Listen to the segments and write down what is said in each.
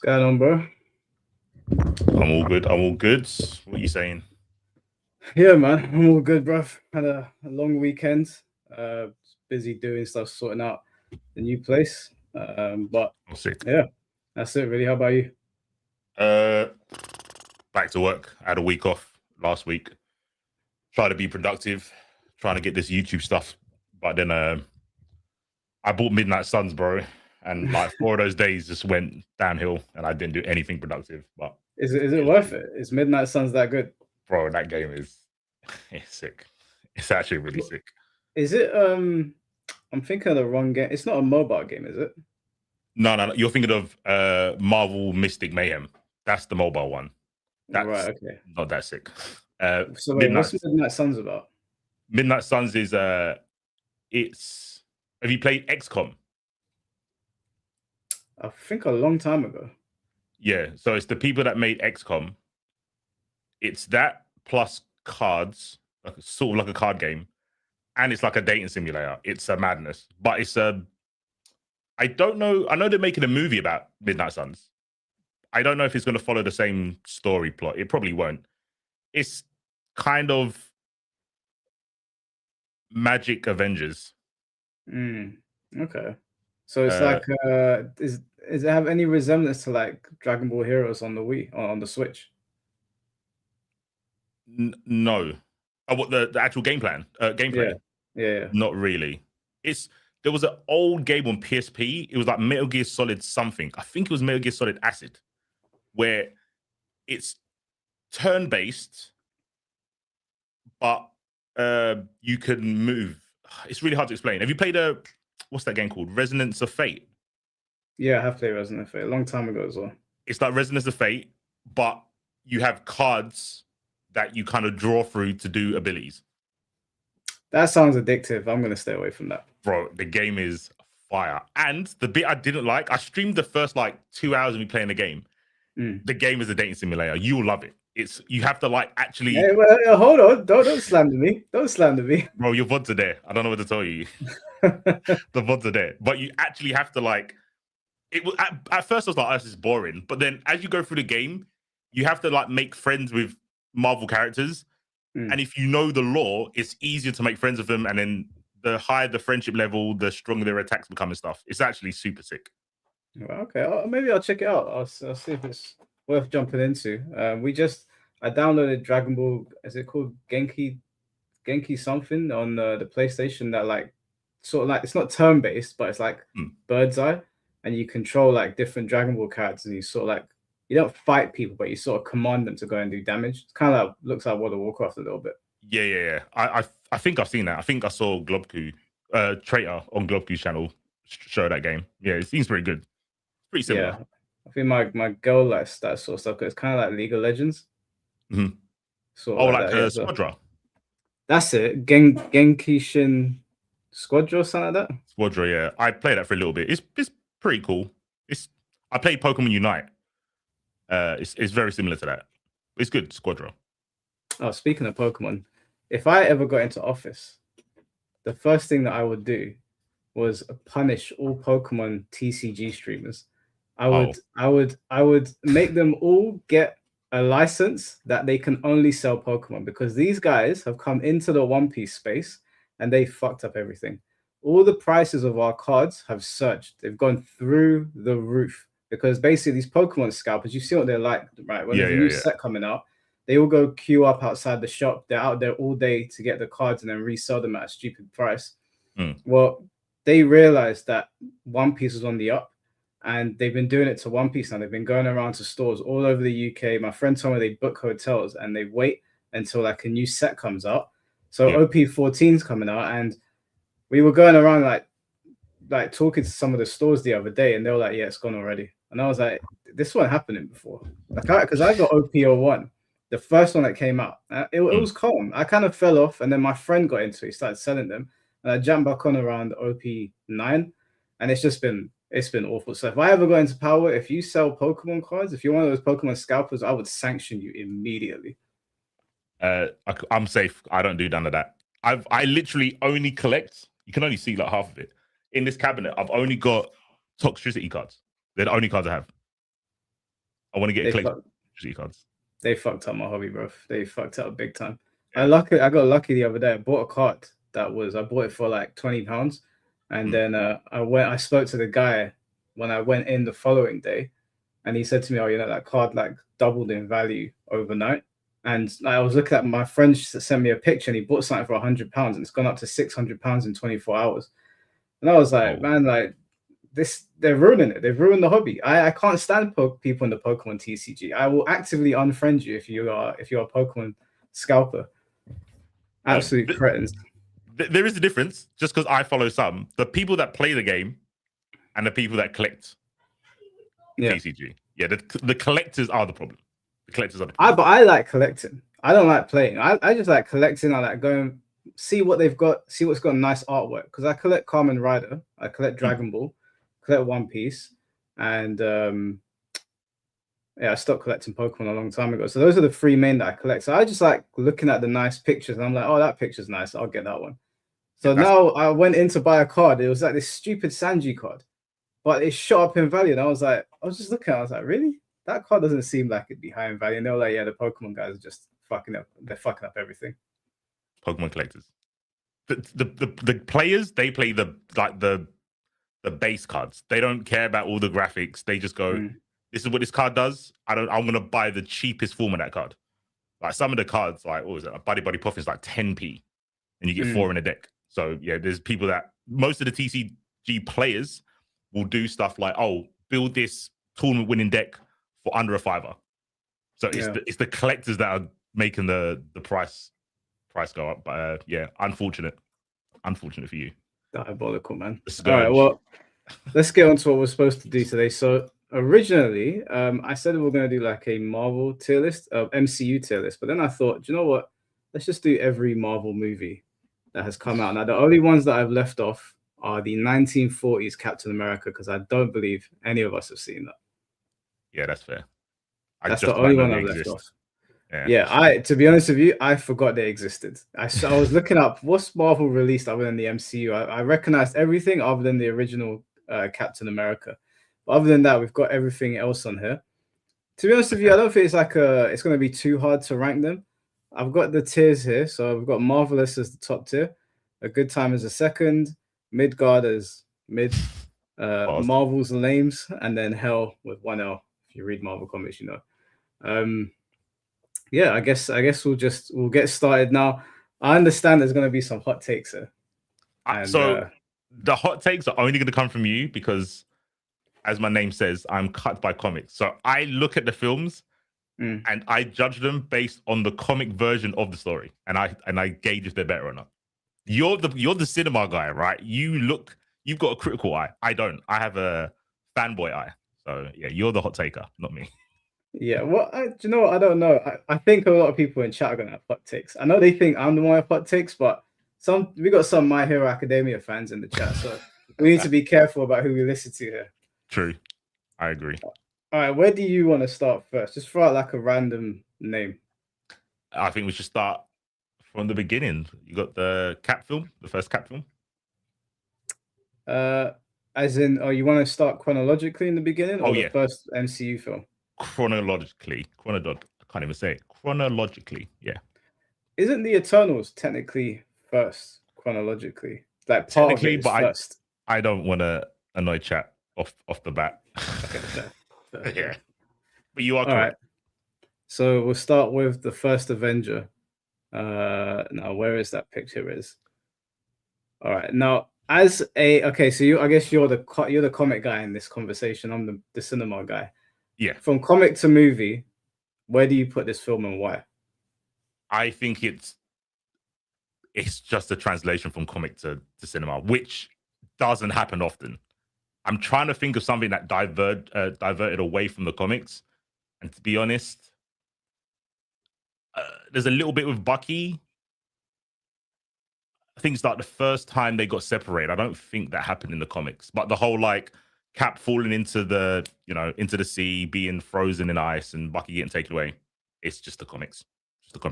going on, bro? I'm all good. I'm all good. What are you saying? Yeah, man, I'm all good, bro. Had a long weekend. Busy doing stuff, sorting out the new place. But I'm sick. yeah, that's it, really. How about you? Uh, Back to work. I had a week off last week. Try to be productive. Trying to get this YouTube stuff, but then I bought Midnight Suns, bro, and like 4 of those days just went downhill, and I didn't do anything productive. But Is it it was worth good. it? Is Midnight Suns that good? Bro, that game is it's sick. It's actually really sick. Is it? I'm thinking of the wrong game. It's not a mobile game, is it? No, no, no. You're thinking of Marvel Mystic Mayhem. That's the mobile one. Right. That's Okay. not that sick. So wait, what's Midnight Midnight Suns about? Midnight Suns is it's have you played XCOM? I think a long time ago. Yeah, so it's the people that made XCOM. It's that plus cards, like sort of like a card game, and it's like a dating simulator. It's a madness, but it's a. I don't know. I know they're making a movie about Midnight Suns. I don't know if it's going to follow the same story plot. It probably won't. It's kind of Magic Avengers. Mm, okay. So it's Uh, like, is it have any resemblance to like Dragon Ball Heroes on the Wii or on the Switch? no. Oh, what the actual game plan? Yeah, Gameplay? yeah. Not really. It's There was an old game on PSP. It was like Metal Gear Solid something. I think it was Metal Gear Solid Acid, where it's turn based, but you can move. It's really hard to explain. Have you played a what's that game called? Resonance of Fate. Yeah, I have played Resident Evil a long time ago as well. It's like Resonance of Fate, but you have cards that you kind of draw through to do abilities. That sounds addictive. I'm gonna stay away from that. Bro, the game is fire. And the bit I didn't like, I streamed the first like 2 hours of me playing the game. Mm. The game is a dating simulator. You will love it. It's you have to like Hey, actually, well, hold on. Don't slander me. Don't slander me. bro. Your VODs are there. I don't know what to tell you. The VODs are there, but you actually have to like. It was at first I was like, oh, this is boring, but then as you go through the game, you have to like make friends with Marvel characters, Mm. and if you know the lore, it's easier to make friends with them. And then the higher the friendship level, the stronger their attacks become and stuff. It's actually super sick. Well, okay, maybe I'll check it out. I'll see if it's worth jumping into. I downloaded Dragon Ball. Is it called Genki something on the PlayStation? That like sort of like it's not turn based, but it's like Hmm. bird's eye, and you control like different Dragon Ball characters, and you sort of like you don't fight people, but you sort of command them to go and do damage. It's kind of like looks like World of Warcraft a little bit. Yeah, yeah, yeah. I think I've seen that. I think I saw Globku, Traitor on Globku's channel show that game. Yeah, it seems pretty good. Pretty similar. Yeah, I think my girl likes that sort of stuff because it's kind of like League of Legends, Mhm. sort Oh, of like like that. Yeah, so Squadra. that's it. Genkishin Squadron or something like that. Squadra, yeah. I played that for a little bit. It's pretty cool. It's I played Pokemon Unite. It's very similar to that. It's good, Squadra. Oh, speaking of Pokemon, if I ever got into office, the first thing that I would do was punish all Pokemon TCG streamers. Oh, I would make them all get a license that they can only sell Pokemon because these guys have come into the One Piece space and they fucked up everything. All the prices of our cards have surged. They've gone through the roof because basically these Pokemon scalpers, you see what they're like, right? When yeah, there's a yeah, new yeah. set coming out, they all go queue up outside the shop. They're out there all day to get the cards and then resell them at a stupid price. Mm. Well, they realized that One Piece was on the up and they've been doing it to One Piece now. They've been going around to stores all over the UK. My friend told me they book hotels and they wait until like a new set comes out. So Yeah. OP14 is coming out, and we were going around like talking to some of the stores the other day, and they were like, "Yeah, it's gone already." And I was like, "This wasn't happening before." Like, because I got OP01, the first one that came out. It Mm. was calm. I kind of fell off, and then my friend got into it. He started selling them, and I jumped back on around OP9, and it's been awful. So if I ever got into Power, if you sell Pokemon cards, if you're one of those Pokemon scalpers, I would sanction you immediately. I'm safe. I don't do none of that. I literally only collect. You can only see like half of it in this cabinet. I've only got toxicity cards. They're the only cards I have. I want to get They collected fucked, trilogy cards. they fucked up my hobby, bro. They fucked up big time. Yeah. I got lucky the other day. I bought a card I bought it for like £20, and then I spoke to the guy when I went in the following day, and he said to me, "Oh, that card like doubled in value overnight." And I was looking at my friend sent me a picture, and he bought something for £100, and it's gone up to £600 in 24 hours. And I was like, man, like they're ruining it. They've ruined the hobby. I can't stand people in the Pokemon TCG. I will actively unfriend you if you're a Pokemon scalper. Absolute cretins. There is a difference, just because I follow some. The people that play the game and the people that collect TCG. Yeah, the collectors are the problem. The collectors are the problem. But I like collecting. I don't like playing. I just like collecting. I like going see what they've got, see what's got nice artwork. Because I collect Kamen Rider, I collect Dragon Ball, collect One Piece, and I stopped collecting Pokemon a long time ago. So those are the three main that I collect. So I just like looking at the nice pictures, and I'm like, oh, that picture's nice. I'll get that one. So now I went in to buy a card. It was like this stupid Sanji card, but it shot up in value. And I was just looking at it. I was like, really? That card doesn't seem like it'd be high in value. And they were like, yeah, the Pokemon guys are just fucking up. They're fucking up everything. Pokemon collectors. The players, they play the base cards. They don't care about all the graphics. They just go, this is what this card does. I'm gonna buy the cheapest form of that card. Like some of the cards, like what was it? A Buddy Puffin is like 10p, and you get 4 in a deck. So yeah, there's people that most of the TCG players will do stuff like, oh, build this tournament winning deck for under a $5. So it's the collectors that are making the price go up. But yeah, unfortunate for you. Diabolical, man. All right, well, let's get on to what we're supposed to do today. So originally, I said we were going to do like a Marvel tier list, MCU tier list, but then I thought, do you know what? Let's just do every Marvel movie that has come out. Now, the only ones that I've left off are the 1940s Captain America, because I don't believe any of us have seen that. Yeah, that's fair. That's the only one I've left off. To be honest with you, I forgot they existed. I was looking up what's Marvel released other than the MCU. I recognized everything other than the original Captain America. But other than that, we've got everything else on here. To be honest with you, I don't think it's going to be too hard to rank them. I've got the tiers here. So we've got Marvelous as the top tier, A Good Time as a second, Midgard as mid, Marvel's Lames, and then Hell with 1L. If you read Marvel comics, you know. Yeah, I guess we'll get started now. I understand there's going to be some hot takes here. The hot takes are only going to come from you because, as my name says, I'm cut by comics. So I look at the films and I judge them based on the comic version of the story, and I gauge if they're better or not. You're the cinema guy, right? You've got a critical eye. I don't. I have a fanboy eye. So yeah, you're the hot taker, not me. Yeah, do you know what? I don't know. I think a lot of people in chat are gonna have hot takes. I know they think I'm the one with hot takes, but we got some My Hero Academia fans in the chat, so we need to be careful about who we listen to here. True, I agree. All right, where do you want to start first? Just throw out like a random name. I think we should start from the beginning. You got the Cap film, the first Cap film. As in, you want to start chronologically in the beginning, or the first MCU film? Chronologically, I can't even say it. Chronologically, yeah. Isn't the Eternals technically first chronologically? Like part of it is first. I don't want to annoy chat off the bat. Okay, fair. Yeah, but you are correct. Right. So we'll start with the first Avenger. Now where is that picture? All right. Now, so I guess you're the comic guy in this conversation. I'm the cinema guy. Yeah. From comic to movie, where do you put this film and why? I think it's just a translation from comic to cinema, which doesn't happen often. I'm trying to think of something that diverted away from the comics, and to be honest, there's a little bit with Bucky. I think it's like the first time they got separated. I don't think that happened in the comics, but the whole like Cap falling into the sea, being frozen in ice, and Bucky getting taken away. It's just the comics.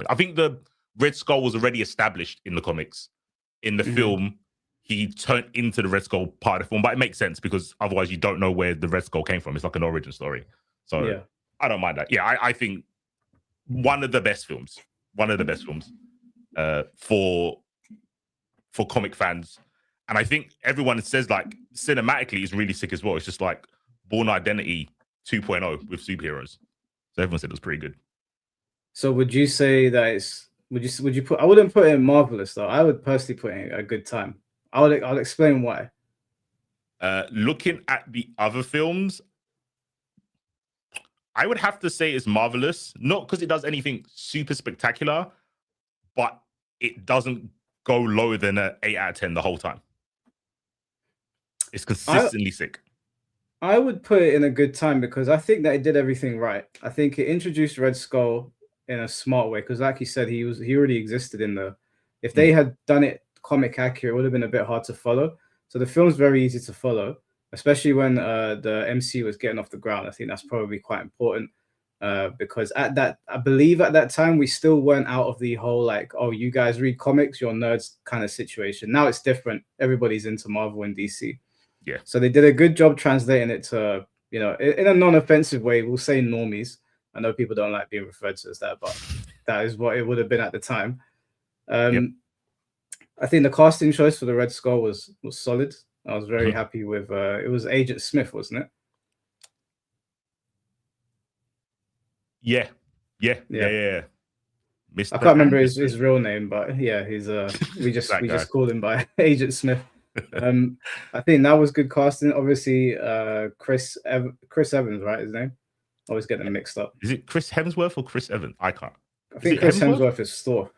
I think the Red Skull was already established in the comics. In the film, he turned into the Red Skull part of the film, but it makes sense because otherwise you don't know where the Red Skull came from. It's like an origin story. So I don't mind that. Yeah, I think one of the best films. One of the best films for comic fans. And I think everyone says like cinematically is really sick as well. It's just like Born Identity 2.0 with superheroes. So everyone said it was pretty good. So would you say that it's would you put? I wouldn't put it in marvelous though. I would personally put it in a good time. I'll explain why. Looking at the other films, I would have to say it's marvelous. Not because it does anything super spectacular, but it doesn't go lower than an 8 out of 10 the whole time. It's consistently sick. I would put it in a good time because I think that it did everything right. I think it introduced Red Skull in a smart way because, like you said, he already existed in the. If they had done it comic accurate, it would have been a bit hard to follow. So the film's very easy to follow, especially when the MC was getting off the ground. I think that's probably quite important because I believe at that time we still weren't out of the whole like, oh, you guys read comics, you're nerds kind of situation. Now it's different. Everybody's into Marvel and DC. Yeah. So they did a good job translating it to, in a non-offensive way. We'll say normies. I know people don't like being referred to as that, but that is what it would have been at the time. I think the casting choice for the Red Skull was solid. I was very happy with. It was Agent Smith, wasn't it? Yeah. Mr. I can't remember his real name, but yeah, he's we just called him by Agent Smith. I think that was good casting. Obviously, Chris Evans, right? His name. I always get them mixed up. Is it Chris Hemsworth or Chris Evans? I can't. I think Chris Hemsworth is Thor.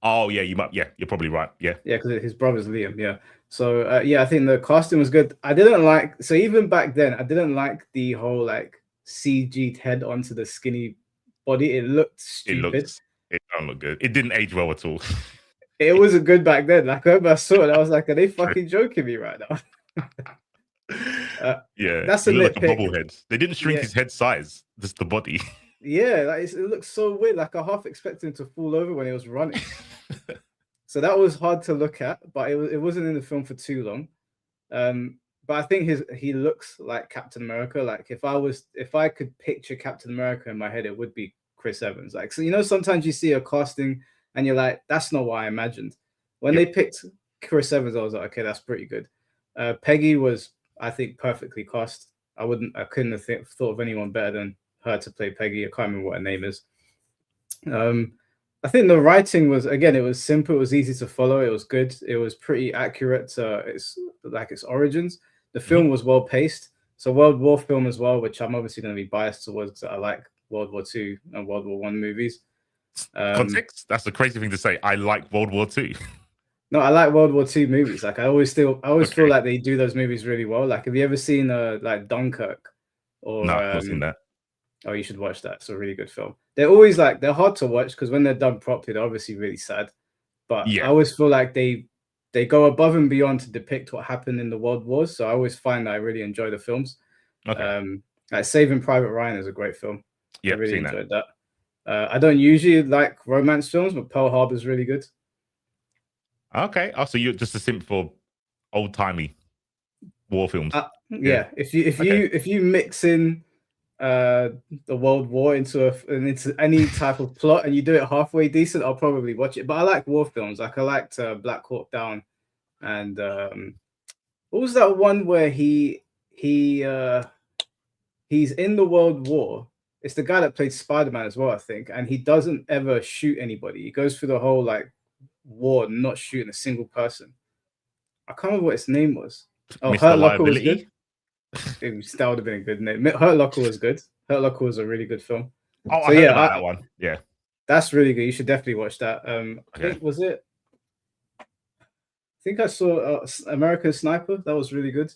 Oh yeah, you might. Yeah, you're probably right. Yeah, because his brother's Liam. Yeah. So I think the casting was good. I didn't like. So even back then, I didn't like the whole like CG'd head onto the skinny body. It looked stupid. It don't look good. It didn't age well at all. It wasn't good back then. Like I remember I saw it, I was like, "Are they fucking joking me right now?" Yeah, that's a like a bobblehead. They didn't shrink his head size, just the body. Yeah, like it looks so weird. Like I half expected him to fall over when he was running. So that was hard to look at, but it wasn't in the film for too long. But I think he looks like Captain America. Like if I could picture Captain America in my head, it would be Chris Evans. Like so, sometimes you see a casting and you're like, that's not what I imagined. When they picked Chris Evans, I was like, okay, that's pretty good. Peggy was, I think, perfectly cast. I couldn't have thought of anyone better than her to play Peggy. I can't remember what her name is. I think the writing was, again, it was simple. It was easy to follow. It was good. It was pretty accurate to its origins. The film was well paced. It's a World War film as well, which I'm obviously going to be biased towards because I like World War II and World War I movies. Context? That's the crazy thing to say. I like World War II. No, I like World War II movies. Like I always feel like they do those movies really well. Like, have you ever seen like Dunkirk? Or no, I've not seen that. Oh, you should watch that. It's a really good film. They're always they're hard to watch because when they're done properly, they're obviously really sad. But I always feel like they go above and beyond to depict what happened in the World Wars. So I always find that I really enjoy the films. Okay. Like Saving Private Ryan is a great film. I really enjoyed that. I don't usually like romance films, but Pearl Harbor is really good. Okay. Oh, so you're just a simp for old timey war films. Yeah. If you mix in the World War into any type of plot and you do it halfway decent, I'll probably watch it. But I like war films. Like I liked Black Hawk Down, and what was that one where he's in the World War? It's the guy that played Spider-Man as well, I think, and he doesn't ever shoot anybody. He goes through the whole war not shooting a single person. I can't remember what his name was. Oh, Mr. Hurt Locker was Liability? good. That would have been a good name. Hurt Locker was good. Hurt Locker was a really good film. Oh, so I heard about that one. Yeah, that's really good. You should definitely watch that. I think was it. I think I saw American Sniper. That was really good.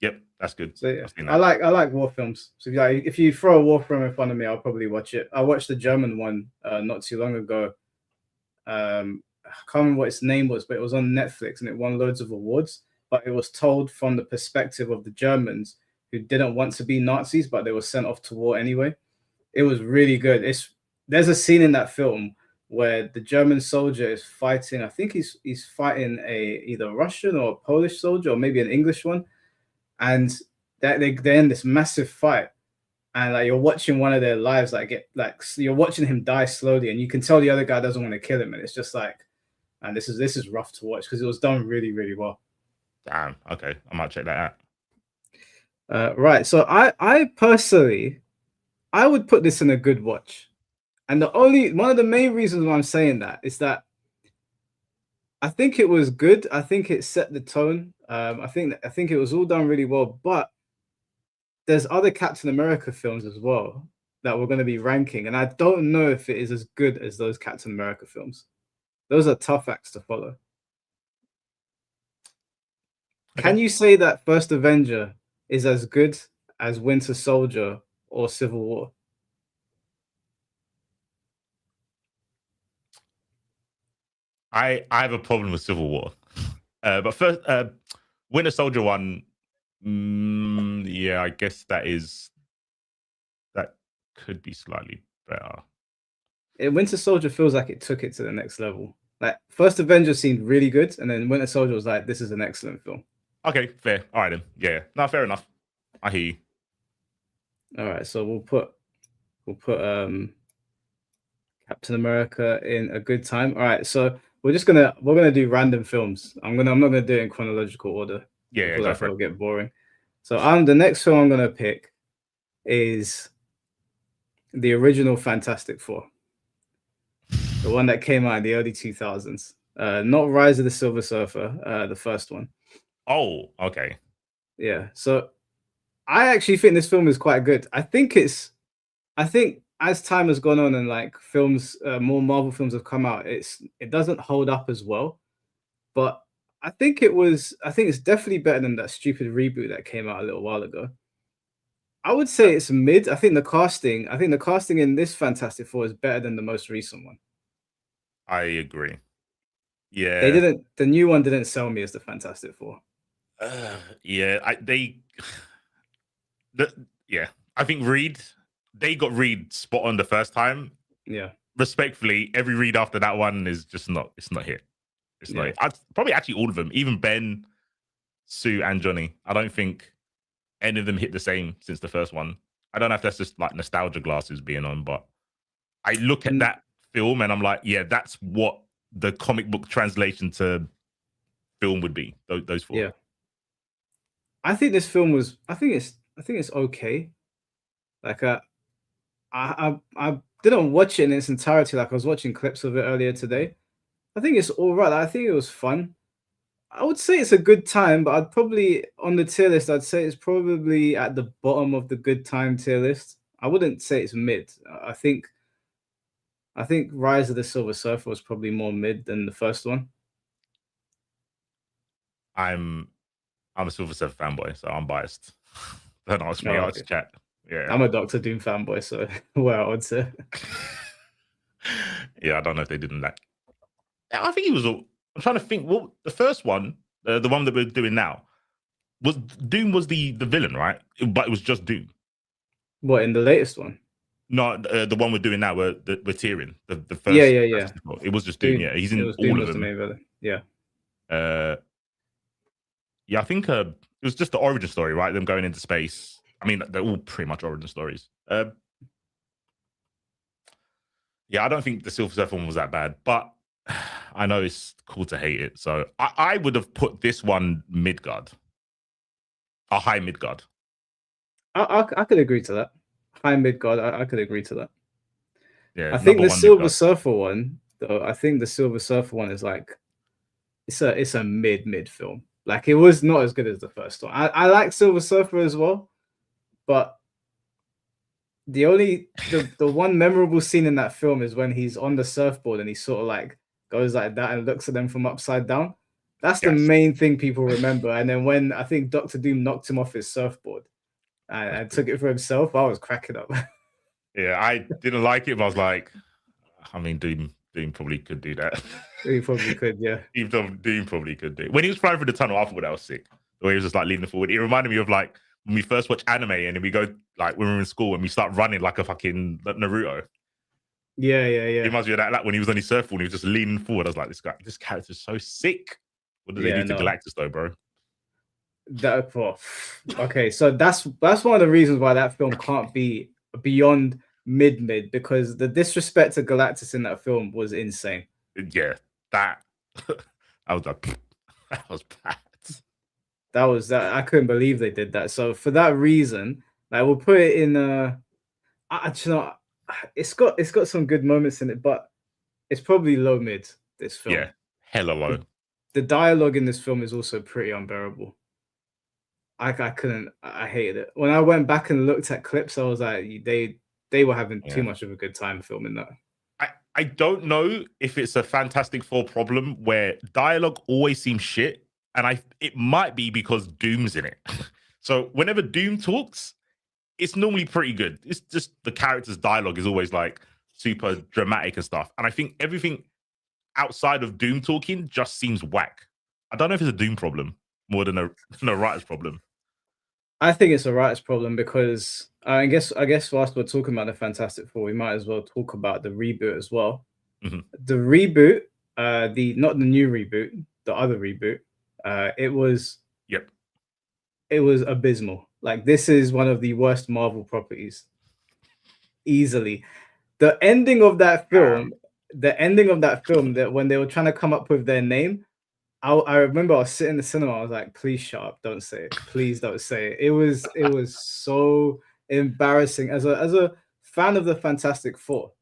Yep, that's good. So yeah, I like war films. So if you throw a war film in front of me, I'll probably watch it. I watched the German one not too long ago. I can't remember what its name was, but it was on Netflix and it won loads of awards. But it was told from the perspective of the Germans who didn't want to be Nazis, but they were sent off to war anyway. It was really good. There's a scene in that film where the German soldier is fighting. I think he's fighting either a Russian or a Polish soldier, or maybe an English one, and they're in this massive fight. and like you're watching one of their lives you're watching him die slowly, and you can tell the other guy doesn't want to kill him, and it's just like, and this is rough to watch because it was done really, really well. Damn. Okay, I might check that out. Right. So I personally, I would put this in a good watch. And one of the main reasons why I'm saying that is that I think it was good. I think it set the tone. I think it was all done really well. But there's other Captain America films as well that we're going to be ranking, and I don't know if it is as good as those Captain America films. Those are tough acts to follow. Okay. Can you say that First Avenger is as good as Winter Soldier or Civil War? I have a problem with Civil War, but first, Winter Soldier one. Yeah, I guess that could be slightly better. Winter Soldier feels like it took it to the next level. Like First Avenger seemed really good, and then Winter Soldier was like, "This is an excellent film." Okay, fair. All right then. Yeah, no, fair enough. I hear you. All right, so we'll put Captain America in a good time. All right, so we're gonna do random films. I'm not gonna do it in chronological order. Yeah, I go feel for like it'll it. get boring. So the next film I'm gonna pick is the original Fantastic Four, the one that came out in the early 2000s. Not Rise of the Silver Surfer, the first one. Oh, okay. Yeah. So I actually think this film is quite good. I think as time has gone on and like films, more Marvel films have come out, it doesn't hold up as well. But I think it's definitely better than that stupid reboot that came out a little while ago. I would say it's mid. I think the casting in this Fantastic Four is better than the most recent one. I agree. Yeah. The new one didn't sell me as the Fantastic Four. Yeah, yeah. I think they got Reed spot on the first time. Yeah. Respectfully, every Reed after that one is just not. It's not hit. It's not. Yeah. Probably actually all of them, even Ben, Sue, and Johnny. I don't think any of them hit the same since the first one. I don't know if that's just like nostalgia glasses being on, but I look at that film and I'm like, yeah, that's what the comic book translation to film would be. Those four. Yeah. I think this film was. I think it's okay. Like I didn't watch it in its entirety. Like I was watching clips of it earlier today. I think it's all right. I think it was fun. I would say it's a good time, but I'd probably on the tier list. I'd say it's probably at the bottom of the good time tier list. I wouldn't say it's mid. I think Rise of the Silver Surfer was probably more mid than the first one. I'm a Silver Surfer fanboy, so I'm biased. Don't ask me. Oh, I'll okay. just chat. Yeah, I'm a Doctor Doom fanboy, so well, I would say. Yeah, I don't know if they didn't like. I think he was. I'm trying to think. Well, the first one, the one that we're doing now, was Doom was the villain, right? But it was just Doom. What in the latest one? No, the one we're doing now, we're tiering the first. Yeah. It was just Doom. Yeah, he's in all Doom of was the them. main villain. Yeah. Yeah, I think it was just the origin story, right? Them going into space. I mean, they're all pretty much origin stories. Yeah, I don't think the Silver Surfer one was that bad, but I know it's cool to hate it. So I would have put this one Midgard, a high Midgard. I could agree to that. High Midgard, I could agree to that. Yeah, I think the Silver Midgard. Surfer one, though, I think the Silver Surfer one is like it's a mid film. Like it was not as good as the first one. I like Silver Surfer as well, but the one memorable scene in that film is when he's on the surfboard and he sort of like goes like that and looks at them from upside down. That's the main thing people remember. And then when I think Doctor Doom knocked him off his surfboard and took it for himself, I was cracking up. Yeah, I didn't like it, but I was like, I mean, Doom probably could do that. He probably could, yeah. Doom probably could do. When he was flying through the tunnel, I thought that was sick. The way he was just like leaning forward. It reminded me of like when we first watched anime and then we go like when we were in school and we start running like a fucking Naruto. Yeah. It reminds me of that when he was on his surfboard and he was just leaning forward. I was like, this character's so sick. What did they do to Galactus though, bro? That okay, so that's one of the reasons why that film can't be beyond mid because the disrespect to Galactus in that film was insane. Yeah, that I was like, that was bad. That was that I couldn't believe they did that. So for that reason, like we'll put it in. You know, it's got some good moments in it, but it's probably low mid. This film, Yeah, hella low. The dialogue in this film is also pretty unbearable. I couldn't. I hated it. When I went back and looked at clips, I was like, they were having too much of a good time filming that. I don't know if it's a Fantastic Four problem where dialogue always seems shit, and it might be because Doom's in it. So whenever Doom talks, it's normally pretty good. It's just the character's dialogue is always like super dramatic and stuff. And I think everything outside of Doom talking just seems whack. I don't know if it's a Doom problem more than a writer's problem. I think it's a writer's problem because I guess whilst we're talking about the Fantastic Four, we might as well talk about the reboot as well. Mm-hmm. The reboot, not the new reboot, the other reboot, it was abysmal. Like this is one of the worst Marvel properties. Easily. The ending of that film, that when they were trying to come up with their name, I remember I was sitting in the cinema. I was like, "Please shut up! Don't say it. Please don't say it." It was so embarrassing as a fan of the Fantastic Four,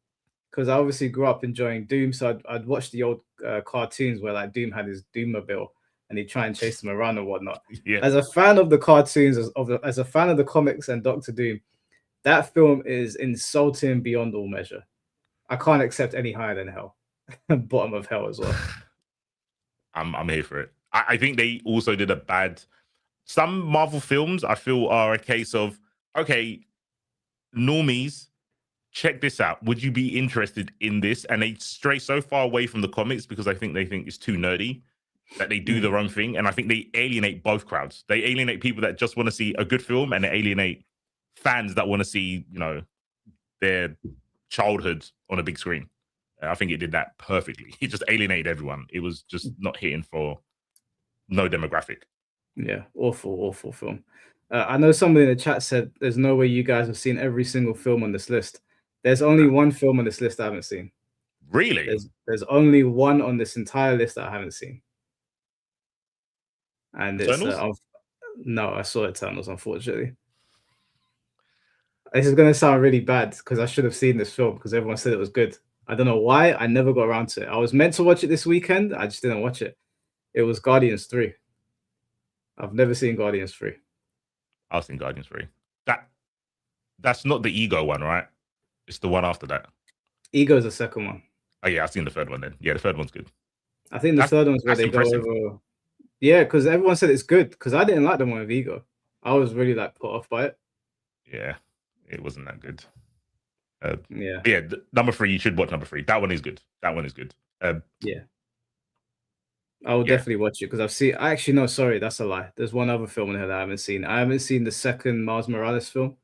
because I obviously grew up enjoying Doom. So I'd watch the old cartoons where like Doom had his Doommobile and he'd try and chase them around and whatnot. Yeah. As a fan of the cartoons, as a fan of the comics and Doctor Doom, that film is insulting beyond all measure. I can't accept any higher than hell. Bottom of hell as well. I'm here for it. I think they also did a bad. Some Marvel films I feel are a case of, okay, normies, check this out. Would you be interested in this? And they stray so far away from the comics because I think they think it's too nerdy that they do their own thing. And I think they alienate both crowds. They alienate people that just want to see a good film, and they alienate fans that want to see, their childhood on a big screen. I think it did that perfectly. It just alienated everyone. It was just not hitting for no demographic. Yeah, awful film. I know somebody in the chat said there's no way you guys have seen every single film on this list. There's only one film on this list I haven't seen. Really? There's only one on this entire list that I haven't seen. And it's no, I saw Eternals, unfortunately. This is gonna sound really bad because I should have seen this film because everyone said it was good. I don't know why I never got around to it. I was meant to watch it this weekend. I just didn't watch it. It was Guardians 3. I've never seen Guardians 3. I've seen Guardians 3. That's not the Ego one, right? It's the one after that. Ego's the second one. Oh yeah, I've seen the third one then. Yeah, the third one's good. I think the third one's where they go over. Yeah, because everyone said it's good. Because I didn't like the one with Ego. I was really like put off by it. Yeah, it wasn't that good. Yeah. Number 3, you should watch number 3. That one is good. Yeah. I will definitely watch it because I've seen. Actually, no, sorry, that's a lie. There's one other film in here that I haven't seen. I haven't seen the second Miles Morales film.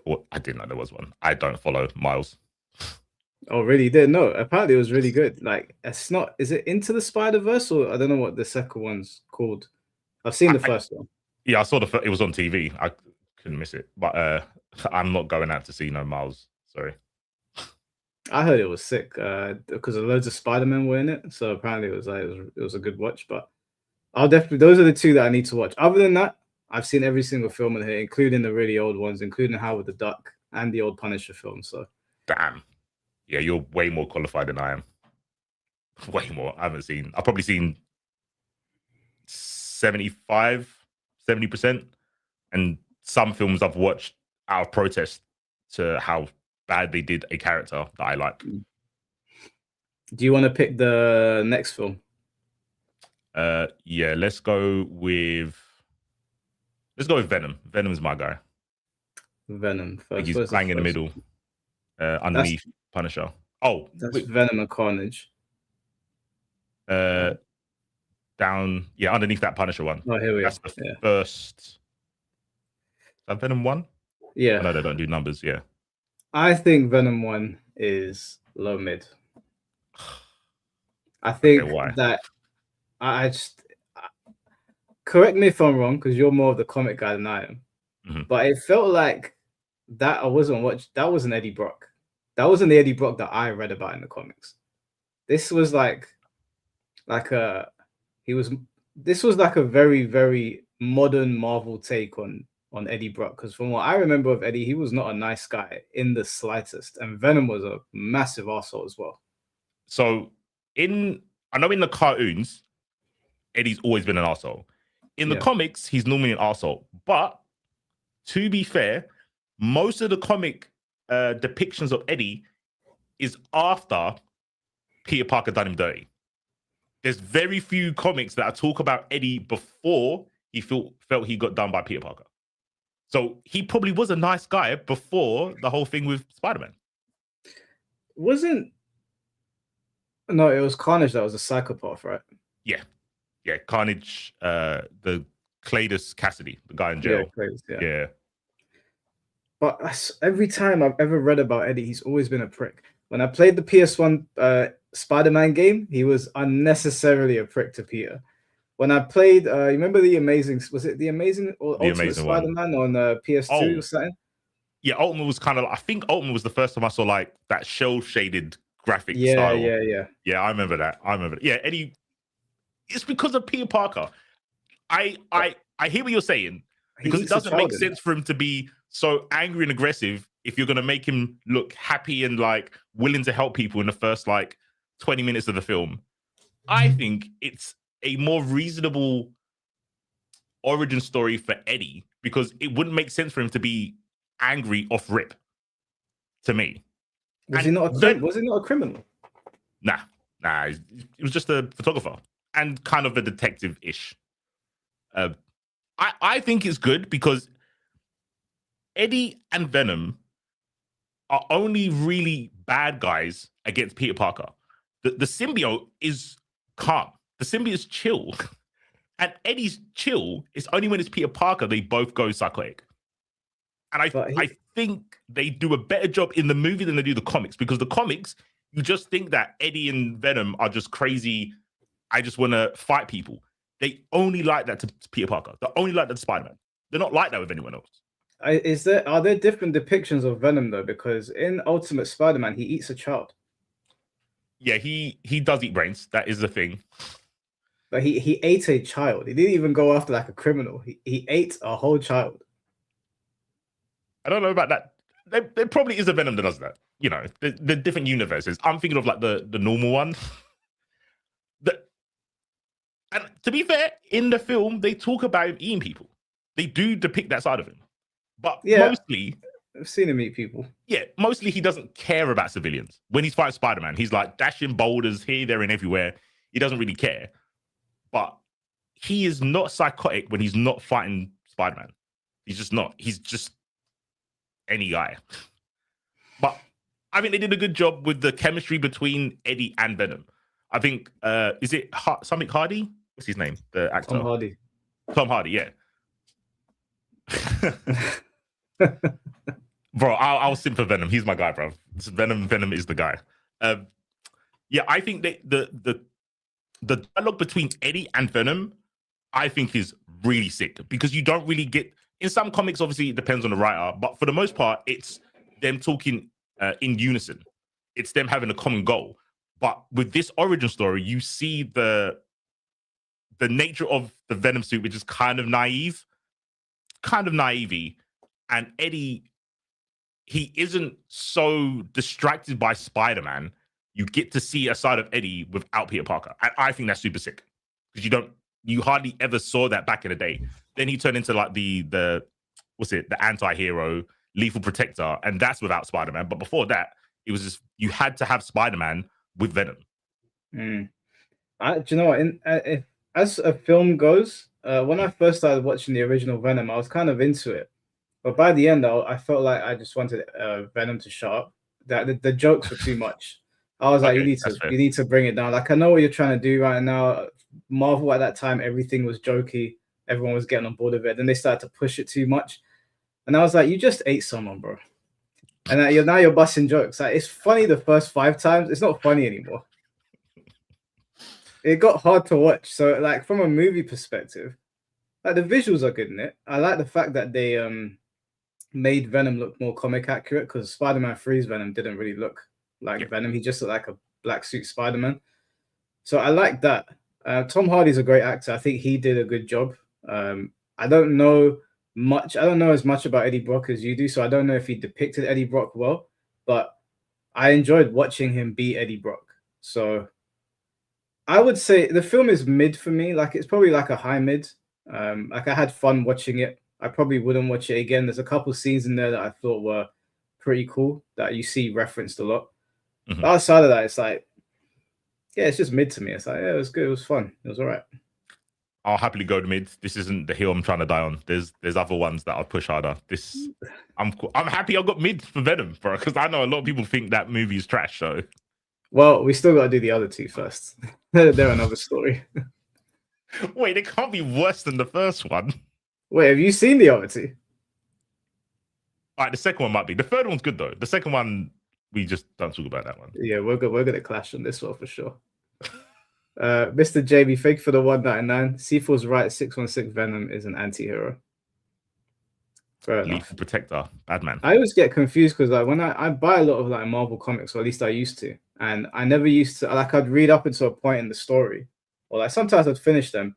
Well, I didn't know there was one. I don't follow Miles. Oh, really? Did no? Apparently, it was really good. Like, it's not. Is it Into the Spider-Verse or I don't know what the second one's called. I've seen the first one. Yeah, I saw it was on TV. I couldn't miss it, but I'm not going out to see no Miles. Sorry. I heard it was sick because loads of Spider-Man were in it. So apparently, it was a good watch. But I'll definitely. Those are the two that I need to watch. Other than that, I've seen every single film in here, including the really old ones, including Howard the Duck and the old Punisher film. So damn. Yeah, you're way more qualified than I am. Way more. I've probably seen 75, 70%. And some films I've watched out of protest to how bad they did a character that I like. Do you want to pick the next film? Yeah, let's go with Venom. Venom's my guy. Venom. First, he's bang in the middle. Underneath Punisher. Oh, that's Venom and Carnage. Down, underneath that Punisher one. Oh, here we That's are. The first. Is that Venom 1? Yeah. No, they don't do numbers. Yeah. I think Venom 1 is low mid. I think that I just correct me if I'm wrong, because you're more of the comic guy than I am. Mhm. But it felt like that I wasn't watching. That wasn't Eddie Brock. That wasn't the Eddie Brock that I read about in the comics. This was like a he was. This was like a very very modern Marvel take on Eddie Brock. Because from what I remember of Eddie, he was not a nice guy in the slightest, and Venom was a massive asshole as well. So I know in the cartoons, Eddie's always been an arsehole. In the Yeah. comics, he's normally an arsehole. But to be fair, most of the comic depictions of Eddie is after Peter Parker done him dirty. There's very few comics that talk about Eddie before he felt he got done by Peter Parker. So he probably was a nice guy before the whole thing with Spider-Man. No, it was Carnage that was a psychopath, right? Yeah. Carnage, the Cletus Cassidy, the guy in jail. Yeah. But every time I've ever read about Eddie, he's always been a prick. When I played the PS1 Spider-Man game, he was unnecessarily a prick to Peter. When I played, you remember the Amazing or The Ultimate Amazing one. Spider-Man on PS2 or something? Yeah, Ultimate was kind of. I think Ultimate was the first time I saw like that shell shaded graphic style. Yeah, I remember that. Yeah, Eddie. It's because of Peter Parker. I hear what you're saying because it doesn't make sense for him to be so angry and aggressive if you're going to make him look happy and like willing to help people in the first like 20 minutes of the film. I think it's a more reasonable origin story for Eddie because it wouldn't make sense for him to be angry off rip to me. Was he not a criminal? Nah. He was just a photographer and kind of a detective-ish. I think it's good because Eddie and Venom are only really bad guys against Peter Parker. The symbiote is calm. The symbiote is chill. And Eddie's chill is only when it's Peter Parker they both go psychotic. And I think they do a better job in the movie than they do the comics because the comics, you just think that Eddie and Venom are just crazy. I just want to fight people. They only like that to Peter Parker. They only like that to Spider-Man. They're not like that with anyone else. Are there different depictions of Venom though? Because in Ultimate Spider-Man, he eats a child. Yeah, he does eat brains. That is the thing. But he ate a child. He didn't even go after like a criminal. He ate a whole child. I don't know about that. There probably is a Venom that does that. You know, the different universes. I'm thinking of like the normal one. And to be fair, in the film, they talk about him eating people. They do depict that side of him. But mostly... I've seen him eat people. Yeah, mostly he doesn't care about civilians. When he's fighting Spider-Man, he's like dashing boulders here, there, and everywhere. He doesn't really care. But he is not psychotic when he's not fighting Spider-Man. He's just not. He's just any guy. But I think they did a good job with the chemistry between Eddie and Venom. I think, is it something Hardy? What's his name? The actor? Tom Hardy, yeah. Bro, I'll simp for Venom. He's my guy, bro. Venom is the guy. Yeah, I think the dialogue between Eddie and Venom, I think is really sick because you don't really get in some comics. Obviously, it depends on the writer, but for the most part, it's them talking in unison. It's them having a common goal. But with this origin story, you see the nature of the Venom suit, which is kind of naive, and Eddie, he isn't so distracted by Spider-Man. You get to see a side of Eddie without Peter Parker. And I think that's super sick. Because you hardly ever saw that back in the day. Then he turned into like the anti-hero, lethal protector, and that's without Spider-Man. But before that, it was just you had to have Spider-Man with Venom. Do you know what? As a film goes, when I first started watching the original Venom, I was kind of into it. But by the end, I felt like I just wanted Venom to shut up. That the jokes were too much. I was like, you need to bring it down. Like, I know what you're trying to do right now. Marvel at that time, everything was jokey. Everyone was getting on board with it. Then they started to push it too much. And I was like, you just ate someone, bro. And now you're busting jokes. Like, it's funny the first 5 times. It's not funny anymore. It got hard to watch. So, like, from a movie perspective, Like the visuals are good in it. I like the fact that they made Venom look more comic accurate because Spider-Man 3's Venom didn't really look like Venom. He just looked like a black suit Spider-Man. So I like that. Tom Hardy's a great actor. I think he did a good job. I don't know much. I don't know as much about Eddie Brock as you do, so I don't know if he depicted Eddie Brock well. But I enjoyed watching him be Eddie Brock. So I would say the film is mid for me. Like it's probably like a high mid. Like I had fun watching it. I probably wouldn't watch it again. There's a couple scenes in there that I thought were pretty cool that you see referenced a lot. But outside of that, it's like, yeah, it's just mid to me. It's like, yeah, it was good. It was fun. It was all right. I'll happily go to mid. This isn't the hill I'm trying to die on. There's other ones that I'll push harder. I'm happy I got mid for Venom, bro, because I know a lot of people think that movie is trash. So, well, we still got to do the other two first. They're another story. Wait, it can't be worse than the first one. Wait, have you seen the other two? All right, the second one might be. The third one's good though. The second one, we just don't talk about that one. Yeah, we're gonna clash on this one for sure. Mr. JB, thank you for the 199. C4's right, 616 Venom is an anti-hero. Fair enough. Lethal Protector, bad man. I always get confused because like when I buy a lot of like Marvel comics, or at least I used to, and I never used to like I'd read up until a point in the story, or like sometimes I'd finish them,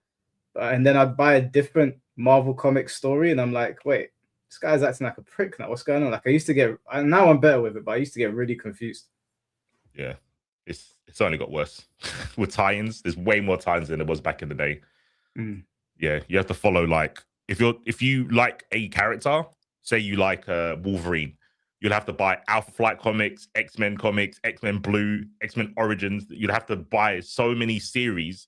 and then I'd buy a different Marvel comic story, and I'm like, wait, this guy's acting like a prick now. What's going on? Like I used to get, now I'm better with it, but I used to get really confused. Yeah, it's only got worse with tie-ins. There's way more tie-ins than there was back in the day. Yeah, you have to follow like if you like a character, say you like Wolverine, you'll have to buy Alpha Flight comics, X-Men Blue, X-Men Origins. You'd have to buy so many series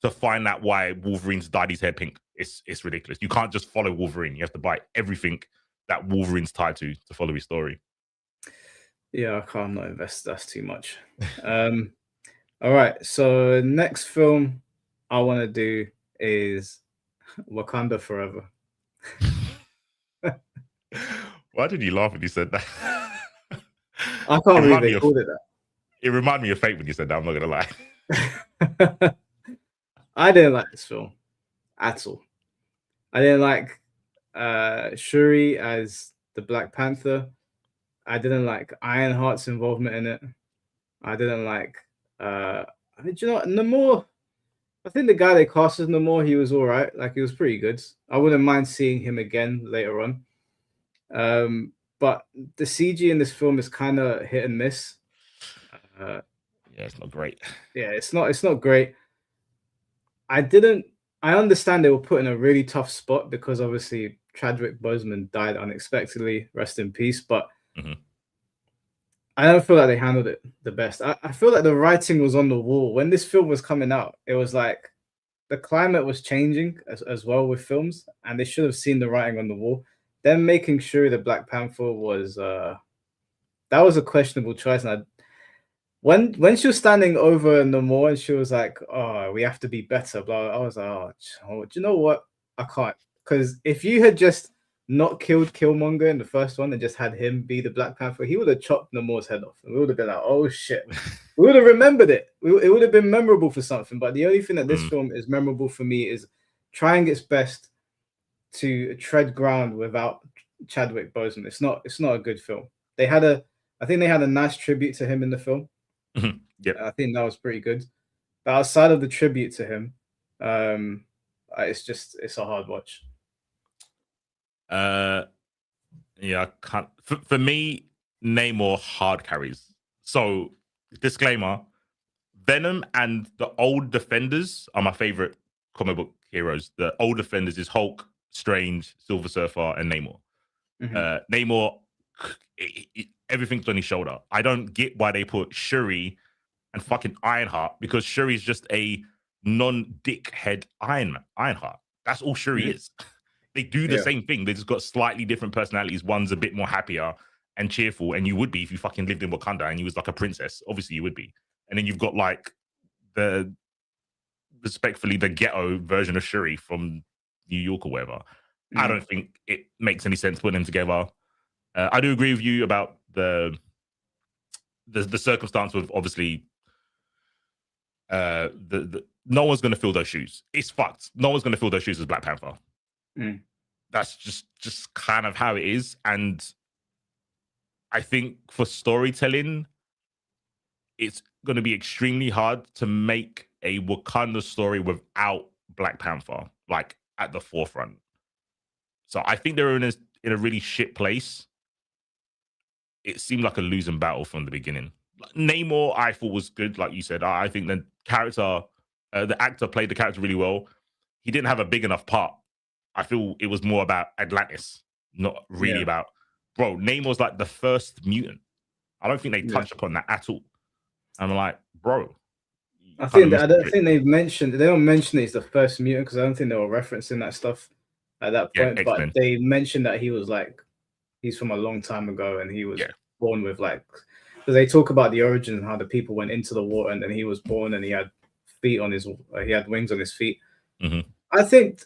to find out why Wolverine's dyed his hair pink. It's ridiculous. You can't just follow Wolverine. You have to buy everything that Wolverine's tied to follow his story. Yeah, I can't not invest. That's too much. All right. So next film I want to do is Wakanda Forever. Why did you laugh when you said that? I can't believe they called it that. It reminded me of Fate when you said that. I'm not gonna lie. I didn't like this film at all. I didn't like Shuri as the Black Panther. I didn't like Ironheart's involvement in it. I didn't like you know, Namor. I think the guy they cast as Namor, he was all right. Like he was pretty good. I wouldn't mind seeing him again later on. But the CG in this film is kind of hit and miss. Yeah, it's not great. Yeah, it's not great. I understand they were put in a really tough spot because obviously Chadwick Boseman died unexpectedly. Rest in peace. But I don't feel like they handled it the best. I feel like the writing was on the wall. When this film was coming out, it was like the climate was changing as well with films, and they should have seen the writing on the wall. Them making sure the Black Panther was that was a questionable choice. And when she was standing over Namor and she was like, "Oh, we have to be better," blah, I was like, "Oh, do you know what? I can't." Because if you had just not killed Killmonger in the first one and just had him be the Black Panther, he would have chopped Namor's head off, and we would have been like, "Oh shit!" We would have remembered it. It would have been memorable for something. But the only thing that this film is memorable for me is trying its best to tread ground without Chadwick Boseman. It's not a good film. I think they had a nice tribute to him in the film. Yep. I think that was pretty good. But outside of the tribute to him, it's a hard watch. Yeah, I can't. For me, Namor hard carries. So, disclaimer: Venom and the old Defenders are my favorite comic book heroes. The old Defenders is Hulk, Strange, Silver Surfer, and Namor. Namor, everything's on his shoulder. I don't get why they put Shuri and fucking Ironheart, because Shuri's just a non-dickhead Ironheart. That's all Shuri is. They do the same thing. They just got slightly different personalities. One's a bit more happier and cheerful, and you would be if you fucking lived in Wakanda and you was like a princess. Obviously, you would be. And then you've got like respectfully, the ghetto version of Shuri from New York or whatever. I don't think it makes any sense putting them together. I do agree with you about the circumstance of obviously no one's going to fill those shoes. It's fucked. No one's going to fill those shoes as Black Panther. That's just kind of how it is. And I think for storytelling, it's going to be extremely hard to make a Wakanda story without Black Panther like at the forefront. So I think they're in a really shit place. It seemed like a losing battle from the beginning. Namor, I thought was good, like you said. I think the character, the actor played the character really well. He didn't have a big enough part. I feel it was more about Atlantis, not really about. Bro, Namor's like the first mutant. I don't think they touched upon that at all. I'm like, bro. I don't think they've mentioned. They don't mention he's the first mutant because I don't think they were referencing that stuff at that point. Yeah, but they mentioned that he was like, he's from a long time ago and he was born with like, because they talk about the origin and how the people went into the water and then he was born and he had feet on his, he had wings on his feet. I think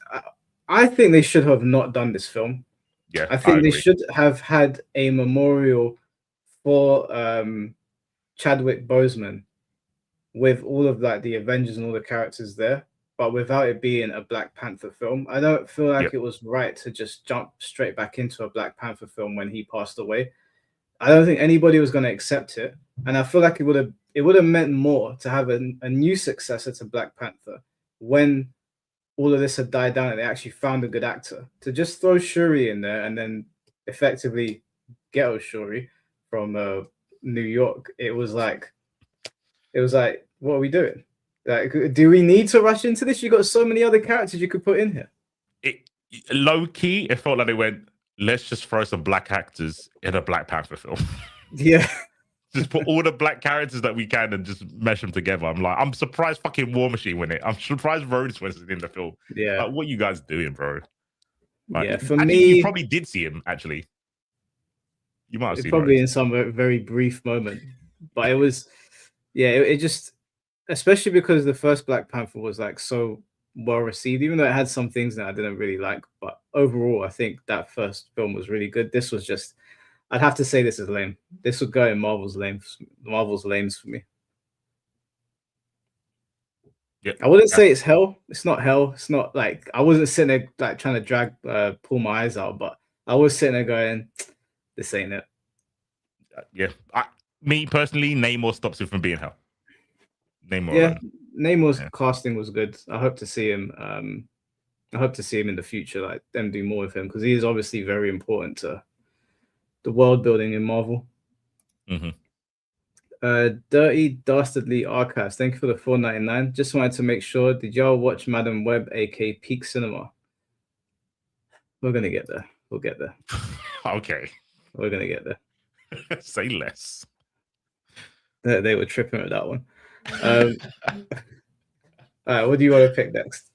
they should have not done this film. Yeah, I think they should have had a memorial for Chadwick Boseman with all of like the Avengers and all the characters there, but without it being a Black Panther film. I don't feel like it was right to just jump straight back into a Black Panther film when he passed away. I don't think anybody was going to accept it, and I feel like it would have meant more to have a new successor to Black Panther when all of this had died down and they actually found a good actor. To just throw Shuri in there and then effectively ghetto Shuri from New York, it was like, what are we doing? Like, do we need to rush into this? You got so many other characters you could put in here. Low key, it felt like they went, let's just throw some black actors in a Black Panther film. Yeah. Just put all the black characters that we can and just mesh them together. I'm surprised fucking War Machine went it. I'm surprised Rhodes was in the film. Yeah. Like, what are you guys doing, bro? Like, yeah, for actually, me, you probably did see him. Actually, you might have seen probably Rhodes in some very brief moment, but it was, it just, especially because the first Black Panther was like so well received, even though it had some things that I didn't really like. But overall, I think that first film was really good. This was just, I'd have to say this is lame. This would go in Marvel's lanes for me. Yeah, I wouldn't say it's hell. It's not hell. It's not like I wasn't sitting there like trying to pull my eyes out, but I was sitting there going, "This ain't it." Yeah, me personally, Namor stops it from being hell. Namor's casting was good. I hope to see him. I hope to see him in the future, like them do more with him because he is obviously very important to the world building in Marvel. Dirty Dastardly Archives, thank you for the $4.99. Just wanted to make sure, did y'all watch Madam Web, aka Peak Cinema? We're gonna get there. We'll get there. Okay. We're gonna get there. Say less. They were tripping with that one. All right, what do you want to pick next?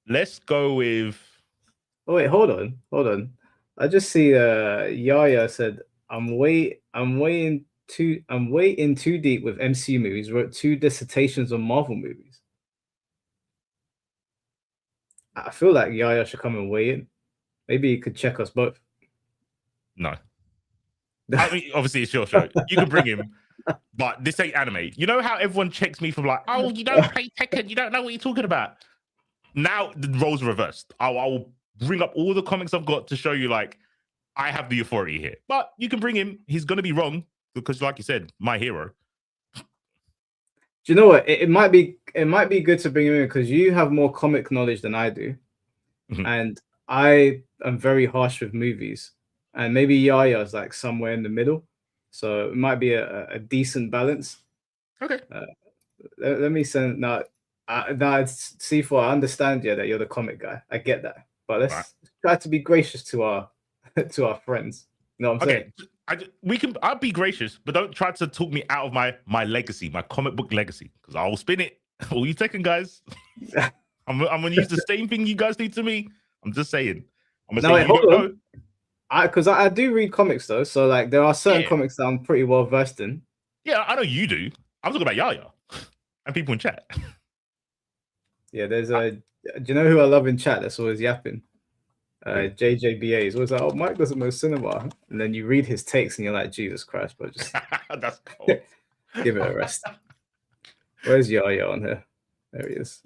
Let's go with. Oh wait, hold on. I just see Yaya said I'm way in too deep with MCU movies. Wrote 2 dissertations on Marvel movies. I feel like Yaya should come and weigh in. Maybe he could check us both. No. I mean, obviously it's your show. You can bring him, but this ain't anime. You know how everyone checks me from like, oh, you don't play Tekken, you don't know what you're talking about. Now the roles are reversed. I will bring up all the comics I've got to show you, like, I have the authority here. But you can bring him. He's going to be wrong because, like you said, my hero. Do you know what? It might be good to bring him in because you have more comic knowledge than I do, and I am very harsh with movies. And maybe Yaya is like somewhere in the middle, so it might be a decent balance. Okay. Let me send now. It's C4. I understand, that you're the comic guy. I get that, but let's try to be gracious to our friends. You know what I'm saying? I'll be gracious, but don't try to talk me out of my legacy, my comic book legacy, because I will spin it. All you taking, guys. I'm gonna use the same thing you guys do to me. I'm just saying. I'm gonna say you don't know. Because I do read comics though, so like there are certain comics that I'm pretty well versed in. Yeah, I know you do. I'm talking about Yaya and people in chat. Yeah, there's do you know who I love in chat that's always yapping? JJBA is always like, oh, Mike doesn't know cinema, and then you read his takes and you're like, Jesus Christ, but just that's cool. Give it a rest. Where's Yaya on here? There he is.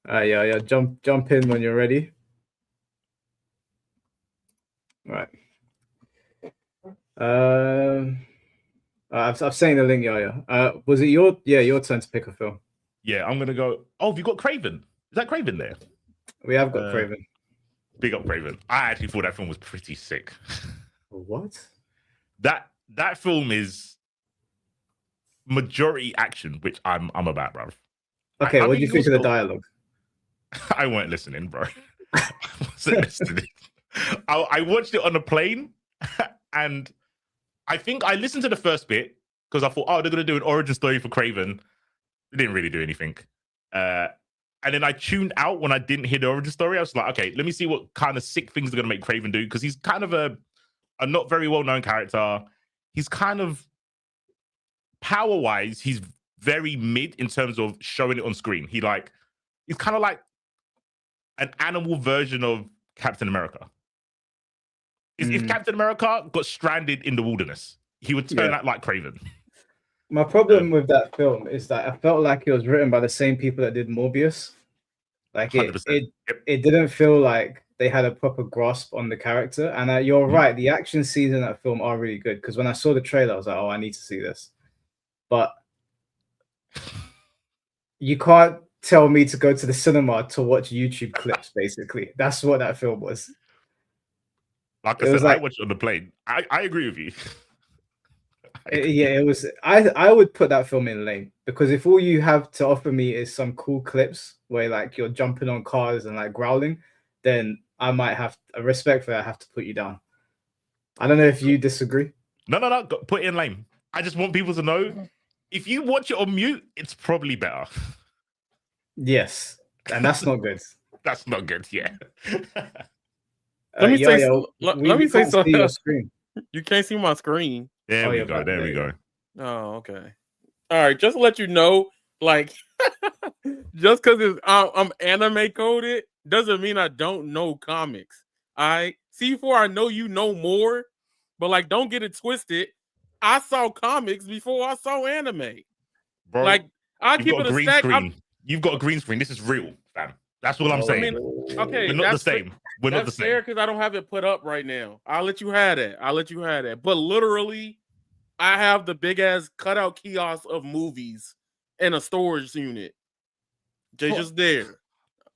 Yeah. Jump in when you're ready. Right. I've seen the link, yeah. Was it your turn to pick a film? Yeah, I'm gonna go. Oh, have you got Craven? Is that Craven there? We have got Kraken. Big up Craven. I actually thought that film was pretty sick. What? That film is majority action, which I'm about, bro. Okay, what do you think of the dialogue? I weren't listening, bro. I wasn't listening. I watched it on the plane, and I think I listened to the first bit because I thought, oh, they're gonna do an origin story for Craven. They didn't really do anything. And then I tuned out when I didn't hear the origin story. I was like, okay, let me see what kind of sick things they're gonna make Craven do, because he's kind of a not very well-known character. He's kind of power-wise, he's very mid in terms of showing it on screen. He's kind of like an animal version of Captain America. If Captain America got stranded in the wilderness, he would turn out like Craven. My problem with that film is that I felt like it was written by the same people that did Morbius. Like it didn't feel like they had a proper grasp on the character. And you're right, the action scenes in that film are really good, because when I saw the trailer, I was like, oh, I need to see this. But you can't tell me to go to the cinema to watch YouTube clips, basically. That's what that film was. Like I said, I watched it on the plane. I agree with you. It was. I would put that film in lane, because if all you have to offer me is some cool clips where like you're jumping on cars and like growling, then I might have a respect for that. I have to put you down. I don't know if you disagree. No. Put it in lane. I just want people to know, if you watch it on mute, it's probably better. Yes, and that's not good. That's not good. Yeah. Let me say something. You can't see my screen. There we go. There we go. Oh, okay. All right. Just to let you know, like, just because I'm anime coded doesn't mean I don't know comics. I C4, I know you know more, but like, don't get it twisted. I saw comics before I saw anime. Bro, like, I keep it a green stack. Screen. You've got a green screen. This is real, fam. That's what I'm saying. I mean, okay, we're not the same. We're not the same. Fair, because I don't have it put up right now. I'll let you have it. But literally, I have the big ass cutout kiosk of movies in a storage unit. They're just there.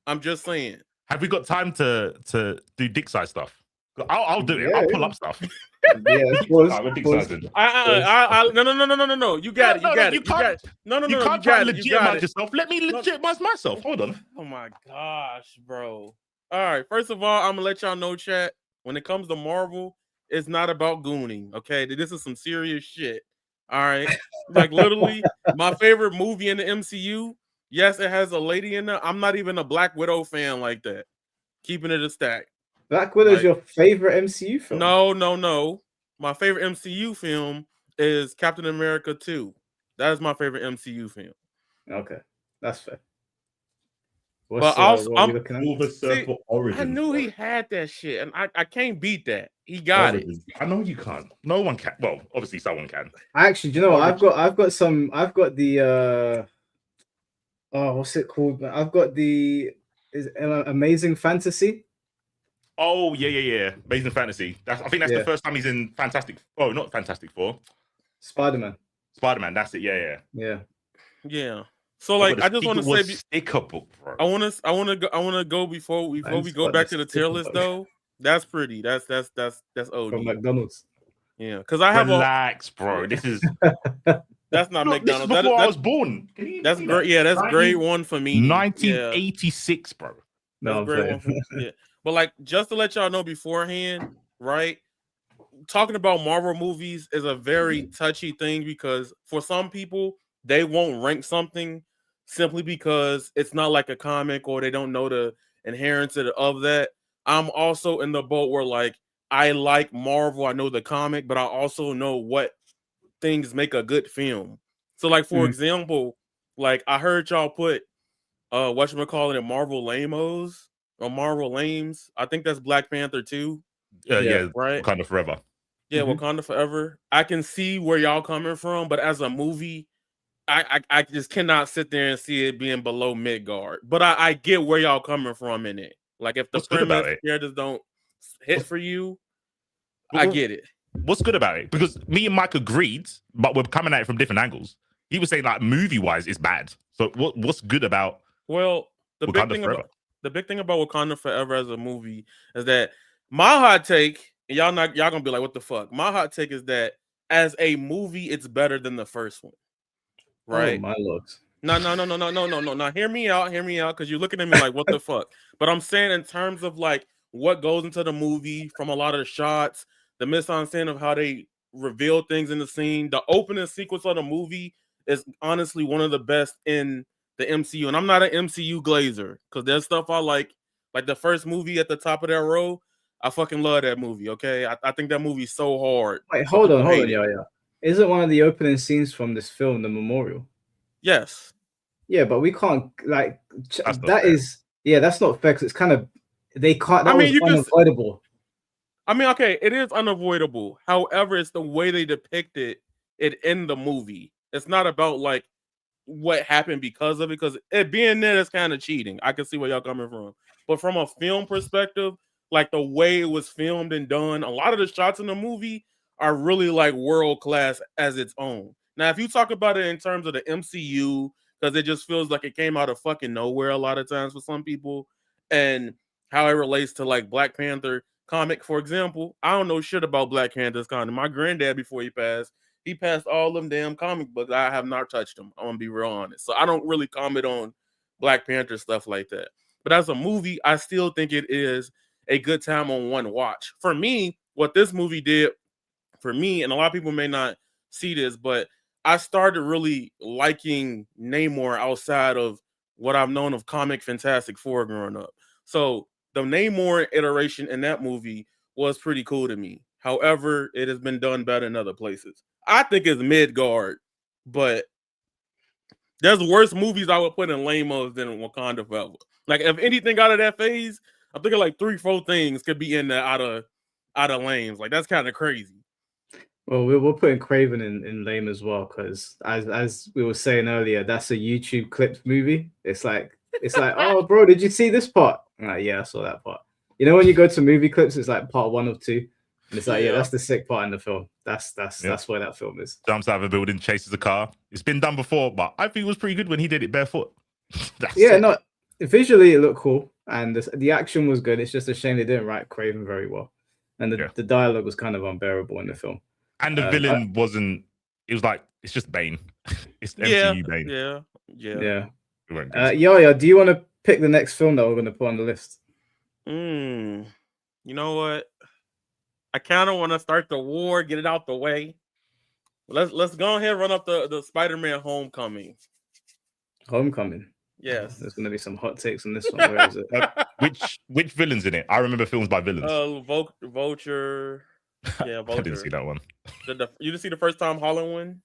I'm just saying. Have we got time to do dick size stuff? I'll do it. I'll pull up stuff. Yeah, no. You got it. You got it. No. You can't try to legitimize yourself. Let me legitimize myself. Hold on. Oh my gosh, bro. All right. First of all, I'm gonna let y'all know, chat. When it comes to Marvel, it's not about gooning. Okay, this is some serious shit. All right. Like literally, my favorite movie in the MCU. Yes, it has a lady in there. I'm not even a Black Widow fan like that. Keeping it a stack. Black Widow is your favorite MCU film? No. My favorite MCU film is Captain America 2. That is my favorite MCU film. Okay, that's fair. But also, I'm Silver Surfer Origins. I knew he had that shit, and I can't beat that. He got it. I know you can't. No one can. Well, obviously someone can. Actually, do you know what? I've got the what's it called? I've got the Amazing Fantasy. Oh yeah. Amazing Fantasy. I think that's the first time he's in Fantastic. Oh, not Fantastic Four. Spider-Man. That's it. Yeah. So like, I just want to say, sticker book, bro. I want to go before we go back to the tier list though. That's pretty. That's OG. From McDonald's. Yeah, because I have relax, bro. This is that's not McDonald's. This is before I was born. That's great. Yeah, that's grade one for me. 1986, bro. That's grade one for me. Yeah. But like, just to let y'all know beforehand, right? Talking about Marvel movies is a very touchy thing, because for some people, they won't rank something simply because it's not like a comic, or they don't know the inherence of that. I'm also in the boat where like, I like Marvel, I know the comic, but I also know what things make a good film. So like, for example, like I heard y'all put whatchamacallit in Marvel Lamos or Marvel Lames. I think that's Black Panther 2. Yeah, right. Wakanda Forever. Yeah, Wakanda Forever. I can see where y'all coming from, but as a movie, I just cannot sit there and see it being below Midgard. But I get where y'all coming from in it. Like if the What's good about premise it? characters don't hit for you, Well, I get it. What's good about it? Because me and Mike agreed, but we're coming at it from different angles. He was saying like movie wise, it's bad. So what's good about Well, Wakanda Forever? the big thing about Wakanda Forever as a movie is that my hot take, and y'all gonna be like, what the fuck? My hot take is that as a movie, it's better than the first one. Right? Oh my lord. No. Now hear me out, because you're looking at me like, what the fuck? But I'm saying in terms of like what goes into the movie from a lot of the shots, the mise-en-scène of how they reveal things in the scene, the opening sequence of the movie is honestly one of the best in the MCU. And I'm not an MCU glazer because there's stuff I like the first movie at the top of that row. I fucking love that movie. Okay, I think that movie's so hard. Wait, but hold people on, hate it. yeah. Isn't one of the opening scenes from this film the memorial? Yes. Yeah, but we can't like That's not that fair. is that's not fair because it's kind of they can't. That I mean, was you can. unavoidable. I mean, okay, it is unavoidable. However, it's the way they depicted it in the movie. It's not about like what happened because of it, because it being there is kind of cheating. I can see where y'all coming from. But from a film perspective, like the way it was filmed and done, a lot of the shots in the movie are really like world class as its own. Now, if you talk about it in terms of the MCU, because it just feels like it came out of fucking nowhere a lot of times for some people, and how it relates to like Black Panther comic, for example, I don't know shit about Black Panther's comic. My granddad, before he passed all them damn comic books. I have not touched them. I'm gonna be real honest. So I don't really comment on Black Panther stuff like that. But as a movie, I still think it is a good time on one watch. For me, what this movie did for me, and a lot of people may not see this, but I started really liking Namor outside of what I've known of comic Fantastic Four growing up. So the Namor iteration in that movie was pretty cool to me. However, it has been done better in other places. I think it's Midgard, but there's worse movies I would put in lame-os than Wakanda Forever. Like if anything out of that phase, I'm thinking like 3-4 things could be in there out of lames. Like that's kind of crazy. Well, we're putting Craven in lame as well because as we were saying earlier, that's a YouTube clipped movie. It's like oh bro, did you see this part? I'm like, yeah, I saw that part. You know when you go to movie clips, it's like part 1 of 2. And it's like, yeah, that's the sick part in the film. That's where that film is. Jumps out of a building, chases a car. It's been done before, but I think it was pretty good when he did it barefoot. No, visually it looked cool and the action was good. It's just a shame they didn't write Craven very well, and the dialogue was kind of unbearable in the film. And the villain wasn't. It was like it's just Bane. It's MCU Bane. Yeah. Yaya, do you want to pick the next film that we're going to put on the list? You know what? I kind of want to start the war, get it out the way. Let's go ahead and run up the Spider-Man Homecoming. Homecoming. Yes. There's going to be some hot takes on this one. Where is it? Which villains in it? I remember films by villains. Vulture. Yeah, Vulture. I didn't see that one. You didn't see the first Tom Holland one?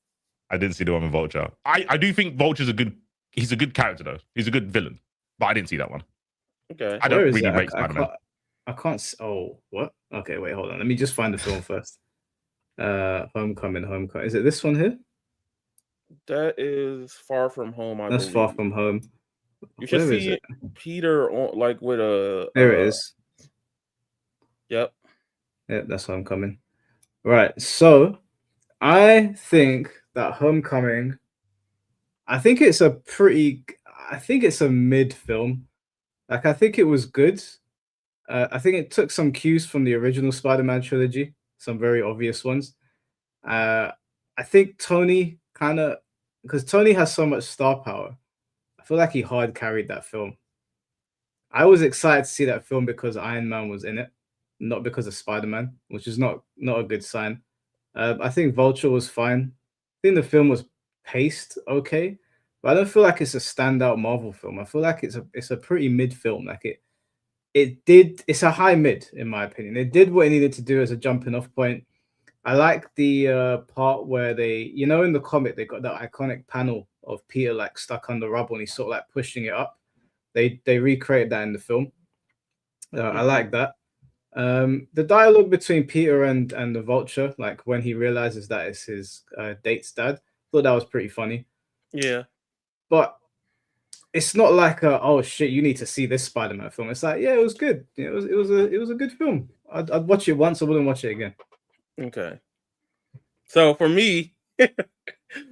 I didn't see the one with Vulture. I do think Vulture's he's a good character though. He's a good villain. But I didn't see that one. Okay. I don't really rate Spider-Man. I can't. Oh, what? Okay, wait, hold on. Let me just find the film first. Homecoming. Is it this one here? That is Far From Home. That's believe. Far From Home. You should see Peter on like with a. There it is. Yep. Yeah, that's Homecoming. Right. So, I think that Homecoming. I think it's a mid film. Like I think it was good. I think it took some cues from the original Spider-Man trilogy, some very obvious ones. I think Tony because Tony has so much star power, I feel like he hard carried that film. I was excited to see that film because Iron Man was in it, not because of Spider-Man, which is not a good sign. I think Vulture was fine. I think the film was paced okay, but I don't feel like it's a standout Marvel film. I feel like it's a pretty mid film. Like it's a high mid in my opinion. It did what it needed to do as a jumping off point. I like the part where they, in the comic they got that iconic panel of Peter like stuck under rubble and he's sort of like pushing it up. They recreated that in the film. I like that. The dialogue between Peter and the Vulture, like when he realizes that it's his date's dad, I thought that was pretty funny. Yeah. But it's not like oh shit, you need to see this Spider-Man film. It's like, yeah, it was good. It was a good film. I'd watch it once. I wouldn't watch it again. Okay. So for me,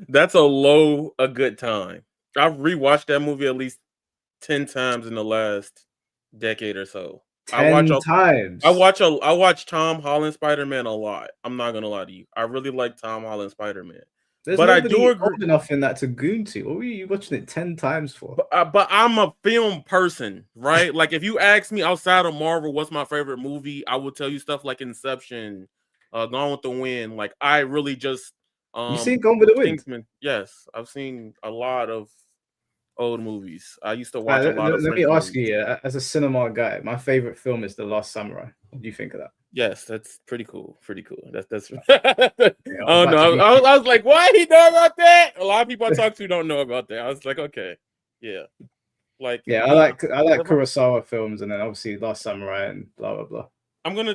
that's a good time. I've rewatched that movie at least 10 times in the last decade or so. I watch 10 times. I watch Tom Holland Spider-Man a lot. I'm not gonna lie to you. I really like Tom Holland Spider-Man. There's But I nobody do agree. old enough in that to goon to. What were you watching it 10 times for? But I'm a film person, right? Like if you ask me outside of Marvel, what's my favorite movie, I will tell you stuff like Inception, Gone with the Wind. Like I really just You seen Gone with the Wind? Kingsman. Yes, I've seen a lot of old movies. I used to watch a lot of let me French ask movies. you, as a cinema guy, my favorite film is The Last Samurai. What do you think of that? Yes, that's pretty cool. Pretty cool. That's. Yeah, Oh no, I was like, why he know about that? A lot of people I talk to don't know about that. I was like, okay, yeah, like yeah, I like Kurosawa films, and then obviously Last Samurai and blah blah blah. I'm gonna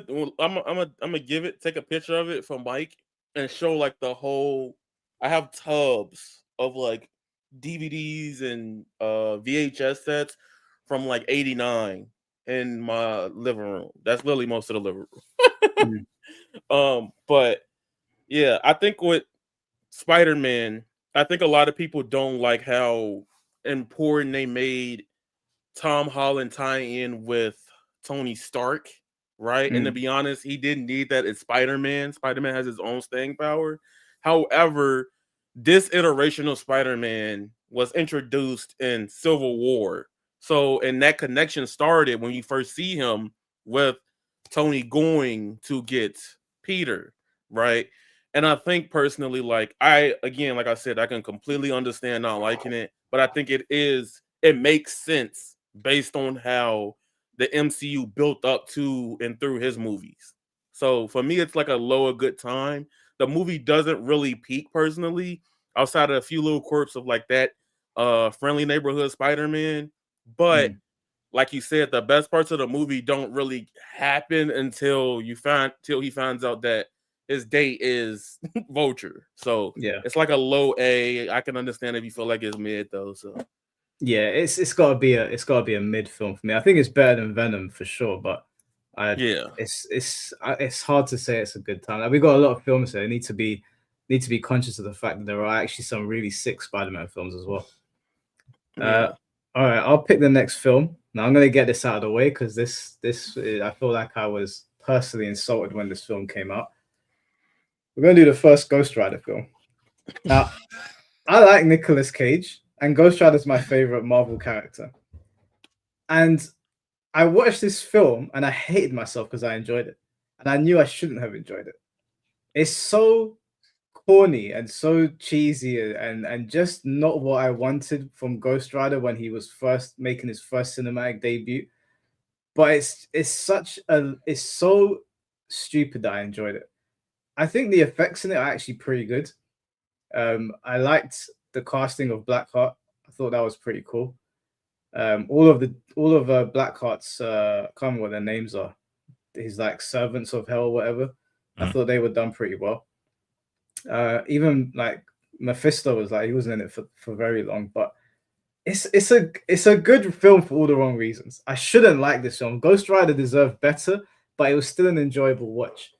take a picture of it for Mike and show like the whole. I have tubs of like DVDs and VHS sets from like '89 in my living room. That's literally most of the living room. But yeah, I think with Spider-Man, I think a lot of people don't like how important they made Tom Holland tie in with Tony Stark, right? And to be honest, he didn't need that. It's Spider-Man. Spider-Man has his own staying power. However, this iteration of Spider-Man was introduced in Civil War. So, and that connection started when you first see him with Tony going to get Peter, right? And I think personally, like like I said, I can completely understand not liking it, but I think it makes sense based on how the MCU built up to and through his movies. So for me, it's like a lower good time. The movie doesn't really peak personally, outside of a few little quirks of like that friendly neighborhood Spider-Man. But like you said, the best parts of the movie don't really happen until he finds out that his date is Vulture. So Yeah, it's like a low A. I can understand if you feel like it's mid though. So yeah, it's gotta be a mid film for me. I think it's better than Venom for sure, but it's hard to say it's a good time. Like, we got a lot of films here. Need to be conscious of the fact that there are actually some really sick Spider-Man films as well. All right, I'll pick the next film. Now I'm gonna get this out of the way because this I feel like I was personally insulted when this film came out. We're gonna do the first Ghost Rider film. Now, I like Nicolas Cage, and Ghost Rider is my favorite Marvel character. And I watched this film and I hated myself because I enjoyed it, and I knew I shouldn't have enjoyed it. It's so corny and so cheesy and just not what I wanted from Ghost Rider when he was first making his first cinematic debut. But it's so stupid that I enjoyed it. I think the effects in it are actually pretty good. I liked the casting of Blackheart. I thought that was pretty cool. All of Blackheart's I can't remember what their names are. He's like servants of hell or whatever. I thought they were done pretty well. Even like Mephisto was like, he wasn't in it for very long, but it's a good film for all the wrong reasons. I shouldn't like this film. Ghost Rider deserved better, but it was still an enjoyable watch.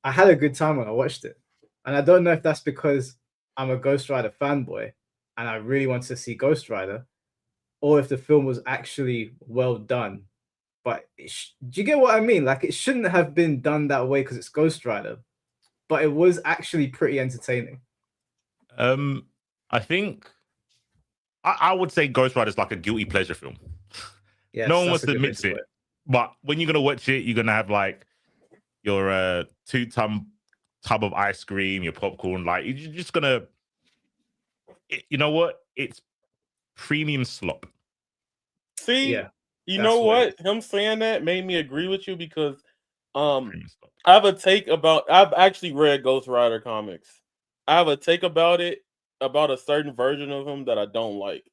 I had a good time when I watched it, and I don't know if that's because I'm a Ghost Rider fanboy and I really wanted to see Ghost Rider, or if the film was actually well done. But do you get what I mean? Like, it shouldn't have been done that way because it's Ghost Rider, but it was actually pretty entertaining. I think I would say Ghost Rider is like a guilty pleasure film. Yes, no one wants to admit it, but when you're gonna watch it, you're gonna have like your 2-ton tub of ice cream, your popcorn. Like, you're just gonna, you know what? It's premium slop. See, Yeah, you know what? Him saying that made me agree with you because I have a take about. I've actually read Ghost Rider comics. I have a take about it, about a certain version of him that I don't like,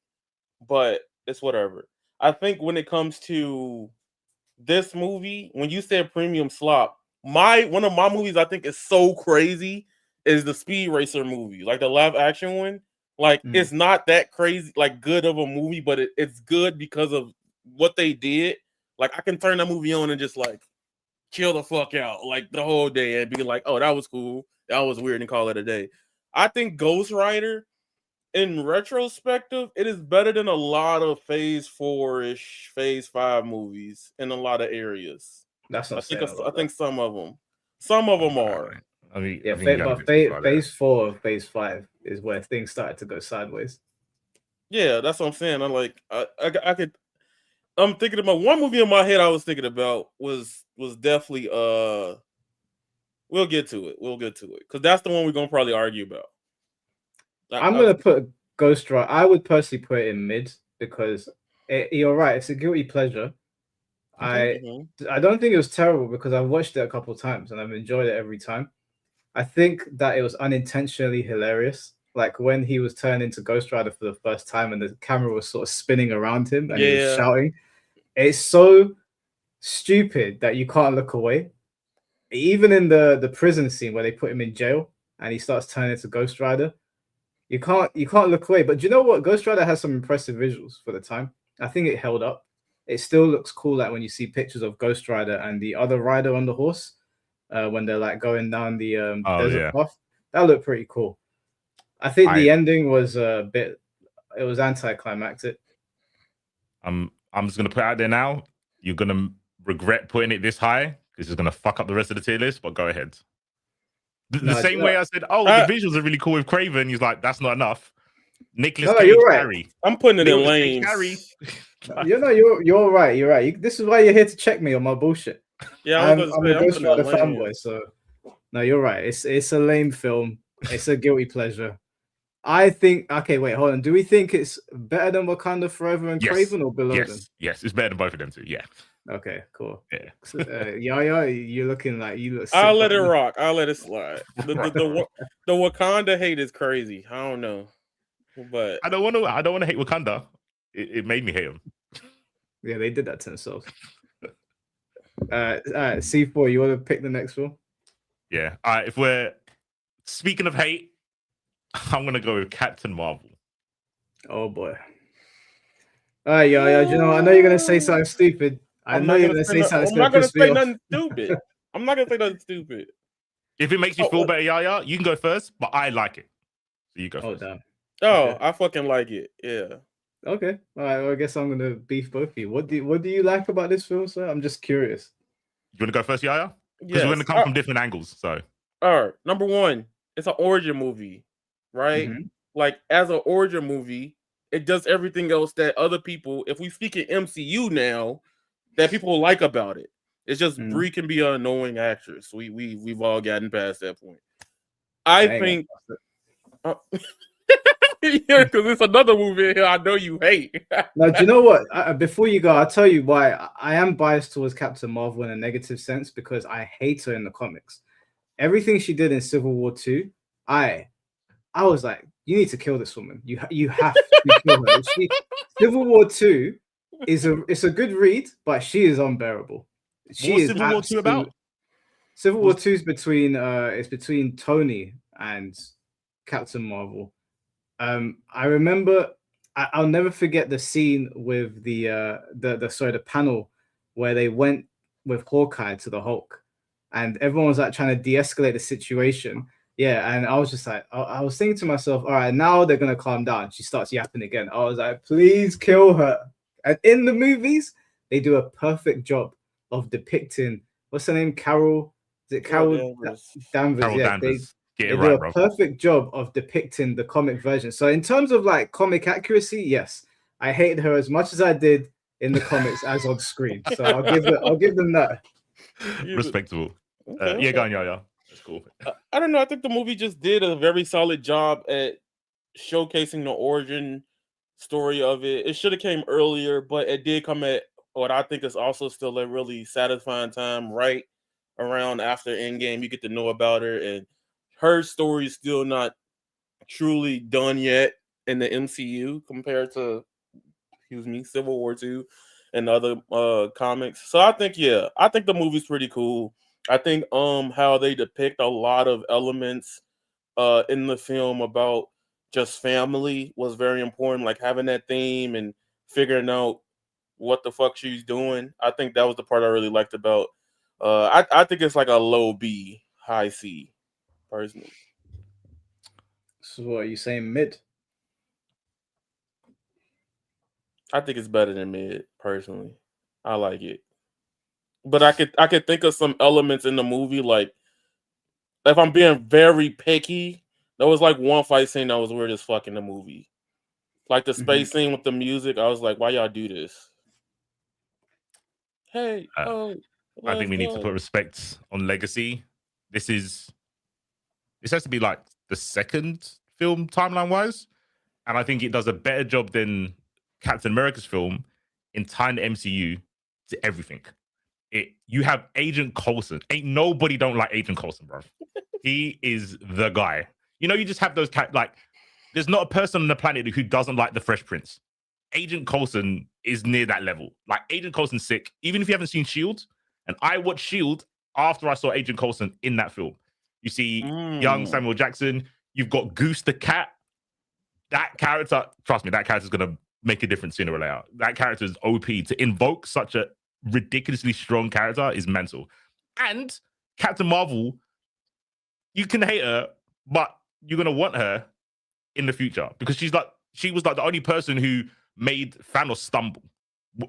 but it's whatever. I think when it comes to this movie, when you said premium slop, one of my movies I think is so crazy is the Speed Racer movie, like the live action one. Like it's not that crazy, like good of a movie, but it's good because of what they did. Like I can turn that movie on and just like chill the fuck out like the whole day and be like, oh, that was cool, that was weird, and call it a day. I think Ghost Rider, in retrospective, it is better than a lot of Phase 4-ish, Phase 5 movies in a lot of areas. That's not saying a lot. I think some of them are. I mean, Yeah, I think you got a but bit too far there. phase 4 of Phase 5 is where things started to go sideways. Yeah, that's what I'm saying. I'm like, I could. I'm thinking about one movie in my head. I was thinking about was definitely We'll get to it because that's the one we're gonna probably argue about. I'm gonna put Ghost Rider. I would personally put it in mid because you're right. It's a guilty pleasure. I don't think it was terrible because I've watched it a couple of times and I've enjoyed it every time. I think that it was unintentionally hilarious. Like when he was turned into Ghost Rider for the first time and the camera was sort of spinning around him and he was shouting. It's so stupid that you can't look away. Even in the prison scene where they put him in jail and he starts turning into Ghost Rider, you can't look away. But do you know what? Ghost Rider has some impressive visuals for the time. I think it held up. It still looks cool, like when you see pictures of Ghost Rider and the other rider on the horse, when they're like going down the desert path. That looked pretty cool. I think the ending was a bit. It was anticlimactic. I'm just gonna put it out there now. You're gonna regret putting it this high because it's gonna fuck up the rest of the tier list. But go ahead. The same way I said, the visuals are really cool with Craven. He's like, that's not enough. Nicholas Cage, you're right. Harry. I'm putting it in lanes. You're right. You're right. This is why you're here to check me on my bullshit. Yeah, I'm a Ghost Rider fanboy, so no, you're right. It's a lame film. It's a guilty pleasure. I think. Okay, wait, hold on. Do we think it's better than Wakanda Forever and Craven, or below them? Yes, it's better than both of them too. Yeah. Okay, cool. Yeah. Yaya, you're looking like you look. I'll let it rock. I'll let it slide. The Wakanda hate is crazy. I don't know, but I don't want to hate Wakanda. It made me hate him. Yeah, they did that to themselves. All right, C4, you want to pick the next one? Yeah. All right. If we're speaking of hate, I'm gonna go with Captain Marvel. Oh boy. All right, Yaya. You know, I know you're gonna say something stupid. I'm not gonna say nothing stupid. I'm not gonna say nothing stupid. If it makes you feel better, Yaya, you can go first, but I like it. So you go first. Damn. Okay. I fucking like it. Yeah. Okay. All right. Well, I guess I'm gonna beef both of you. What do you like about this film, sir? I'm just curious. You wanna go first, Yaya? Because we're gonna come from different angles. So all right. Number one, it's an origin movie, right? Like as an origin movie, it does everything else that other people, if we speak in MCU now, that people like about it. It's just Brie can be an annoying actress. We've all gotten past that point. I think yeah, because it's another movie here I know you hate. Now, do you know what? Before you go, I'll tell you why I am biased towards Captain Marvel in a negative sense, because I hate her in the comics. Everything she did in Civil War 2, I was like, you need to kill this woman. You have to kill her. Civil War 2 it's a good read, but she is unbearable. What's Civil War 2 about? Civil War 2 is between Tony and Captain Marvel. I remember I'll never forget the scene with the panel where they went with Hawkeye to the Hulk, and everyone was like trying to de-escalate the situation. Yeah, and I was just like, I was thinking to myself, all right, now they're gonna calm down. She starts yapping again. I was like, please kill her. And in the movies, they do a perfect job of depicting, what's her name, Carol? Is it Carol Danvers? Carol Danvers. They do a perfect job of depicting the comic version. So in terms of like comic accuracy, yes, I hated her as much as I did in the comics as on screen. So I'll give them that. Respectable. Yeah, go on, Yaya. That's cool. I don't know. I think the movie just did a very solid job at showcasing the origin story of it. It should have came earlier, but it did come at what I think is also still a really satisfying time, right around after Endgame. You get to know about her, and her story is still not truly done yet in the MCU compared to, Civil War 2 and other comics. So I think the movie's pretty cool. I think how they depict a lot of elements in the film about just family was very important. Like having that theme and figuring out what the fuck she's doing. I think that was the part I really liked about. I think it's like a low B, high C, personally. So what are you saying? Mid? I think it's better than mid, personally. I like it. But I could think of some elements in the movie, like if I'm being very picky, there was like one fight scene that was weird as fuck in the movie. Like the space scene with the music, I was like, why y'all do this? Hey, I think we need to put respect on legacy. This has to be like the second film timeline wise, and I think it does a better job than Captain America's film in tying the MCU to everything. You have Agent Coulson. Ain't nobody don't like Agent Coulson, bro. He is the guy. You know, you just have those like. There's not a person on the planet who doesn't like the Fresh Prince. Agent Coulson is near that level. Like Agent Coulson's sick. Even if you haven't seen Shield, and I watched Shield after I saw Agent Coulson in that film. You see young Samuel Jackson. You've got Goose the cat. That character, trust me, that character's gonna make a difference sooner or later. That character is OP. To invoke such a ridiculously strong character is mental. And Captain Marvel, you can hate her, but you're gonna want her in the future because she was like the only person who made Thanos stumble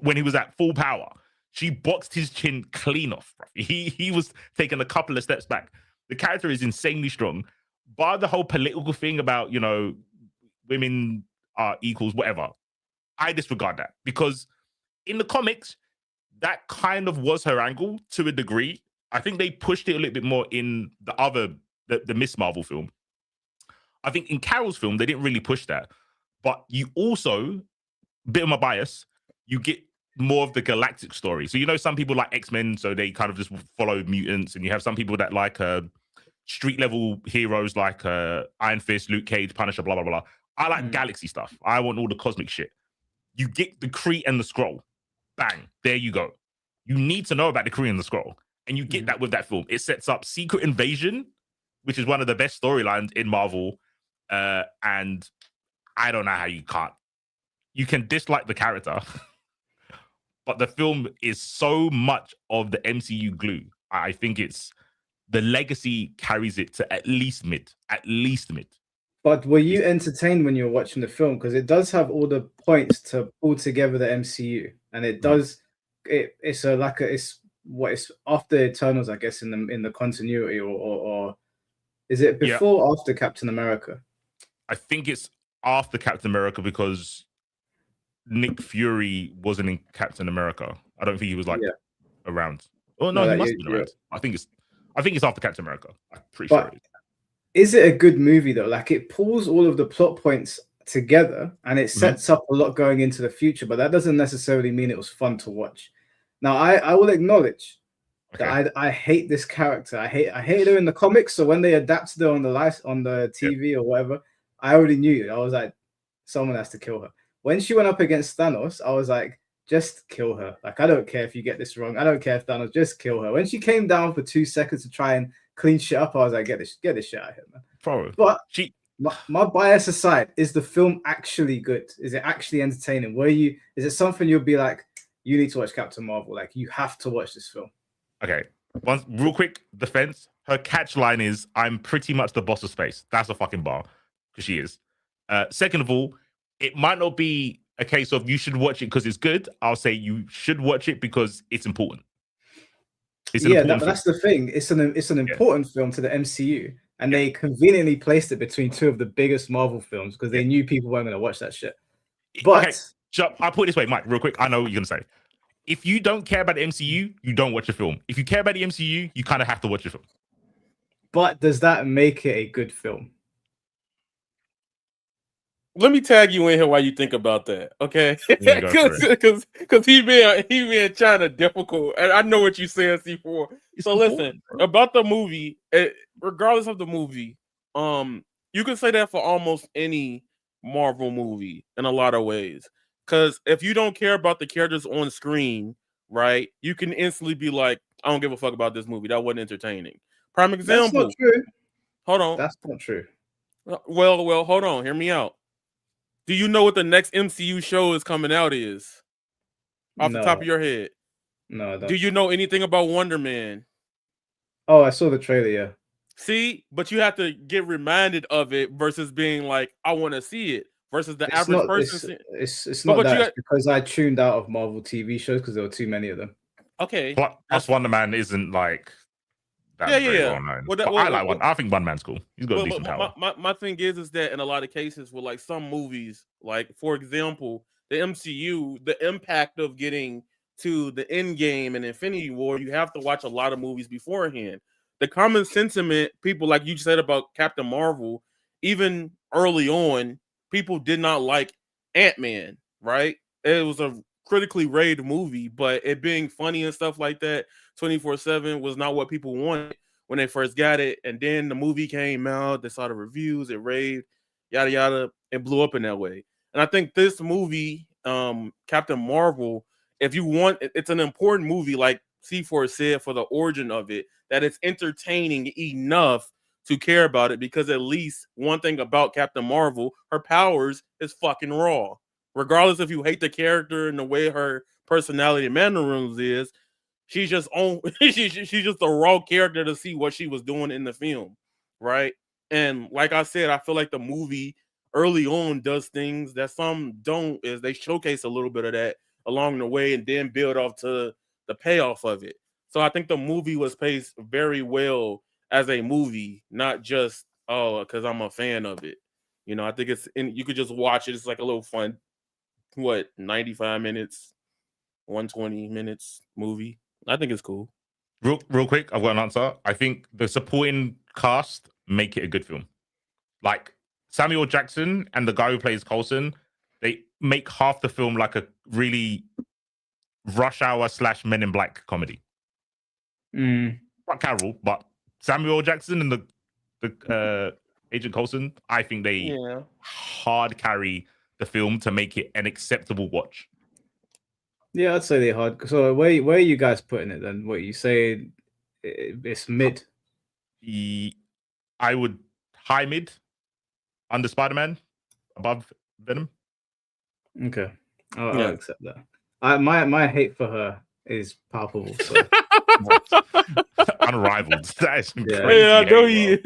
when he was at full power. She boxed his chin clean off, bro. He was taking a couple of steps back. The character is insanely strong. Bar the whole political thing about, you know, women are equals, whatever. I disregard that because in the comics, that kind of was her angle to a degree. I think they pushed it a little bit more in the Miss Marvel film. I think in Carol's film, they didn't really push that. But you also, bit of my bias, you get more of the galactic story. So, you know, some people like X-Men, so they kind of just follow mutants. And you have some people that like street level heroes like Iron Fist, Luke Cage, Punisher, blah, blah, blah. I like galaxy stuff. I want all the cosmic shit. You get the Kree and the Skrull. Bang. There you go. You need to know about the Kree and the Skrull. And you get that with that film. It sets up Secret Invasion, which is one of the best storylines in Marvel. And I don't know how you can't. You can dislike the character, but the film is so much of the MCU glue. I think it's the legacy carries it to at least mid. But were you entertained when you were watching the film? Because it does have all the points to pull together the MCU, and it does. It's after Eternals, I guess, in the continuity, or is it before or after Captain America? I think it's after Captain America because Nick Fury wasn't in Captain America. I don't think he was around. Oh no, he must have been around. I think it's after Captain America. I'm pretty sure. Is it a good movie though? Like it pulls all of the plot points together and it sets up a lot going into the future, but that doesn't necessarily mean it was fun to watch. Now I will acknowledge that I hate this character. I hate her in the comics. So when they adapted her on the TV or whatever, I already knew it. I was like, someone has to kill her. When she went up against Thanos, I was like, just kill her. Like, I don't care if you get this wrong. I don't care if Thanos, just kill her. When she came down for 2 seconds to try and clean shit up, I was like, get this shit out of here, man. Probably. But my bias aside, is the film actually good? Is it actually entertaining? Is it something you'll be like, you need to watch Captain Marvel? Like, you have to watch this film. Okay. One real quick defense. Her catch line is, I'm pretty much the boss of space. That's a fucking bar. Because she is. Second of all, it might not be a case of you should watch it because it's good. I'll say you should watch it because it's important. That's the thing. It's an important film to the MCU, and they conveniently placed it between two of the biggest Marvel films because they knew people weren't going to watch that shit. But I'll put it this way, Mike, real quick. I know what you're going to say. If you don't care about the MCU, you don't watch the film. If you care about the MCU, you kind of have to watch the film. But does that make it a good film? Let me tag you in here while you think about that, okay? Because he been trying to difficult, and I know what you're saying, C4. So listen, about the movie, regardless of the movie, you can say that for almost any Marvel movie in a lot of ways. Because if you don't care about the characters on screen, right, you can instantly be like, I don't give a fuck about this movie. That wasn't entertaining. Prime example. That's not true. Hold on. That's not true. Well, hold on. Hear me out. Do you know what the next MCU show is coming out is? Off the top of your head. No, I don't. Do you know anything about Wonder Man? Oh, I saw the trailer, yeah. See, but you have to get reminded of it versus being like, I want to see it versus the It's average not, person. it's But not that. you It's because I tuned out of Marvel TV shows because there were too many of them. Okay. Plus, Wonder Man isn't like that very well known. Well, but I like one. I think Wonder Man's cool. He's got a decent power. My thing is that in a lot of cases with like some movies, like for example, the MCU, the impact of getting to the end game and Infinity War, you have to watch a lot of movies beforehand. The common sentiment, people like you said about Captain Marvel, even early on, people did not like Ant-Man, right? It was a critically rated movie, but it being funny and stuff like that 24/7 was not what people wanted when they first got it. And then the movie came out, they saw the reviews, it raved, yada yada, it blew up in that way. And I think this movie, Captain Marvel, if you want, it's an important movie, like C4 said, for the origin of it, that it's entertaining enough to care about it, because at least one thing about Captain Marvel, her powers is fucking raw. Regardless if you hate the character and the way her personality and mannerisms is, she's just on she's just a raw character to see what she was doing in the film, right? And like I said, I feel like the movie early on does things that some don't, is they showcase a little bit of that along the way and then build off to the payoff of it. So I think the movie was paced very well as a movie, not just because I'm a fan of it. You know, I think you could just watch it. It's like a little fun, 95 minutes, 120 minutes movie. I think it's cool. Real quick, I've got an answer. I think the supporting cast make it a good film. Like Samuel Jackson and the guy who plays Coulson, they make half the film like a really Rush Hour / Men in Black comedy. Not Carol, but Samuel Jackson and the Agent Coulson, I think they hard carry the film to make it an acceptable watch. Yeah, I'd say they hard. So where are you guys putting it then? What you say? It's mid. I would high mid, under Spider-Man, above Venom. Okay, I'll accept that. My hate for her is palpable. So. Unrivaled. That is crazy. Yeah, I know you.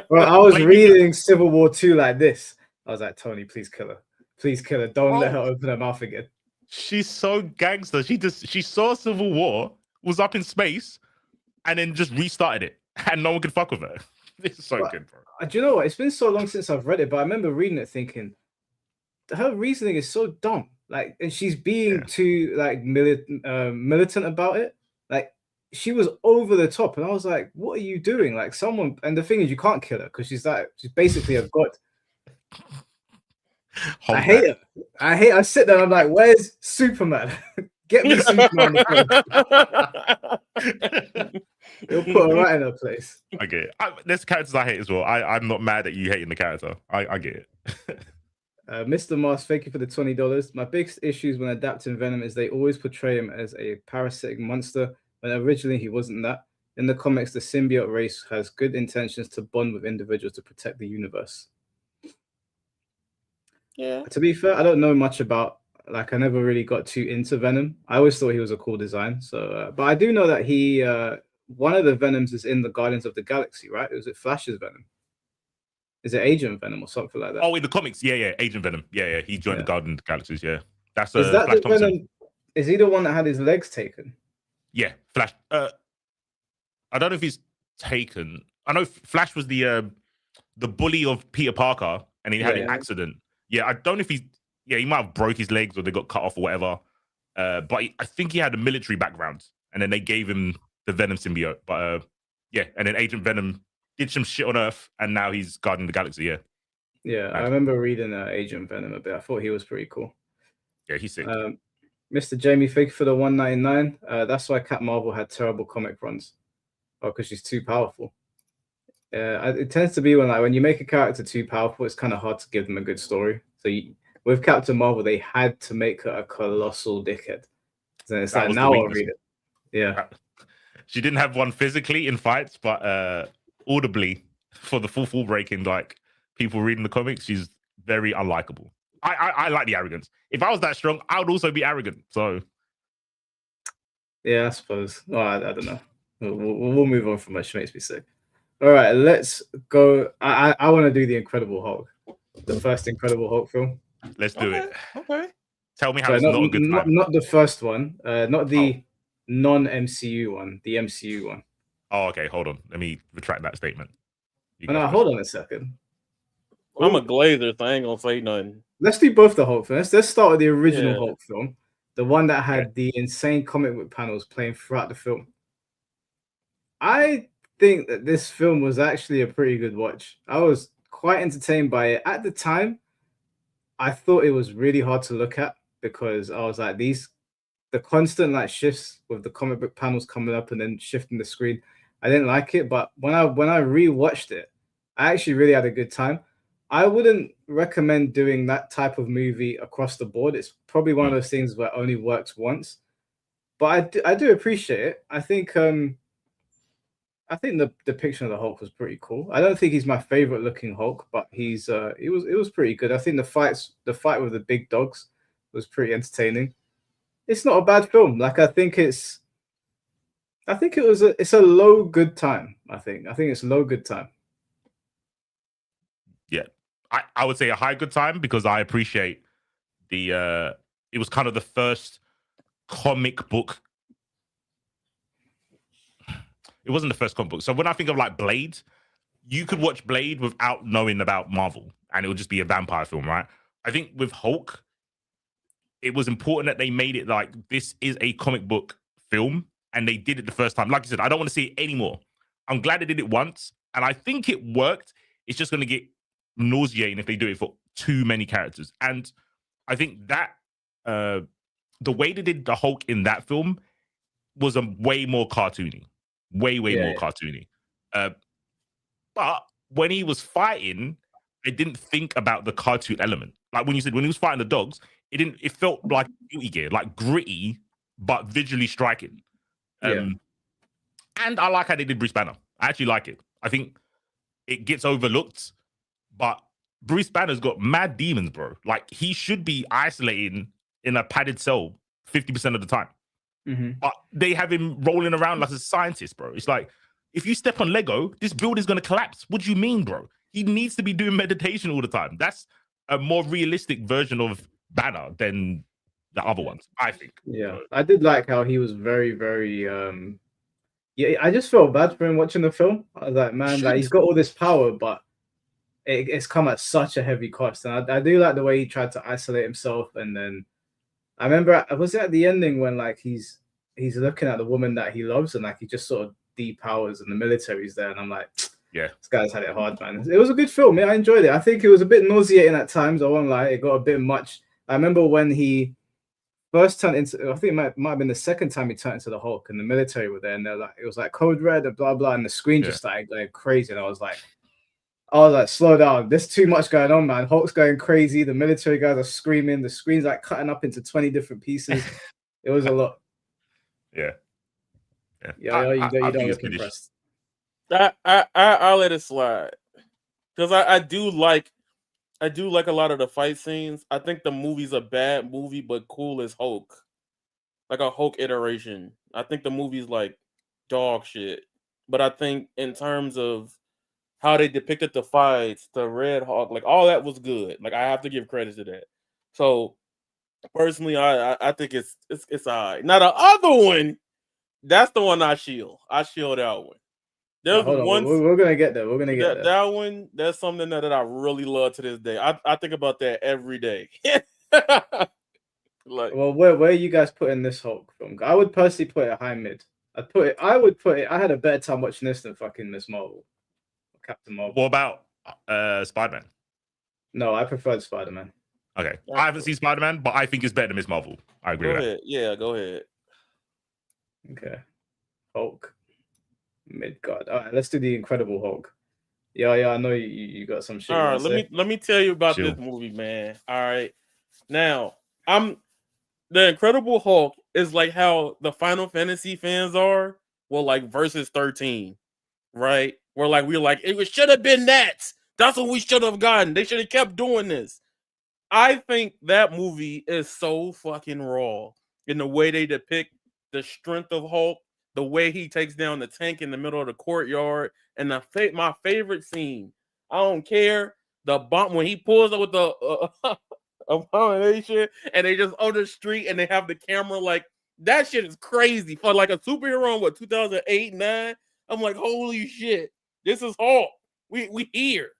Well, I was reading Civil War 2 like this. I was like, Tony, please kill her. Please kill her. Don't let her open her mouth again. She's so gangster. She saw Civil War, was up in space, and then just restarted it, and no one could fuck with her. It's so good, bro. Do you know what? It's been so long since I've read it, but I remember reading it thinking her reasoning is so dumb. Like, and she's being too like militant about it. Like, she was over the top, and I was like, "What are you doing?" Like, someone. And the thing is, you can't kill her because she's basically a god. I hate her. I sit there and I'm like, "Where's Superman? Get me Superman." You'll put her right in her place. I get it. There's characters I hate as well. I'm not mad at you hating the character. I get it. Mr. Mars, thank you for the $20. My biggest issues when adapting Venom is they always portray him as a parasitic monster when originally he wasn't that. In the comics, the symbiote race has good intentions to bond with individuals to protect the universe. Yeah. To be fair, I don't know much about, like, I never really got too into Venom. I always thought he was a cool design. So, but I do know that he, one of the Venoms is in the Guardians of the Galaxy, right? Was it Flash's Venom? Is it Agent Venom or something like that? Oh, in the comics, yeah, Agent Venom, yeah. He joined the Guardians of the Galaxies, yeah. That's is that Flash the Thompson. Venom? Is he the one that had his legs taken? Yeah, Flash. I don't know if he's taken. I know Flash was the bully of Peter Parker, and he had an accident. Yeah, I don't know if he's. Yeah, he might have broke his legs or they got cut off or whatever. But I think he had a military background, and then they gave him the Venom symbiote. But yeah, and then Agent Venom did some shit on Earth, and now he's guarding the galaxy. Yeah. Yeah, I remember reading Agent Venom a bit. I thought he was pretty cool. Yeah, he's sick. Mr. Jamie, thank you for the $1.99. That's why Cat Marvel had terrible comic runs. Oh, because she's too powerful. It tends to be when you make a character too powerful, it's kind of hard to give them a good story. So with Captain Marvel, they had to make her a colossal dickhead. So it's like, now I'll read it. Yeah. She didn't have one physically in fights, but audibly for the full breaking, like, people reading the comics, she's very unlikable. I like the arrogance. If I was that strong, I would also be arrogant. So yeah, I suppose. Oh, I don't know. We'll move on from what she makes me sick. All right, let's go. I want to do the Incredible Hulk, the first Incredible Hulk film. let's do it. Okay. Tell me how Sorry, it's not a good time. Not the first one, not the non-MCU one, the MCU one. Oh, okay. Hold on. Let me retract that statement. No, hold on a second. I'm a glazer, so I ain't gonna say nothing. Let's do both the Hulk films. Let's start with the original Hulk film, the one that had the insane comic book panels playing throughout the film. I think that this film was actually a pretty good watch. I was quite entertained by it. At the time, I thought it was really hard to look at because I was like, the constant like shifts with the comic book panels coming up and then shifting the screen. I didn't like it, but when I rewatched it, I actually really had a good time. I wouldn't recommend doing that type of movie across the board. It's probably one of those things where it only works once. But I do appreciate it. I think the depiction of the Hulk was pretty cool. I don't think he's my favorite looking Hulk, but it was pretty good. I think the fight with the big dogs was pretty entertaining. It's not a bad film. Like it's a low good time. I think it's low good time. Yeah, I would say a high good time because I appreciate it was kind of the first comic book. It wasn't the first comic book. So when I think of like Blade, you could watch Blade without knowing about Marvel and it would just be a vampire film, right? I think with Hulk, it was important that they made it like this is a comic book film and they did it the first time. Like you said, I don't want to see it anymore. I'm glad they did it once and I think it worked. It's just going to get nauseating if they do it for too many characters. And I think that the way they did the Hulk in that film was a way more cartoony. Way more cartoony. But when he was fighting, I didn't think about the cartoon element. Like when you said when he was fighting the dogs, it felt like Guilty Gear, like gritty, but visually striking. And I like how they did Bruce Banner. I actually like it. I think it gets overlooked, but Bruce Banner's got mad demons, bro. Like he should be isolating in a padded cell 50% of the time. Mm-hmm. But they have him rolling around like a scientist, bro. It's like, if you step on Lego, this building's going to collapse. What do you mean, bro? He needs to be doing meditation all the time. That's a more realistic version of Banner than the other ones, I think. Yeah, I did like how he was very, very... I just felt bad for him watching the film. I was like, man, like he's got all this power, but it's come at such a heavy cost. And I do like the way he tried to isolate himself, and then I remember, was it at the ending when like he's looking at the woman that he loves and like he just sort of depowers and the military's there, and I'm like, yeah, this guy's had it hard, man. It was a good film. I enjoyed it. I think it was a bit nauseating at times. I won't lie, it got a bit much. I remember when he first turned into, I think it might have been the second time he turned into the Hulk, and the military were there, and they're like, it was like code red and blah blah, and the screen just started going crazy, and I was like, slow down. There's too much going on, man. Hulk's going crazy. The military guys are screaming. The screen's like cutting up into 20 different pieces. It was a lot. Yeah. You don't look impressed. I'll let it slide because I do like a lot of the fight scenes. I think the movie's a bad movie, but cool as Hulk, like a Hulk iteration. I think the movie's like dog shit, but I think in terms of how they depicted the fights, the Red Hawk, like all that was good. Like I have to give credit to that. So personally, I think it's all right. Now the other one, that's the one I shield. I shield that one. There's one. We're gonna get there. We're gonna get there. That one. That's something that I really love to this day. I think about that every day. Like, well, where are you guys putting this Hulk film? I would personally put it high mid. I would put it. I had a better time watching this than fucking Miss Marvel. Captain Marvel. What about Spider-Man? No, I preferred Spider-Man. Okay. I haven't seen Spider-Man, but I think it's better than Miss Marvel. I agree with that. Yeah, go ahead. Okay. Hulk. Midgard. All right, let's do the Incredible Hulk. Yeah, I know you got some shit. All right, let me tell you about this movie, man. All right. Now, the Incredible Hulk is like how the Final Fantasy fans are, well, like versus 13, right? Where like we're like, it should have been that. That's what we should have gotten. They should have kept doing this. I think that movie is so fucking raw in the way they depict the strength of Hulk, the way he takes down the tank in the middle of the courtyard, and my favorite scene. I don't care the bomb when he pulls up with the abomination, and they just on the street and they have the camera like that. Shit is crazy for like a superhero in what 2008, 9. I'm like, holy shit, this is Hulk. We here.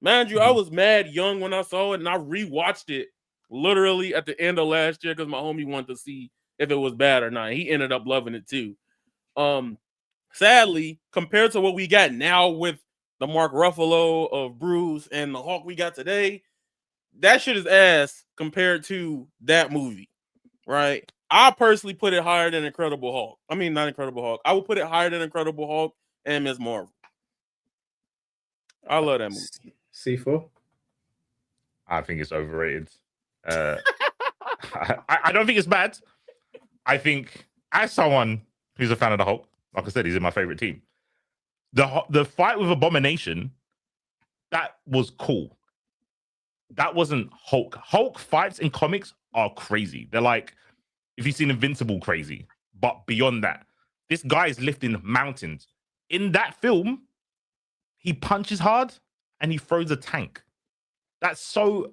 Mind you, I was mad young when I saw it, and I rewatched it literally at the end of last year because my homie wanted to see if it was bad or not. He ended up loving it too. Sadly, compared to what we got now with the Mark Ruffalo of Bruce and the Hulk we got today, that shit is ass compared to that movie, right? I personally put it higher than Incredible Hulk. I mean, not Incredible Hulk. I would put it higher than Incredible Hulk and Ms. Marvel. I love that movie. C4? I think it's overrated. I don't think it's bad. I think as someone who's a fan of the Hulk, like I said, he's in my favorite team. The fight with Abomination, that was cool. That wasn't Hulk. Hulk fights in comics are crazy. They're like, if you've seen Invincible, crazy. But beyond that, this guy is lifting mountains. In that film, he punches hard and he throws a tank. That's so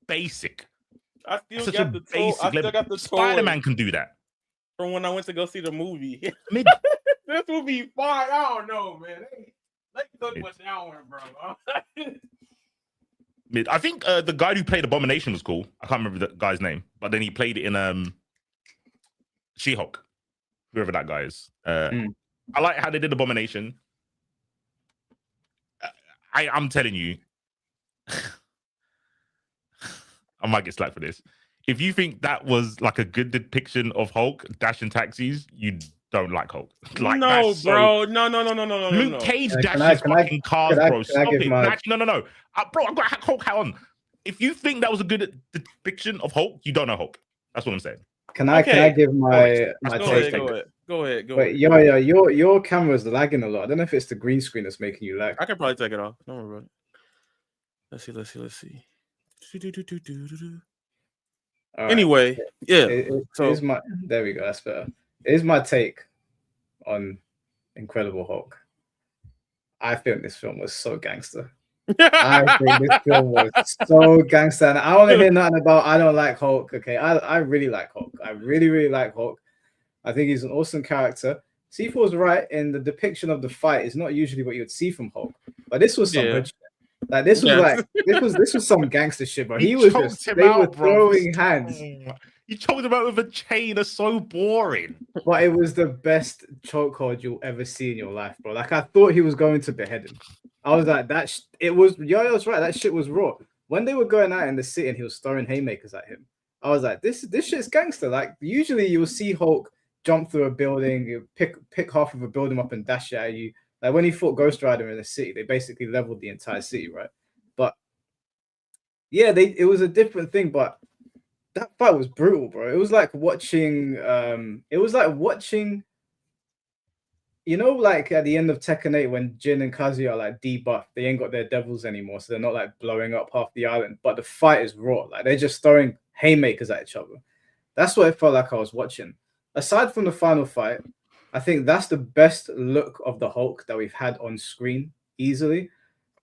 basic. I still Such got a the basic I still level. got the Spider-Man can do that. From when I went to go see the movie. Mid. This movie fine. I don't know, man. They took what down one, bro. Mid. I think the guy who played Abomination was cool. I can't remember the guy's name, but then he played it in She-Hulk, whoever that guy is. I like how they did Abomination. I'm telling you, I might get slapped for this. If you think that was like a good depiction of Hulk dashing taxis, you don't like Hulk. Like, no, bro. No. Luke Cage dashes fucking cars, bro. Stop it. No. Bro, I've got a Hulk hat on. If you think that was a good depiction of Hulk, you don't know Hulk. That's what I'm saying. Can I give my take? Go ahead. Wait, your camera's lagging a lot. I don't know if it's the green screen that's making you lag. I can probably take it off. Don't worry about it. Let's see. Right. Anyway, yeah. There we go. That's better. Here's my take on Incredible Hulk. I think this film was so gangster. I think this film was so gangster. And I don't want to hear nothing about I don't like Hulk. Okay, I really like Hulk. I really like Hulk. I think he's an awesome character. C4's right in the depiction of the fight is not usually what you would see from Hulk, but this was some good shit. Like this was this was some gangster shit, bro. They were throwing hands. You choked him out with a chain. That's so boring. But it was the best chokehold you'll ever see in your life, bro. Like I thought he was going to behead him. I was like, it was right. That shit was raw. When they were going out in the city and he was throwing haymakers at him, I was like, this shit's gangster. Like usually you'll see Hulk jump through a building, you pick half of a building up and dash it at you. Like when he fought Ghost Rider in the city, they basically leveled the entire city, right? But yeah, it was a different thing, but that fight was brutal, bro. It was like watching you know, like at the end of Tekken 8 when Jin and Kazuya are like debuffed, they ain't got their devils anymore, so they're not like blowing up half the island. But the fight is raw, like they're just throwing haymakers at each other. That's what it felt like I was watching. Aside from the final fight, I think that's the best look of the Hulk that we've had on screen easily.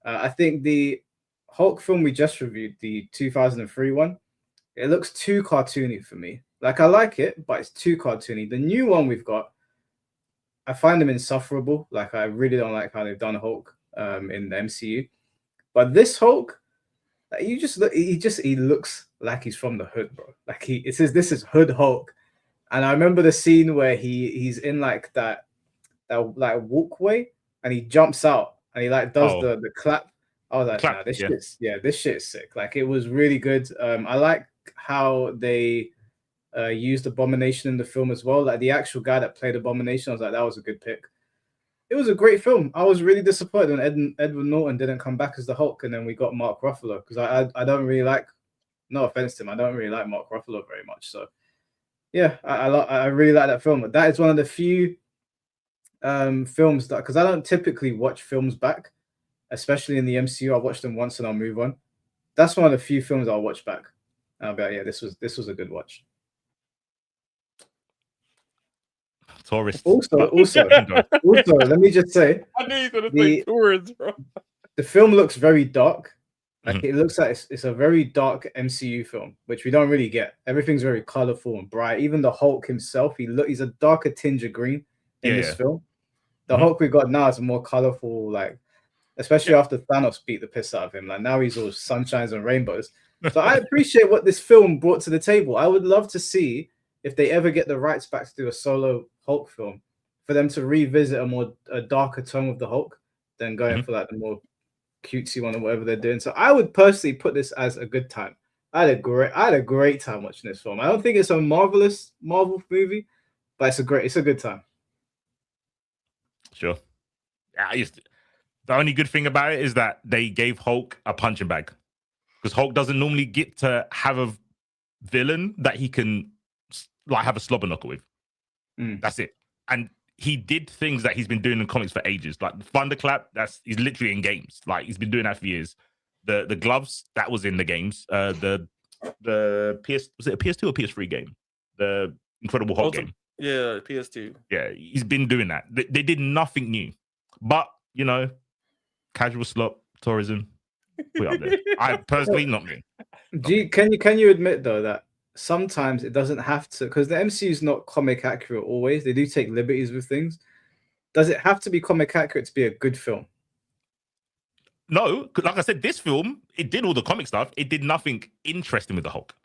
I think the Hulk film we just reviewed, the 2003 one, it looks too cartoony for me. Like I like it, but it's too cartoony. The new one we've got, I find them insufferable. Like I really don't like how they've done Hulk in the MCU. But this Hulk, he looks like he's from the hood, bro. Like it says this is Hood Hulk. And I remember the scene where he's in like that like walkway and he jumps out and he like does the clap. I was like, nah, this shit is sick. Like it was really good. I like how they used Abomination in the film as well. Like the actual guy that played Abomination, I was like, that was a good pick. It was a great film. I was really disappointed when Edward Norton didn't come back as the Hulk, and then we got Mark Ruffalo because I don't really like. No offense to him, I don't really like Mark Ruffalo very much. So yeah, I really like that film. That is one of the few films that, because I don't typically watch films back. especially in the MCU. I'll watch them once and I'll move on. That's one of the few films I'll watch back. I'll be like, yeah, this was a good watch. Tourists. Also, let me just say, I knew you were gonna say tourists, bro. the film looks very dark. Like it looks like it's a very dark MCU film, which we don't really get. Everything's very colorful and bright. Even the Hulk himself, he's a darker tinge of green in this film. The Hulk we got now is more colorful, like especially after Thanos beat the piss out of him. Like now he's all sunshines and rainbows. So I appreciate what this film brought to the table. I would love to see if they ever get the rights back to do a solo Hulk film, for them to revisit a darker tone of the Hulk than going for like the more cutesy one or whatever they're doing. So I would personally put this as a good time. I had a great time watching this film. I don't think it's a marvelous Marvel movie, but it's a good time. Sure. The only good thing about it is that they gave Hulk a punching bag, because Hulk doesn't normally get to have a villain that he can like have a slobber knocker with. That's it. And he did things that he's been doing in comics for ages, like Thunderclap. He's literally in games. Like he's been doing that for years. The gloves, that was in the games. The PS, was it a PS2 or PS3 game? The Incredible Hulk game. Yeah, PS2. Yeah, he's been doing that. They did nothing new, but you know, casual slop tourism. We're up there. I personally not me. Can you admit though that sometimes it doesn't have to, because the MCU is not comic accurate always. They do take liberties with things. Does it have to be comic accurate to be a good film? No, like I said, this film, it did all the comic stuff. It did nothing interesting with the Hulk.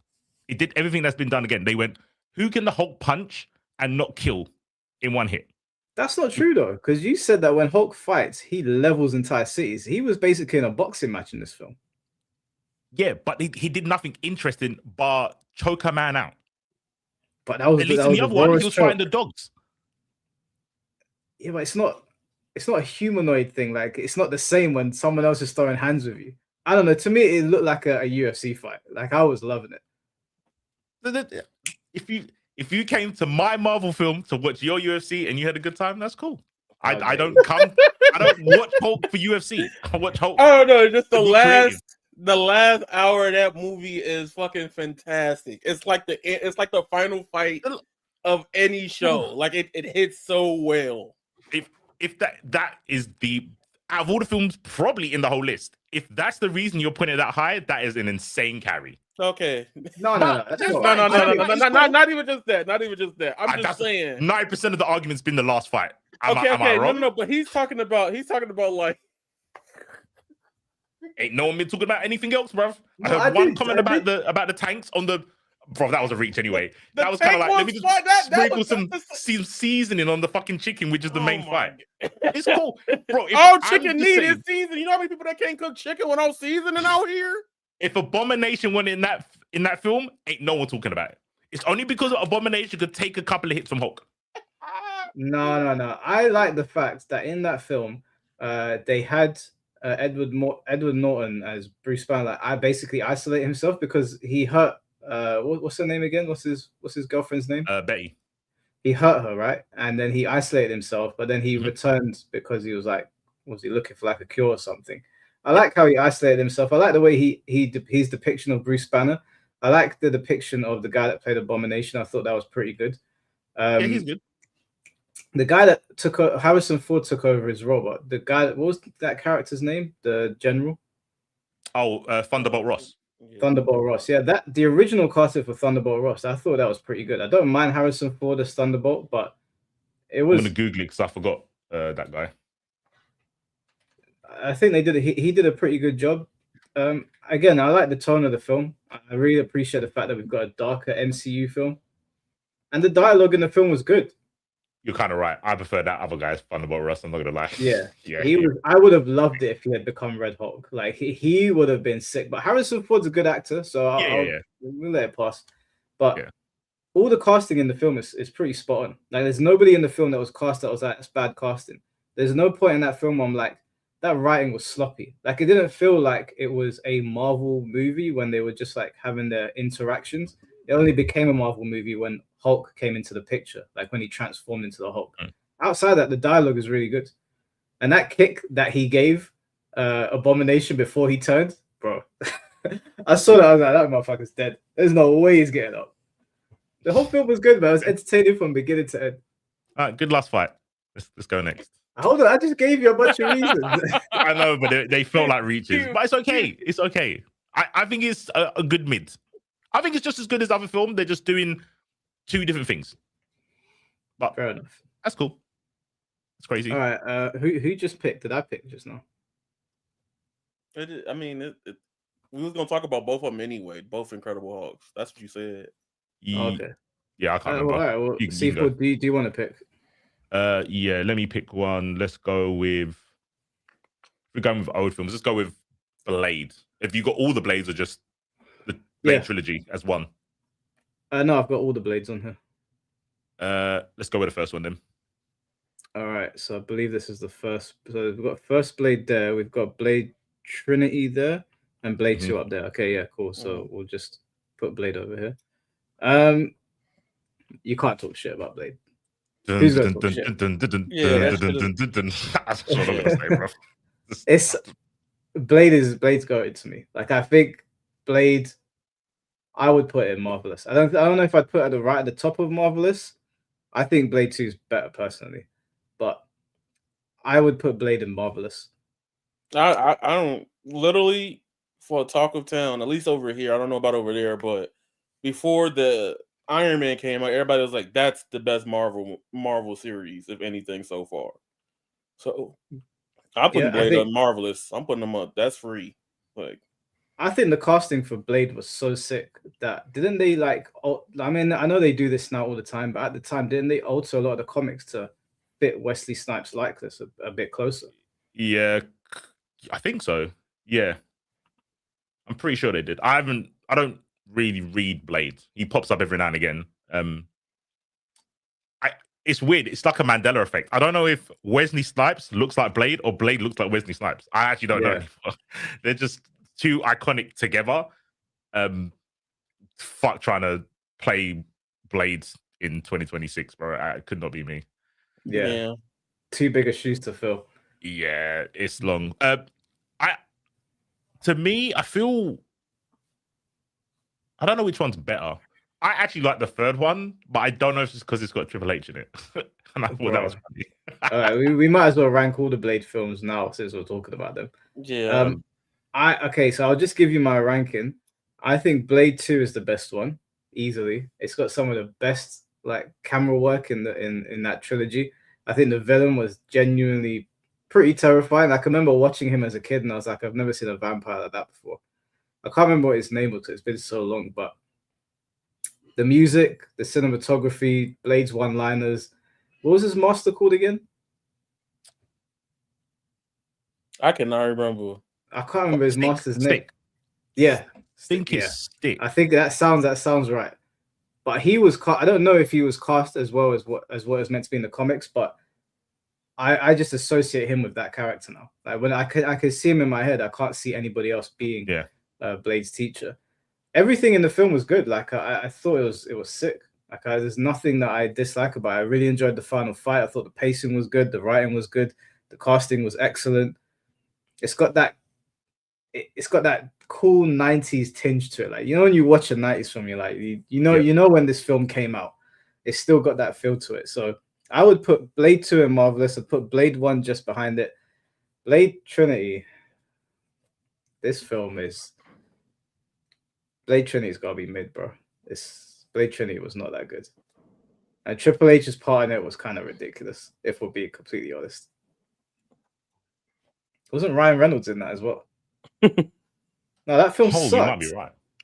It did everything that's been done again. They went, who can the Hulk punch and not kill in one hit? That's not true though, because you said that when Hulk fights, he levels entire cities. He was basically in a boxing match in this film. Yeah, but he did nothing interesting but choke a man out. But that was at least in the other one, he was fighting the dogs. Yeah, but it's not a humanoid thing. Like it's not the same when someone else is throwing hands with you. I don't know. To me, it looked like a UFC fight. Like I was loving it. If you came to my Marvel film to watch your UFC and you had a good time, that's cool. Okay. I don't watch Hulk for UFC. I watch Hulk. Oh no, just the last hour of that movie is fucking fantastic. It's like the final fight of any show. Like it hits so well. If that is the, out of all the films probably in the whole list, if that's the reason you're putting it that high, that is an insane carry. Okay. No. Not even just that. Not even just that. I'm just saying 90% of the argument's been the last fight. Am I wrong? No, but he's talking about like ain't no one been talking about anything else, bruv. I heard one comment about the tanks on the. Bro, that was a reach anyway. That was kind of like, let me just sprinkle some seasoning on the fucking chicken, which is the main fight. It's cool, bro. Chicken needed seasoning. You know how many people that can't cook chicken without seasoning out here? If Abomination went in that film, ain't no one talking about it. It's only because Abomination could take a couple of hits from Hulk. No. I like the fact that in that film, they had Edward Norton as Bruce Banner. Like, I basically isolate himself because he hurt. What's her name again? What's his girlfriend's name? Betty. He hurt her, right? And then he isolated himself, but then he returned because he was like, was he looking for like a cure or something? I like how he isolated himself. I like the way his depiction of Bruce Banner. I like the depiction of the guy that played Abomination. I thought that was pretty good. Yeah, he's good. The guy that Harrison Ford took over his role, but the guy, what was that character's name? The general? Oh, Thunderbolt Ross. Thunderbolt Ross. Yeah, the original casting for Thunderbolt Ross, I thought that was pretty good. I don't mind Harrison Ford as Thunderbolt, but it was. I'm gonna Google it because I forgot that guy. I think they did. He did a pretty good job. Again, I like the tone of the film. I really appreciate the fact that we've got a darker MCU film, and the dialogue in the film was good. You're kind of right. I prefer that other guy's Thunderbolt Ross. I'm not gonna lie. Yeah. I would have loved it if he had become Red Hulk. Like he would have been sick. But Harrison Ford's a good actor, so we'll let it pass. But all the casting in the film is pretty spot on. Like there's nobody in the film that was cast that was like, that's bad casting. There's no point in that film where I'm like, that writing was sloppy. Like it didn't feel like it was a Marvel movie when they were just like having their interactions. It only became a Marvel movie when Hulk came into the picture, like when he transformed into the Hulk. Outside that, the dialogue is really good. And that kick that he gave Abomination before he turned, bro. I saw that. I was like, that motherfucker's dead. There's no way he's getting up. The whole film was good, man. It was entertaining from beginning to end. All right, good last fight. Let's go next. Hold on, I just gave you a bunch of reasons. I know, but they felt like reaches. But it's okay. It's okay. I think it's a good mid. I think it's just as good as other film. They're just doing two different things. But Fair enough. That's cool. It's crazy. All right. Who just picked? Did I pick just now? I mean, we was gonna talk about both of them anyway. Both Incredible Hulks. That's what you said. Okay. Yeah, I can't remember. All right. Well, C4, do you want to pick? Yeah. Let me pick one. Let's go with. We're going with old films. Let's go with Blade. If you got all the Blades, or just the Blade trilogy as one. No, I've got all the Blades on here. Let's go with the first one then. All right. So I believe this is the first. So we've got first Blade there. We've got Blade Trinity there, and Blade 2 up there. Okay. Yeah. Cool. So we'll just put Blade over here. You can't talk shit about Blade. Who's gonna talk shit? It's Blade's going to me. Like, I think Blade, I would put it in Marvelous. I don't know if I'd put it right at the top of Marvelous. I think Blade 2 is better personally, but I would put Blade in Marvelous. I don't literally for Talk of Town, at least over here. I don't know about over there, but before the Iron Man came out, everybody was like, "That's the best Marvel series, if anything, so far." So I'm putting Blade on Marvelous. I'm putting them up. That's free. Like, I think the casting for Blade was so sick that didn't they like? I mean, I know they do this now all the time, but at the time, didn't they alter a lot of the comics to fit Wesley Snipes' likeness a bit closer? Yeah, I think so. Yeah, I'm pretty sure they did. I don't really read Blade. He pops up every now and again. It's weird. It's like a Mandela effect. I don't know if Wesley Snipes looks like Blade or Blade looks like Wesley Snipes. I actually don't know anymore. They're just too iconic together. Fuck trying to play Blades in 2026, bro. It could not be me. Yeah. Too big a shoes to fill. Yeah, it's long. To me, I feel I don't know which one's better. I actually like the third one, but I don't know if it's because it's got Triple H in it. And I thought that was funny. All right, we might as well rank all the Blade films now since we're talking about them. Yeah. So I'll just give you my ranking. I think Blade 2 is the best one, easily. It's got some of the best like camera work in that trilogy. I think the villain was genuinely pretty terrifying. I can remember watching him as a kid, and I was like, I've never seen a vampire like that before. I can't remember what his name was. It's been so long, but the music, the cinematography, Blade's one-liners. What was his master called again? I cannot remember. I can't remember his master's name. Stick. Yeah, Stick. I think that sounds right. But he was. I don't know if he was cast as well as what is meant to be in the comics, but I just associate him with that character now. Like when I could see him in my head, I can't see anybody else being Blade's teacher. Everything in the film was good. Like I thought it was sick. Like there's nothing that I dislike about it. I really enjoyed the final fight. I thought the pacing was good, the writing was good, the casting was excellent. It's got that cool 90s tinge to it. Like, you know, when you watch a 90s film, you're like, you know when this film came out, it's still got that feel to it. So I would put Blade 2 in Marvelous. I'd put Blade 1 just behind it. Blade Trinity. This film is Blade Trinity's gotta be mid, bro. Blade Trinity was not that good. And Triple H's part in it was kind of ridiculous, if we're being completely honest. Wasn't Ryan Reynolds in that as well? No, that film sucked.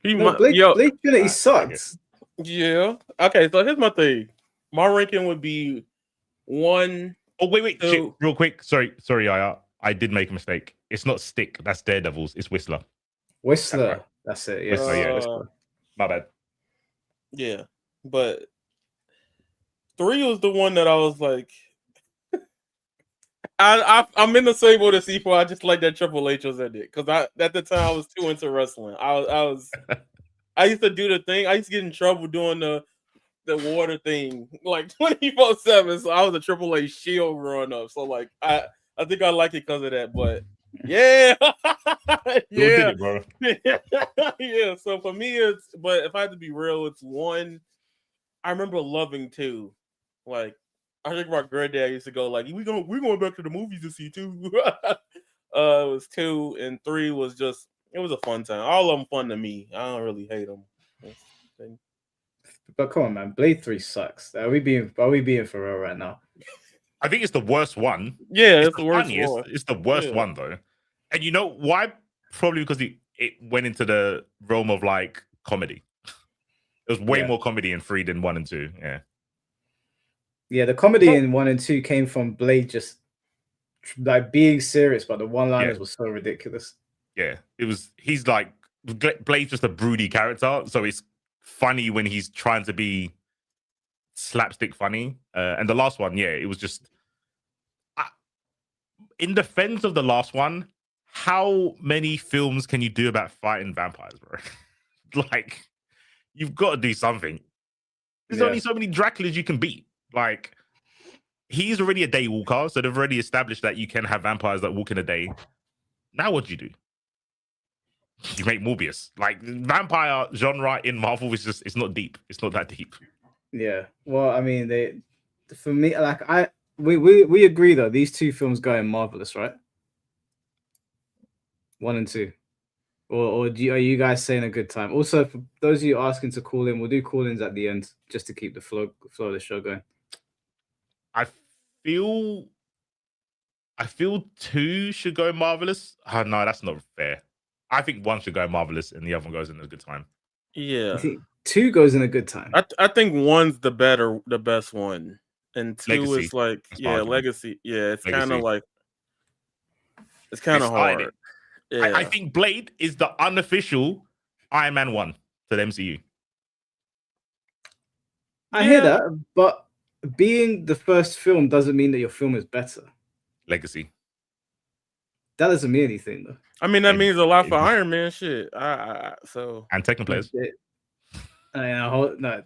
You might be right. Blade Trinity sucked. Yeah. Okay, so here's my thing. My ranking would be 1. Oh, wait. Shit, real quick. Sorry, I did make a mistake. It's not Stick. That's Daredevils. It's Whistler. Whistler. That's it. Yes. Whistler. My bad. Yeah, but 3 was the one that I was like, I'm in the same boat as C4. I just like that Triple H was in it because at the time I was too into wrestling. I used to do the thing. I used to get in trouble doing the water thing like 24/7. So I was a Triple H shield growing up. So like I think I like it because of that. But Yeah. You did Yeah. it, bro. Yeah. So for me, but if I had to be real, it's 1. I remember loving 2. Like, I think my granddad used to go like, we're going back to the movies to see 2. It was 2, and 3 was just, it was a fun time. All of them fun to me. I don't really hate them. But come on, man, Blade 3 sucks. Are we being for real right now? I think it's the worst one. Yeah, it's the worst funniest. one. It's the worst one though. And you know why? Probably because it went into the realm of like comedy. It was way more comedy in 3 than 1 and 2. Yeah. Yeah, the comedy in 1 and 2 came from Blade just like being serious, but the one-liners were so ridiculous. Yeah, it was. He's like Blade's just a broody character, so it's funny when he's trying to be slapstick funny. And the last one, yeah, it was just. In defense of the last one, how many films can you do about fighting vampires, bro? Like, you've got to do something. There's only so many Draculas you can beat. Like, he's already a day walker, so they've already established that you can have vampires that walk in a day. Now, what do? You make Morbius. Like, vampire genre in Marvel is just, it's not deep. It's not that deep. Yeah. Well, I mean, for me, like, we agree though. These 2 films go in Marvelous, right? 1 and 2. Or are you guys saying a good time? Also, for those of you asking to call in, we'll do call-ins at the end just to keep the flow of the show going. I feel 2 should go Marvelous. Oh, no, that's not fair. I think 1 should go Marvelous and the other one goes in a good time. Yeah. You think 2 goes in a good time? I think 1's the best one. And 2 Legacy. is like, Legacy. Yeah, it's kind of like, it's kind of hard. Yeah. I think Blade is the unofficial Iron Man 1 to the MCU. I hear that, but being the first film doesn't mean that your film is better. Legacy. That doesn't mean anything, though. I mean, that means a lot for Iron Man shit. So and Tekken players. No,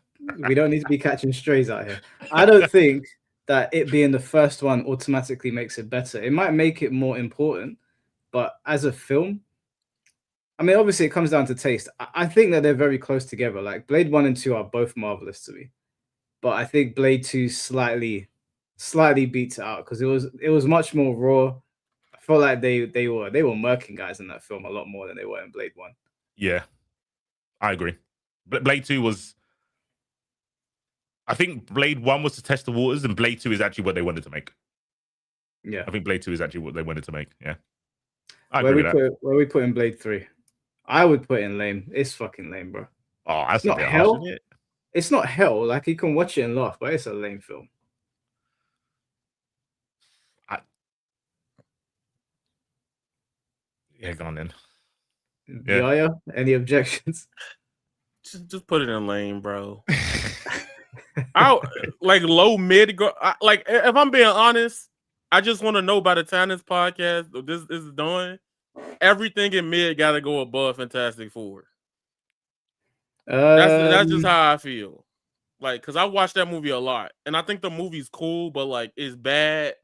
we don't need to be catching strays out here. I don't think that it being the first one automatically makes it better. It might make it more important, but as a film, I mean, obviously it comes down to taste. I think that they're very close together. Like Blade 1 and 2 are both marvelous to me, but I think Blade 2 slightly beats it out because it was much more raw. I felt like they were murking guys in that film a lot more than they were in Blade 1. Yeah, I agree. Blade 2 was, I think Blade 1 was to test the waters, and Blade 2 is actually what they wanted to make. Yeah, I think Blade 2 is actually what they wanted to make. Yeah, where we put in Blade 3? I would put in lame. It's fucking lame, bro. Oh, that's not hell. It's not hell. Like you can watch it and laugh, but it's a lame film. Yeah, go on then. Yeah. Any objections? Just put it in lame, bro. I like low mid. Like if I'm being honest, I just want to know by the time this podcast this is done, everything in mid got to go above Fantastic Four. That's just how I feel. Like, because I watched that movie a lot, and I think the movie's cool, but like it's bad.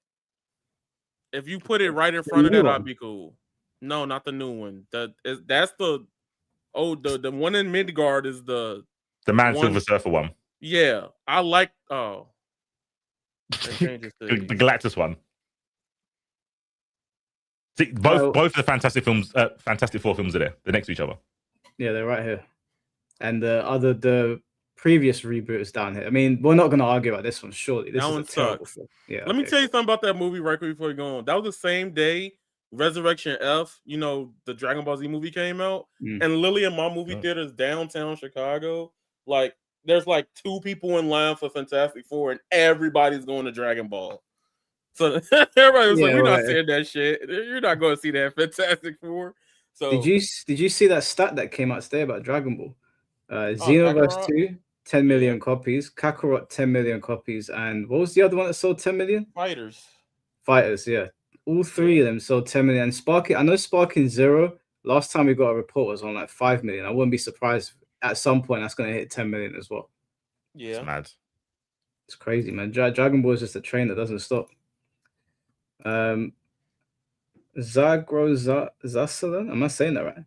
If you put it right in front of that, I'd be cool. No, not the new one. That's the one in Midgard is the Man Silver Surfer one. Yeah, I like the Galactus one. See, both of the Fantastic Four films are there. They're next to each other. Yeah, they're right here. And the previous reboot is down here. I mean, we're not going to argue about this one, surely. This one sucks. Yeah. Let me tell you something about that movie right quick before we go on. That was the same day Resurrection F, the Dragon Ball Z movie came out. And Lily and my movie theaters downtown Chicago, like, there's like 2 people in line for Fantastic Four, and everybody's going to Dragon Ball. So everybody was like, "We're not seeing that shit. You're not going to see that Fantastic Four." So did you see that stat that came out today about Dragon Ball? Xenoverse 2, 10 million copies. Kakarot, 10 million copies. And what was the other one that sold 10 million? Fighters, yeah. All 3 of them sold 10 million. And Sparking, I know Sparking Zero, last time we got a report was on like 5 million. I wouldn't be surprised at some point that's going to hit 10 million as well. Yeah. It's mad. It's crazy, man. Dragon Ball is just a train that doesn't stop. Zaslan. Am I saying that right?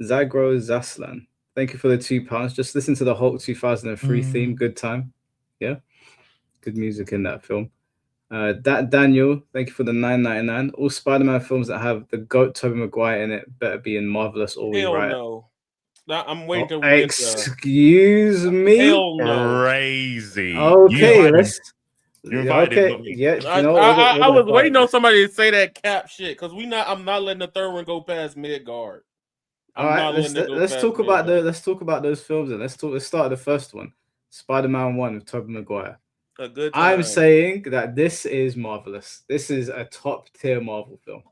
Zagro Zaslan. Thank you for the £2. Just listen to the Hulk 2003 theme. Good time. Yeah. Good music in that film. That Daniel, thank you for the $9.99. All Spider-Man films that have the GOAT Tobey Maguire in it better be in Marvelous or We Hell Riot. no. I'm waiting till we get Excuse me. Hell no. Crazy. Okay, let's. You invited Okay, not me. yeah. You know, I was waiting on somebody to say that cap shit because I'm not letting the third one go past Midgard. All right, let's talk about those films and let's start the first one, Spider-Man 1 with Tobey Maguire. A good time. I'm saying that this is marvelous. This is a top tier Marvel film.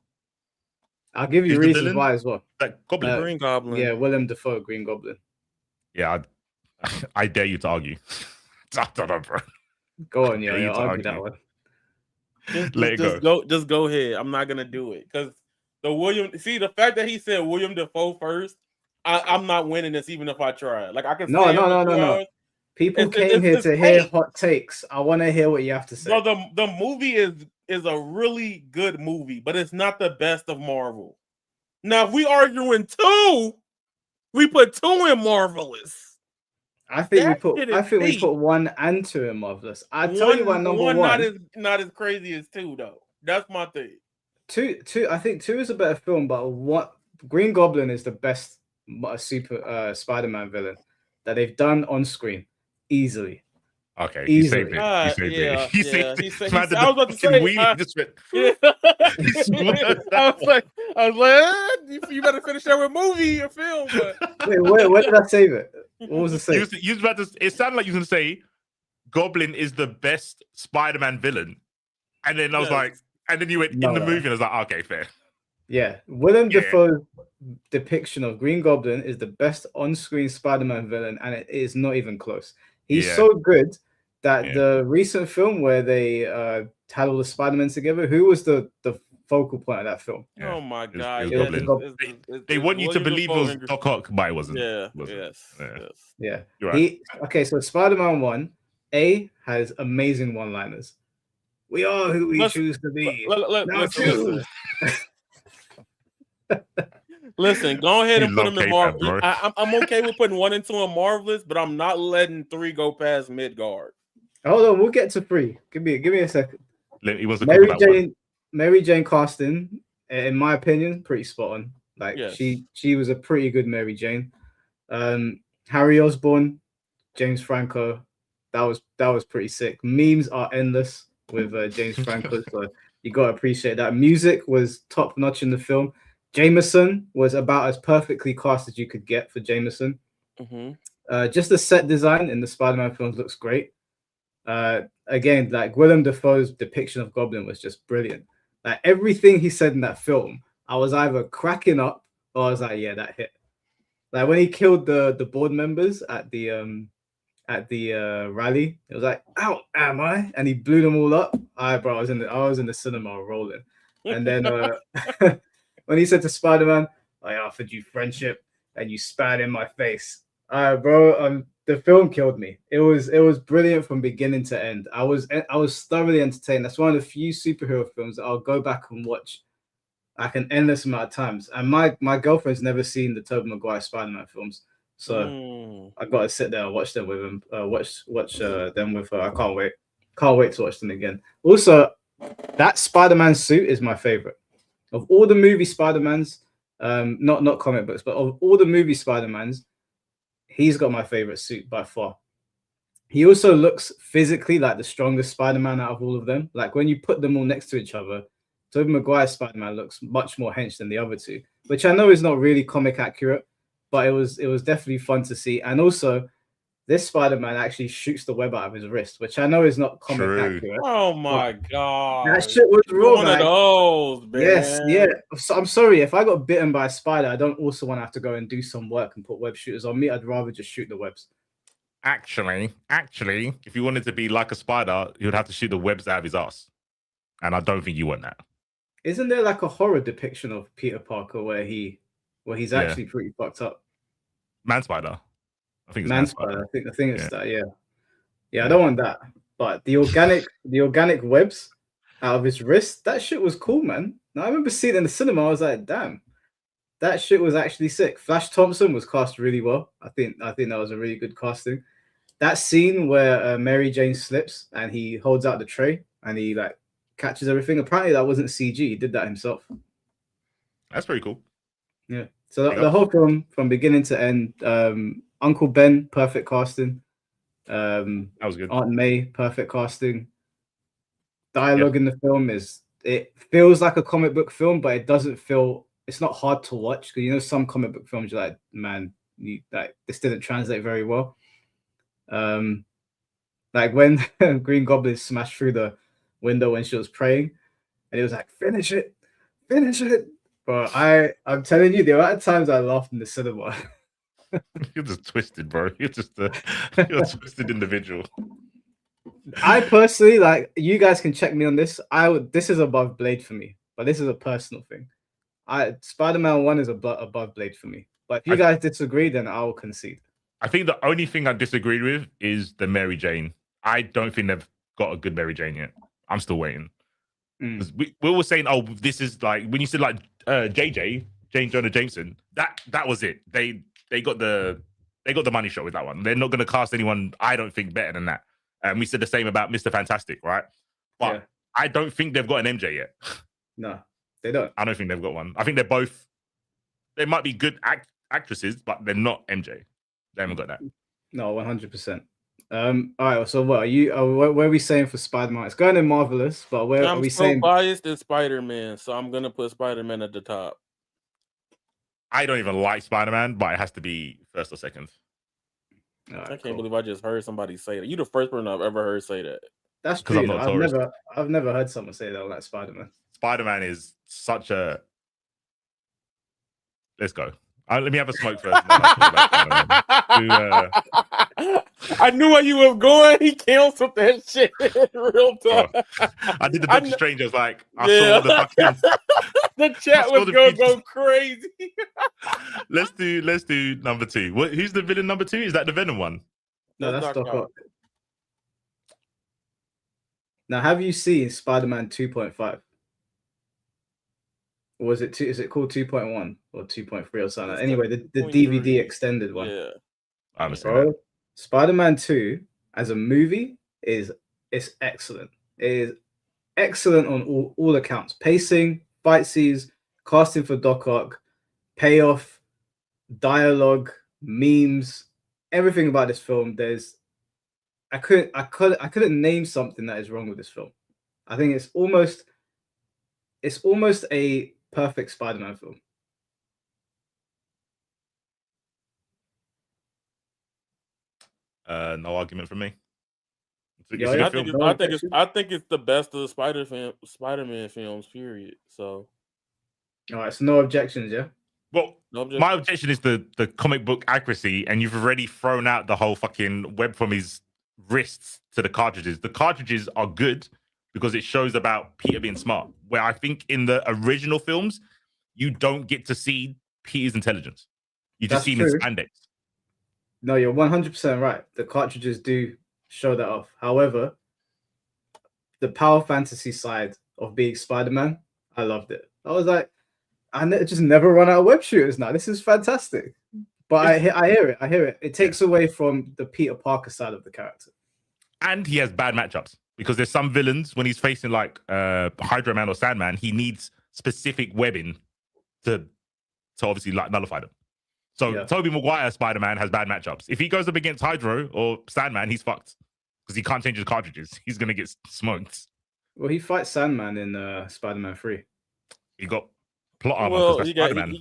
I'll give you reasons why as well. That Goblin, Green Goblin. Yeah, Willem Dafoe, Green Goblin. Yeah, I dare you to argue. I don't know, bro. Go on, yeah, argue that one. Just go ahead. I'm not gonna do it because the fact that he said William Dafoe first, I'm not winning this even if I try. Like I can. No. People came here to hear hot takes. I want to hear what you have to say. So the movie is a really good movie, but it's not the best of Marvel. Now, if we arguing 2, we put 2 in Marvelous. I think we put 1 and 2 in Marvelous. I tell you what, number 1 not as crazy as 2 though. That's my thing. 2 I think 2 is a better film, but Green Goblin is the best super Spider-Man villain that they've done on screen. Easily. Okay, he saved it. I was about to say, I was like, you better finish that with movie or film. But... Wait, where did I save it? What was the save? You was about to. It sounded like you were going to say, Goblin is the best Spider-Man villain, and then I was like, and then you went in the movie, and I was like, okay, fair. Yeah, Willem Dafoe's depiction of Green Goblin is the best on-screen Spider-Man villain, and it is not even close. He's so good that the recent film where they had all the Spider-Men together, who was the focal point of that film? Yeah. Oh my god! They want you to believe it was Doc Ock, but it wasn't. Yeah. Right. So Spider-Man 1 has amazing one-liners. We are who we choose to be. Listen, go ahead and put them in Marvel. I'm okay with putting 1 and 2 in Marvelous, but I'm not letting 3 go past Midgard. Hold on, we'll get to 3. Give me a second. He wants to Mary Jane casting, in my opinion, pretty spot on. Like she was a pretty good Mary Jane. Harry Osborn, James Franco, that was pretty sick. Memes are endless with James Franco, so you gotta appreciate that. Music was top notch in the film. Jameson was about as perfectly cast as you could get for Jameson. Mm-hmm. Just the set design in the Spider-Man films looks great. Again, like Willem Dafoe's depiction of Goblin was just brilliant. Like everything he said in that film, I was either cracking up or I was like, yeah, that hit. Like when he killed the board members at the rally, it was like, "Out am I?" And he blew them all up. I was in the cinema rolling. And then when he said to Spider-Man, "I offered you friendship and you spat in my face." The film killed me. It was brilliant from beginning to end. I was thoroughly entertained. That's one of the few superhero films that I'll go back and watch like an endless amount of times. And my girlfriend's never seen the Tobey Maguire Spider-Man films, so I got to sit there and watch them with him. Watch them with her. I can't wait to watch them again. Also, that Spider-Man suit is my favorite of all the movie Spider-Mans. Not comic books, but of all the movie Spider-Mans, he's got my favorite suit by far. He also looks physically like the strongest Spider-Man out of all of them. Like when you put them all next to each other, Tobey Maguire's Spider-Man looks much more hench than the other two, which I know is not really comic accurate, but it was definitely fun to see. And also, this Spider-Man actually shoots the web out of his wrist, which I know is not comic accurate. Oh my god, that shit was raw. One of those, man. Yes, yeah. So I'm sorry if I got bitten by a spider. I don't also want to have to go and do some work and put web shooters on me. I'd rather just shoot the webs. Actually, if you wanted to be like a spider, you would have to shoot the webs out of his ass, and I don't think you want that. Isn't there like a horror depiction of Peter Parker where he's actually pretty fucked up? Man Spider. I think it's Man Spider. I think it's that. Yeah. I don't want that. But the organic webs out of his wrist, that shit was cool, man. No, I remember seeing it in the cinema. I was like, damn, that shit was actually sick. Flash Thompson was cast really well. I think that was a really good casting. That scene where Mary Jane slips and he holds out the tray and he like catches everything. Apparently, that wasn't CG. He did that himself. That's pretty cool. Yeah. So the whole film, from beginning to end, Uncle Ben, perfect casting. That was good. Aunt May, perfect casting. Dialogue in the film it feels like a comic book film, but it doesn't feel. It's not hard to watch because you know some comic book films you're like, man, this didn't translate very well. Like when Green Goblin smashed through the window when she was praying, and it was like, finish it. But I'm telling you, the amount of times I laughed in the cinema. You're just twisted, bro. You're a twisted individual. I personally, like, you guys can check me on this. This is above Blade for me, but this is a personal thing. Spider-Man 1 is above Blade for me. But if you guys disagree, then I'll concede. I think the only thing I disagreed with is the Mary Jane. I don't think they've got a good Mary Jane yet. I'm still waiting. We were saying, oh, this is like when you said like Jane Jonah Jameson. That was it. They got the money shot with that one. They're not going to cast anyone, I don't think, better than that. And we said the same about Mr. Fantastic, right? But I don't think they've got an MJ yet. No, they don't. I don't think they've got one. I think they might be good actresses, but they're not MJ. They haven't got that. No, 100%. All right, so what are you? Where are we saying for Spider-Man? It's going in Marvelous, but where are we saying? I'm biased in Spider-Man, so I'm gonna put Spider-Man at the top. I don't even like Spider-Man, but it has to be first or second. Right, I can't believe I just heard somebody say that. You're the first person I've ever heard say that. That's true. I've never heard someone say that like Spider-Man. Spider-Man is such a. Let's go. Let me have a smoke first. I knew where you were going. He canceled that shit real tough. I did the Doctor Strange. I was like, I saw the fucking. The chat was gonna go crazy. Let's do number 2. Who's the villain number 2? Is that the Venom one? No, that's Doc Ock. Now, have you seen Spider-Man 2.5? Or was it 2? Is it called 2.1 or 2.3 or something? Anyway, the DVD extended one. Yeah, I haven't seen that. Spider-Man 2 as a movie is excellent. It is excellent on all accounts. Pacing, fight scenes, casting for Doc Ock, payoff, dialogue, memes, everything about this film. I couldn't name something that is wrong with this film. I think it's almost a perfect Spider-Man film. No argument from me. I think it's the best of the Spider-Man films. Period. So, all right. So no objections, yeah. Well, my objection is the comic book accuracy, and you've already thrown out the whole fucking web from his wrists to the cartridges. The cartridges are good because it shows about Peter being smart. Where I think in the original films, you don't get to see Peter's intelligence. You just see him in spandex. No, you're 100% right. The cartridges do show that off. However, the power fantasy side of being Spider-Man, I loved it. I was like, I just never run out of web shooters now. This is fantastic. But I hear it. It takes away from the Peter Parker side of the character. And he has bad matchups because there's some villains when he's facing like Hydro Man or Sandman, he needs specific webbing to obviously like nullify them. So Tobey Maguire Spider-Man has bad matchups. If he goes up against Hydro or Sandman, he's fucked because he can't change his cartridges. He's gonna get smoked. Well, he fights Sandman in Spider-Man 3. He got plot armor. Well, he got cooked.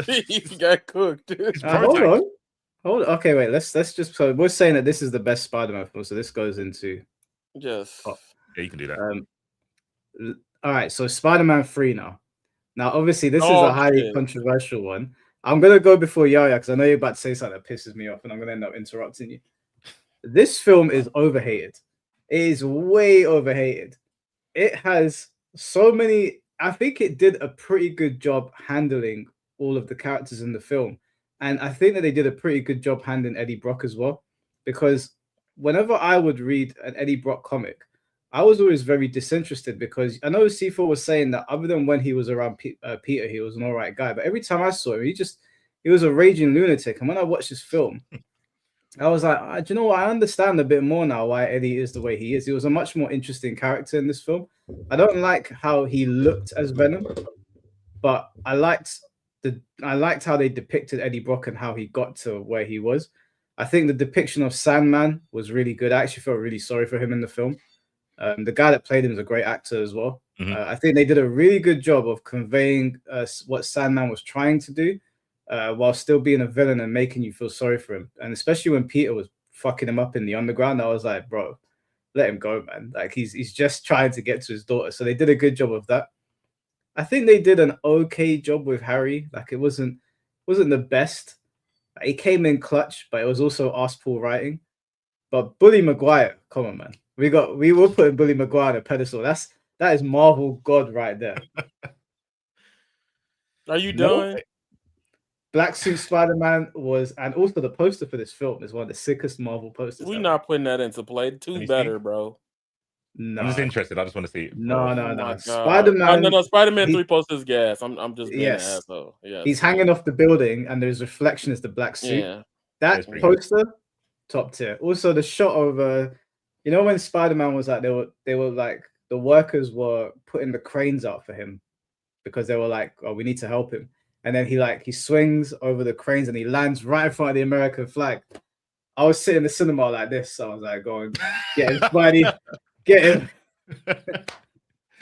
He got cooked. Hold on. Okay, wait. Let's just. So we're saying that this is the best Spider-Man film. So this goes into. Yes. Yeah, you can do that. All right. So Spider-Man 3 now. Now, obviously, this is a highly controversial one. I'm gonna go before Yaya because I know you're about to say something that pisses me off, and I'm gonna end up interrupting you. This film is overhated. It is way overhated. It has so many. I think it did a pretty good job handling all of the characters in the film. And I think that they did a pretty good job handling Eddie Brock as well. Because whenever I would read an Eddie Brock comic, I was always very disinterested because I know C4 was saying that other than when he was around Peter, he was an all right guy. But every time I saw him, he was a raging lunatic. And when I watched this film, I was like, do you know what? I understand a bit more now why Eddie is the way he is. He was a much more interesting character in this film. I don't like how he looked as Venom, but I liked how they depicted Eddie Brock and how he got to where he was. I think the depiction of Sandman was really good. I actually felt really sorry for him in the film. The guy that played him is a great actor as well. I think they did a really good job of conveying what Sandman was trying to do, while still being a villain and making you feel sorry for him. And especially when Peter was fucking him up in the underground, I was like, bro, let him go, man. Like he's just trying to get to his daughter. So they did a good job of that. I think they did an okay job with Harry. Like it wasn't the best. It came in clutch, but it was also arsepool writing. But Bully Maguire, come on, man. We were putting Bully Maguire on a pedestal. That is Marvel God right there. Are you done? Black Suit Spider-Man was, and also the poster for this film is one of the sickest Marvel posters. We're not putting that into play. Too better, bro. No, I'm just interested. I just want to see it. No. Spider-Man. No, Spider-Man 3 posters gas. I'm just being an asshole. Yeah, he's hanging off the building, and there's reflection as the black suit. Yeah, that poster, top tier. Also, the shot of when Spider-Man was like, they were like the workers were putting the cranes out for him because they were like, oh, we need to help him. And then he swings over the cranes and he lands right in front of the American flag. I was sitting in the cinema like this, so I was like, going, get him, Spidey, get him.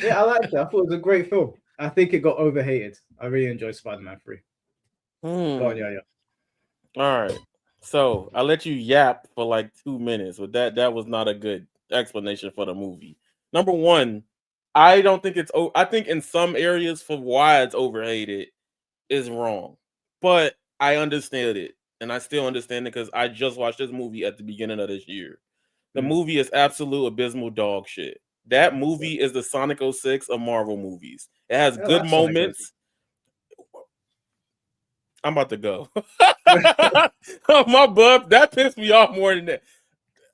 Yeah, I liked it. I thought it was a great film. I think it got overhated. I really enjoyed Spider-Man 3. Go on, yeah. All right. So I let you yap for like 2 minutes, but that was not a good explanation for the movie. Number one, I don't think I think in some areas for why it's overhated is wrong, but I understand it, and I still understand it because I just watched this movie at the beginning of this year. The movie is absolute abysmal dog shit. That movie is the Sonic 06 of Marvel movies. It has good moments. I'm about to go. My bub, that pissed me off more than that.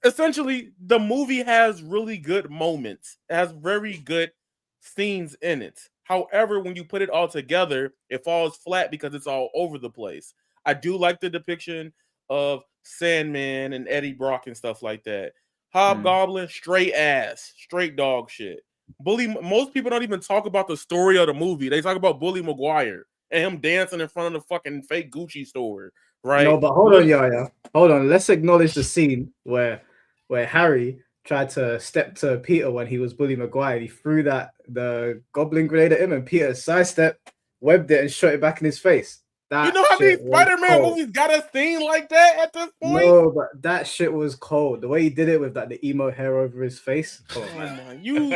Essentially, the movie has really good moments. It has very good scenes in it. However, when you put it all together, it falls flat because it's all over the place. I do like the depiction of Sandman and Eddie Brock and stuff like that. Hobgoblin, straight ass, straight dog shit. Most people don't even talk about the story of the movie. They talk about Bully Maguire and him dancing in front of the fucking fake Gucci store, right? No, but hold on, Yaya. Hold on. Let's acknowledge the scene where Harry tried to step to Peter when he was Bully Maguire. He threw the goblin grenade at him, and Peter sidestepped, webbed it, and shot it back in his face. You know how many Spider-Man movies got a scene like that at this point? No, but that shit was cold. The way he did it with the emo hair over his face. Oh man, you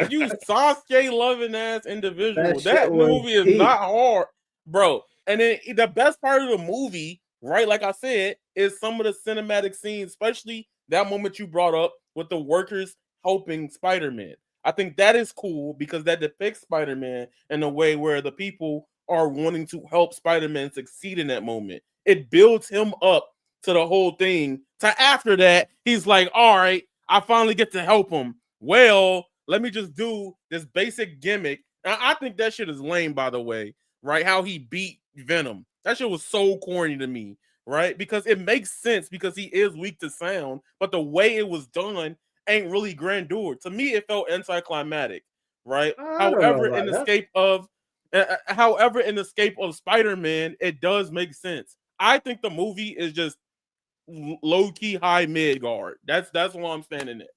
Sasuke loving ass individual. That movie is not hard, bro. And then the best part of the movie, right? Like I said, is some of the cinematic scenes, especially that moment you brought up with the workers helping Spider-Man. I think that is cool because that depicts Spider-Man in a way where the people are wanting to help Spider-Man succeed in that moment. It builds him up to the whole thing. To after that, he's like, all right, I finally get to help him. Well, let me just do this basic gimmick. Now, I think that shit is lame, by the way, right? How he beat Venom. That shit was so corny to me, right? Because it makes sense because he is weak to sound, but the way it was done ain't really grandeur. To me, it felt anticlimactic, right? However, in Escape of Spider-Man, it does make sense. I think the movie is just low-key high mid-guard. That's why I'm standing there.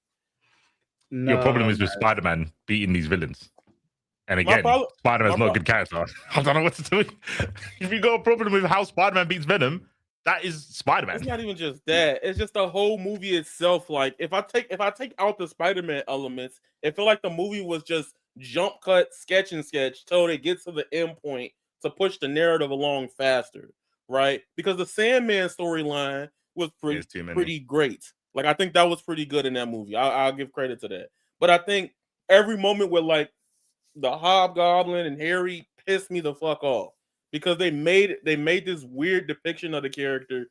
No, your problem is with Spider-Man beating these villains. And again, Spider-Man's not a good character. I don't know what to do. If you got a problem with how Spider-Man beats Venom, that is Spider-Man. It's not even just that. It's just the whole movie itself. Like, if I take out the Spider-Man elements, it feel like the movie was just jump cut, sketch till they get to the end point to push the narrative along faster, right? Because the Sandman storyline was pretty great. Like, I think that was pretty good in that movie. I'll give credit to that. But I think every moment with like the Hobgoblin and Harry pissed me the fuck off because they made this weird depiction of the character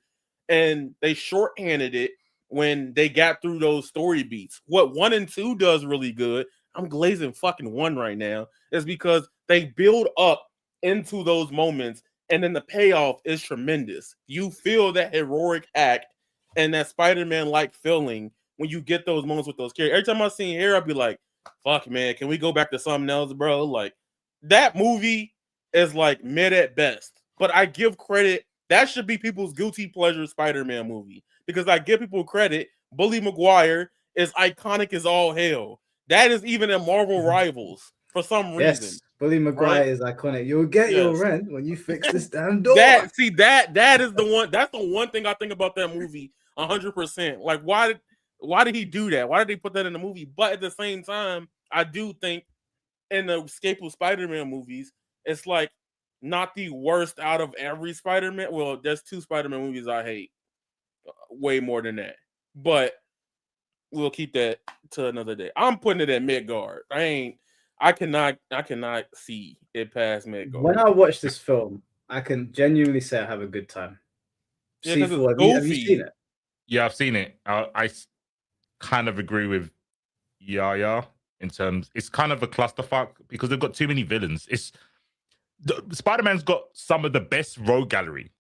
and they shorthanded it when they got through those story beats. What 1 and 2 does really good. I'm glazing fucking 1 right now is because they build up into those moments and then the payoff is tremendous. You feel that heroic act and that Spider-Man like feeling when you get those moments with those characters. Every time I seen here, I'd be like, fuck man, can we go back to something else, bro? Like that movie is like mid at best, but I give credit. That should be people's guilty pleasure Spider-Man movie because I give people credit. Bully Maguire is iconic as all hell. That is even in Marvel Rivals for some reason. Yes, Bully Maguire right? is iconic. You'll get your rent when you fix this damn door. That is the one. That's the one thing I think about that movie 100%. Like, why did he do that? Why did they put that in the movie? But at the same time, I do think in the Escape of Spider-Man movies, it's like not the worst out of every Spider-Man. Well, there's 2 Spider-Man movies I hate way more than that. But we'll keep that to another day. I'm putting it at Midgard. I cannot see it past Midgard. When I watch this film, I can genuinely say I have a good time. Yeah, C4, have you seen it? Yeah, I've seen it. I kind of agree with Yaya in terms. It's kind of a clusterfuck because they've got too many villains. Spider-Man's got some of the best rogue gallery.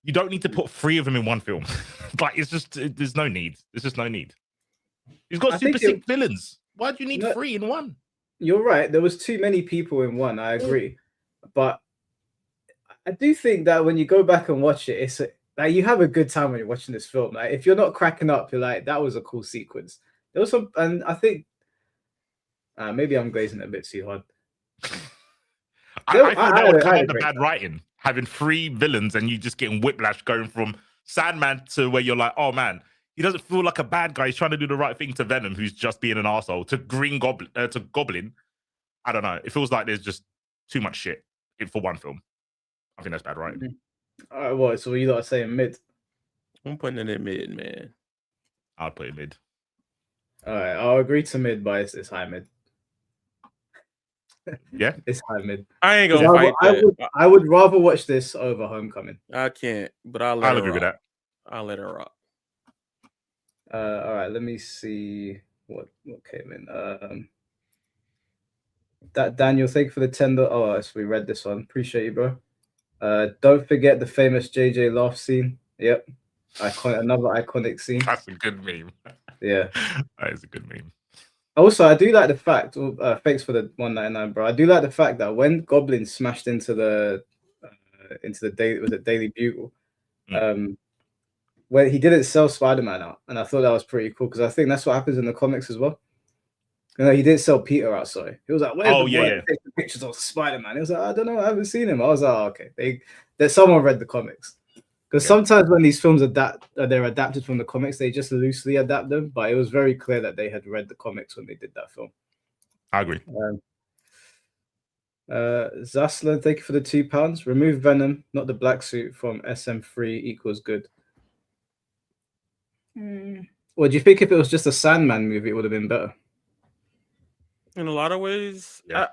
You don't need to put 3 of them in one film. Like it's just there's no need. There's just no need. He's got super sick villains. Why do you need 3 in one? You're right. There was too many people in one. I agree, but I do think that when you go back and watch it, it's like you have a good time when you're watching this film. Like if you're not cracking up, you're like, that was a cool sequence. There was some, and I think maybe I'm glazing it a bit too hard. I think that would come under bad writing, having 3 villains and you just getting whiplash going from Sandman to where you're like, oh man, he doesn't feel like a bad guy. He's trying to do the right thing to Venom, who's just being an arsehole, to Green Goblin, to Goblin. I don't know. It feels like there's just too much shit for one film. I think that's bad writing. Mm-hmm. All right, what? So you lot are saying mid? I'm putting it in mid, man. I'll put it mid. All right, I'll agree to mid, but it's high mid. Yeah, it's high mid. I ain't gonna fight that. I would rather watch this over Homecoming. I can't, but I'll agree with that. I'll let her rock. All right, let me see what came in. That Daniel, thank you for the $10. Oh, yes, we read this one. Appreciate you, bro. Don't forget the famous JJ laugh scene. Yep, another iconic scene. That's a good meme. Yeah, that is a good meme. Also, I do like the fact. Thanks for the 199, bro. I do like the fact that when Goblin smashed into the Daily Bugle, where he didn't sell Spider-Man out, and I thought that was pretty cool because I think that's what happens in the comics as well. You know, he didn't sell Peter out. Sorry, he was like, "Where's the boy that takes the pictures of Spider-Man?" He was like, "I don't know, I haven't seen him." I was like, oh, "Okay, that someone read the comics." Because sometimes when these films they're adapted from the comics, they just loosely adapt them. But it was very clear that they had read the comics when they did that film. I agree. Zaslan, thank you for the £2. Remove Venom, not the black suit, from SM3 equals good. Well, do you think if it was just a Sandman movie, it would have been better? In a lot of ways, yeah.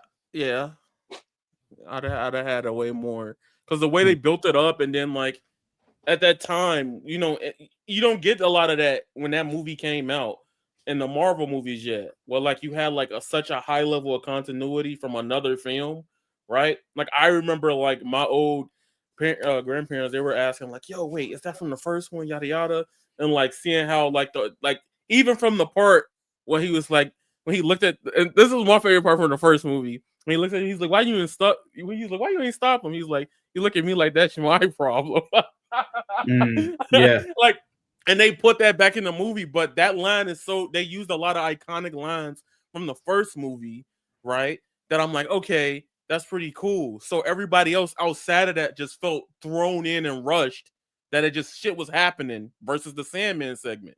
I'd have had a way more because the way they built it up, and then like at that time, you know, you don't get a lot of that when that movie came out in the Marvel movies yet. Well, like you had like such a high level of continuity from another film, right? Like I remember like my old grandparents, they were asking like, "Yo, wait, is that from the first one?" Yada yada, and like seeing how like even from the part where he was like when he looked at, and this is my favorite part from the first movie. When he looks at, he's like, "Why you even stop?" He's like, "Why you ain't stop him?" He's like, "You look at me like that's my problem." Yeah, like, and they put that back in the movie, but that line is they used a lot of iconic lines from the first movie, right? That I'm like, okay, that's pretty cool. So everybody else outside of that just felt thrown in and rushed, that it just shit was happening versus the Sandman segment.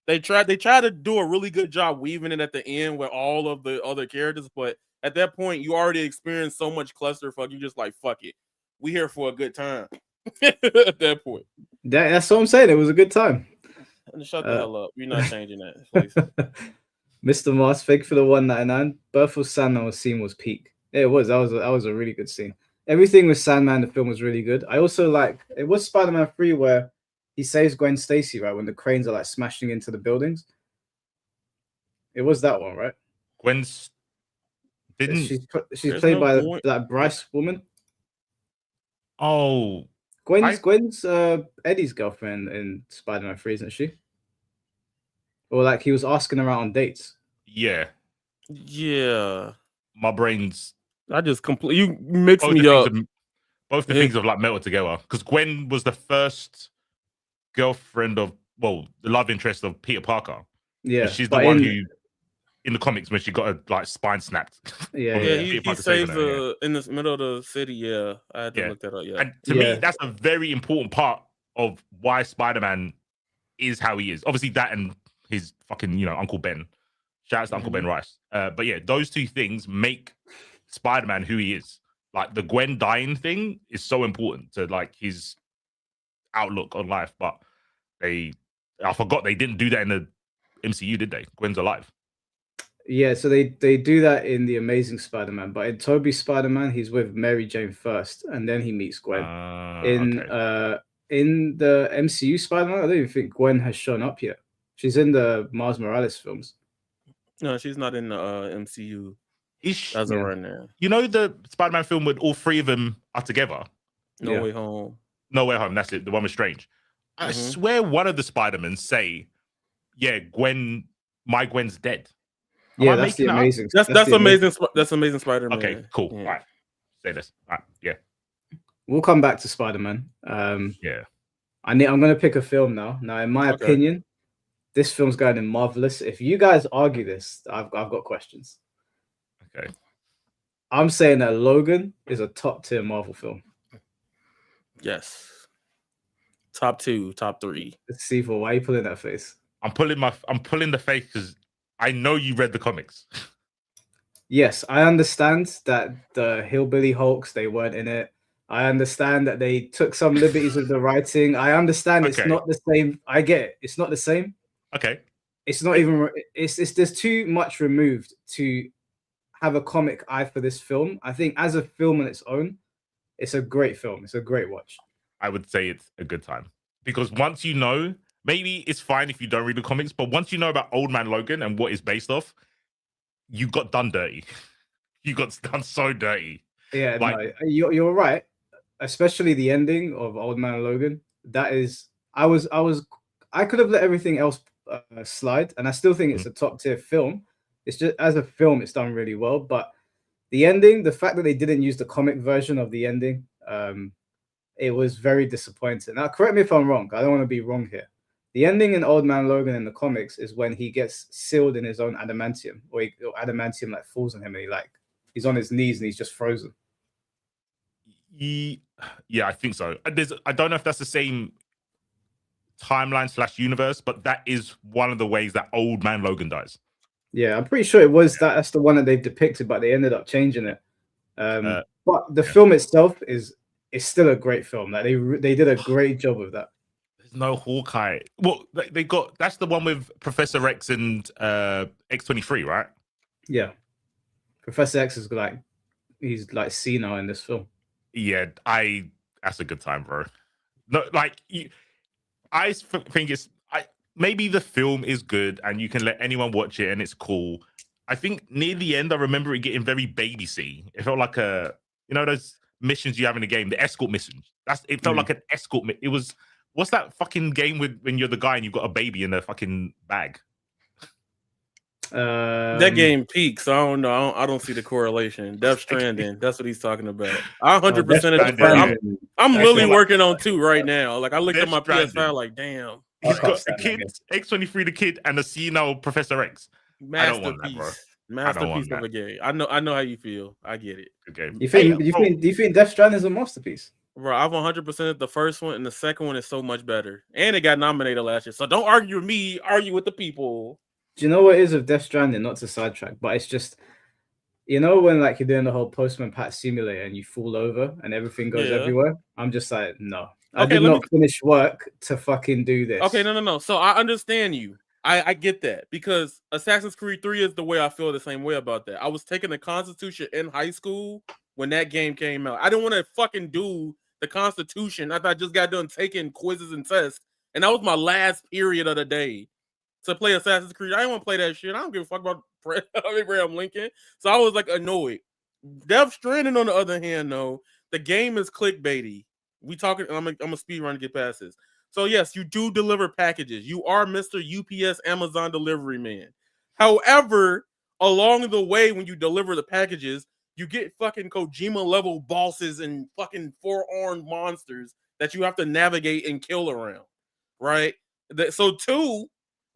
They tried to do a really good job weaving it at the end with all of the other characters, but at that point, you already experienced so much clusterfuck. You just like, fuck it. We here for a good time. At that point. That's what I'm saying. It was a good time. Shut the hell up. You're not changing that, please. Mr. Moss, thank you for the 199. Birth of Sandman scene was peak. Yeah, it was. That was a really good scene. Everything with Sandman, the film was really good. I also it was Spider-Man 3 where he saves Gwen Stacy, right? When the cranes are like smashing into the buildings. It was that one, right? Gwen Didn't She's There's played no by Gwen. that Bryce woman. oh Gwen's Eddie's girlfriend in Spider-Man 3, isn't she? Or like he was asking her out on dates. yeah, Yeah, my brain's I just you mix both me the things up. both the things have like melted together because Gwen was the first girlfriend of the love interest of Peter Parker. Yeah, And she's the but one who in the comics when she got her like spine snapped. Yeah, from Yeah, Peter he Parker saving saves her, in the middle of the city. Yeah, I had to yeah. look that up. Yeah, And to me, that's a very important part of why Spider-Man is how he is. Obviously, that and his fucking Uncle Ben. Shout out to Uncle Ben Rice. But yeah, those two things make Spider-Man who he is. Like the Gwen dying thing is so important to like his outlook on life. But I forgot they didn't do that in the MCU, did they? Gwen's alive. Yeah, so they do that in the Amazing Spider-Man, but in Tobey's Spider-Man, he's with Mary Jane first, and then he meets Gwen. Okay. In the MCU Spider-Man, I don't even think Gwen has shown up yet. She's in the Miles Morales films. no, she's not in the MCU Is as of right now. You know the Spider-Man film with all three of them are together? No Way Home. No Way Home, that's it. The one with Strange. I swear one of the Spider-Men say, yeah, my Gwen's dead. Yeah, that's the Amazing. That's amazing. That's Amazing Spider-Man. Okay, cool. Yeah. All right. Say this. All right. Yeah. We'll come back to Spider-Man. Yeah. I'm going to pick a film now. Now, in my opinion, this film's going in marvelous. If you guys argue this, I've got questions. Okay. I'm saying that Logan is a top tier Marvel film. Yes. Top 2, top 3. Sifu, why are you pulling that face? I'm pulling the face because I know you read the comics. Yes, I understand that the Hillbilly Hulks, they weren't in it. I understand that they took some liberties with the writing. I understand it's not the same. I get it. It's not the same. Okay. It's not even. It's there's too much removed to have a comic eye for this film. I think as a film on its own, it's a great film. It's a great watch. I would say it's a good time because once you know, maybe it's fine if you don't read the comics, but once you know about Old Man Logan and what it's based off, you got done dirty. You got done so dirty. Yeah, like, no, you're right. Especially the ending of Old Man Logan. That is, I could have let everything else slide, and I still think it's a top tier film. It's just as a film, it's done really well. But the ending, the fact that they didn't use the comic version of the ending, it was very disappointing. Now, correct me if I'm wrong. I don't want to be wrong here. The ending in Old Man Logan in the comics is when he gets sealed in his own adamantium, or adamantium like falls on him, and he's on his knees and he's just frozen. Yeah, I think so. I don't know if that's the same timeline / universe, but that is one of the ways that Old Man Logan dies. Yeah, I'm pretty sure it was that. That's the one that they've depicted, but they ended up changing it. But the film itself is still a great film. Like they did a great job of that. There's no Hawkeye. Well, they got that's the one with Professor X and X-23, right? Yeah, Professor X is he's like senile in this film. Yeah, that's a good time, bro. No, like I think maybe the film is good and you can let anyone watch it and it's cool. I think near the end, I remember it getting very baby-y. It felt like those missions you have in the game, the escort missions. It felt like an escort. It was, what's that fucking game when you're the guy and you've got a baby in a fucking bag? That game peaks. So I don't know. I don't see the correlation. Death Stranding. That's what he's talking about. I 100%. I'm literally working on 2 right now. Like I looked at my PS5, like damn. He's got the kid, X-23, the kid, and the senile Professor X. Masterpiece. I don't want that, bro. Masterpiece of a game. I know how you feel. I get it. Good game. Do you think Death Stranding is a masterpiece? Bro, I've 100% the first one, and the second one is so much better. And it got nominated last year. So don't argue with me. Argue with the people. Do you know what it is with Death Stranding? Not to sidetrack, but it's just, when like you're doing the whole Postman Pat simulator and you fall over and everything goes everywhere. I'm just like, no. I did not finish work to fucking do this. Okay, no. So I understand you. I get that because Assassin's Creed 3 is the way I feel the same way about that. I was taking the Constitution in high school when that game came out. I didn't want to fucking do the Constitution. I just got done taking quizzes and tests, and that was my last period of the day to play Assassin's Creed. I didn't want to play that shit. I don't give a fuck about Abraham Lincoln. So I was like annoyed. Death Stranding, on the other hand, though, the game is clickbaity. We talking. I'm a speed run to get past this. So yes, you do deliver packages. You are Mr. UPS Amazon delivery man. However, along the way, when you deliver the packages, you get fucking Kojima level bosses and fucking 4-armed monsters that you have to navigate and kill around. Right? So 2,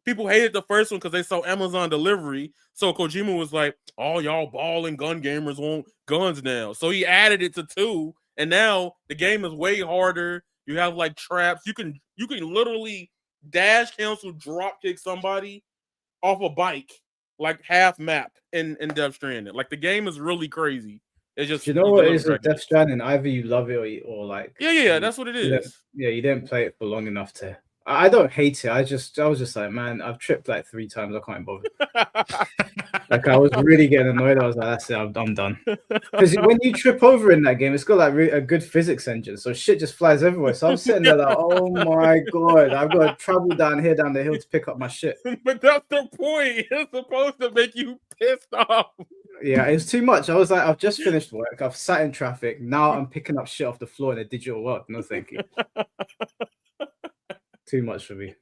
people hated the first one because they saw Amazon delivery. So Kojima was like, "Oh, y'all ball and gun gamers want guns now." So he added it to 2, and now the game is way harder. You have like traps. You can literally dash, cancel, drop kick somebody off a bike, like half map in Death Stranding. Like the game is really crazy. It's just, Do you know what it is with Death Stranding? Either you love it or like yeah, that's what it is. You didn't play it for long enough to. I don't hate it. I was just like, man, I've tripped like 3 times. I can't bother. Like I was really getting annoyed. I was like, that's it. I'm done. Because when you trip over in that game, it's got like a good physics engine, so shit just flies everywhere. So I'm sitting there like, oh my god, I've got to travel down the hill to pick up my shit. But that's the point. It's supposed to make you pissed off. Yeah, it was too much. I was like, I've just finished work. I've sat in traffic. Now I'm picking up shit off the floor in a digital world. No, thank you. Too much for me.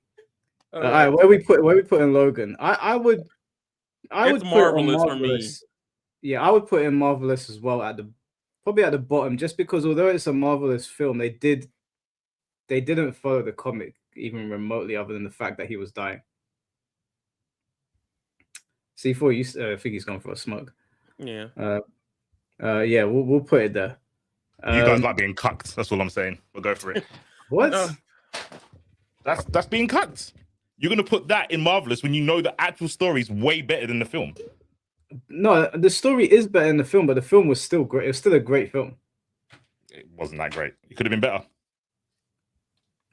All right, where we put in Logan? I would it's put Marvelous on for me. Yeah, I would put in Marvelous as well probably at the bottom, just because although it's a Marvelous film, they didn't follow the comic even remotely, other than the fact that he was dying. C4, I think he's gone for a smoke. Yeah. Yeah, we'll put it there. You guys like being cucked. That's all I'm saying. We'll go for it. What? That's being cucked. You're gonna put that in Marvelous when you know the actual story is way better than the film. No, the story is better in the film, but the film was still great. It was still a great film. It wasn't that great. It could have been better.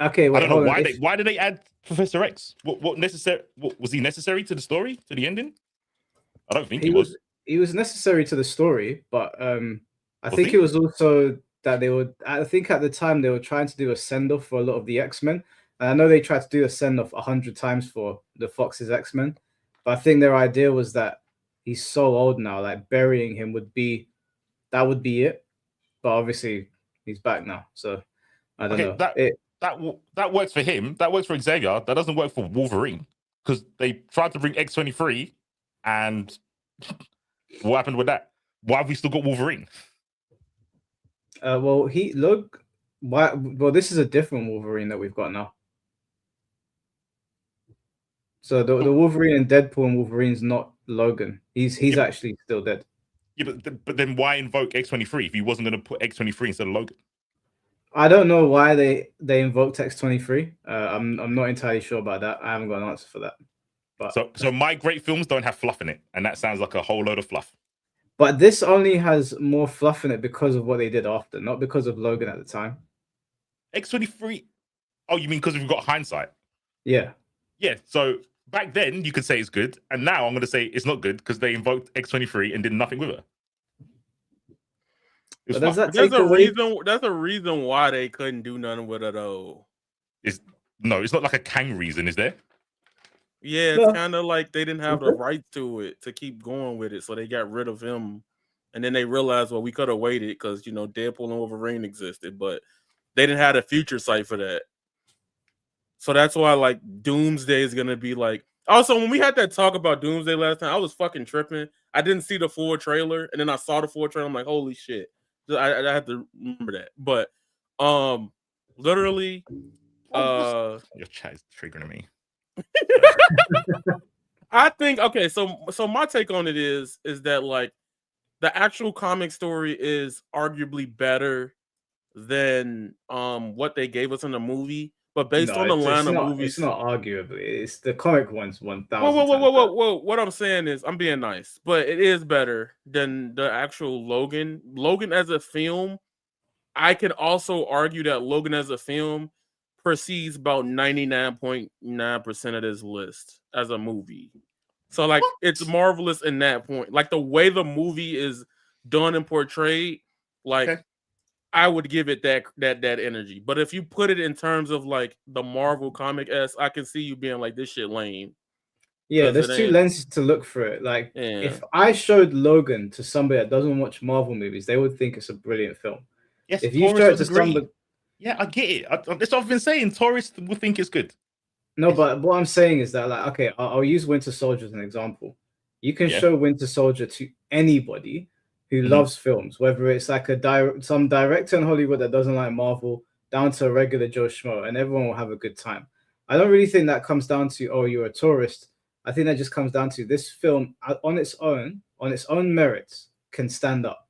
Okay, wait, I don't know why did they add Professor X? What was he necessary to the story, to the ending? I don't think he was. He was necessary to the story, but I think it was also that I think at the time they were trying to do a send-off for a lot of the X-Men. And I know they tried to do a send-off 100 times for the Fox's X-Men, but I think their idea was that he's so old now, like burying him would be it. But obviously he's back now, so I don't know. That works for him. That works for Xavier. That doesn't work for Wolverine, because they tried to bring X-23, and what happened with that? Why have we still got Wolverine? Well, this is a different Wolverine that we've got now. So the Wolverine and Deadpool and Wolverine's not Logan. He's actually still dead. Yeah, but then why invoke X-23 if he wasn't going to put X-23 instead of Logan? I don't know why they invoked X-23. I'm not entirely sure about that. I haven't got an answer for that. But so my great films don't have fluff in it, and that sounds like a whole load of fluff. But this only has more fluff in it because of what they did after, not because of Logan at the time. X-23. Oh, you mean because we've got hindsight? Yeah. Yeah. So back then you could say it's good, and now I'm going to say it's not good because they invoked X-23 and did nothing with her. There's a reason why they couldn't do nothing with her though. It's not like a Kang reason, is there? Yeah, it's kind of like they didn't have the rights to it to keep going with it, so they got rid of him, and then they realized, well, we could have waited because Deadpool and Wolverine existed, but they didn't have a future sight for that. So that's why like Doomsday is gonna be like. Also, when we had that talk about Doomsday last time, I was fucking tripping. I didn't see the full trailer, and then I saw the full trailer. I'm like, holy shit! I have to remember that. But literally, your chat is triggering me. I think okay. So my take on it is that like the actual comic story is arguably better than what they gave us in the movie. But based on the line of movies, it's not arguably. It's the comic ones 1,000. Whoa! What I'm saying is, I'm being nice, but it is better than the actual Logan. Logan as a film, I can also argue that Logan as a film precedes about 99.9% of this list as a movie. So like it's Marvelous in that point. Like the way the movie is done and portrayed, like. Okay. I would give it that energy. But if you put it in terms of like the Marvel comic I can see you being like, this shit lame. Yeah, 'Cause there's it two ain't. lenses to look through it. Like, Yeah. if I showed Logan to somebody that doesn't watch Marvel movies, they would think it's a brilliant film. Yes, If you show tourists it would to agree. somebody, Yeah, I get it. That's what I've been saying. Tourists will think it's good. no, but what I'm saying is that, like, okay, I'll use Winter Soldier as an example. You can Yeah. show Winter Soldier to anybody who loves films, whether it's like some director in Hollywood that doesn't like Marvel, down to a regular Joe Schmo, and everyone will have a good time. I don't really think that comes down to, oh, you're a tourist. I think that just comes down to this film on its own merits, can stand up,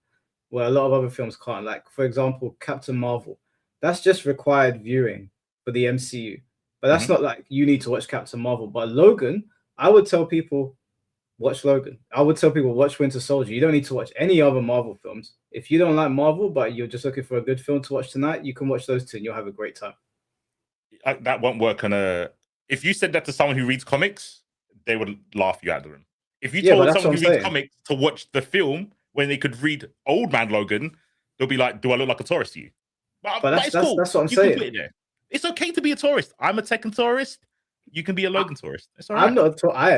where a lot of other films can't. Like, for example, Captain Marvel. That's just required viewing for the MCU. But that's not like you need to watch Captain Marvel. But Logan, I would tell people, watch Logan. I would tell people, watch Winter Soldier. You don't need to watch any other Marvel films. If you don't like Marvel, but you're just looking for a good film to watch tonight, you can watch those two and you'll have a great time. That won't work on a. If you said that to someone who reads comics, they would laugh you out of the room. If you Yeah, but told that's someone what who I'm reads saying. comics to watch the film when they could read Old Man Logan, they'll be like, "Do I look like a tourist to you?" But it's cool. That's what I'm You can saying. put it there. It's okay to be a tourist. I'm a Tekken tourist. You can be a Logan tourist. It's all right. I am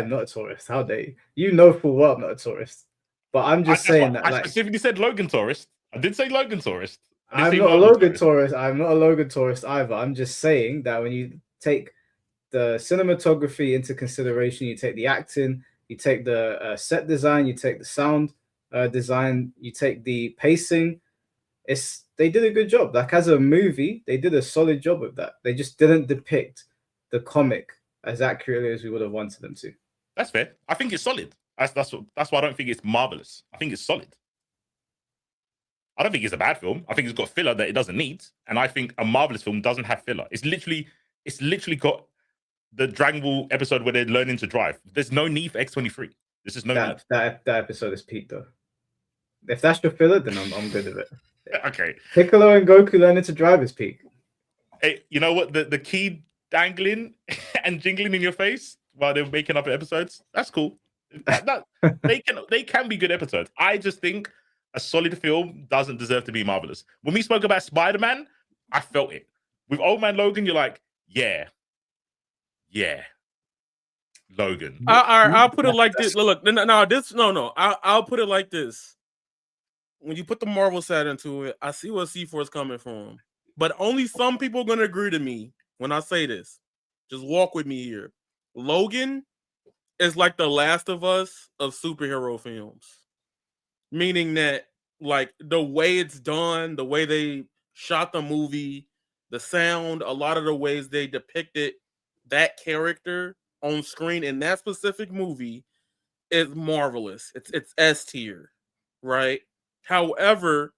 not a tourist. How dare you? You know full well I'm not a tourist. But I'm just saying that, I like, specifically said Logan tourist. I did say Logan tourist. I'm not a Logan tourist. I'm not a Logan tourist either. I'm just saying that when you take the cinematography into consideration, you take the acting, you take the set design, you take the sound design, you take the pacing. They did a good job. Like, as a movie, they did a solid job with that. They just didn't depict the comic as accurately as we would have wanted them to. That's fair. I think it's solid. That's why I don't think it's marvelous. I think it's solid. I don't think it's a bad film. I think it's got filler that it doesn't need, and I think a marvelous film doesn't have filler. It's literally got the Dragon Ball episode where they're learning to drive. There's no need for X-23. There's just no need. That episode is peak though. If that's your filler, then I'm good with it. Okay. Piccolo and Goku learning to drive is peak. Hey, you know what? The key dangling and jingling in your face while they're making up episodes. That's cool. They can be good episodes. I just think a solid film doesn't deserve to be marvelous. When we spoke about Spider-Man, I felt it. With Old Man Logan, you're like, yeah, Logan. I'll put it like this. Look, no. I'll put it like this. When you put the Marvel side into it, I see where C4 is coming from. But only some people are going to agree to me when I say this. Just walk with me here. Logan is like the Last of Us of superhero films. Meaning that, like, the way it's done, the way they shot the movie, the sound, a lot of the ways they depicted that character on screen in that specific movie is marvelous. It's S tier, right? However,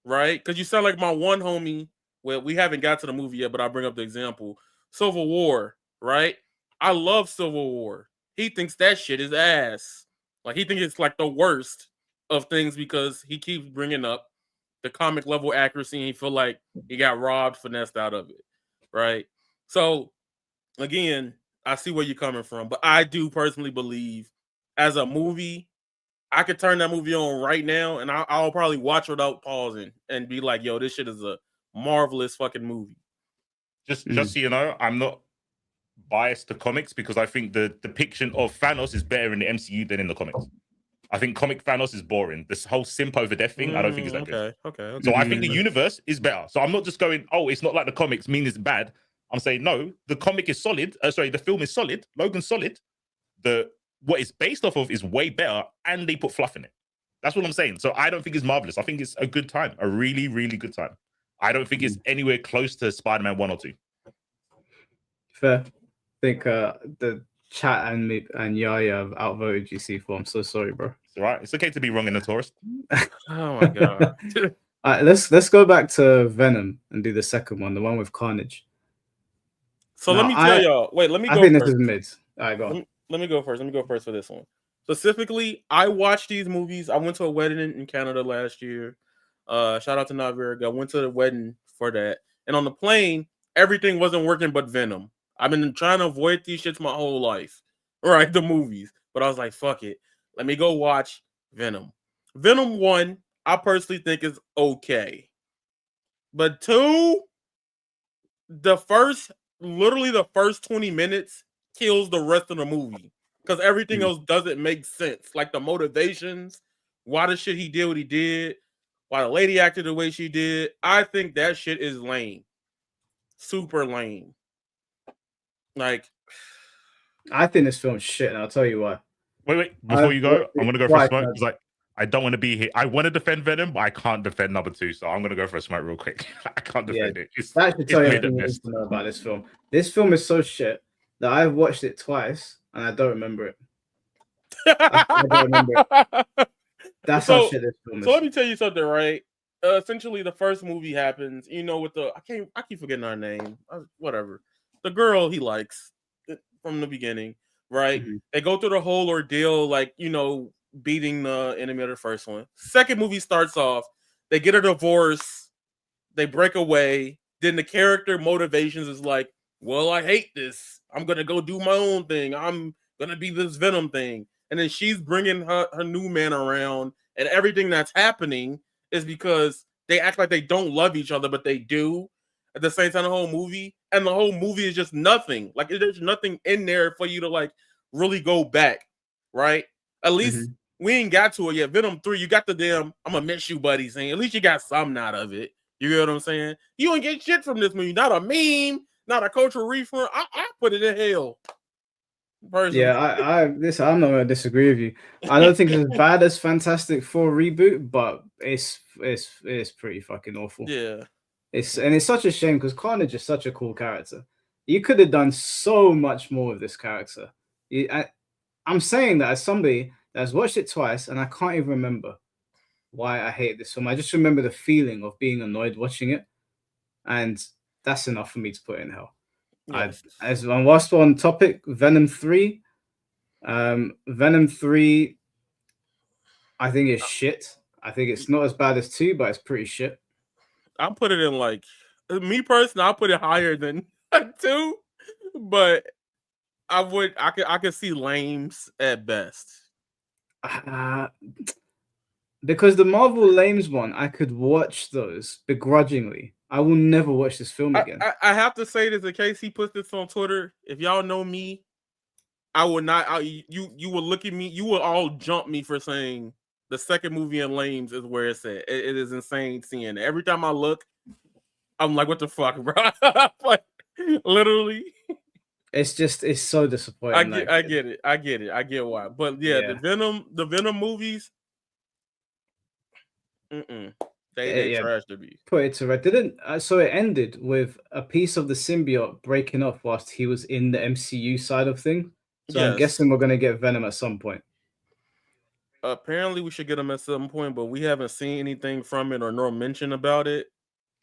right, because you sound like my one homie. Well, we haven't got to the movie yet, but I'll bring up the example. Civil War, right? I love Civil War. He thinks that shit is ass. Like, he thinks it's like the worst of things because he keeps bringing up the comic level accuracy and he feel like he got robbed, finessed out of it, right? So, again, I see where you're coming from, but I do personally believe as a movie, I could turn that movie on right now and I'll probably watch without pausing and be like, yo, this shit is a marvelous fucking movie. Just so you know, I'm not biased to comics because I think the depiction of Thanos is better in the MCU than in the comics. I think comic Thanos is boring. This whole simp over death thing, I don't think is that good. Okay. So I think the universe is better. So I'm not just going, oh, it's not like the comics mean it's bad. I'm saying, no, the comic is solid. The film is solid. Logan's solid. What it's based off of is way better, and they put fluff in it. That's what I'm saying. So I don't think it's marvelous. I think it's a good time, a really, really good time. I don't think it's anywhere close to Spider-Man 1 or 2. Fair. I think the chat and Yaya have outvoted GC4. I'm so sorry, bro. It's all right. It's okay to be wrong in a tourist. Oh my god. All right, let's go back to Venom and do the second one, the one with Carnage. So let me tell y'all. Wait, let me go. I think first. this is mid. All right, go on. Let me go first. Let me go first for this one. Specifically, I watched these movies. I went to a wedding in Canada last year. Shout out to Navarga. I went to the wedding for that. And on the plane, everything wasn't working but Venom. I've been trying to avoid these shits my whole life. Right, the movies. But I was like, fuck it. Let me go watch Venom. Venom 1, I personally think is okay. But 2, literally the first 20 minutes kills the rest of the movie. because everything else doesn't make sense. Like the motivations, why the shit he did what he did, why the lady acted the way she did. I think that shit is lame. Super lame. Like, I think this film's shit, and I'll tell you why. Wait. Before you go, I'm gonna go for a Why, smoke man? because like I don't want to be here. I want to defend Venom, but I can't defend number 2, so I'm gonna go for a smoke real quick. I can't defend it. That should tell you made everything at you need best. to know about this film. This film is so shit that I've watched it twice and I don't remember it. I don't remember it. That's how shit this film is. So let me tell you something, right? Essentially, the first movie happens. You know, with the I keep forgetting her name. Whatever, the girl he likes from the beginning, right? Mhm. They go through the whole ordeal, like, you know, beating the enemy of the first one. Second movie starts off. They get a divorce. They break away. Then the character motivations is like, well, I hate this. I'm gonna go do my own thing. I'm gonna be this Venom thing. And then she's bringing her new man around, and everything that's happening is because they act like they don't love each other, but they do at the same time the whole movie. And the whole movie is just nothing. Like, there's nothing in there for you to like really go back, right? At least we ain't got to it yet. Venom 3, you got the damn I'm gonna miss you, buddy thing. At least you got something out of it. You get what I'm saying? You don't get shit from this movie. Not a meme, not a cultural reference. I put it in hell. Personally. Yeah, I'm not gonna disagree with you. I don't think it's as bad as Fantastic Four reboot, but it's pretty fucking awful. Yeah. It's such a shame because Carnage is such a cool character. You could have done so much more with this character. I'm saying that as somebody that's watched it twice and I can't even remember why I hate this film. I just remember the feeling of being annoyed watching it, and that's enough for me to put in hell. Yes. As whilst we're on topic, Venom 3, Venom 3, I think it's shit. I think it's not as bad as 2, but it's pretty shit. I'll put it in like me personally. I'll put it higher than 2, but I could see lames at best. Because the Marvel lames one, I could watch those begrudgingly. I will never watch this film again. I have to say this in case he puts this on Twitter. If y'all know me, I would not. You will look at me. You will all jump me for saying the second movie in lames is where it's at. It is insane seeing it. Every time I look, I'm like, what the fuck, bro? Like, literally. It's so disappointing. I get it. I get why. But yeah. the Venom movies. They trash to me. Put it to rest. So it ended with a piece of the symbiote breaking off whilst he was in the MCU side of things. So yes. I'm guessing we're gonna get Venom at some point. Apparently, we should get him at some point, but we haven't seen anything from it or no mention about it.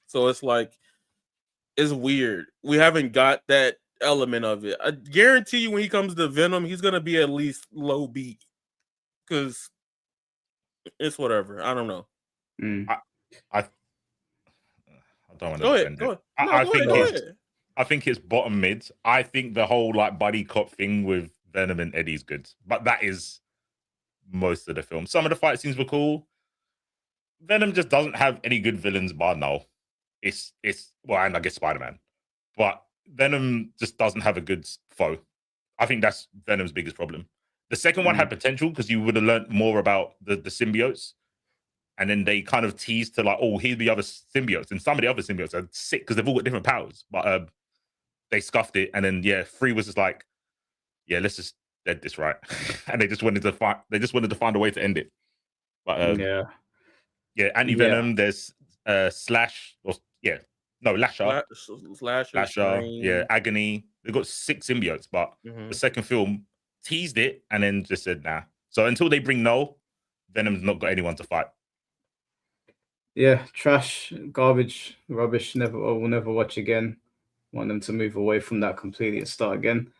So it's like, it's weird. We haven't got that element of it. I guarantee you, when he comes to Venom, he's gonna be at least low beat, because it's whatever. I don't know. I don't want to defend it. I think it's bottom mid. I think the whole like buddy cop thing with Venom and Eddie's good, but that is most of the film. Some of the fight scenes were cool. Venom just doesn't have any good villains bar now. It's well, and I guess Spider-Man, but Venom just doesn't have a good foe. I think that's Venom's biggest problem. The second one had potential because you would have learned more about the symbiotes. And then they kind of teased to like, oh, here's the other symbiotes. And some of the other symbiotes are sick because they've all got different powers. But they scuffed it. And then, 3 was just like, yeah, let's just dead this, right? And they just wanted to find a way to end it. But Anti-Venom, there's Slash, Lasher. Slasher, Agony. They've got 6 symbiotes, but the second film teased it and then just said, nah. So until they bring Null, Venom's not got anyone to fight. Yeah, trash, garbage, rubbish. We'll never watch again. Want them to move away from that completely and start again.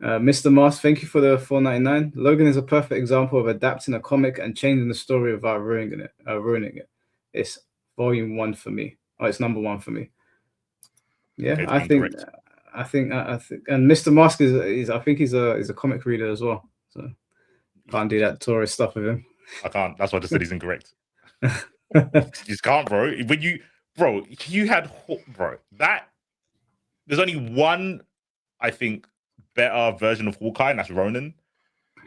Mr. Mars, thank you for the $4.99. Logan is a perfect example of adapting a comic and changing the story without ruining it. It's volume 1 for me. Oh, it's number 1 for me. Yeah, okay, I think, and Mr. Mask is I think he's a comic reader as well. So can't do that tourist stuff with him. I can't. That's why I just said he's incorrect. You just can't, bro. When you had that. There's only one, I think, better version of Hawkeye, and that's Ronan.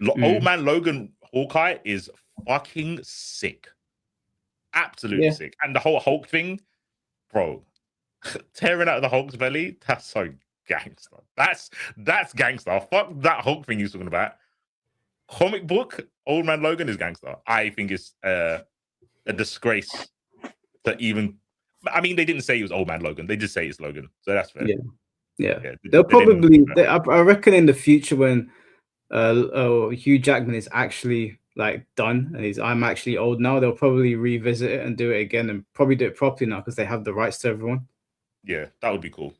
Old Man Logan Hawkeye is fucking sick. Absolutely sick. And the whole Hulk thing, bro, tearing out of the Hulk's belly, that's so gangster. That's gangster. Fuck that Hulk thing you're talking about. Comic book, Old Man Logan is gangster. I think it's a disgrace to even. I mean, they didn't say it was Old Man Logan. They just say it's Logan. So that's fair. Yeah. They'll probably. I reckon in the future when Hugh Jackman is actually like done and I'm actually old now, they'll probably revisit it and do it again and probably do it properly now because they have the rights to everyone. Yeah, that would be cool.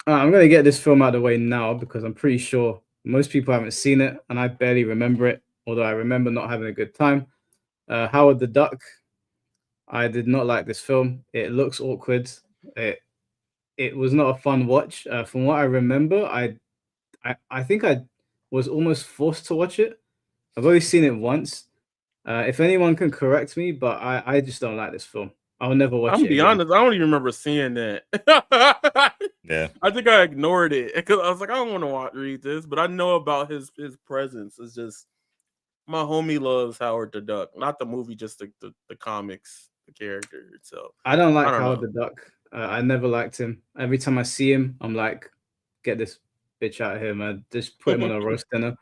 I'm going to get this film out of the way now because I'm pretty sure most people haven't seen it and I barely remember it, although I remember not having a good time. Howard the Duck. I did not like this film. It looks awkward. It was not a fun watch. From what I remember, I think I was almost forced to watch it. I've only seen it once. If anyone can correct me, but I just don't like this film. I'll never watch it. I'm be honest, I don't even remember seeing that. Yeah, I think I ignored it because I was like, I don't want to read this, but I know about his presence. It's just my homie loves Howard the Duck, not the movie, just the comics, the character itself. I don't like Howard the Duck. I never liked him. Every time I see him, I'm like, get this bitch out of here, man. Just put him on a roast dinner.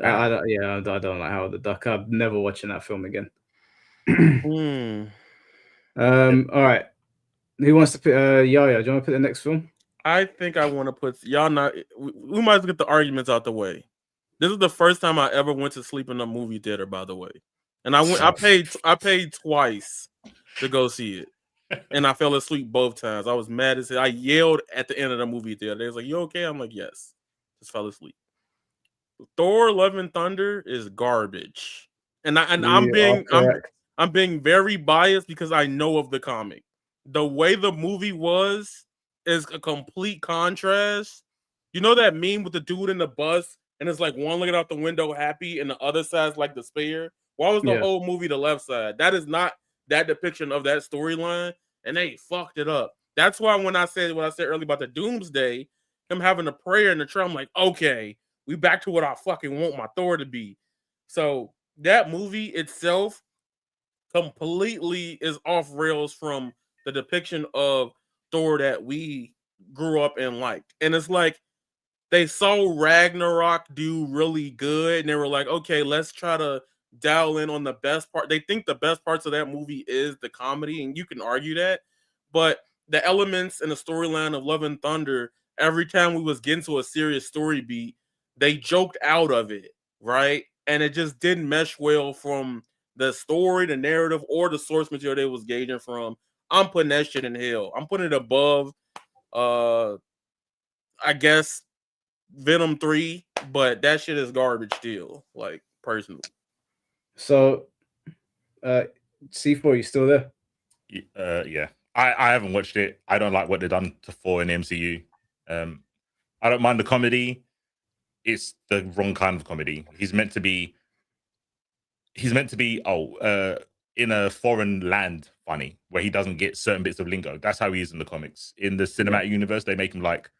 I don't like Howard the Duck. I'm never watching that film again. All right. Who wants to put Yaya? Do you want to put the next film? I think I want to put y'all. Not we might as well get the arguments out the way. This is the first time I ever went to sleep in a movie theater, by the way. And I paid twice to go see it. And I fell asleep both times. I was mad as hell. I yelled at the end of the movie theater. They was like, "You okay?" I'm like, "Yes." Just fell asleep. Thor: Love and Thunder is garbage. And I'm being very biased because I know of the comic. The way the movie was is a complete contrast. You know that meme with the dude in the bus and it's like one looking out the window happy and the other side's like despair? Why was the whole movie the left side? That is not that depiction of that storyline, and they fucked it up. That's why when I said what I said earlier about the Doomsday, him having a prayer in the tree, I'm like, okay, we back to what I fucking want my Thor to be. So that movie itself completely is off rails from the depiction of Thor that we grew up and liked. And it's like they saw Ragnarok do really good and they were like, okay, let's try to dial in on the best part. They think the best parts of that movie is the comedy, and you can argue that, but the elements and the storyline of Love and Thunder, every time we was getting to a serious story beat, they joked out of it, right? And it just didn't mesh well from the story, the narrative, or the source material they was gauging from. I'm putting that shit in hell. I'm putting it above I guess Venom 3, but that shit is garbage still, like personally. So C4, you still there? Yeah. I haven't watched it. I don't like what they've done to Thor in the MCU. I don't mind the comedy. It's the wrong kind of comedy. He's meant to be in a foreign land funny where he doesn't get certain bits of lingo. That's how he is in the comics. In the cinematic universe, they make him like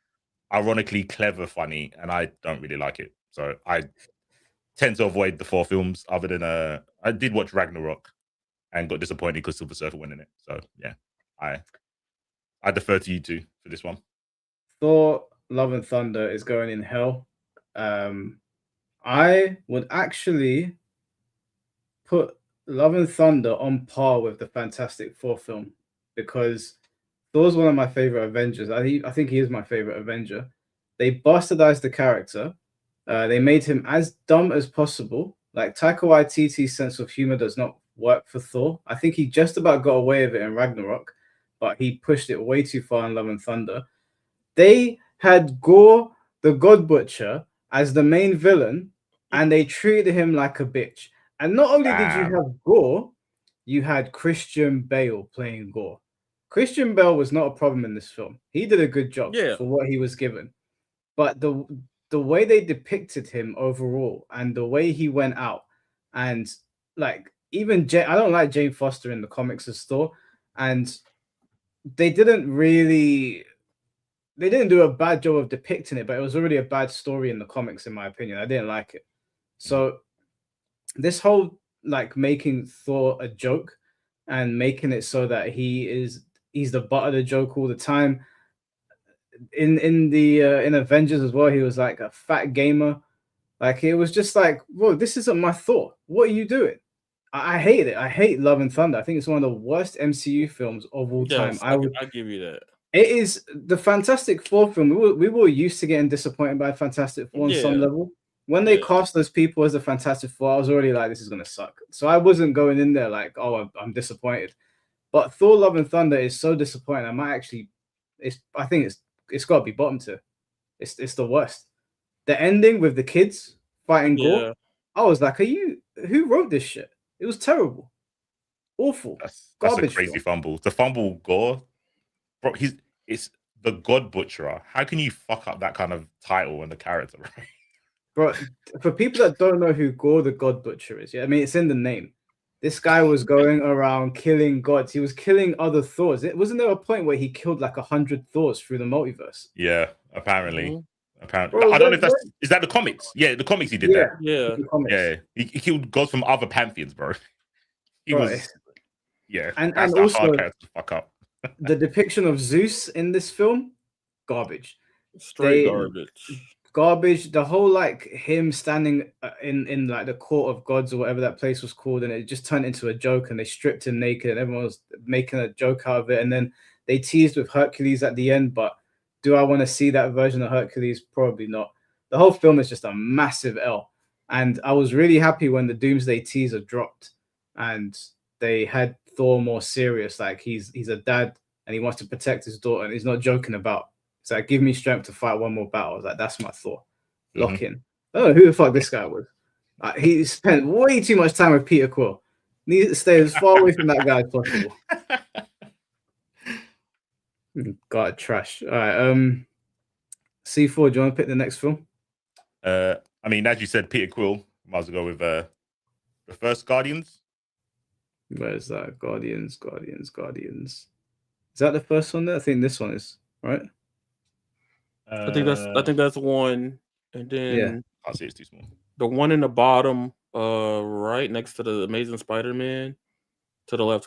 ironically clever funny, and I don't really like it. So I tend to avoid the Thor films other than I did watch Ragnarok and got disappointed because Silver Surfer went in it. So yeah, I defer to you two for this one. Thor: Love and Thunder is going in hell. I would actually put Love and Thunder on par with the Fantastic Four film because Thor's one of my favorite Avengers. I think he is my favorite Avenger. They bastardized the character. They made him as dumb as possible. Like Taika Waititi's sense of humor does not work for Thor. I think he just about got away with it in Ragnarok, but he pushed it way too far in Love and Thunder. They had Gore, the God Butcher, as the main villain, and they treated him like a bitch. And not only did you have Gore, you had Christian Bale playing Gore. Christian Bale was not a problem in this film. He did a good job for what he was given. But the way they depicted him overall and the way he went out, and like even I don't like Jane Foster in the comics as Thor, and they didn't do a bad job of depicting it, but it was already a bad story in the comics, in my opinion. I didn't like it. So this whole like making Thor a joke and making it so that he's the butt of the joke all the time. In Avengers as well, he was like a fat gamer. Like it was just like, whoa, this isn't my Thor. What are you doing? I hate it. I hate Love and Thunder. I think it's one of the worst MCU films of all time. Yes, I give you that. It is the Fantastic Four film. We were used to getting disappointed by Fantastic Four on some level. When they cast those people as the Fantastic Four, I was already like, this is gonna suck. So I wasn't going in there like, oh, I'm disappointed. But Thor: Love and Thunder is so disappointing. I might actually, I think it's got to be bottom tier. It's the worst. The ending with the kids fighting Gore, I was like, who wrote this shit? It was terrible, awful. That's garbage a crazy film. fumble. To fumble Gore, bro, it's the God Butcherer. How can you fuck up that kind of title and the character, right? Bro, for people that don't know who Gore the God Butcher is, I mean, it's in the name. This guy was going around killing gods. He was killing other Thors. Wasn't there a point where he killed like 100 Thors through the multiverse? Yeah, apparently. Mm-hmm. Apparently, Bro, I don't know if is that the comics. Yeah, the comics he did that. Yeah, yeah. He killed gods from other pantheons, bro. He was, and that's also a hard character to fuck up. The depiction of Zeus in this film, garbage. Straight garbage. The whole like him standing in like the court of gods or whatever that place was called, and it just turned into a joke, and they stripped him naked, and everyone was making a joke out of it, and then they teased with Hercules at the end. But do I want to see that version of Hercules? Probably not. The whole film is just a massive L, and I was really happy when the Doomsday teaser dropped, and they had Thor more serious, like he's a dad and he wants to protect his daughter, and he's not joking about. It's like, give me strength to fight one more battle. I was like, that's my Thor. Lock in. I don't know who the fuck this guy was. He spent way too much time with Peter Quill. Needs to stay as far away from that guy as possible. God, trash. All right. C4, do you want to pick the next film? I mean, as you said, Peter Quill. Might as well go with the first Guardians. Where's that? Guardians. Is that the first one there? I think this one is, right? I think that's one. And then I see it's too small. The one in the bottom, right next to the Amazing Spider-Man. To the left.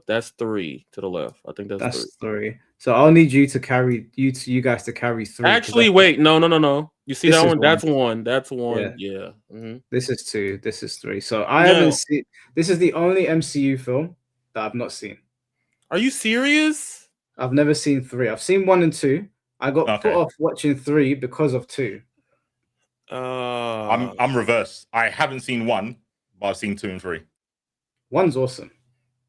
That's 3 to the left. I think that's 3. So I'll need you to carry you guys to carry 3. Actually, wait, no. You see that one? That's one. That's one. Yeah. Mm-hmm. This is 2. This is 3. So I haven't seen. This is the only MCU film that I've not seen. Are you serious? I've never seen 3. I've seen 1 and 2. I got put off watching 3 because of 2. I'm reverse. I haven't seen 1, but I've seen 2 and 3. 1's awesome.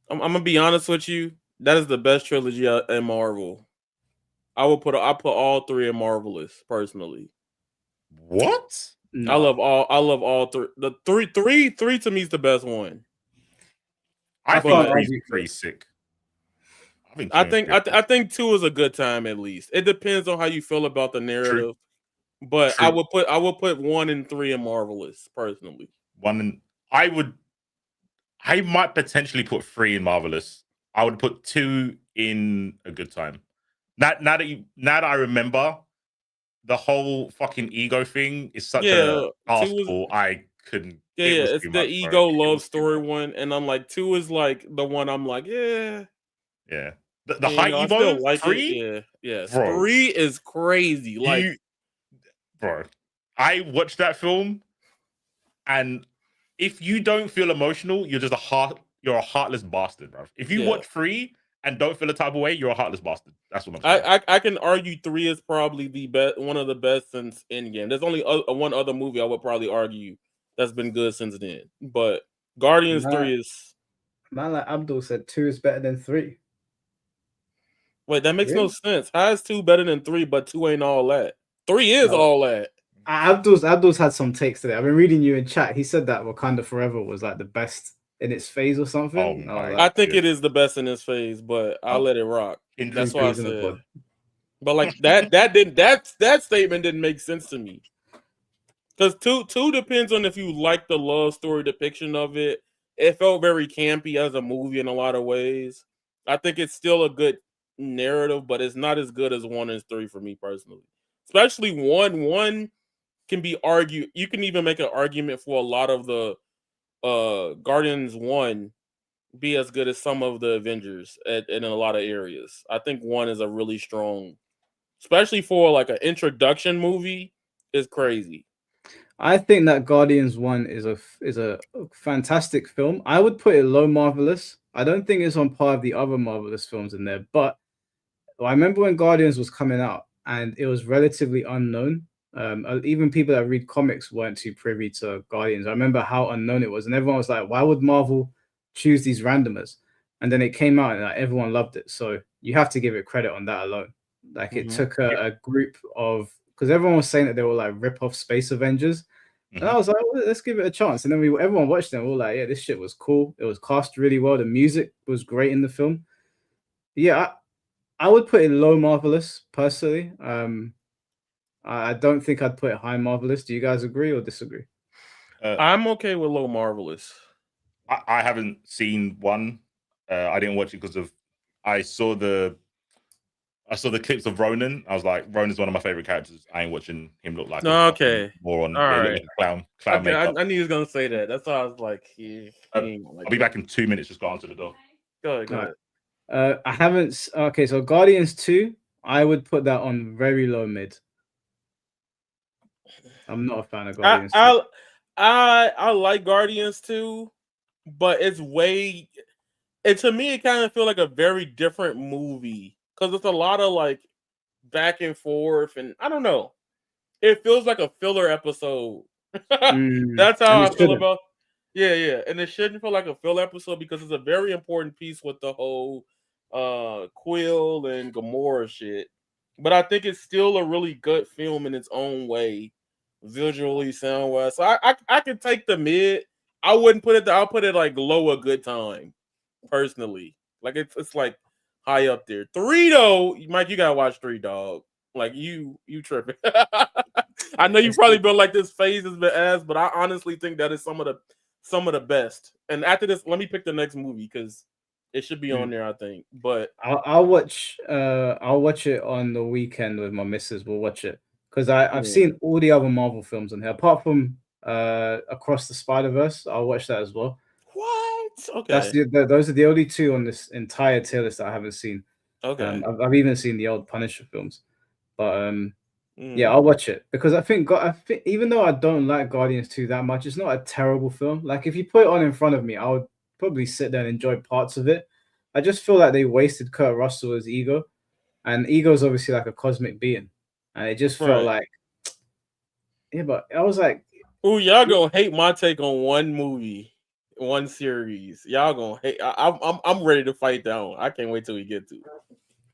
I'm gonna be honest with you. That is the best trilogy in Marvel. I put all 3 in Marvelous personally. What? No. I love all 3. The three to me is the best one. I think 3's sick. I think 2 is a good time at least. It depends on how you feel about the narrative. True. But True. I would put 1 and 3 in Marvelous personally. I might potentially put 3 in Marvelous. I would put 2 in A Good Time. Now that I remember, the whole fucking ego thing is such a gospel. I couldn't. It's the ego love story one, and I'm like 2 is like the one I'm like yeah. The high ego like 3, bro, 3 is crazy. Bro, I watched that film, and if you don't feel emotional, you're a heartless bastard, bro. If you watch 3 and don't feel a type of way, you're a heartless bastard. That's what I'm saying. I can argue 3 is probably the best, one of the best since Endgame. There's only one other movie I would probably argue that's been good since then. But Guardians 3 is. Man, like Abdul said, 2 is better than 3. Wait, that makes no sense. How is 2 better than 3, but 2 ain't all that? 3 is all that. Abdul's had some takes today. I've been reading you in chat. He said that Wakanda Forever was like the best in its phase or something. I think it is the best in its phase, but I'll let it rock. That's why I said. But like that statement didn't make sense to me. Because 2 depends on if you like the love story depiction of it. It felt very campy as a movie in a lot of ways. I think it's still a good narrative, but it's not as good as 1 and 3 for me personally. Especially 1. can be argued. You can even make an argument for a lot of the Guardians 1 be as good as some of the Avengers in a lot of areas. I think 1 is a really strong, especially for like an introduction movie, is crazy. I think that Guardians 1 is a fantastic film. I would put it low marvelous. I don't think it's on par with the other marvelous films in there, but I remember when Guardians was coming out and it was relatively unknown. Even people that read comics weren't too privy to Guardians. I remember how unknown it was, and everyone was like, "Why would Marvel choose these randomers?" And then it came out, and like, everyone loved it. So you have to give it credit on that alone. Like it took a group of, because everyone was saying that they were like rip off Space Avengers, and I was like, well, let's give it a chance. And then everyone watched them. We were like, yeah, this shit was cool. It was cast really well. The music was great in the film. Yeah, I would put it low marvelous personally. I don't think I'd put it high marvelous. Do you guys agree or disagree? I'm okay with low marvelous. I haven't seen 1. I didn't watch it because of I saw the clips of Ronan. I was like, Ronan's one of my favorite characters. I ain't watching him look like okay more on all right. Look like a clown Okay, makeup. I knew he was gonna say that. That's why I was like, I'll be back in 2 minutes. Just go answer the door. Go ahead. I haven't. Okay, so Guardians 2, I would put that on very low mid. I'm not a fan of Guardians 2. I like Guardians 2, but it's way. And to me, it kind of feels like a very different movie because it's a lot of like back and forth, and I don't know. It feels like a filler episode. That's how I feel about. Yeah, and it shouldn't feel like a filler episode because it's a very important piece with the whole Quill and Gamora shit. But I think it's still a really good film in its own way, visually, sound wise. So I can take the mid. I wouldn't put it. I'll put it like low a good time, personally. Like it's like high up there. 3 though, Mike, you gotta watch 3, dog. Like you tripping. I know you probably been like this phase has been ass, but I honestly think that is some of the best. And after this, let me pick the next movie because it should be on there, I think. But I'll watch it on the weekend with my missus. We'll watch it because I've seen all the other Marvel films on here apart from Across the Spider-Verse. I'll watch that as well. What? Okay. Those are the only 2 on this entire tier list that I haven't seen. Okay. I've even seen the old Punisher films, but yeah, I'll watch it because I think even though I don't like Guardians 2 that much, it's not a terrible film. Like if you put it on in front of me, I would probably sit there and enjoy parts of it. I just feel like they wasted Kurt Russell's ego, and ego is obviously like a cosmic being, and it just felt like, yeah. But I was like, "Oh, y'all gonna hate my take on one movie, one series. Y'all gonna hate. I'm ready to fight down. I can't wait till we get to it."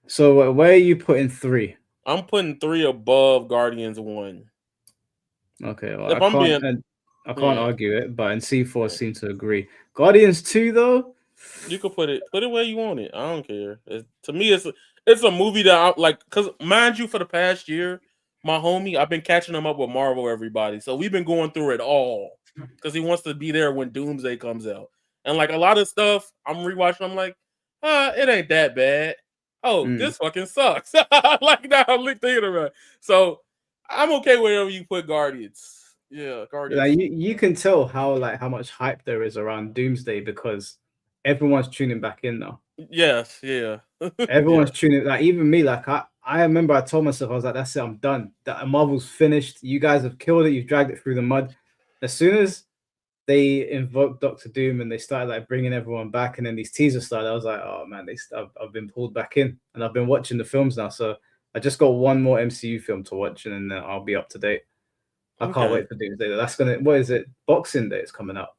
So where are you putting 3? I'm putting 3 above Guardians 1. Okay, well, I can't argue it, but in C4 seem to agree. Guardians 2 though, you can put it where you want it. I don't care. To me, it's a movie that I like. Cause mind you, for the past year, my homie, I've been catching him up with Marvel. Everybody, so we've been going through it all. Cause he wants to be there when Doomsday comes out, and like a lot of stuff, I'm rewatching. I'm like, it ain't that bad. Oh, this fucking sucks. Like now I'm thinking about it. So I'm okay wherever you put Guardians. Yeah, Guardians. Like you can tell how much hype there is around Doomsday because everyone's tuning back in now. Yes, yeah. Everyone's tuning. Like even me, like I remember I told myself I was like, that's it, I'm done. That Marvel's finished. You guys have killed it. You've dragged it through the mud. As soon as they invoked Doctor Doom and they started like bringing everyone back, and then these teasers started, I was like, oh man, I've been pulled back in, and I've been watching the films now. So I just got one more MCU film to watch, and then I'll be up to date. I can't wait for Doomsday. That's what is it? Boxing Day is coming up.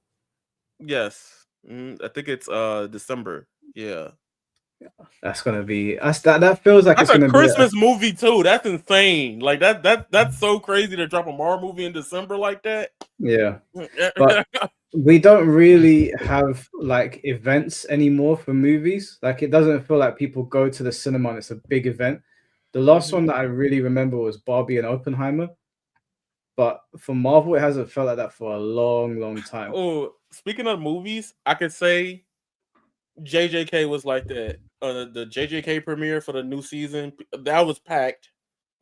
Yes, I think it's December. Yeah, that's gonna be that feels like that's it's gonna Christmas movie too. That's insane. Like that's so crazy to drop a Marvel movie in December like that. Yeah, but we don't really have like events anymore for movies. Like it doesn't feel like people go to the cinema and it's a big event. The last one that I really remember was Barbie and Oppenheimer. But for Marvel, it hasn't felt like that for a long, long time. Oh, speaking of movies, I could say JJK was like that. The JJK premiere for the new season that was packed,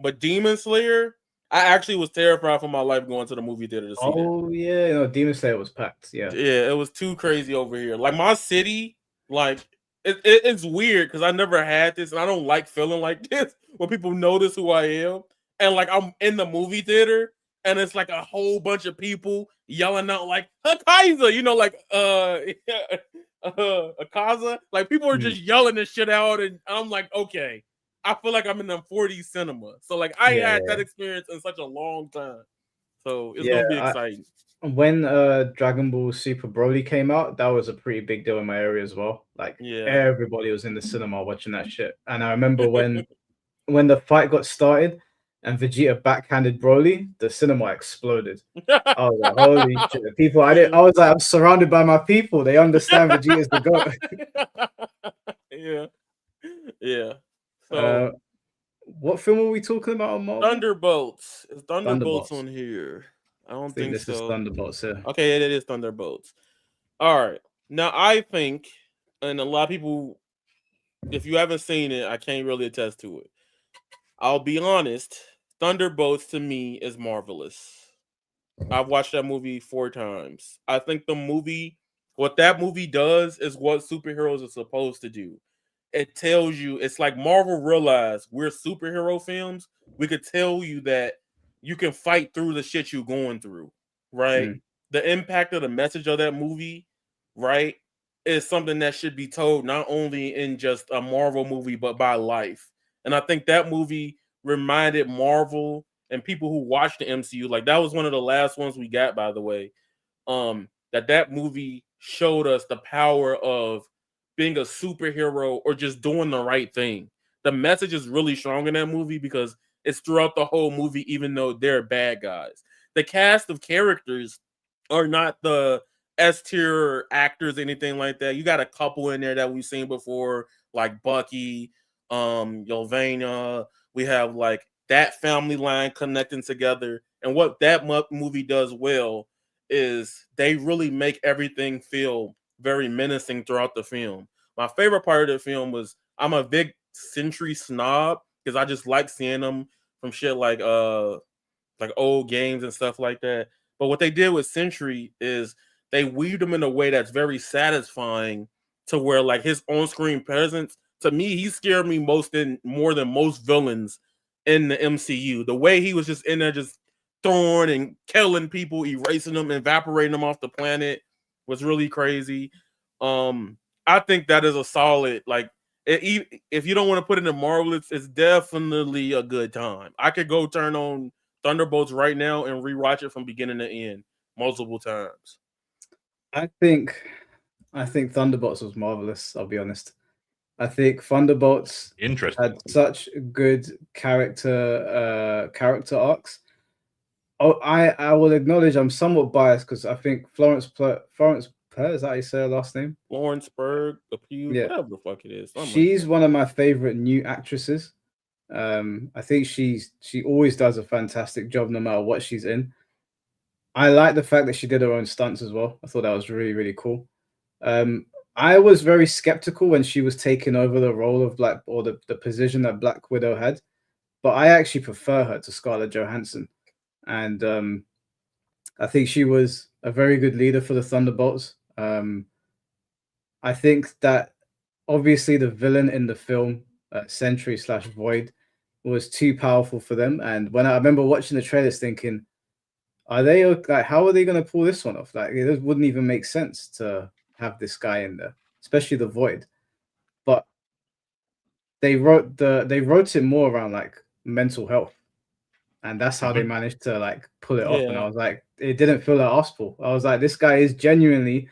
but Demon Slayer, I actually was terrified for my life going to the movie theater to see that. Oh yeah, Demon Slayer was packed. Yeah, it was too crazy over here. Like my city, like it's weird because I never had this, and I don't like feeling like this when people notice who I am. And like I'm in the movie theater, and it's like a whole bunch of people yelling out like "Kaiser," like Akaza. Like people are just yelling this shit out, and I'm like, okay, I feel like I'm in the 40s cinema. So like I had that experience in such a long time. So it's gonna be exciting. When Dragon Ball Super Broly came out, that was a pretty big deal in my area as well. Like everybody was in the cinema watching that shit. And I remember when the fight got started and Vegeta backhanded Broly, the cinema exploded. I was like, holy shit. People, I was like, I'm surrounded by my people. They understand Vegeta's the GOAT. Yeah. So what film are we talking about on Marvel? Thunderbolts. Is Thunderbolts on here? I don't think this so. Is Thunderbolts here. Okay, it is Thunderbolts. All right. Now I think, and a lot of people, if you haven't seen it, I can't really attest to it. I'll be honest. Thunderbolts to me is marvelous. I've watched that movie 4 times. I think what that movie does is what superheroes are supposed to do. It tells you, it's like Marvel realized we're superhero films. We could tell you that you can fight through the shit you're going through, right? The impact of the message of that movie, right, is something that should be told not only in just a Marvel movie, but by life. And I think that movie reminded Marvel and people who watch the MCU, like that was one of the last ones we got, by the way, that movie showed us the power of being a superhero or just doing the right thing. The message is really strong in that movie because it's throughout the whole movie, even though they're bad guys. The cast of characters are not the S-tier actors, anything like that. You got a couple in there that we've seen before, like Bucky, Yelvana. We have like that family line connecting together. And what that movie does well is they really make everything feel very menacing throughout the film. My favorite part of the film was I'm a big Sentry snob because I just like seeing them from shit like old games and stuff like that. But what they did with Sentry is they weaved him in a way that's very satisfying to where like his on-screen presence, to me, he scared me more than most villains in the MCU. The way he was just in there just throwing and killing people, erasing them, evaporating them off the planet was really crazy. I think that is a solid, like, if you don't want to put it in Marvel, it's definitely a good time. I could go turn on Thunderbolts right now and rewatch it from beginning to end multiple times. I think Thunderbolts was marvelous. I'll be honest. I think Thunderbolts had such good character arcs. Oh, I will acknowledge I'm somewhat biased because I think Florence Pugh, is that how you say her last name? Florence Pugh, whatever the fuck it is. She's one of my favorite new actresses. I think she always does a fantastic job no matter what she's in. I like the fact that she did her own stunts as well. I thought that was really, really cool. I was very skeptical when she was taking over the role of the position that Black Widow had, but I actually prefer her to Scarlett Johansson. And I think she was a very good leader for the Thunderbolts. I think that obviously the villain in the film, Sentry / Void, was too powerful for them. And when I remember watching the trailers thinking, are they like, how are they going to pull this one off? Like, it wouldn't even make sense to have this guy in there, especially the Void. But they wrote it more around like mental health, and that's how they managed to like pull it off. And I was like, it didn't feel like gospel. I was like, this guy is genuinely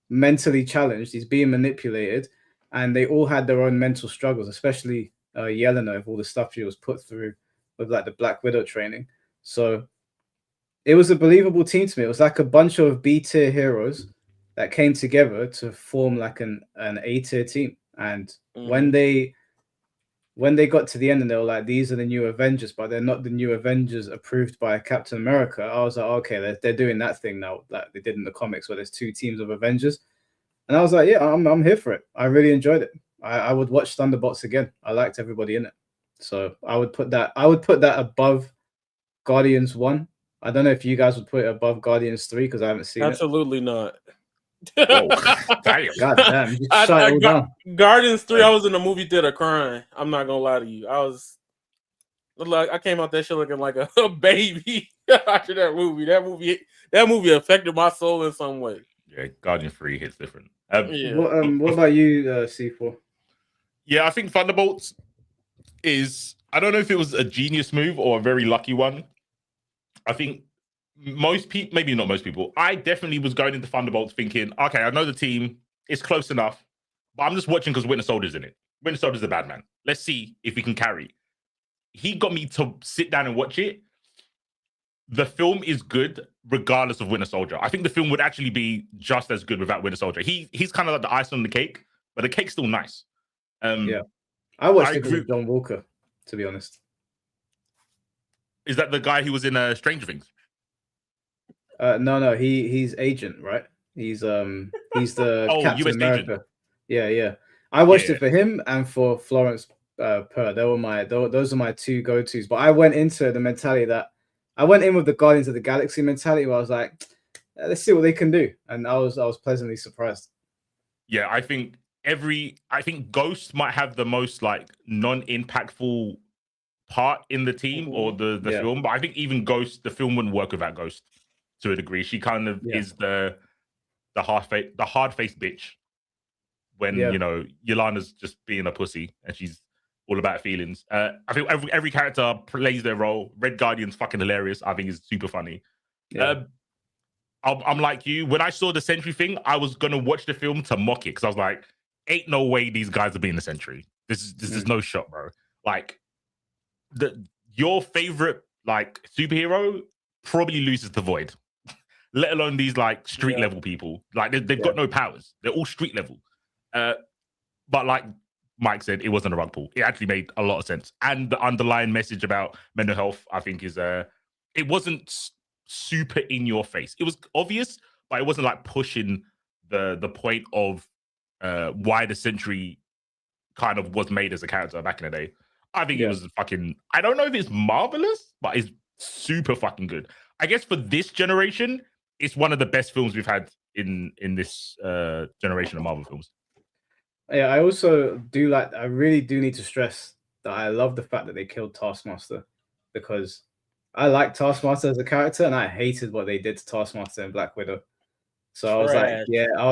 mentally challenged. He's being manipulated, and they all had their own mental struggles, especially Yelena with all the stuff she was put through with like the Black Widow training. So it was a believable team to me. It was like a bunch of B-tier heroes that came together to form like an A-tier team. And when they got to the end and they were like, these are the new Avengers, but they're not the new Avengers approved by Captain America, I was like, okay, they're doing that thing now that they did in the comics where there's 2 teams of Avengers. And I was like, yeah, I'm here for it. I really enjoyed it. I would watch Thunderbolts again. I liked everybody in it. So I would put that above Guardians 1. I don't know if you guys would put it above Guardians 3 because I haven't seen Absolutely not. Whoa, damn. it. God damn, you just shut it all down. Guardians 3, I was in the movie theater crying. I'm not gonna lie to you. I came out that shit looking like a baby after that movie. That movie affected my soul in some way. Yeah, Guardian 3 hits different. What about you, C4? Yeah, I think Thunderbolts is, I don't know if it was a genius move or a very lucky one. I think most people, maybe not most people, I definitely was going into Thunderbolts thinking, okay, I know the team, it's close enough, but I'm just watching because Winter Soldier's in it. Winter Soldier's a bad man. Let's see if he can carry. He got me to sit down and watch it. The film is good regardless of Winter Soldier. I think the film would actually be just as good without Winter Soldier. He's kind of like the icing on the cake, but the cake's still nice. Yeah, I watched it with John Walker, to be honest. Is that the guy who was in Stranger Things? No, he's Agent, right? He's the Captain US America. Agent. Yeah. I watched it for him and for Florence Pugh. Those are my two go-tos. But I went into the mentality that I went in with the Guardians of the Galaxy mentality, where I was like, let's see what they can do, and I was pleasantly surprised. Yeah, I think Ghost might have the most like non-impactful part in the team or the film, but I think even Ghost, the film wouldn't work without Ghost to a degree. She kind of is the hard-faced bitch when you know Yelana's just being a pussy and she's all about feelings. I think every character plays their role. Red Guardian's fucking hilarious. I think is super funny. Yeah. I'm like you. When I saw the Sentry thing, I was gonna watch the film to mock it because I was like, "Ain't no way these guys are being the Sentry. This is no shot, bro." Like, your favorite like superhero probably loses to Void, let alone these like street level people. Like they've got no powers. They're all street level. But like Mike said, it wasn't a rug pull. It actually made a lot of sense. And the underlying message about mental health, I think, is it wasn't super in your face. It was obvious, but it wasn't like pushing the point of why the Sentry kind of was made as a character back in the day. I think it was fucking, I don't know if it's marvelous, but it's super fucking good. I guess for this generation, it's one of the best films we've had in this generation of Marvel films. Yeah, I also do I really do need to stress that I love the fact that they killed Taskmaster, because I like Taskmaster as a character and I hated what they did to Taskmaster in Black Widow. So I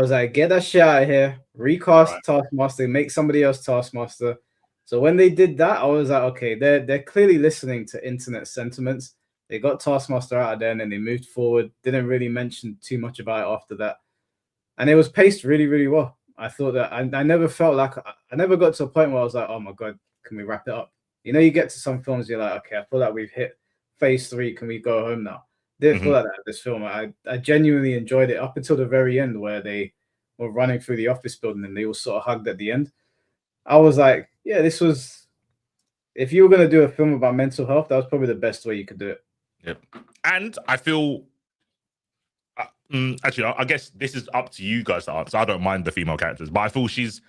was like, get that shit out of here, recast Taskmaster, make somebody else Taskmaster. So when they did that, I was like, okay, they're clearly listening to internet sentiments. They got Taskmaster out of there and then they moved forward. Didn't really mention too much about it after that. And it was paced really, really well. I thought that I never felt like I never got to a point where I was like, oh my God, can we wrap it up? You know, you get to some films, you're like, okay, I feel like we've hit phase 3. Can we go home now? Didn't feel like that with this film. I genuinely enjoyed it up until the very end where they were running through the office building and they all sort of hugged at the end. I was like, yeah, this was, if you were going to do a film about mental health, that was probably the best way you could do it. Yep. And I feel, actually, I guess this is up to you guys to answer. I don't mind the female characters, but I feel she's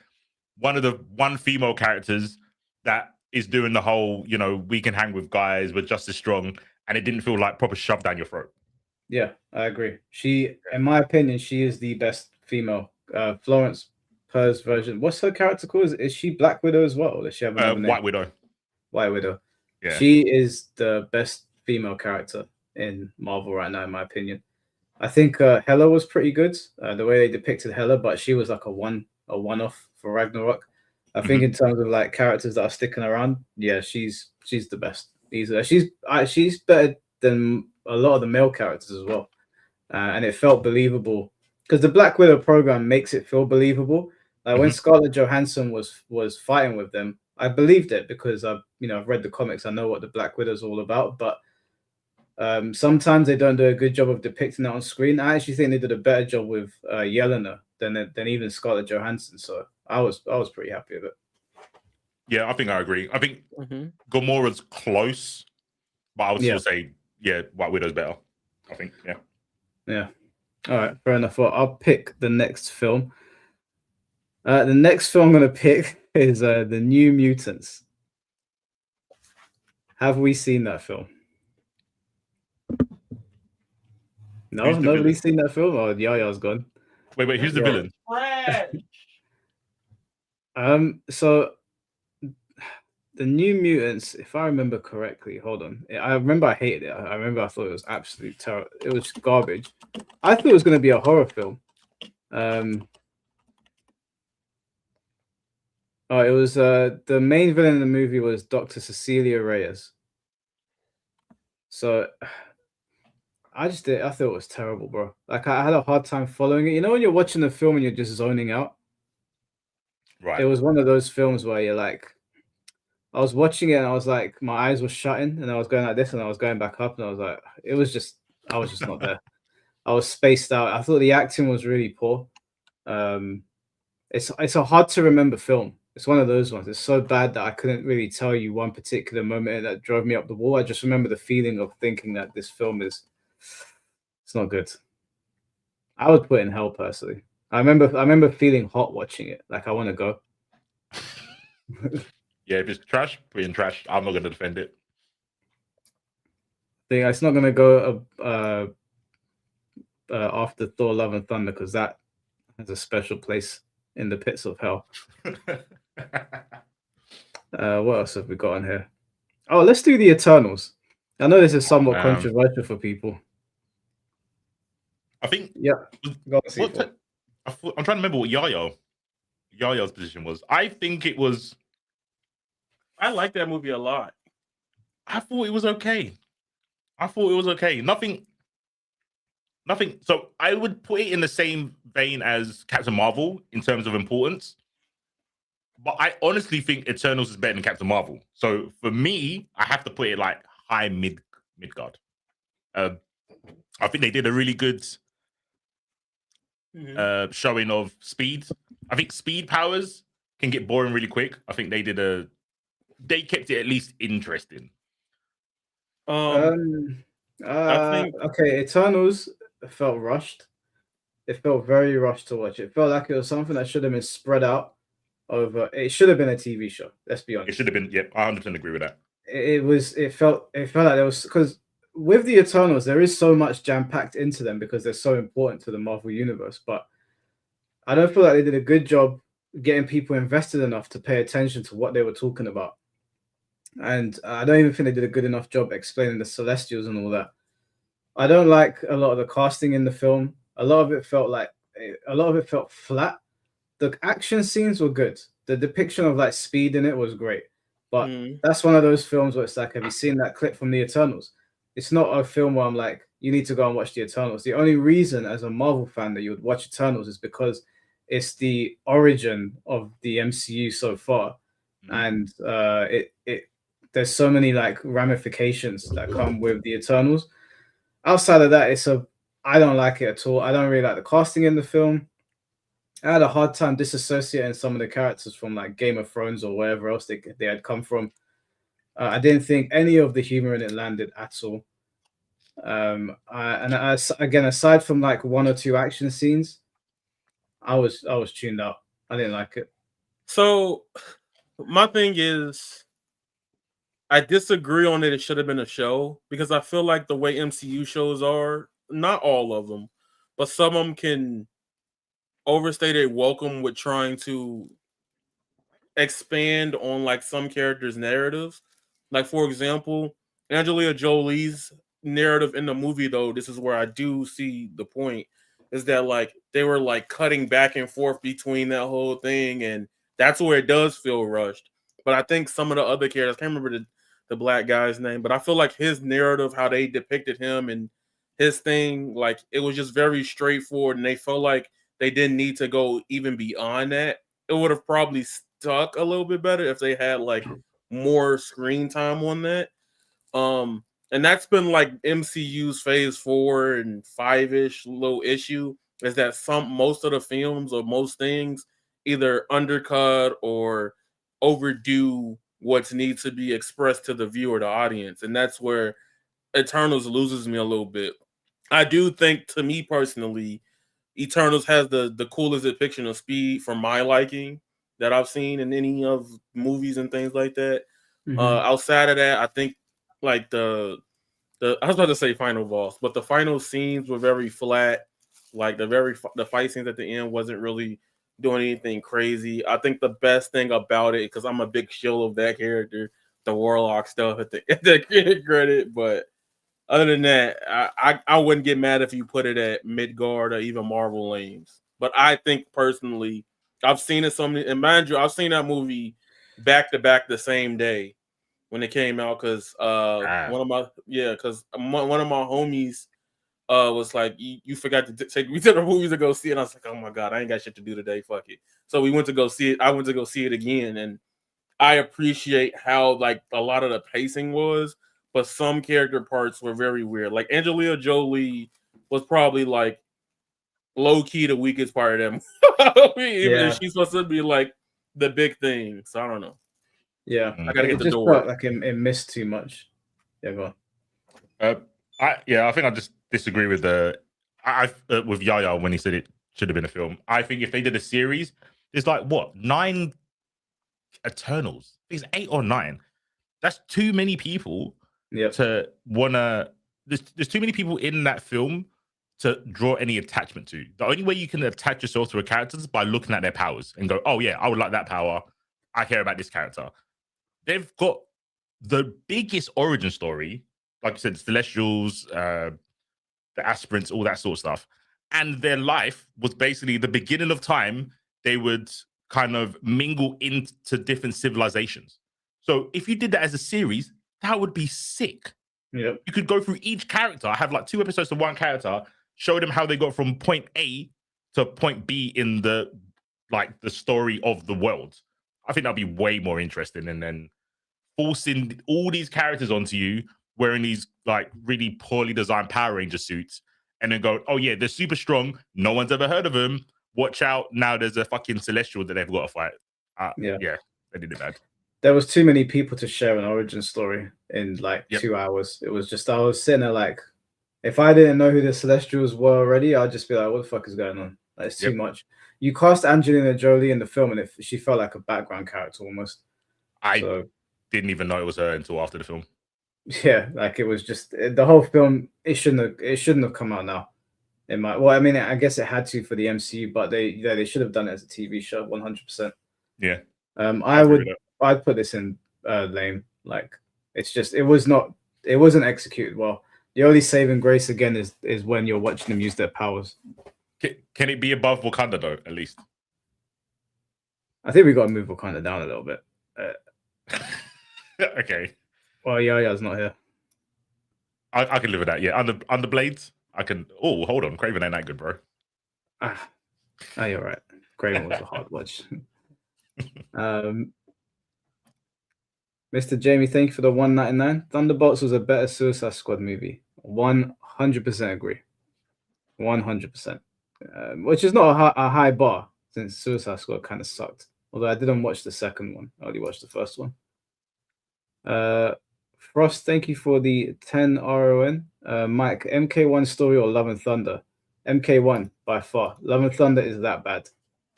one female characters that is doing the whole, you know, we can hang with guys, we're just as strong, and it didn't feel like proper shove down your throat. Yeah, I agree. She, in my opinion, she is the best female. Florence Pugh's version. What's her character called? Is she Black Widow as well? Or does she have another name? White Widow. White Widow. Yeah. She is the best female character in Marvel right now, in my opinion. I think Hela was pretty good, the way they depicted Hela, but she was like a one-off for Ragnarok. I think in terms of like characters that are sticking around, yeah, she's the best. She's better than a lot of the male characters as well, and it felt believable because the Black Widow program makes it feel believable. Like when Scarlett Johansson was fighting with them, I believed it because I've read the comics. I know what the Black Widow is all about, but sometimes they don't do a good job of depicting that on screen. I actually think they did a better job with Yelena than even Scarlett Johansson. So I was pretty happy with it. Yeah, I think I agree. I think Gamora's close, but I would still say, White Widow's better. I think, yeah. All right, fair enough. Well, I'll pick the next film. The next film I'm going to pick is The New Mutants. Have we seen that film? No, Who's the nobody's villain? seen that film. Oh, Yaya's gone. Wait, who's the Yeah. villain? So the New Mutants, if I remember correctly, hold on. I remember I hated it. I remember I thought it was absolutely terrible. It was garbage. I thought it was going to be a horror film. Oh, it was the main villain in the movie was Dr. Cecilia Reyes. So I thought it was terrible, bro. Like I had a hard time following it. You know when you're watching the film and you're just zoning out? Right. It was one of those films where you're like, I was watching it and I was like, my eyes were shutting and I was going like this and I was going back up and I was like, I was just not there. I was spaced out. I thought the acting was really poor. It's a hard to remember film. It's one of those ones. It's so bad that I couldn't really tell you one particular moment that drove me up the wall. I just remember the feeling of thinking that this film it's not good. I would put it in hell personally. I remember feeling hot watching it. Like I want to go. Yeah, if it's trash, put it in trash. I'm not gonna defend it. It's not gonna go after Thor: Love and Thunder because that has a special place in the pits of hell. What else have we got on here? Oh, let's do the Eternals. I know this is somewhat controversial for people. I think. Yeah. I'm trying to remember what Yaya's position was. I think it was. I like that movie a lot. I thought it was okay. Nothing. So I would put it in the same vein as Captain Marvel in terms of importance. But I honestly think Eternals is better than Captain Marvel. So for me, I have to put it like high mid guard. I think they did a really good showing of speed. I think speed powers can get boring really quick. I think they kept it at least interesting. I think okay, Eternals felt rushed. It felt very rushed to watch. It felt like it was something that should have been spread out over. It should have been a TV show. Let's be honest. It should have been. Yep, I 100% agree with that. It felt like there was because with the Eternals there is so much jam packed into them because they're so important to the Marvel universe. But I don't feel like they did a good job getting people invested enough to pay attention to what they were talking about. And I don't even think they did a good enough job explaining the Celestials and all that. I don't like a lot of the casting in the film. A lot of it felt flat. The action scenes were good. The depiction of like speed in it was great. But that's one of those films where it's like, have you seen that clip from the Eternals? It's not a film where I'm like, you need to go and watch the Eternals. The only reason as a Marvel fan that you would watch Eternals is because it's the origin of the MCU so far. And there's so many like ramifications that come with the Eternals. Outside of that, I don't like it at all. I don't really like the casting in the film. I had a hard time disassociating some of the characters from like Game of Thrones or wherever else they had come from. I didn't think any of the humor in it landed at all. Again, aside from like one or two action scenes, I was tuned out. I didn't like it. So my thing is, I disagree on it should have been a show because I feel like the way MCU shows are, not all of them, but some of them can overstay their welcome with trying to expand on like some characters' narratives. Like for example, Angelina Jolie's narrative in the movie, though, this is where I do see the point, is that like they were like cutting back and forth between that whole thing, and that's where it does feel rushed. But I think some of the other characters, I can't remember the black guy's name, but I feel like his narrative, how they depicted him and his thing, like it was just very straightforward, and they felt like they didn't need to go even beyond that. It would have probably stuck a little bit better if they had like more screen time on that. And that's been like MCU's phase 4 and 5-ish little issue, is that most of the films or most things either undercut or overdo what needs to be expressed to the viewer, the audience. And that's where Eternals loses me a little bit. I do think, to me personally, Eternals has the coolest depiction of speed for my liking that I've seen in any of movies and things like that. Outside of that, I think like the I was about to say final boss, but the final scenes were very flat. Like the fight scenes at the end wasn't really doing anything crazy. I think the best thing about it, because I'm a big shill of that character, the Warlock stuff at the credit. But other than that, I wouldn't get mad if you put it at Midgard or even Marvel lanes. But I think personally, I've seen it so many, and mind you, I've seen that movie back to back the same day when it came out because one of my homies was like, you forgot to take me to the movies to go see it. And I was like, oh my god, I ain't got shit to do today. Fuck it. So we went to go see it. I went to go see it again, and I appreciate how like a lot of the pacing was, but some character parts were very weird. Like Angelina Jolie was probably like low key the weakest part of them. Even if she's supposed to be like the big thing. So I don't know. Yeah, I gotta get the just door. felt like it missed too much. Yeah, go on. I think I just disagree with with Yaya when he said it should have been a film. I think if they did a series, there's like what 9 Eternals. There's 8 or 9. That's too many people to wanna. There's too many people in that film to draw any attachment to. The only way you can attach yourself to a character is by looking at their powers and go, oh yeah, I would like that power. I care about this character. They've got the biggest origin story, like you said, the Celestials, the aspirants, all that sort of stuff. And their life was basically the beginning of time. They would kind of mingle into different civilizations. So if you did that as a series, that would be sick. Yep. You could go through each character. I have like 2 episodes of one character, show them how they got from point A to point B in the story of the world. I think that'd be way more interesting than then forcing all these characters onto you wearing these like really poorly designed Power Ranger suits and then go, oh yeah, they're super strong. No one's ever heard of them. Watch out. Now there's a fucking Celestial that they've got to fight. Yeah, they did it bad. There was too many people to share an origin story in like 2 hours. It was just, I was sitting there like, if I didn't know who the Celestials were already, I'd just be like, what the fuck is going on? Like, it's too much. You cast Angelina Jolie in the film and she felt like a background character almost. I didn't even know it was her until after the film. Yeah, like it was just the whole film. It shouldn't have come out now. I mean, I guess it had to for the MCU, but they should have done it as a TV show, 100%. Yeah. I'd put this in lame. Like it wasn't executed well. The only saving grace again is when you're watching them use their powers. Can it be above Wakanda though? At least. I think we got to move Wakanda down a little bit. Okay. Well, Yaya's not here. I can live with that. Yeah, under Blades, I can. Oh, hold on, Kraven ain't that good, bro. You're right. Kraven was a hard watch. Mr. Jamie, thank you for the 199. Thunderbolts was a better Suicide Squad movie. 100% agree. 100%. Which is not a high bar since Suicide Squad kind of sucked. Although I didn't watch the second one. I only watched the first one. Frost, thank you for the 10 RON. Mike, MK1 story or Love and Thunder? MK1 by far. Love and Thunder is that bad.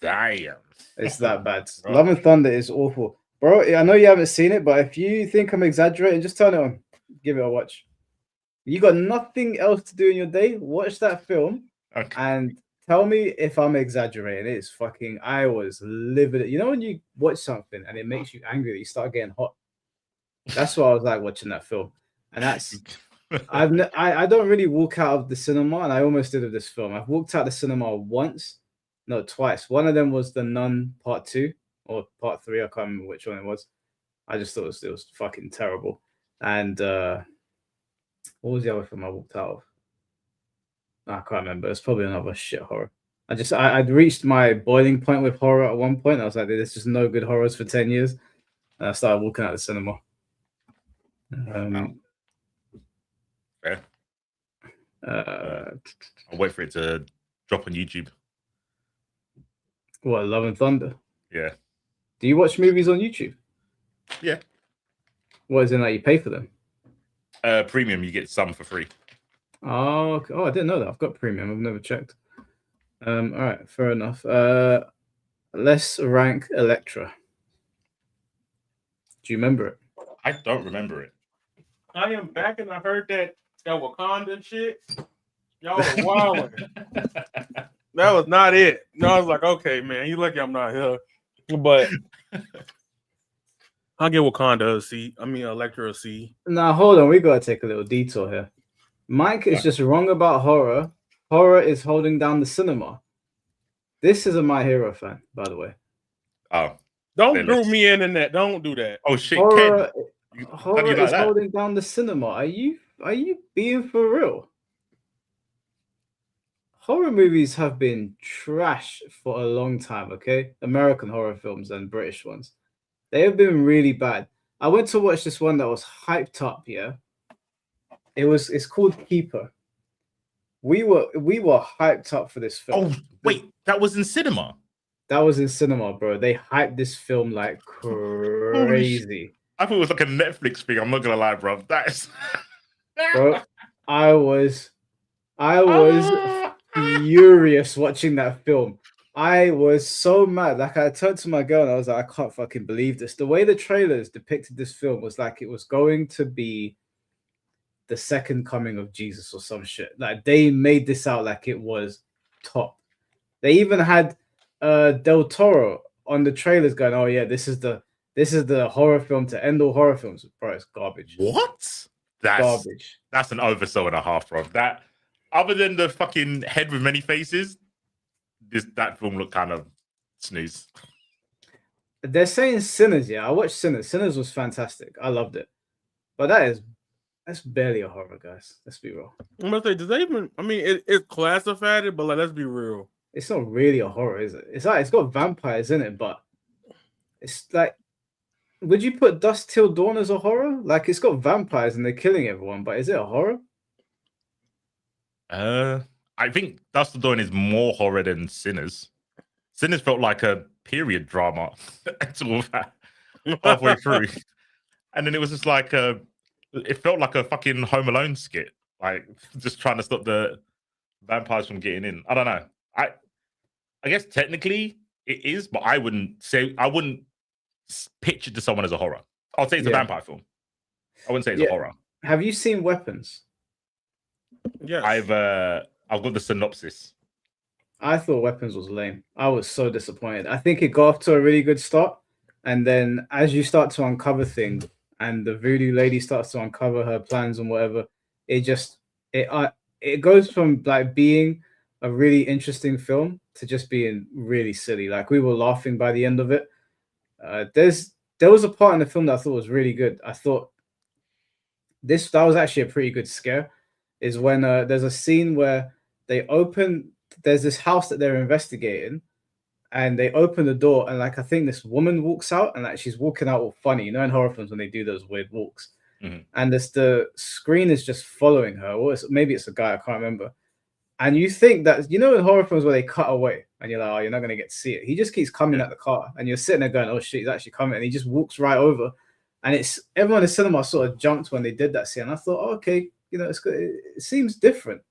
Damn. It's that bad. Love and Thunder is awful. Bro, I know you haven't seen it, but if you think I'm exaggerating, just turn it on. Give it a watch. You got nothing else to do in your day? Watch that film and tell me if I'm exaggerating. It's fucking, I was livid. You know when you watch something and it makes you angry, you start getting hot? That's what I was like watching that film. And that's, I don't really walk out of the cinema, and I almost did with this film. I've walked out the cinema once, no, twice. One of them was The Nun Part 2 or Part 3. I can't remember which one it was. I just thought it was fucking terrible. And what was the other film I walked out of? I can't remember. It's probably another shit horror. I'd reached my boiling point with horror at one point. I was like, there's just no good horrors for 10 years. And I started walking out of the cinema. Fair. I'll wait for it to drop on YouTube. What, Love and Thunder? Yeah. Do you watch movies on YouTube? Yeah. What is it like you pay for them? Premium, you get some for free. Oh, okay. I didn't know that. I've got premium. I've never checked. All right, fair enough. Let's rank Elektra. Do you remember it? I don't remember it. I am back, and I heard that That Wakanda shit. Y'all are wild. That was not it. No, I was like, okay, man, you lucky I'm not here. But I'll give Wakanda a C. I mean, Electra a C. Now, hold on. We got to take a little detour here. Mike is just wrong about horror. Horror is holding down the cinema. This is a My Hero fan, by the way. Oh. Don't group me in that. Don't do that. Oh, shit, Horror, Ken. horror is holding down the cinema. Are you being for real? Horror movies have been trash for a long time, okay? American horror films and British ones. They have been really bad. I went to watch this one that was hyped up, yeah. It's called Keeper. We were hyped up for this film. Oh, wait, that was in cinema. That was in cinema, bro. They hyped this film like crazy. I thought it was like a Netflix thing. I'm not gonna lie, bro. That is Bro, I was furious watching that film. I was so mad. Like, I turned to my girl and I was like, I can't fucking believe this. The way the trailers depicted this film was like it was going to be the second coming of Jesus or some shit. Like, they made this out like it was top. They even had Del Toro on the trailers going, oh yeah, this is the horror film to end all horror films. Bro, it's garbage. what? That's Garbage. That's an oversell and a half, bro. That, other than the fucking head with many faces, that film looked kind of snooze. They're saying Sinners, yeah. I watched Sinners. Sinners was fantastic. I loved it. But that's barely a horror, guys. Let's be real. I'm gonna say, does that even? I mean, it's classified it, but like, let's be real. It's not really a horror, is it? It's like it's got vampires in it, but it's like, would you put Dusk Till Dawn as a horror? Like, it's got vampires and they're killing everyone, but is it a horror? I think Dust Till Dawn is more horror than Sinners. Sinners felt like a period drama until that halfway through, and then it was just like it felt like a fucking Home Alone skit, like just trying to stop the vampires from getting in. I don't know. I guess technically it is, but I wouldn't pitch it to someone as a horror. I'll say it's a vampire film. I wouldn't say it's a horror. Have you seen Weapons? Yeah, I've got the synopsis. I thought Weapons was lame. I was so disappointed. I think it got off to a really good start, and then as you start to uncover things, and the voodoo lady starts to uncover her plans and whatever, it goes from like being a really interesting film to just being really silly. Like, we were laughing by the end of it. There was a part in the film that I thought was really good. I thought that was actually a pretty good scare. Is when there's a scene where there's this house that they're investigating, and they open the door, and like I think this woman walks out, and like she's walking out all funny, you know, in horror films when they do those weird walks, and the screen is just following her, or maybe it's a guy, I can't remember. And you think that, you know, in horror films where they cut away and you're like, oh, you're not going to get to see it. He just keeps coming at the car and you're sitting there going, oh shit, he's actually coming. And he just walks right over. And everyone in the cinema sort of jumped when they did that scene. I thought, oh, okay, you know, it's good. It seems different.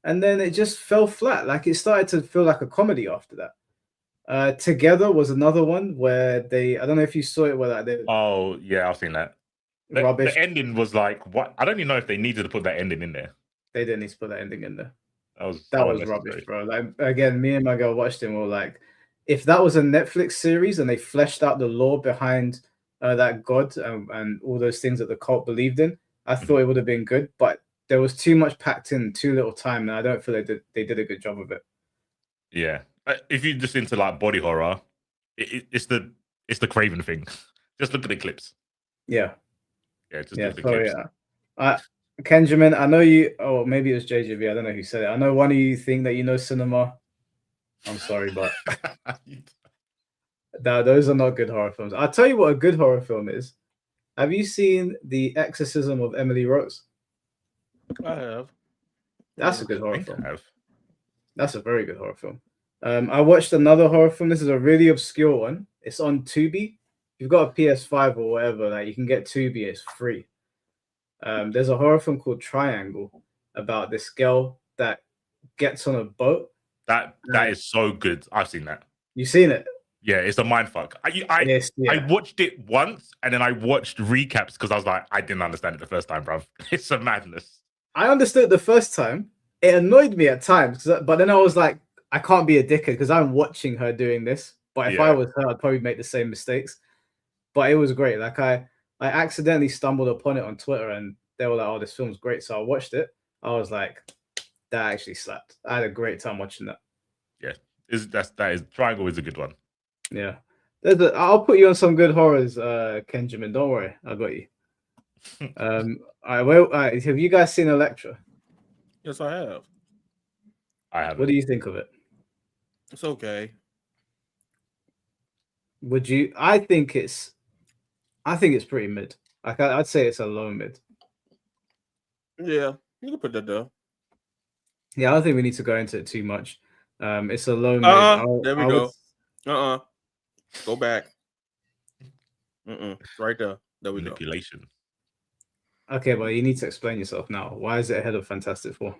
And then it just fell flat. Like, it started to feel like a comedy after that. Together was another one where I don't know if you saw it, where like oh yeah, I've seen that. Rubbish. The ending was like, what? I don't even know if they needed to put that ending in there. They didn't need to put that ending in there. That was rubbish, bro. Like, again, me and my girl watched it and we were like, if that was a Netflix series and they fleshed out the lore behind that god and all those things that the cult believed in, I thought it would have been good. But there was too much packed in too little time, and I don't feel they did a good job of it. Yeah, if you're just into like body horror, it's the Kraven thing. Just look at the clips. Yeah, just look at the clips. Yeah. Kenjamin, I know you. Oh, maybe it was JJB. I don't know who said it. I know one of you think that you know cinema. I'm sorry, but no, those are not good horror films. I'll tell you what a good horror film is. Have you seen The Exorcism of Emily Rose? I have. That's a good horror film. I have. That's a very good horror film. I watched another horror film. This is a really obscure one. It's on Tubi. If you've got a PS5 or whatever, like, you can get Tubi. It's free. There's a horror film called Triangle about this girl that gets on a boat. That is so good. I've seen that. You seen it? Yeah, it's a mindfuck. I watched it once and then I watched recaps because I was like, I didn't understand it the first time, bro. It's a madness. I understood the first time. It annoyed me at times, but then I was like, I can't be a dickhead because I'm watching her doing this. But if I Yeah. was her, I'd probably make the same mistakes. But it was great. Like I accidentally stumbled upon it on Twitter, and they were like, "Oh, this film's great." So I watched it. I was like, "That actually slapped." I had a great time watching that. Yeah, that is Triangle is a good one. Yeah, I'll put you on some good horrors, Kenjamin. Don't worry, I got you. All right, have you guys seen Elektra? Yes, I have. I have. What do you think of it? It's okay. Would you? I think it's pretty mid. Like I'd say it's a low mid. Yeah, you can put that down. Yeah, I don't think we need to go into it too much. It's a low mid. There we go. Go back. Right there. There we Manipulation. Okay, but you need to explain yourself now. Why is it ahead of Fantastic Four?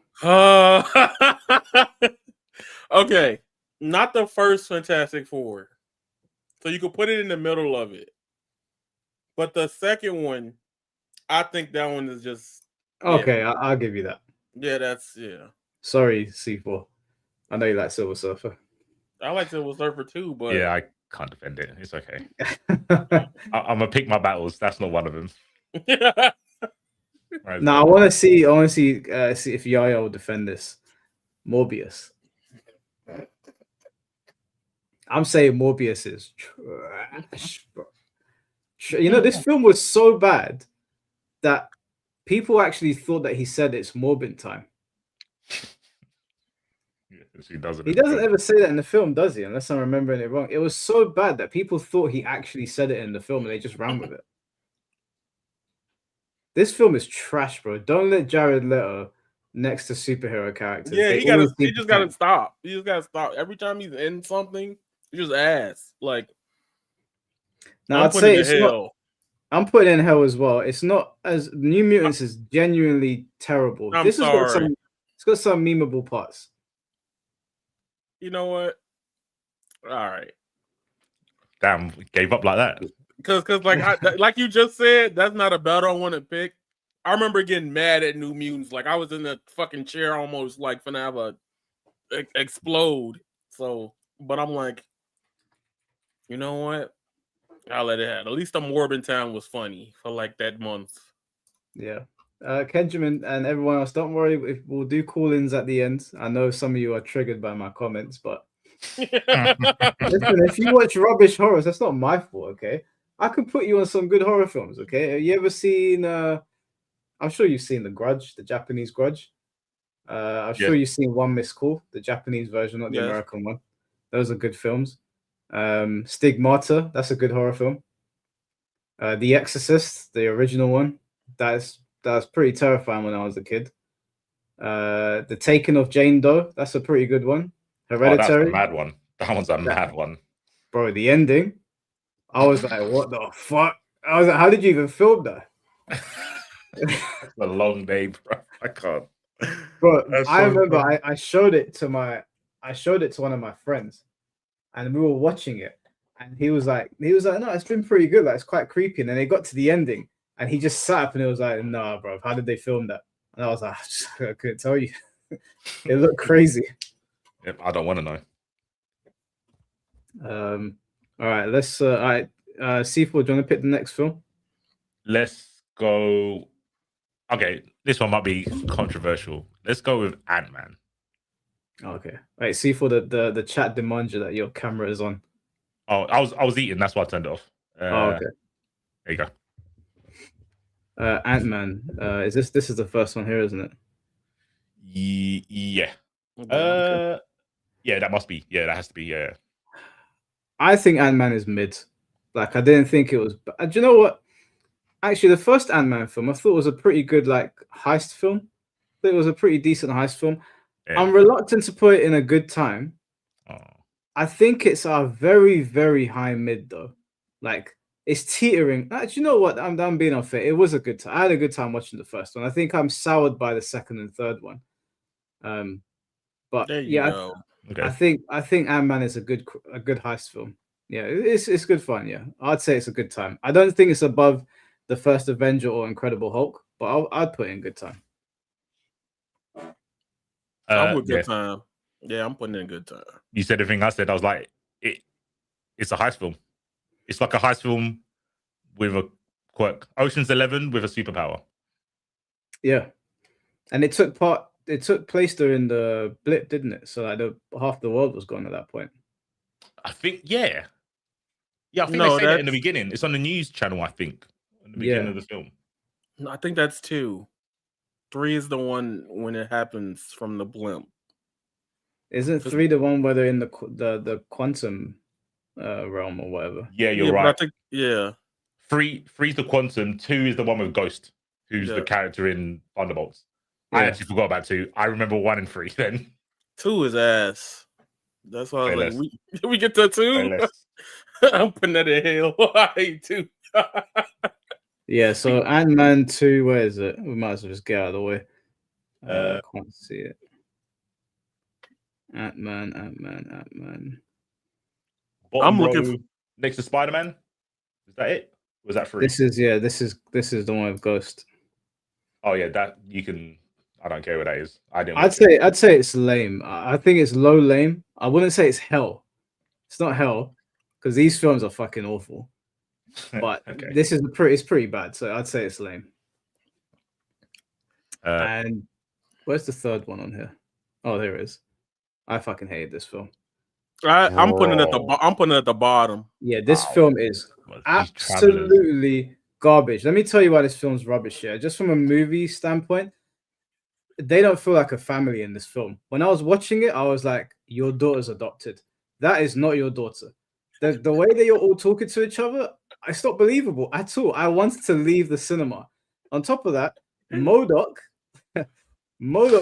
Okay, not the first Fantastic Four. So you could put it in the middle of it. But the second one, I think that one is just okay. Yeah. I'll give you that. Yeah, Sorry, C4. I know you like Silver Surfer. I like Silver Surfer too, but yeah, I can't defend it. It's okay. I'm gonna pick my battles. That's not one of them. No, I want to see if Yaya will defend this. Morbius. I'm saying Morbius is trash, bro. You know, this film was so bad that people actually thought that he said it's Morbin time. He doesn't ever say that in the film, does he? Unless I'm remembering it wrong. It was so bad that people thought he actually said it in the film, and they just ran with it. This film is trash, bro. Don't let Jared Leto next to superhero characters. Yeah, he just gotta stop. He just gotta stop. Every time he's in something, he just ass. Like, now I'd say it's not. I'm putting in hell as well. It's not as New Mutants is genuinely terrible. I'm sorry. It's got some memeable parts. You know what? All right. Damn, gave up like that. Because like you just said, that's not a battle I want to pick. I remember getting mad at New Mutants. Like I was in the fucking chair almost like finna have a explode. So, but I'm like, you know what? I'll let it happen. At least the Morbin Town was funny for like that month. Yeah. Kenjamin and everyone else, don't worry. We'll do call-ins at the end. I know some of you are triggered by my comments, but listen, if you watch rubbish horrors, that's not my fault, okay? I could put you on some good horror films, okay? Have you ever seen I'm sure you've seen The Grudge, the Japanese Grudge. I'm sure you've seen One Missed Call, the Japanese version, not the American one. Those are good films. Stigmata, that's a good horror film. The Exorcist, the original one, that was pretty terrifying when I was a kid. The Taking of Jane Doe, that's a pretty good one. Hereditary, that's a mad one. That one's a mad one, bro. The ending, I was like, what the fuck? I was like, how did you even film that? It's a long day, bro. I can't. Bro, I remember I showed it to one of my friends, and we were watching it, and he was like, no, it's been pretty good. Like, it's quite creepy. And then they got to the ending, and he just sat up and it was like, nah, bro, how did they film that? And I was like, I couldn't tell you. It looked crazy. Yep, I don't want to know. All right, let's. All right, C4, do you want to pick the next film? Let's go. Okay, this one might be controversial. Let's go with Ant-Man. Okay. Right, C4, the chat demands you that your camera is on. Oh, I was eating. That's why I turned it off. Okay. There you go. Ant-Man. This is the first one here, isn't it? Yeah. Okay. Yeah, that must be. Yeah, that has to be. Yeah. I think Ant-Man is mid. Like, I didn't think it was. Do you know what? Actually, the first Ant-Man film I thought was a pretty good like heist film. I think it was a pretty decent heist film. Yeah. I'm reluctant to put it in a good time. Oh. I think it's a very, very high mid though. Like, it's teetering. Do you know what? I'm being unfair. It was a good time. I had a good time watching the first one. I think I'm soured by the second and third one. But yeah, okay. I think Ant-Man is a good heist film. Yeah, it's good fun. Yeah, I'd say it's a good time. I don't think it's above the first Avenger or Incredible Hulk, but I'd put it in good time. I'm with Yeah. good time. Yeah, I'm putting in good time. You said everything I said. I was like, it's a heist film. It's like a heist film with a quirk. Ocean's 11 with a superpower. Yeah, and it took place during the blip, didn't it? So like half the world was gone at that point. I think, yeah. I think No, they say that in the that's- beginning. It's on the news channel, I think, in the beginning Yeah. of the film. I think that's 2. 3 is the one when it happens from the blimp. Isn't 3 the one where they're in the quantum realm or whatever? Yeah, you're Yeah, but I right. think yeah. 3's the quantum. 2 is the one with Ghost, who's the Yeah. character in Thunderbolts. I Yeah. actually forgot about 2. I remember 1 and 3 then. 2 is ass. That's why I Way was like, we get to 2. I'm putting that in hell. I hate 2. Yeah, so Ant-Man 2, where is it? We might as well just get out of the way. Can't see it. Ant-Man. Bottom I'm looking row next to Spider-Man. Is that it? Was that 3? This is the one with Ghost. Oh yeah, that you can. I don't care what that is. I'd say it's lame. I think it's low lame. I wouldn't say it's hell. It's not hell because these films are fucking awful. But Okay. this is it's pretty bad. So I'd say it's lame. And where's the third one on here? Oh, there it is. I fucking hated this film. I'm putting it at the bottom. Yeah, this film is absolutely garbage. Let me tell you why this film's rubbish. Yeah, just from a movie standpoint, they don't feel like a family in this film. When I was watching it, I was like, "Your daughter's adopted. That is not your daughter." The way that you're all talking to each other, it's not believable at all. I wanted to leave the cinema. On top of that, MODOK,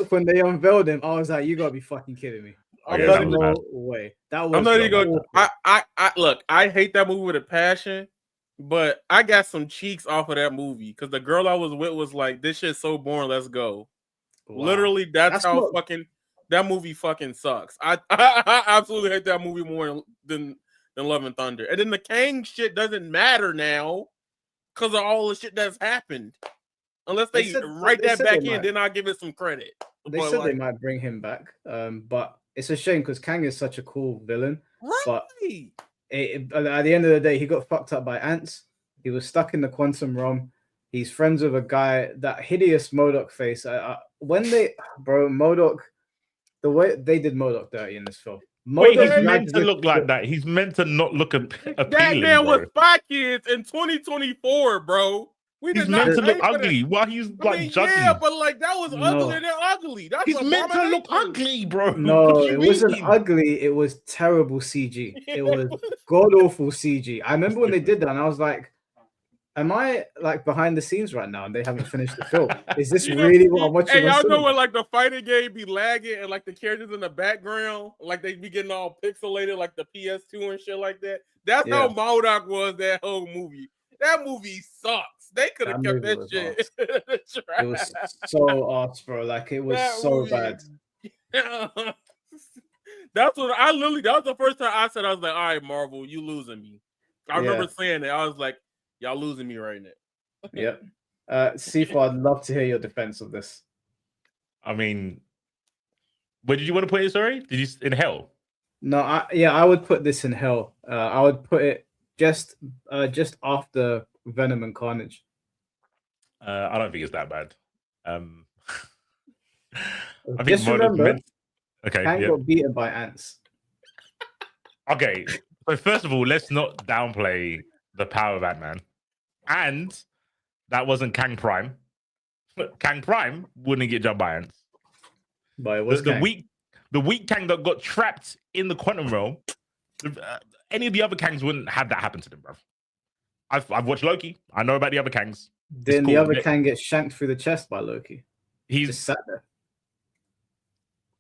when they unveiled him, I was like, "You gotta be fucking kidding me." No way. That was. I'm not even going. I look. I hate that movie with a passion, but I got some cheeks off of that movie because the girl I was with was like, "This shit's so boring. Let's go." Wow. Literally, that's how fucking that movie fucking sucks. I absolutely hate that movie more than Love and Thunder. And then the Kang shit doesn't matter now because of all the shit that's happened. Unless they write that back in, then I'll give it some credit. They said they might bring him back, but it's a shame because Kang is such a cool villain. Right. But at the end of the day, he got fucked up by ants. He was stuck in the quantum realm. He's friends with a guy, that hideous MODOK face. MODOK, the way they did MODOK dirty in this film. Wait, he's meant to look like that. He's meant to not look appealing. That man was Spy Kids in 2024, bro. He's meant to look ugly. Why he's like judging? Yeah, but like that was uglier than ugly. He's meant to look ugly, bro. No, it wasn't ugly. It was terrible CG. It was god awful CG. I remember when they did that, and I was like, "Am I like behind the scenes right now?" And they haven't finished the film. Is this really what I'm watching? Hey, y'all know when like the fighting game be lagging and like the characters in the background, like they be getting all pixelated, like the PS2 and shit like that. That's how MODOK was that whole movie. That movie sucks. They could have kept that shit. It was so ass, bro. Like it was so bad. That's what that was the first time I said, I was like, all right, Marvel, you losing me. I remember saying that. I was like, y'all losing me right now. Yep. C4, I'd love to hear your defense of this. I mean, where did you want to put it? Sorry, did you in hell? No, I would put this in hell. I would put it just after Venom and Carnage. I don't think it's that bad. I just think remember, Kang got beaten by ants. Okay, so first of all, let's not downplay the power of Ant-Man. And that wasn't Kang Prime. Kang Prime wouldn't get jumped by ants. But it was the weak Kang that got trapped in the quantum realm. Any of the other Kangs wouldn't have that happen to them, bro. I've watched Loki. I know about the other Kangs. Then the other Kang gets shanked through the chest by Loki. He's just sat there.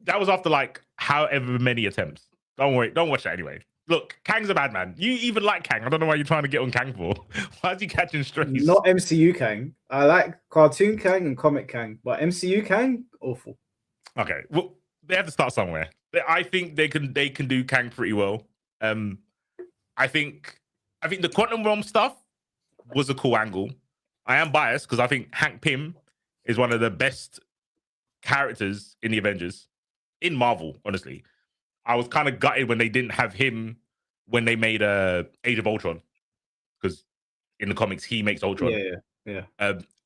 That was after like however many attempts. Don't worry, don't watch that anyway. Look, Kang's a bad man. You even like Kang. I don't know why you're trying to get on Kang for. Why is he catching strays? Not MCU Kang. I like cartoon Kang and comic Kang, but MCU Kang, awful. Okay, well, they have to start somewhere. I think they can do Kang pretty well. I think the quantum realm stuff was a cool angle. I am biased because I think Hank Pym is one of the best characters in the Avengers. in Marvel, honestly, I was kind of gutted when they didn't have him when they made Age of Ultron, because in the comics he makes Ultron. Yeah.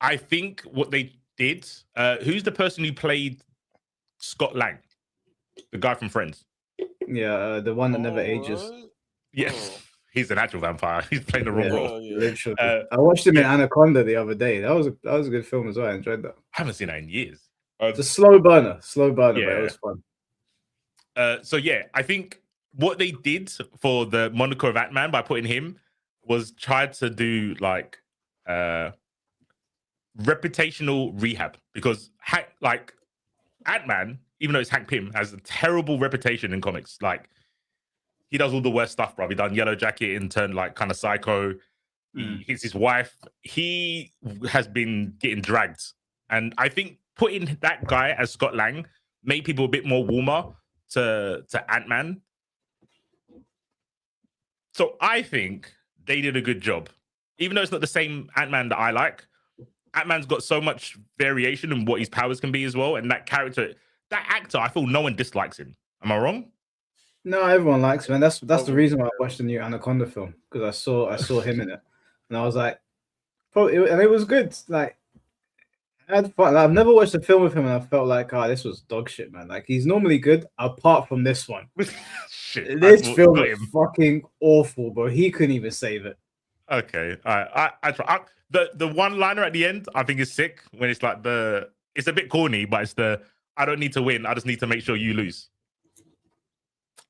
I think what they did. Who's the person who played Scott Lang, the guy from Friends? Yeah, the one that never ages. Yes, he's an actual vampire. He's playing the wrong role. Literally. I watched him in Anaconda the other day. That was a good film as well. I enjoyed that. I haven't seen that in years. It's a slow burner, but Yeah. it was fun. So yeah, I think what they did for the moniker of Ant-Man by putting him was try to do like reputational rehab, because like Ant-Man, even though it's Hank Pym, has a terrible reputation in comics. Like, he does all the worst stuff, bro. He done Yellow Jacket and turned like kind of psycho. He hits his wife. He has been getting dragged, and I think putting that guy as Scott Lang made people a bit more warmer to Ant-Man. So I think they did a good job, even though it's not the same Ant-Man that I like. Ant-Man's got so much variation in what his powers can be as well, and that character, that actor, I feel no one dislikes him. Am I wrong? No, everyone likes him, and that's the reason why I watched the new Anaconda film, because I saw him in it, and I was like, and it was good. Like, I had fun. Like, I've never watched a film with him, and I felt like, this was dog shit, man. Like, he's normally good, apart from this one. Shit, this film is fucking awful, bro. He couldn't even save it. Okay, I try. The one liner at the end, I think, is sick, when it's like it's a bit corny, but it's I don't need to win, I just need to make sure you lose.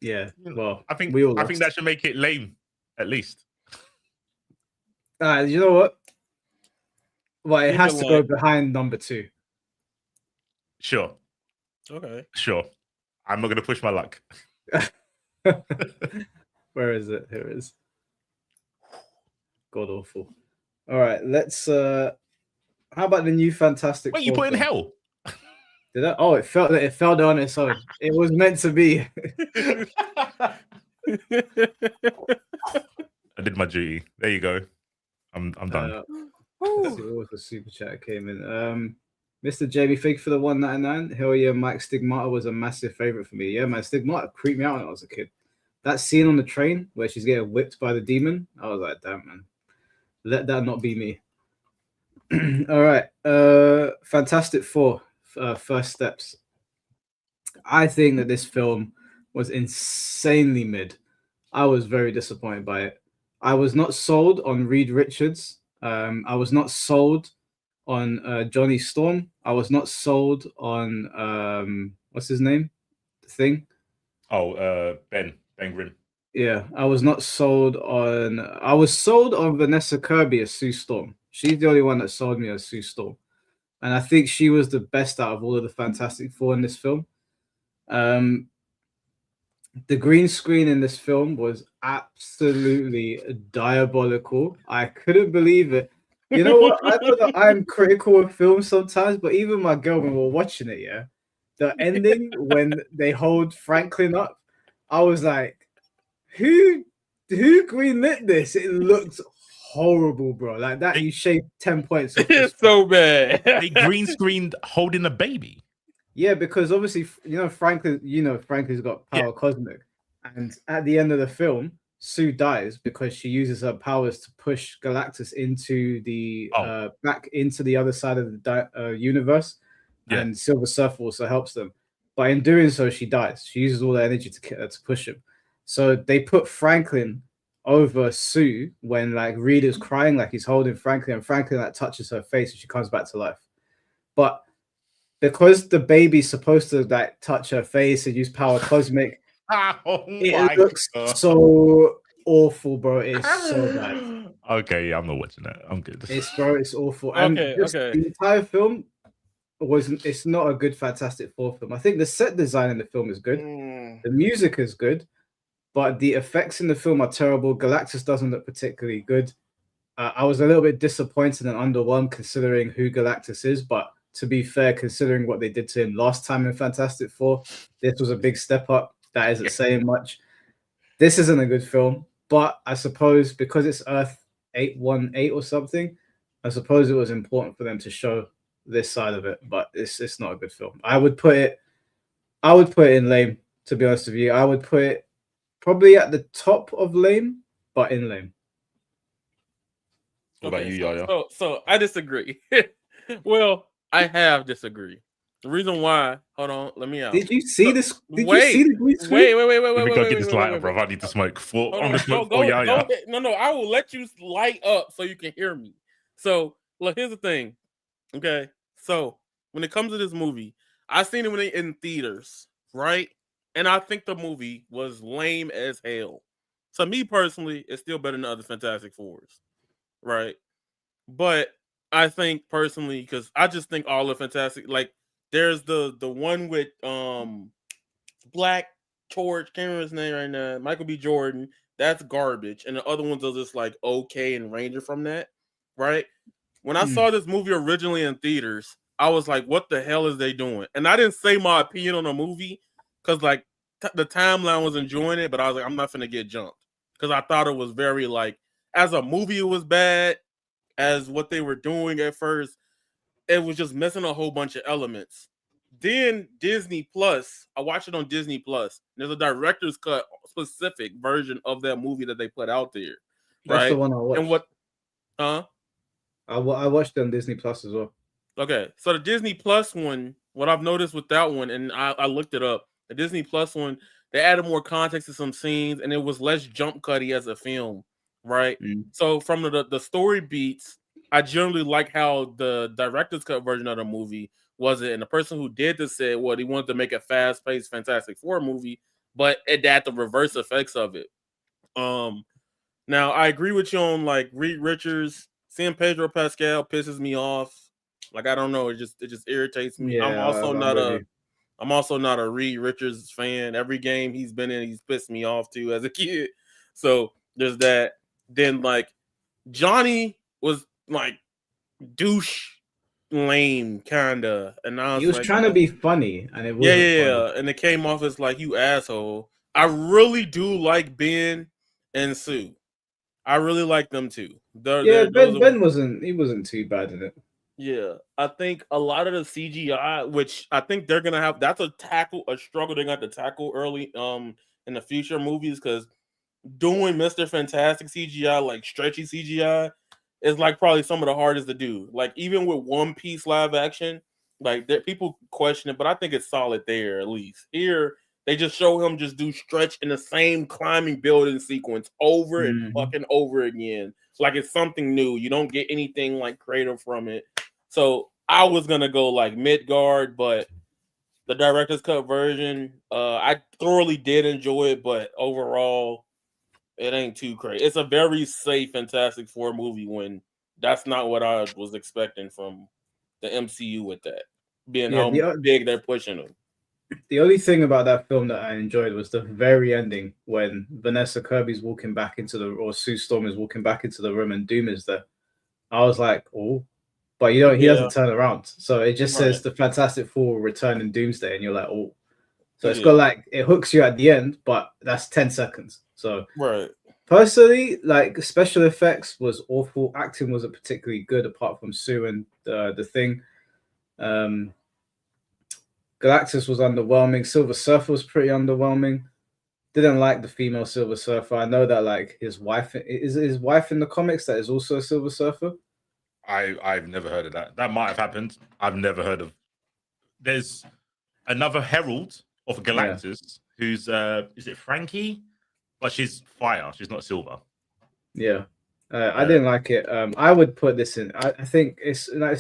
Yeah, well, I think that should make it lame, at least. You know what? Well, it has to go behind number 2. Sure. Okay. Sure. I'm not going to push my luck. Where is it? Here it is. God awful. All right, let's. How about the new Fantastic Four? Wait, you put in Hell? Did I? Oh, it fell there on its own. It was meant to be. I did my duty. There you go. I'm done. Let's see what the super chat came in. Mr. JB, thank you for the 199. Hell yeah, Mike Stigmata was a massive favorite for me. Yeah, man, Stigmata creeped me out when I was a kid. That scene on the train where she's getting whipped by the demon, I was like, damn, man. Let that not be me. All right. Fantastic Four, first steps. I think that this film was insanely mid. I was very disappointed by it. I was not sold on Reed Richards. I was not sold on Johnny Storm. I was not sold on what's his name? The Thing. Oh, Ben Grimm. Yeah, I was not sold on. I was sold on Vanessa Kirby as Sue Storm. She's the only one that sold me as Sue Storm, and I think she was the best out of all of the Fantastic Four in this film. The green screen in this film was absolutely diabolical. I couldn't believe it. You know what? I know that I'm critical of films sometimes, but even my girl, when we were watching it, yeah, the ending when they hold Franklin up, I was like, who greenlit this? It looked horrible, bro. Like that, you shaved 10 points. It's so bad. They green screened holding a baby. Yeah, because obviously, Franklin's got power cosmic. And at the end of the film, Sue dies because she uses her powers to push Galactus into the back into the other side of the universe. Yeah. And Silver Surfer also helps them. But in doing so, she dies. She uses all the energy to push him. So they put Franklin over Sue when like Reed is crying, like he's holding Franklin, and Franklin like touches her face and she comes back to life. But because the baby's supposed to like touch her face and use power cosmic, it looks so awful, bro. It's so bad. Okay, I'm not watching that. I'm good. It's awful. And the entire film it's not a good Fantastic Four film. I think the set design in the film is good. The music is good, but the effects in the film are terrible. Galactus doesn't look particularly good. I was a little bit disappointed and underwhelmed considering who Galactus is, but to be fair, considering what they did to him last time in Fantastic Four, this was a big step up. That isn't saying much. This isn't a good film, but I suppose because it's Earth 818 or something, I suppose it was important for them to show this side of it, but it's not a good film. I would put it I would put it in lame. To be honest with you, I would put it probably at the top of lame, but in lame. What about you, Yaya? So I disagree. Well, I have disagree. The reason why, hold on, let me out. Did you see this? Did wait, you see the green screen? wait. Let me go get this wait, lighter, bro. I need to smoke. Hold I'm on, gonna smoke go for Yaya. ahead. No, I will let you light up so you can hear me. So, look, here's the thing. Okay, so when it comes to this movie, I seen it in theaters, right? And I think the movie was lame as hell. To me personally, it's still better than the other Fantastic Fours, right? But I think personally, because I just think all the Fantastic, like there's the one with Black Torch, can't remember his name right now, Michael B. Jordan. That's garbage, and the other ones are just like okay and Ranger from that, right? When I saw this movie originally in theaters, I was like, "What the hell is they doing?" And I didn't say my opinion on the movie because like the timeline was enjoying it, but I was like, "I'm not gonna get jumped," because I thought it was very like as a movie, it was bad. As what they were doing at first, it was just missing a whole bunch of elements. Then Disney Plus, I watched it on Disney Plus. There's a director's cut specific version of that movie that they put out there, That's right? the one I watched. And what? I watched it on Disney Plus as well. Okay, so the Disney Plus one, what I've noticed with that one, and I looked it up, the Disney Plus one, they added more context to some scenes, and it was less jump cutty as a film, right? So from the story beats, I generally like how the director's cut version of the movie was it, and the person who did this said, well, he wanted to make a fast-paced Fantastic Four movie, but it had the reverse effects of it. Now I agree with you on like Reed Richards. Seeing Pedro Pascal pisses me off. Like I don't know, it just irritates me. Yeah, I'm also I'm not a Reed Richards fan. Every game he's been in, he's pissed me off too as a kid. So there's that. Then like Johnny was like douche lame kinda, and I was He was like, trying to be funny, and it wasn't funny. and it came off as like you asshole. I really do like Ben and Sue. I really like them too. Ben wasn't too bad in it. Yeah, I think a lot of the CGI, which I think they're gonna have, that's a struggle they're gonna have to tackle early in the future movies, because doing Mr. Fantastic CGI, like stretchy CGI, is like probably some of the hardest to do. Like even with One Piece live action, like people question it, but I think it's solid there at least. Here, they just show him just do stretch in the same climbing building sequence over and fucking over again. Like it's something new. You don't get anything like creative from it. So I was gonna go like Midgard, but the director's cut version, I thoroughly did enjoy it, but overall, it ain't too crazy. It's a very safe Fantastic Four movie when that's not what I was expecting from the MCU with that being how big they're pushing them. The only thing about that film that I enjoyed was the very ending when Vanessa Kirby's walking back or Sue Storm is walking back into the room and Doom is there. I was like, oh, but he doesn't turn around. So it just says the Fantastic Four will return in Doomsday, and you're like, oh. So it's got like, it hooks you at the end, but that's 10 seconds. So personally, like special effects was awful. Acting wasn't particularly good apart from Sue and the Thing. Galactus was underwhelming. Silver Surfer was pretty underwhelming. Didn't like the female Silver Surfer. I know that like his wife is his wife in the comics that is also a Silver Surfer. I've never heard of that. That might have happened. I've never heard of. There's another Herald of Galactus who's is it Frankie? But she's fire. She's not silver. Yeah. I didn't like it. I would put this in. I think it's like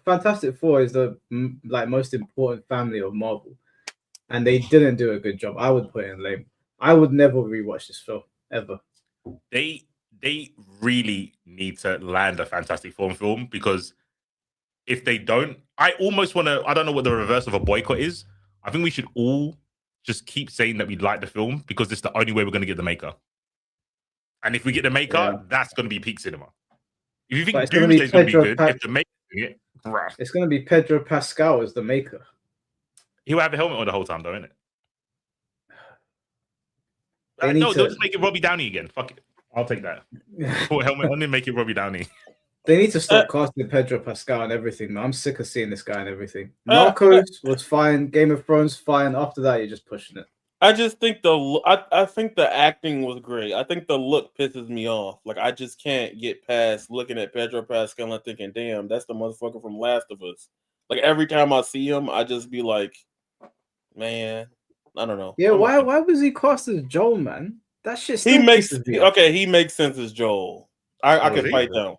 Fantastic Four is the like most important family of Marvel, and they didn't do a good job. I would put it in lame. I would never rewatch this film ever. They really need to land a Fantastic Four film, because if they don't, I almost want to. I don't know what the reverse of a boycott is. I think we should all just keep saying that we like the film because it's the only way we're going to get the maker. And if we get the maker, that's going to be peak cinema. If you think Doomsday is going to be good, if the maker doing it, it's going to be Pedro Pascal as the maker. He'll have a helmet on the whole time, though, innit? No, they'll just make it Robbie Downey again. Fuck it. I'll take that. Put a helmet on and make it Robbie Downey. They need to stop casting Pedro Pascal and everything, man. I'm sick of seeing this guy and everything. Narcos was fine. Game of Thrones, fine. After that, you're just pushing it. I just think I think the acting was great. I think the look pisses me off. Like I just can't get past looking at Pedro Pascal and thinking, "Damn, that's the motherfucker from Last of Us." Like every time I see him, I just be like, "Man, I don't know." Yeah, why was he cast as Joel, man? That shit still He makes pisses me off. okay. He makes sense as Joel. I can fight them.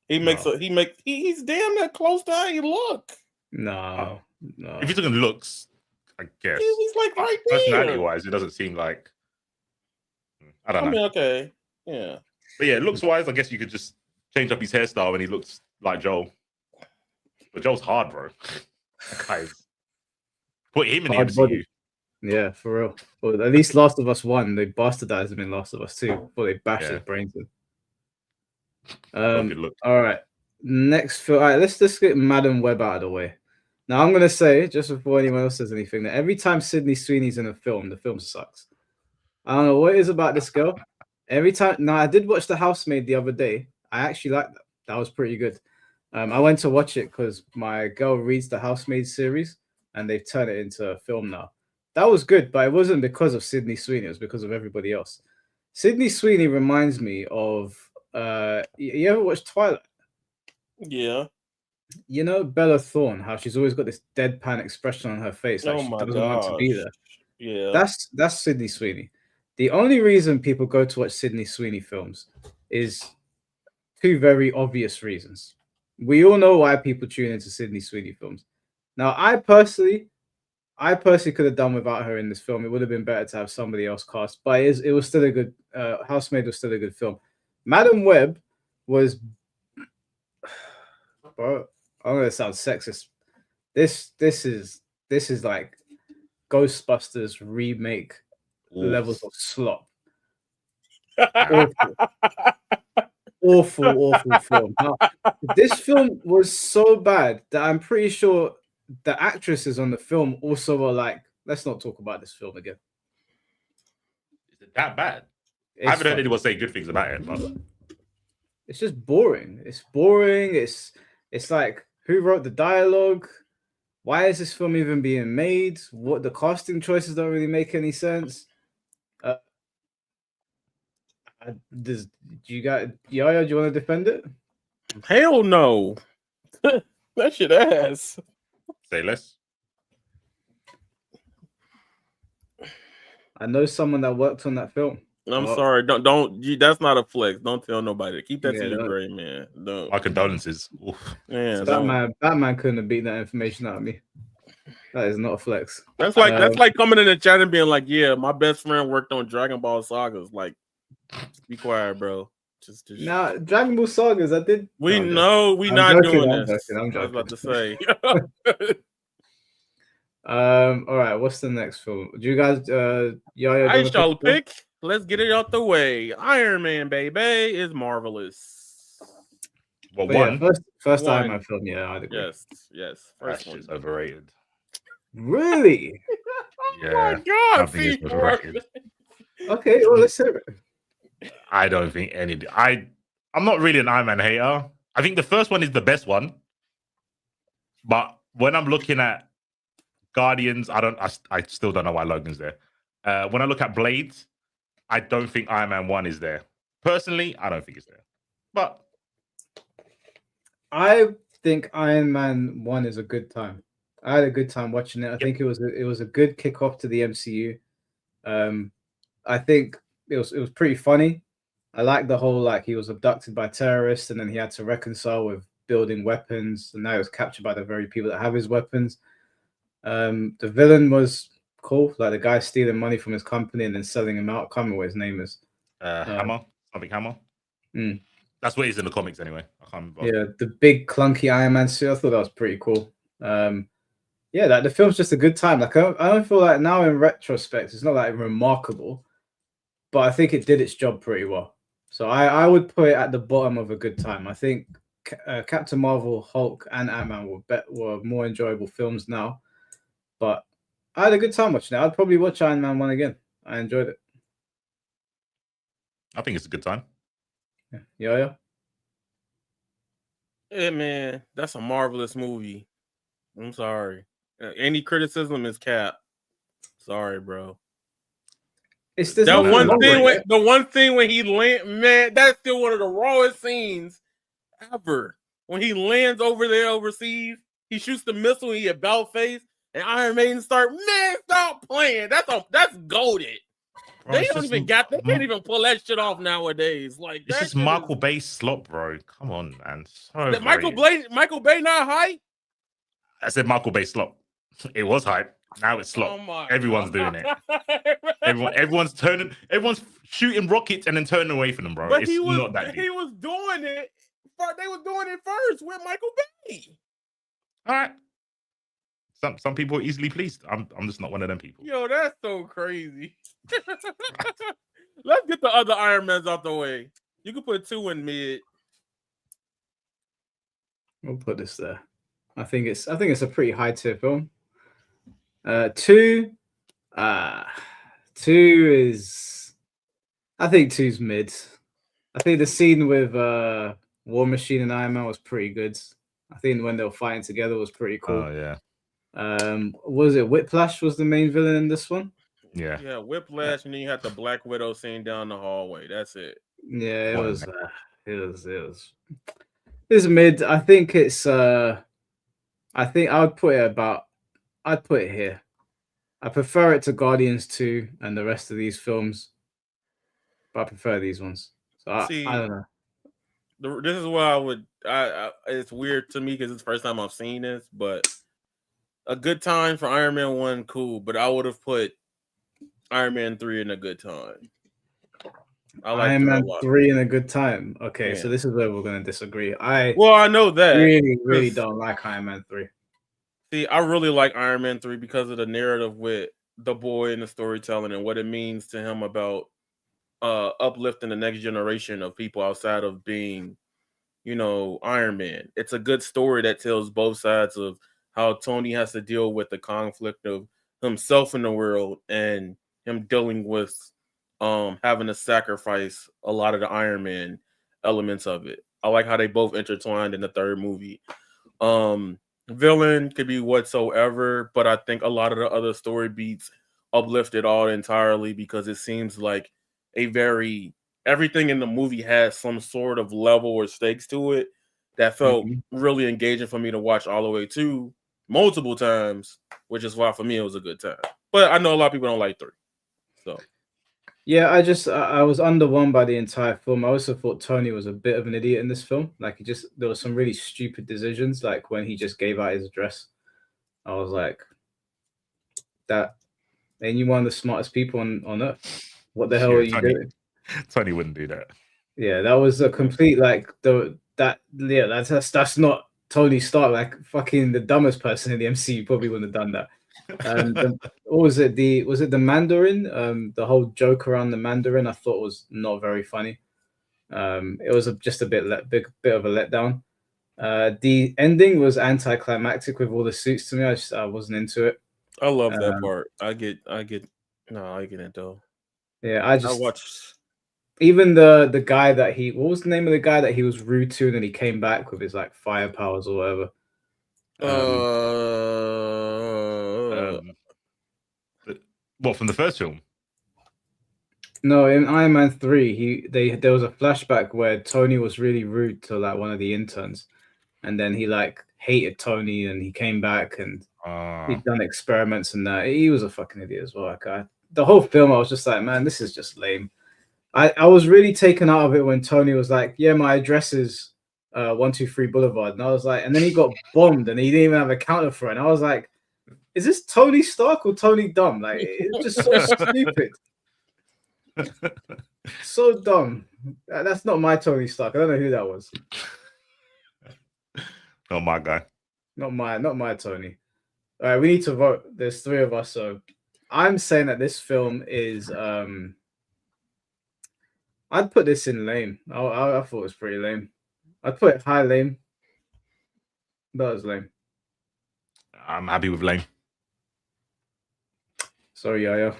He's damn that close to how he look. No. If you're talking looks, I guess He's like right there. Personality-wise, it doesn't seem like. I don't know. mean, okay, yeah. But yeah, looks-wise, I guess you could just change up his hairstyle and he looks like Joel. But Joel's hard, bro. Guys, put him in the MCU. Body. Yeah, for real. Well, at least Last of Us 1, they bastardized him in Last of Us 2 before they bashed his brains in. All right. Next film. All right, let's just get Madam Web out of the way. Now, I'm going to say, just before anyone else says anything, that every time Sydney Sweeney's in a film, the film sucks. I don't know what it is about this girl. Every time. Now, I did watch The Housemaid the other day. I actually liked that. That was pretty good. I went to watch it because my girl reads the Housemaid series, and they've turned it into a film now. That was good, but it wasn't because of Sydney Sweeney. It was because of everybody else. Sydney Sweeney reminds me of... you ever watched Twilight? Yeah. You know Bella Thorne, how she's always got this deadpan expression on her face, like she doesn't want to be there. Yeah, that's Sydney Sweeney. The only reason people go to watch Sydney Sweeney films is two very obvious reasons. We all know why people tune into Sydney Sweeney films. Now, I personally could have done without her in this film. It would have been better to have somebody else cast, but it was still a good. Housemaid was still a good film. Madam Web was. Bro, I'm gonna sound sexist. This is like Ghostbusters remake levels of slop. Awful film. Now, this film was so bad that I'm pretty sure the actresses on the film also were like, let's not talk about this film again. Is it that bad? I haven't heard anyone say good things about it, but it's just boring. It's boring. It's like, who wrote the dialogue? Why is this film even being made? What the casting choices don't really make any sense. Do you want to defend it? Hell no. That shit ass. Say less. I know someone that worked on that film. I'm sorry. Don't. That's not a flex. Don't tell nobody. Keep that to your grave, man. My condolences. Yeah, Batman couldn't have beat that information out of me. That is not a flex. That's like coming in the chat and being like, "Yeah, my best friend worked on Dragon Ball Sagas." Like, be quiet, bro. Just now, Dragon Ball Sagas. I did. We know we not doing this. I'm joking. I was about to say. All right. What's the next film? Do you guys? I shall pick. Let's get it out the way. Iron Man, baby, is marvelous. Well, one. Yeah, first Iron Man film. Yeah, I'd agree. Yes. First one's overrated. Really? Oh my God! I think it's overrated. Okay, well, let's hear it. I don't think any. I'm not really an Iron Man hater. I think the first one is the best one, but when I'm looking at Guardians, I still don't know why Logan's there. When I look at Blades, I don't think Iron Man 1 is there. Personally, I don't think it's there. But I think Iron Man 1 is a good time. I had a good time watching it. I think it was a good kickoff to the MCU. I think it was pretty funny. I like the whole, like, he was abducted by terrorists and then he had to reconcile with building weapons, and now he was captured by the very people that have his weapons. The villain was cool, like the guy stealing money from his company and then selling him out. I can't remember what his name is. Hammer, something Hammer. That's what he's in the comics anyway. I can't remember. Yeah, the big clunky Iron Man suit. I thought that was pretty cool. Yeah, like the film's just a good time. Like I don't feel like now in retrospect, it's not like remarkable, but I think it did its job pretty well. So I would put it at the bottom of a good time. I think Captain Marvel, Hulk, and Ant-Man were more enjoyable films now, but I had a good time watching it. I'd probably watch Iron Man 1 again. I enjoyed it. I think it's a good time. Yeah. Yeah, man, that's a marvelous movie. I'm sorry. Any criticism is cap. Sorry, bro. It's there's That nothing one wrong thing with when it. the one thing when he land, man, that's still one of the rawest scenes ever. When he lands over there overseas, he shoots the missile, he about face, and Iron Maiden start, man, stop playing. That's goated. Bro, They don't even got. They can't even pull that shit off nowadays. Like It's that just shit Michael is. Bay slop, bro. Come on, man. So That overrated. Michael Bay not hype. I said Michael Bay slop. It was hype. Now it's slop. Oh my Everyone's doing it. Everyone's shooting rockets and then turning away from them, bro. But It's not that deep. he was doing it. They was doing it first with Michael Bay. All right. Some people are easily pleased. I'm just not one of them people. Yo, that's so crazy. Let's get the other Iron Mans out the way. You can put 2 in mid. We'll put this there. I think it's a pretty high tier film. 2 is, I think 2's mid. I think the scene with War Machine and Iron Man was pretty good. I think when they were fighting together was pretty cool. Oh yeah. Was it Whiplash was the main villain in this one? Yeah. Yeah, Whiplash, and then you had the Black Widow scene down the hallway. That's it. Yeah, it's mid. I think it's I think I'd put it here. I prefer it to Guardians 2 and the rest of these films, but I prefer these ones. So I don't know. This is why I would. It's weird to me because it's the first time I've seen this, but a good time for Iron Man 1, cool. But I would have put Iron Man 3 in a good time. I like Iron Man 3 in a good time. Okay, Yeah. so this is where we're going to disagree. I know that. Really don't like Iron Man 3. See, I really like Iron Man 3 because of the narrative with the boy and the storytelling and what it means to him about uplifting the next generation of people outside of being, Iron Man. It's a good story that tells both sides of how Tony has to deal with the conflict of himself in the world and him dealing with having to sacrifice a lot of the Iron Man elements of it. I like how they both intertwined in the third movie. Villain could be whatsoever, but I think a lot of the other story beats uplift it all entirely because it seems like everything in the movie has some sort of level or stakes to it that felt really engaging for me to watch all the way to multiple times, which is why for me it was a good time. But I know a lot of people don't like 3. So yeah, I was underwhelmed by the entire film. I also thought Tony was a bit of an idiot in this film. Like there was some really stupid decisions, like when he just gave out his address. I was like, that ain't you one of the smartest people on earth? What the hell are you doing? Tony wouldn't do that. Yeah, that was a complete that's not Tony Stark. Like fucking the dumbest person in the MCU probably wouldn't have done that. What was it? Was it the Mandarin? The whole joke around the Mandarin I thought was not very funny. It was just a bit of a letdown. The ending was anticlimactic with all the suits to me. I wasn't into it. I love that part. I get it though. Yeah, I watched even the guy that what was the name of the guy that he was rude to and then he came back with his like fire powers or whatever. What, from the first film? No, in Iron Man 3, there was a flashback where Tony was really rude to like one of the interns, and then he like hated Tony, and he came back and he'd done experiments and that. He was a fucking idiot as well. Like the whole film, I was just like, man, this is just lame. I was really taken out of it when Tony was like, yeah, my address is 123 Boulevard, and I was like, and then he got bombed and he didn't even have a counter for it. And I was like, is this Tony Stark or Tony Dumb? Like, it's just so stupid. So dumb. That's not my Tony Stark. I don't know who that was. Not my guy. Not my Tony. All right, we need to vote. There's 3 of us, so I'm saying that this film is I'd put this in lame. I thought it was pretty lame. I'd put it high lame. That was lame. I'm happy with lame. Sorry, Yaya.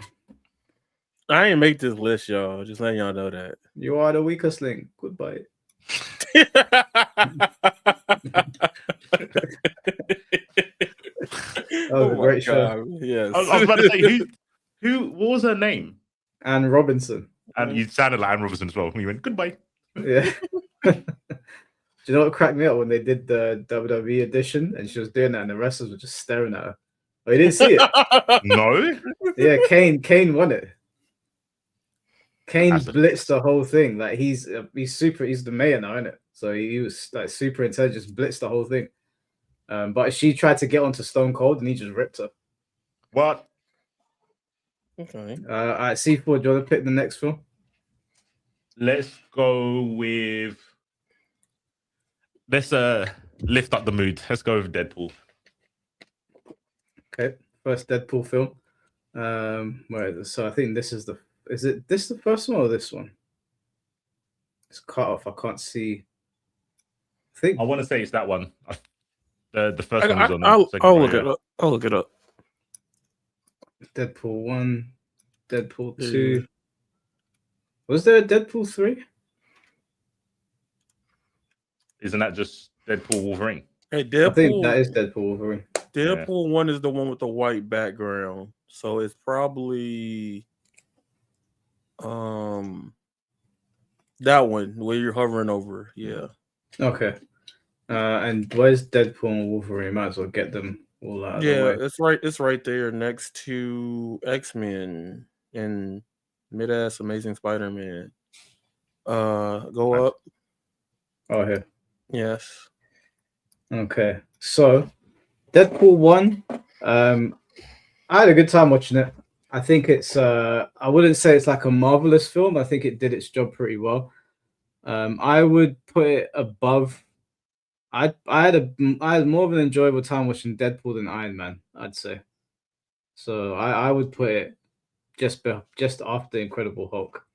I ain't make this list, y'all. Just letting y'all know that. You are the weakest link. Goodbye. was a great show. Yes. I was about to say what was her name? Anne Robinson. And you sounded like Anne Robinson as well. When you went goodbye. Yeah. Do you know what cracked me up when they did the WWE edition and she was doing that and the wrestlers were just staring at her? Oh, you didn't see it? No. Yeah, Kane won it. Kane That's a- blitzed the whole thing. Like he's the mayor now, isn't it? So he was like super intelligent, just blitzed the whole thing. But she tried to get onto Stone Cold and he just ripped her. What? Okay. All right, C4, do you want to pick the next film? Let's go with. Let's lift up the mood. Let's go with Deadpool. Okay, first Deadpool film. Where is it? So I think this is the. Is it this the first one or this one? It's cut off. I can't see. I think I want to say it's that one. The first one was on. I'll look it up. I'll look it up. Deadpool 1, Deadpool 2. Was there a Deadpool 3? Isn't that just Deadpool Wolverine? Hey, Deadpool. I think that is Deadpool Wolverine. Deadpool 1 is the one with the white background. So it's probably that one where you're hovering over. Yeah. Okay. And where's Deadpool and Wolverine? Might as well get them all out of the way. It's right. It's right there next to X-Men and mid-ass Amazing Spider-Man. Go up. Oh, here. Yes. Okay. So, Deadpool 1. I had a good time watching it. I think it's. I wouldn't say it's like a marvelous film. I think it did its job pretty well. I would put it above. I had more of an enjoyable time watching Deadpool than Iron Man, I'd say. So I would put it just after Incredible Hulk.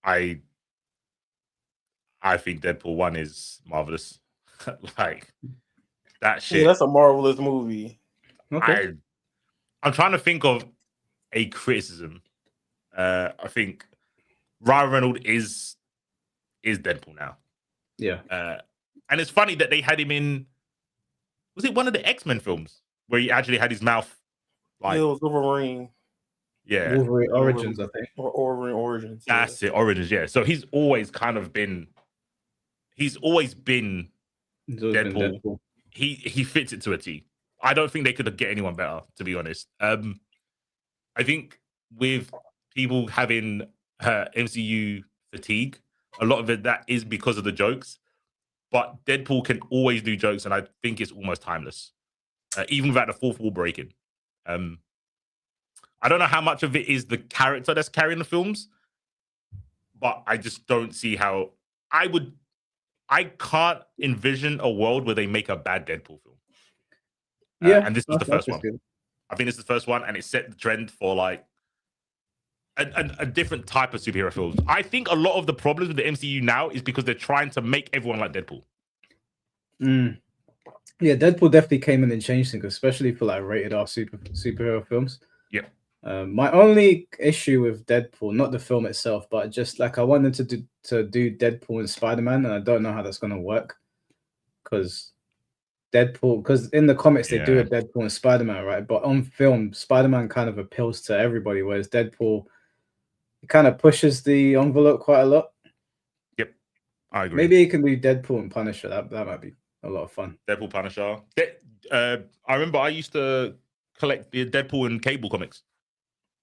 I think Deadpool 1 is marvelous. Like that shit. Yeah, that's a marvelous movie. Okay. I'm trying to think of a criticism. I think Ryan Reynolds is Deadpool now. Yeah. And it's funny that they had him in. Was it one of the X-Men films where he actually had his mouth like? It was Wolverine. Yeah. Wolverine Origins, I think. Or Wolverine Origins. That's it. Origins. Yeah. So he's always kind of been. He's always been Deadpool. He fits it to a T. I don't think they could get anyone better, to be honest. I think with people having MCU fatigue, a lot of it that is because of the jokes. But Deadpool can always do jokes, and I think it's almost timeless, even without the fourth wall breaking. I don't know how much of it is the character that's carrying the films, but I just don't see how I can't envision a world where they make a bad Deadpool film. Yeah, and this was the first one. Good. I think this is the first one, and it set the trend for like a different type of superhero films. I think a lot of the problems with the MCU now is because they're trying to make everyone like Deadpool. Yeah, Deadpool definitely came in and changed things, especially for like rated R superhero films. Yeah. My only issue with Deadpool, not the film itself, but just like I wanted to do Deadpool and Spider-Man, and I don't know how that's gonna work because in the comics they do a Deadpool and Spider-Man, right? But on film, Spider-Man kind of appeals to everybody, whereas Deadpool it kind of pushes the envelope quite a lot. Yep, I agree. Maybe he can do Deadpool and Punisher. That might be a lot of fun. Deadpool, Punisher. I remember I used to collect the Deadpool and Cable comics.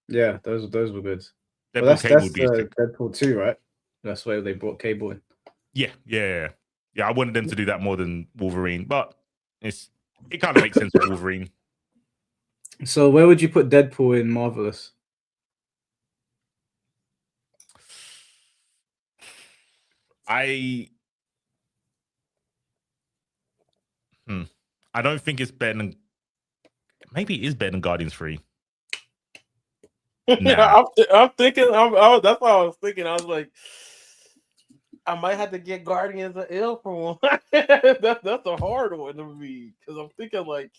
Yeah, those were good. Deadpool, That's Cable would be Deadpool 2, right? That's why they brought Cable in. Yeah. I wanted them to do that more than Wolverine, but it kind of makes sense with Wolverine. So where would you put Deadpool in Marvelous? I don't think it's better than. Maybe it is better than Guardians 3. Nah. I'm thinking. That's what I was thinking. I was like, I might have to get Guardians of L for one. That's a hard one to me because I'm thinking like.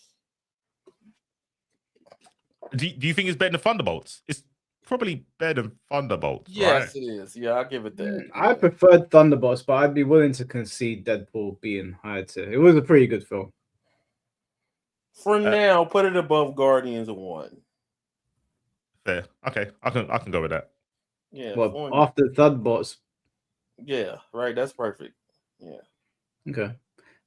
Do you think it's better than Thunderbolts? probably better than Thunderbolts, right? Yes, it is. Yeah, I'll give it that. I Yeah. preferred Thunderbolts, but I'd be willing to concede Deadpool being higher tier. It was a pretty good film. For now, put it above Guardians 1. Fair. Okay, I can go with that. Yeah. Well, after Thunderbolts. Yeah, right. That's perfect. Yeah. Okay.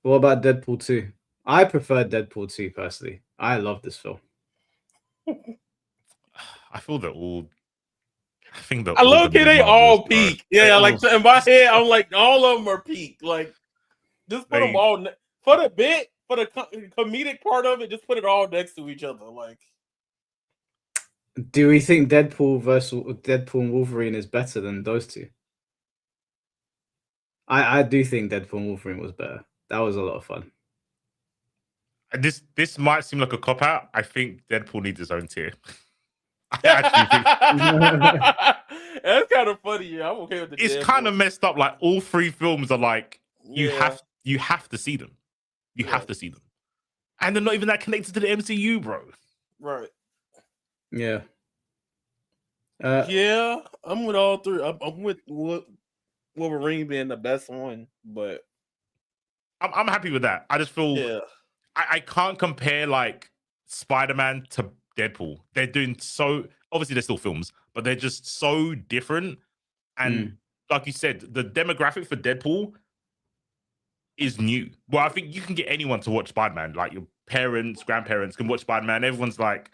What about Deadpool 2? I prefer Deadpool 2 personally. I love this film. I feel they're all. I think they're I all love gonna be they all marvelous, bro. peak. Yeah, They like all- in my head, I'm like all of them are peak. Like just put them all for the bit, for the comedic part of it. Just put it all next to each other. Like, do we think Deadpool versus Deadpool and Wolverine is better than those two? I do think Deadpool and Wolverine was better. That was a lot of fun. This might seem like a cop out. I think Deadpool needs his own tier. I actually think that's kind of funny. Yeah, I'm okay with the. It's kind of messed up. Like all three films are like you have to see them. You have to see them, and they're not even that connected to the MCU, bro. Right. Yeah. Yeah, I'm with all three. I'm with Wolverine being the best one, but I'm happy with that. I just feel I can't compare like Spider-Man to Deadpool. They're doing so obviously they're still films, but they're just so different. And like you said, the demographic for Deadpool is new. Well, I think you can get anyone to watch Spider-Man, like your parents, grandparents can watch Spider-Man. Everyone's like,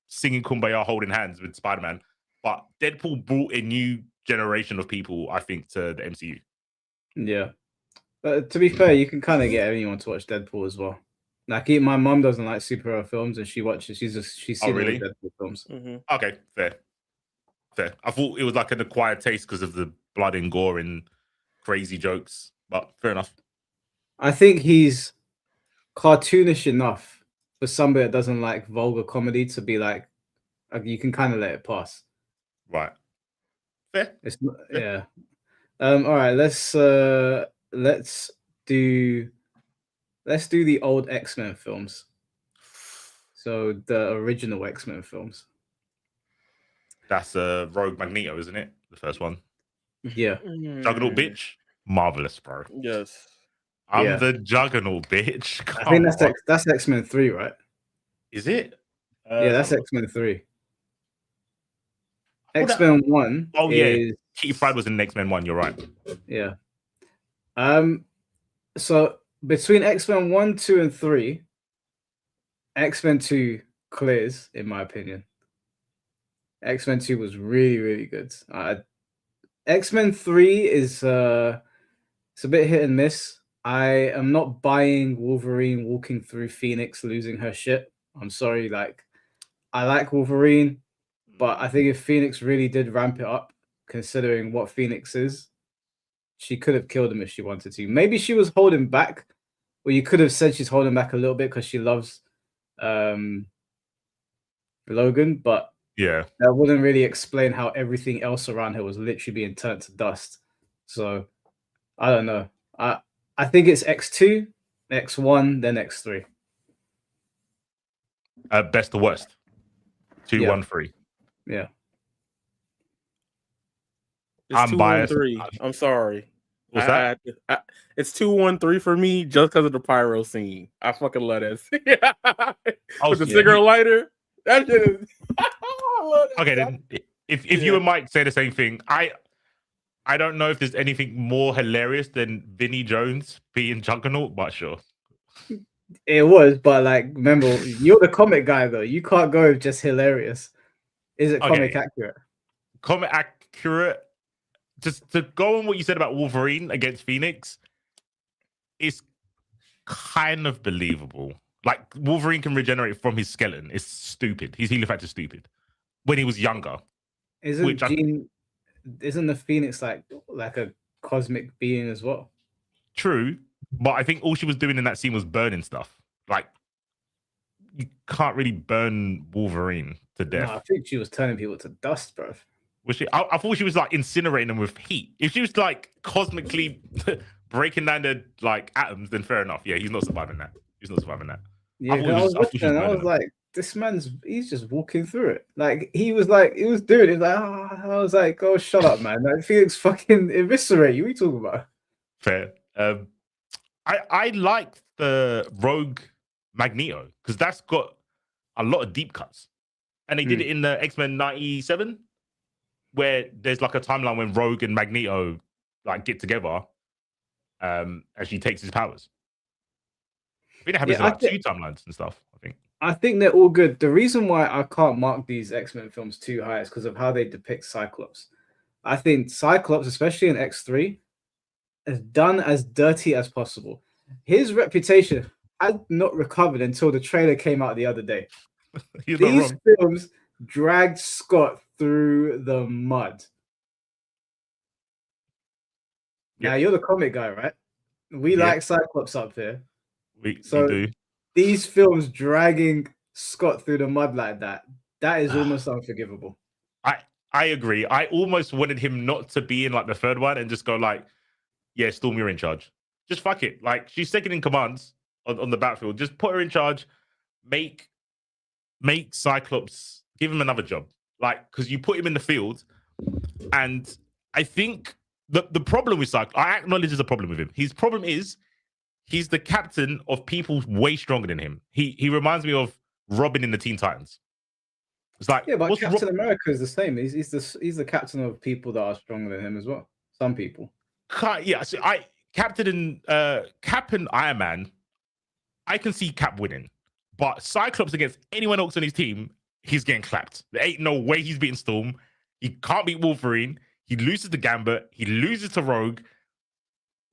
singing Kumbaya, holding hands with Spider-Man. But Deadpool brought a new generation of people, I think, to the MCU. Yeah. But to be fair, you can kind of get anyone to watch Deadpool as well. Like, my mom doesn't like superhero films, and she watches. She's seen all the Deadpool films. Mm-hmm. Okay, fair. I thought it was like an acquired taste because of the blood and gore and crazy jokes, but fair enough. I think he's cartoonish enough for somebody that doesn't like vulgar comedy to be like you can kind of let it pass. Right. Fair. Yeah. All right. Let's do the old X-Men films. So the original X-Men films. That's Rogue Magneto, isn't it? The first one. Yeah. Juggernaut bitch. Marvelous, bro. Yes. I'm the Juggernaut bitch. I think that's X-Men 3, right? Is it? Yeah, that's X-Men 3. X-Men 1. Oh yeah. Kitty Pryde was in X-Men 1, you're right. Yeah. So between X-Men 1, 2, and 3, X-Men 2 clears, in my opinion. X-Men 2 was really, really good. X-Men 3 is it's a bit hit and miss. I am not buying Wolverine walking through Phoenix losing her shit. I'm sorry, I like Wolverine, but I think if Phoenix really did ramp it up, considering what Phoenix is, she could have killed him if she wanted to. Maybe she was holding back, or you could have said she's holding back a little bit because she loves Logan, but yeah, that wouldn't really explain how everything else around her was literally being turned to dust. So I don't know. I think it's X2, X1, then X3. Best to worst. 2, 1, 3. Yeah. It's I'm 2, biased. 1, 3. I'm sorry. What's that? It's 2, 1, 3 for me just because of the pyro scene. I fucking love that scene. With the cigarette lighter. That shit is. I love that. Okay, then if you and Mike say the same thing, I don't know if there's anything more hilarious than Vinnie Jones being Juggernaut, but sure. It was, but remember, you're the comic guy though. You can't go with just hilarious. Is it comic accurate? Comic accurate. Just to go on what you said about Wolverine against Phoenix, it's kind of believable. Like Wolverine can regenerate from his skeleton. It's stupid. His healing factor is stupid. When he was younger. Isn't the Phoenix like a cosmic being as well? True, but I think all she was doing in that scene was burning stuff. Like you can't really burn Wolverine to death. No, I think she was turning people to dust, bro. Was she? I thought she was like incinerating them with heat. If she was like cosmically breaking down the atoms, then fair enough. Yeah, he's not surviving that. Yeah, I was like, this he's just walking through it. Like he was doing it. Like I was like, oh, shut up, man. Like Felix fucking eviscerate you. What are you talking about? Fair. I like the Rogue Magneto because that's got a lot of deep cuts, and they did it in the X-Men '97, where there's like a timeline when Rogue and Magneto like get together, as she takes his powers. I think it happens in like 2 timelines and stuff. I think they're all good. The reason why I can't mark these X-Men films too high is because of how they depict Cyclops. I think Cyclops, especially in X3, is done as dirty as possible. His reputation had not recovered until the trailer came out the other day. These films dragged Scott through the mud. Now, you're the comic guy, right? We like Cyclops up here. We do. These films dragging Scott through the mud like that is almost unforgivable. I agree. I almost wanted him not to be in like the third one and just go like, yeah, Storm, you're in charge. Just fuck it. Like she's second in commands on the battlefield. Just put her in charge. Make Cyclops, give him another job. Like, because you put him in the field, and I think the problem with Cyclops, I acknowledge there's a problem with him. His problem is he's the captain of people way stronger than him. He reminds me of Robin in the Teen Titans. It's like, yeah, but Captain America is the same. He's the captain of people that are stronger than him as well. Some people. Yeah, so Cap and Iron Man, I can see Cap winning, but Cyclops against anyone else on his team, he's getting clapped. There ain't no way he's beating Storm. He can't beat Wolverine. He loses to Gambit. He loses to Rogue.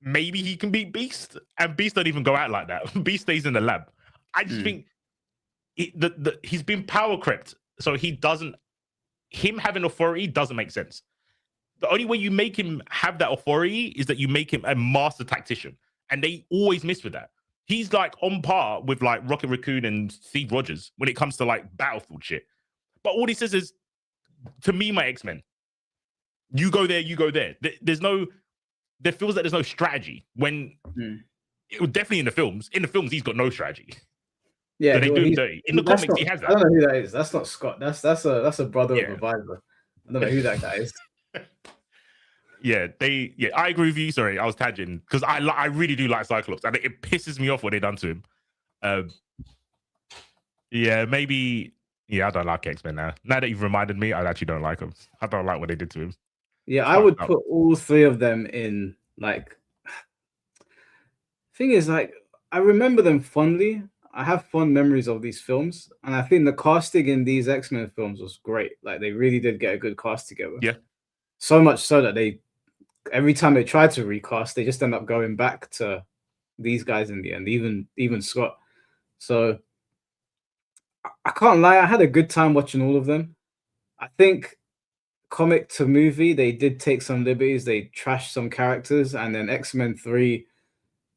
Maybe he can beat Beast, and Beast don't even go out like that. Beast stays in the lab. I just think he's been power crept, so him having authority doesn't make sense. The only way you make him have that authority is that you make him a master tactician, and they always miss with that. He's like on par with like Rocket Raccoon and Steve Rogers when it comes to like battlefield shit. But all he says is, to me, my X-Men, you go there, you go there. There feels like there's no strategy when it was definitely in the films. In the films, he's got no strategy. Yeah, so they do him dirty. In the comics, he has that. I don't know who that is. That's not Scott. That's a brother of Reviver. I don't know who that guy is. I agree with you. Sorry, I was tangent because I really do like Cyclops, and it pisses me off what they done to him. Maybe. Yeah, I don't like X-Men now. Now that you've reminded me, I actually don't like them. I don't like what they did to him. Yeah, I would put all 3 of them in. Like, thing is, like, I remember them fondly. I have fond memories of these films, and I think the casting in these X-Men films was great. Like, they really did get a good cast together. Yeah. So much so that every time they tried to recast, they just end up going back to these guys in the end, even Scott. So I can't lie, I had a good time watching all of them. I think comic to movie, they did take some liberties. They trashed some characters, and then X-Men 3,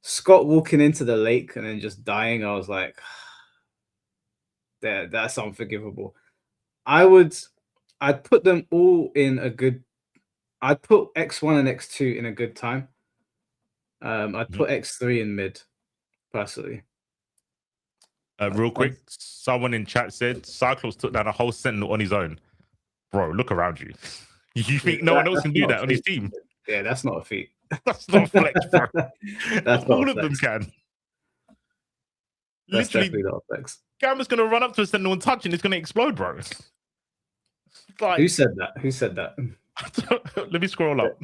Scott walking into the lake and then just dying, I was like, that's unforgivable. I'd put them all in a good. I'd put X1 and X2 in a good time. I'd put X3 in mid, personally. Real quick, someone in chat said Cyclops took down a whole Sentinel on his own. Bro, look around you. You think no one else can do that on his team? Yeah, that's not a feat. That's not a flex, bro. That's all of them can. That's literally not a flex. Gamma's gonna run up to a Sentinel and touch, and it's gonna explode, bro. Like, who said that? Let me scroll up.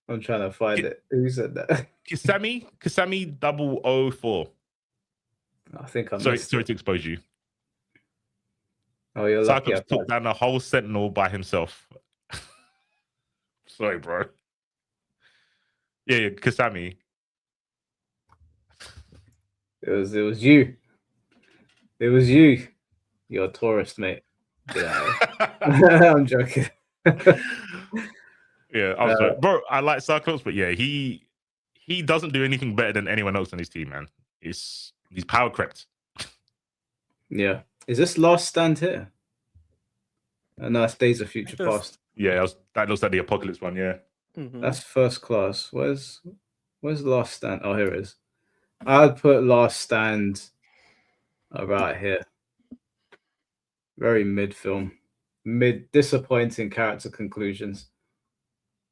I'm trying to find it. Who said that? Kasami 004. I think I'm sorry to expose you. Oh, you're lucky. Cyclops took down a whole Sentinel by himself. Sorry, bro. Yeah, Kasami. It was you. It was you. You're a tourist, mate. Yeah. I'm joking. Yeah, I'm sorry. Bro, I like Cyclops, but yeah, he doesn't do anything better than anyone else on his team, man. He's power crept. Yeah. Is this Last Stand here? No, it's Days of Future Past. Yeah, that looks like the Apocalypse one, yeah. That's First Class. Where's Last Stand? Oh, here it is. I'd put Last Stand about here. Very mid film, mid disappointing character conclusions.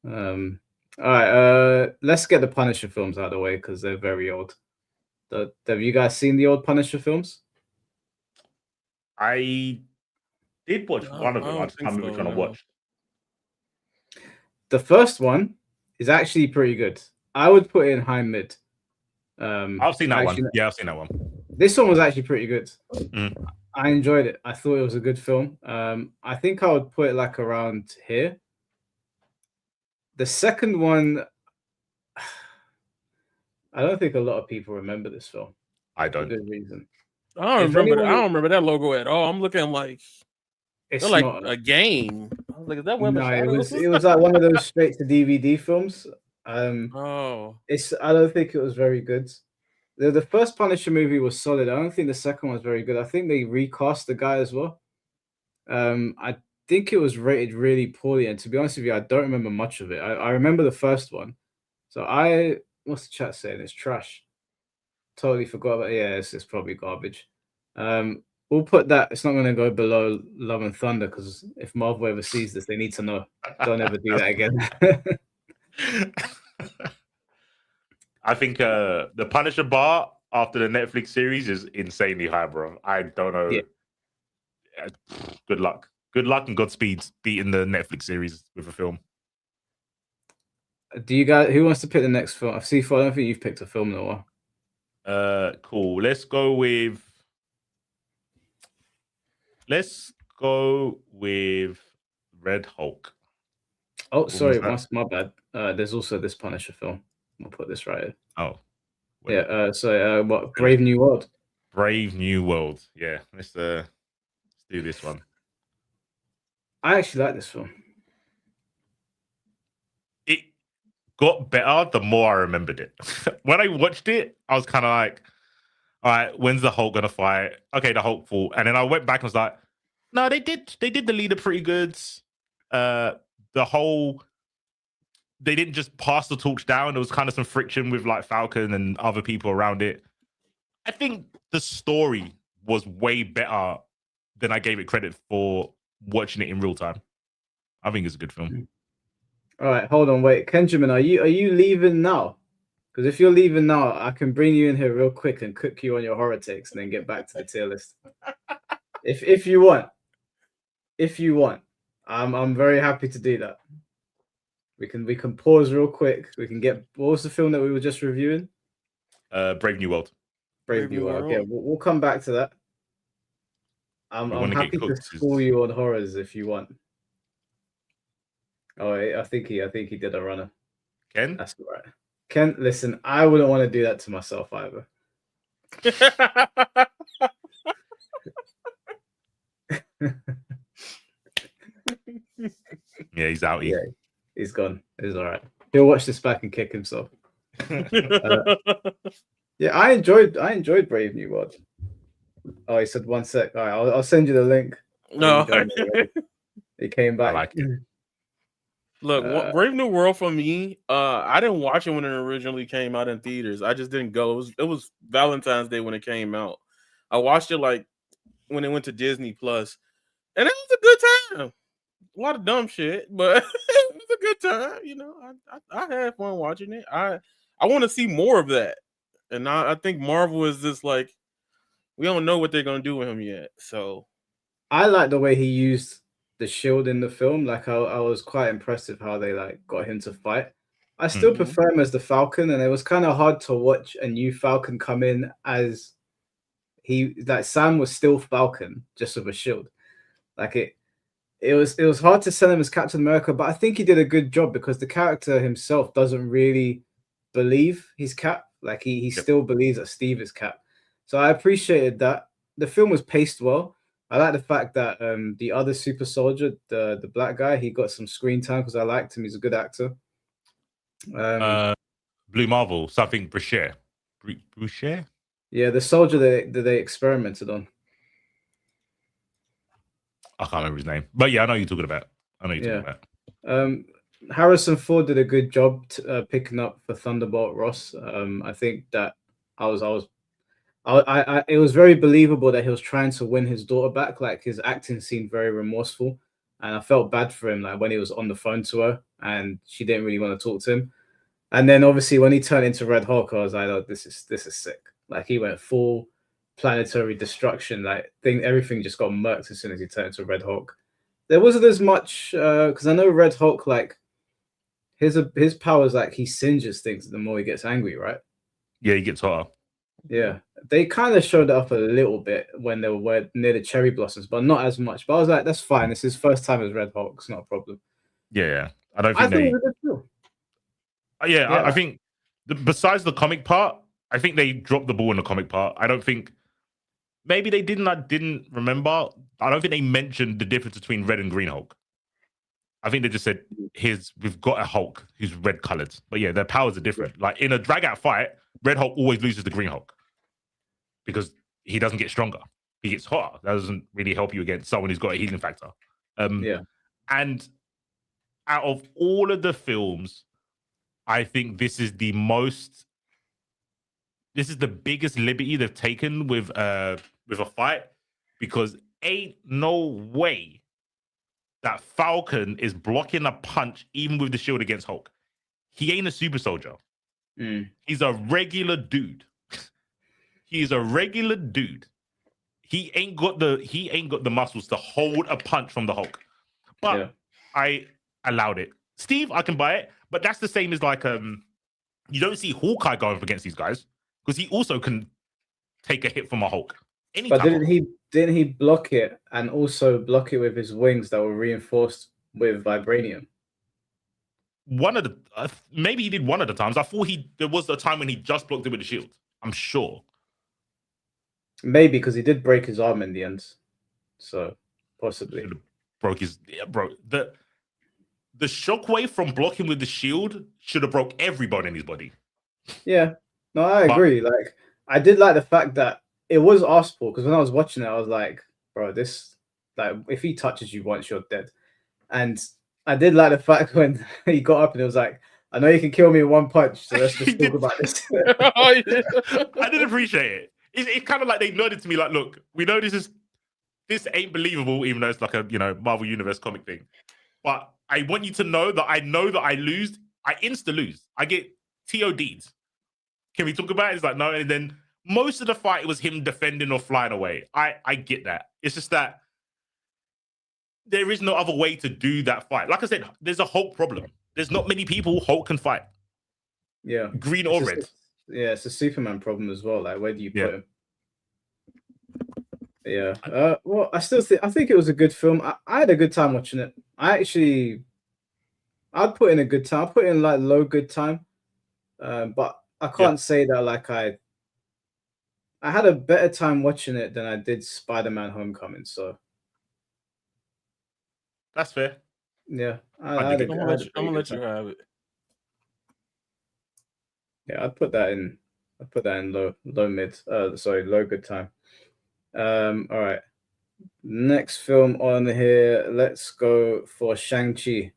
All right, let's get the Punisher films out of the way because they're very old. Have you guys seen the old Punisher films? I did watch one of them. I just can't remember which one I watched. The first one is actually pretty good. I would put it in high mid. I've seen that one. Yeah, I've seen that one. This one was actually pretty good. Mm. I enjoyed it. I thought it was a good film. I think I would put it like around here. The second one, I don't think a lot of people remember this film. I don't. For good reason. I don't remember that logo at all. I'm looking like it's like not a game. I was like, is that Web of Shadows? Shadows? It was like one of those straight to DVD films. Oh, I don't think it was very good. The first Punisher movie was solid. I don't think the second one was very good. I think they recast the guy as well. I think it was rated really poorly, and to be honest with you, I don't remember much of it. I remember the first one. So what's the chat saying? It's trash. Totally forgot about it. Yeah, it's probably garbage. We'll put that. It's not going to go below Love and Thunder because if Marvel ever sees this, they need to know. Don't ever do that again. I think the Punisher bar after the Netflix series is insanely high, bro. I don't know. Yeah. Good luck. Good luck and Godspeed beating the Netflix series with a film. Do you guys? Who wants to pick the next film? I don't think you've picked a film in a while. Cool. Let's go with Red Hulk. Oh, sorry, my bad. There's also this Punisher film. I'll put this right here. Oh, yeah. So, what? Brave New World. Brave New World. Yeah, let's do this one. I actually like this film. It got better the more I remembered it. When I watched it, I was kind of like, all right, when's the Hulk gonna fight? Okay, the Hulk fought. And then I went back and was like, no, they did the leader pretty good. They didn't just pass the torch down. There was kind of some friction with like Falcon and other people around it. I think the story was way better than I gave it credit for watching it in real time. I think it's a good film. All right, hold on, wait, Kenjamin, are you leaving now? Because if you're leaving now, I can bring you in here real quick and cook you on your horror takes, and then get back to the tier list. if you want, I'm very happy to do that. We can pause real quick. We can get, what was the film that we were just reviewing? Brave New World. Brave New World. Okay, we'll come back to that. I'm happy to school you on horrors if you want. Oh, I think he did a runner. Ken? That's all right. Ken, listen, I wouldn't want to do that to myself either. Yeah, he's out. Yeah, he's gone. It's all right. He'll watch this back and kick himself. Yeah, I enjoyed Brave New World. Oh, he said 1 sec. All right, I'll send you the link. No, he came back. I like it. Look, Brave New World for me. I didn't watch it when it originally came out in theaters. I just didn't go. It was Valentine's Day when it came out. I watched it like when it went to Disney Plus, and it was a good time. A lot of dumb shit, but it was a good time. You know, I had fun watching it. I want to see more of that, and I think Marvel is just like, we don't know what they're gonna do with him yet. So I like the way he used the shield in the film. Like I was quite impressed with how they like got him to fight. I still prefer him as the Falcon, and it was kind of hard to watch a new Falcon come in as Sam was still Falcon just with a shield. Like it was hard to sell him as Captain America, but I think he did a good job because the character himself doesn't really believe he's Cap. Like he still believes that Steve is Cap. So I appreciated that. The film was paced well. I like the fact that the other super soldier, the black guy, he got some screen time because I liked him. He's a good actor. Blue Marvel, something Boucher. Boucher? Yeah, the soldier that they experimented on. I can't remember his name. But yeah, I know you're talking about. Harrison Ford did a good job picking up for Thunderbolt Ross. I think that It was very believable that he was trying to win his daughter back. Like his acting seemed very remorseful, and I felt bad for him. Like when he was on the phone to her and she didn't really want to talk to him. And then obviously when he turned into Red Hulk, I was like, oh, this is sick. Like he went full planetary destruction. Like everything just got murked as soon as he turned into Red Hulk. There wasn't as much because I know Red Hulk, like his powers, like he singes things the more he gets angry, right? Yeah, he gets hotter. Yeah, they kind of showed it up a little bit when they were near the cherry blossoms, but not as much. But I was like, that's fine. It's his first time as Red Hulk. It's not a problem. Yeah. I don't I think thought they. it was a good film. Yeah, I think besides the comic part, I think they dropped the ball in the comic part. I don't think maybe they didn't. I didn't remember. I don't think they mentioned the difference between Red and Green Hulk. I think they just said, we've got a Hulk who's red colored. But yeah, their powers are different. Like in a drag out fight, Red Hulk always loses to Green Hulk because he doesn't get stronger. He gets hotter. That doesn't really help you against someone who's got a healing factor. And out of all of the films, I think this is the biggest liberty they've taken with a fight, because ain't no way that Falcon is blocking a punch even with the shield against Hulk. He ain't a super soldier. He's a regular dude. He's a regular dude. He ain't got the muscles to hold a punch from the Hulk. But I allowed it. Steve, I can buy it, but that's the same as like you don't see Hawkeye going up against these guys because he also can take a hit from a Hulk. But didn't he block it and also block it with his wings that were reinforced with vibranium? One of the maybe he did one of the times. I thought there was a time when he just blocked it with the shield. I'm sure. Maybe because he did break his arm in the end, so possibly broke his bro. The shockwave from blocking with the shield should have broke every bone in his body. Yeah, no, I agree. Like I did like the fact that it was asked for, because when I was watching it, I was like, bro, this, like, if he touches you once, you're dead. And I did like the fact when he got up and it was like, I know you can kill me in one punch, so let's just talk about this. I did appreciate it. It's kind of like they nodded to me like, look, we know this ain't believable, even though it's like a Marvel Universe comic thing. But I want you to know that I lose. I insta lose. I get TOD'd. Can we talk about it? It's like, no. And then most of the fight was him defending or flying away. I get that. It's just that there is no other way to do that fight. Like I said, there's a Hulk problem. There's not many people Hulk can fight. Yeah. Green or red. It's a Superman problem as well. Like, where do you put him? Yeah. Well, I think it was a good film. I had a good time watching it. I'd put in a good time. I put in like low good time. But I can't say that like I had a better time watching it than I did Spider-Man Homecoming. So that's fair. Yeah. I'm gonna let you have it. Yeah, I'd put that in low mid. Low good time. All right. Next film on here. Let's go for Shang-Chi.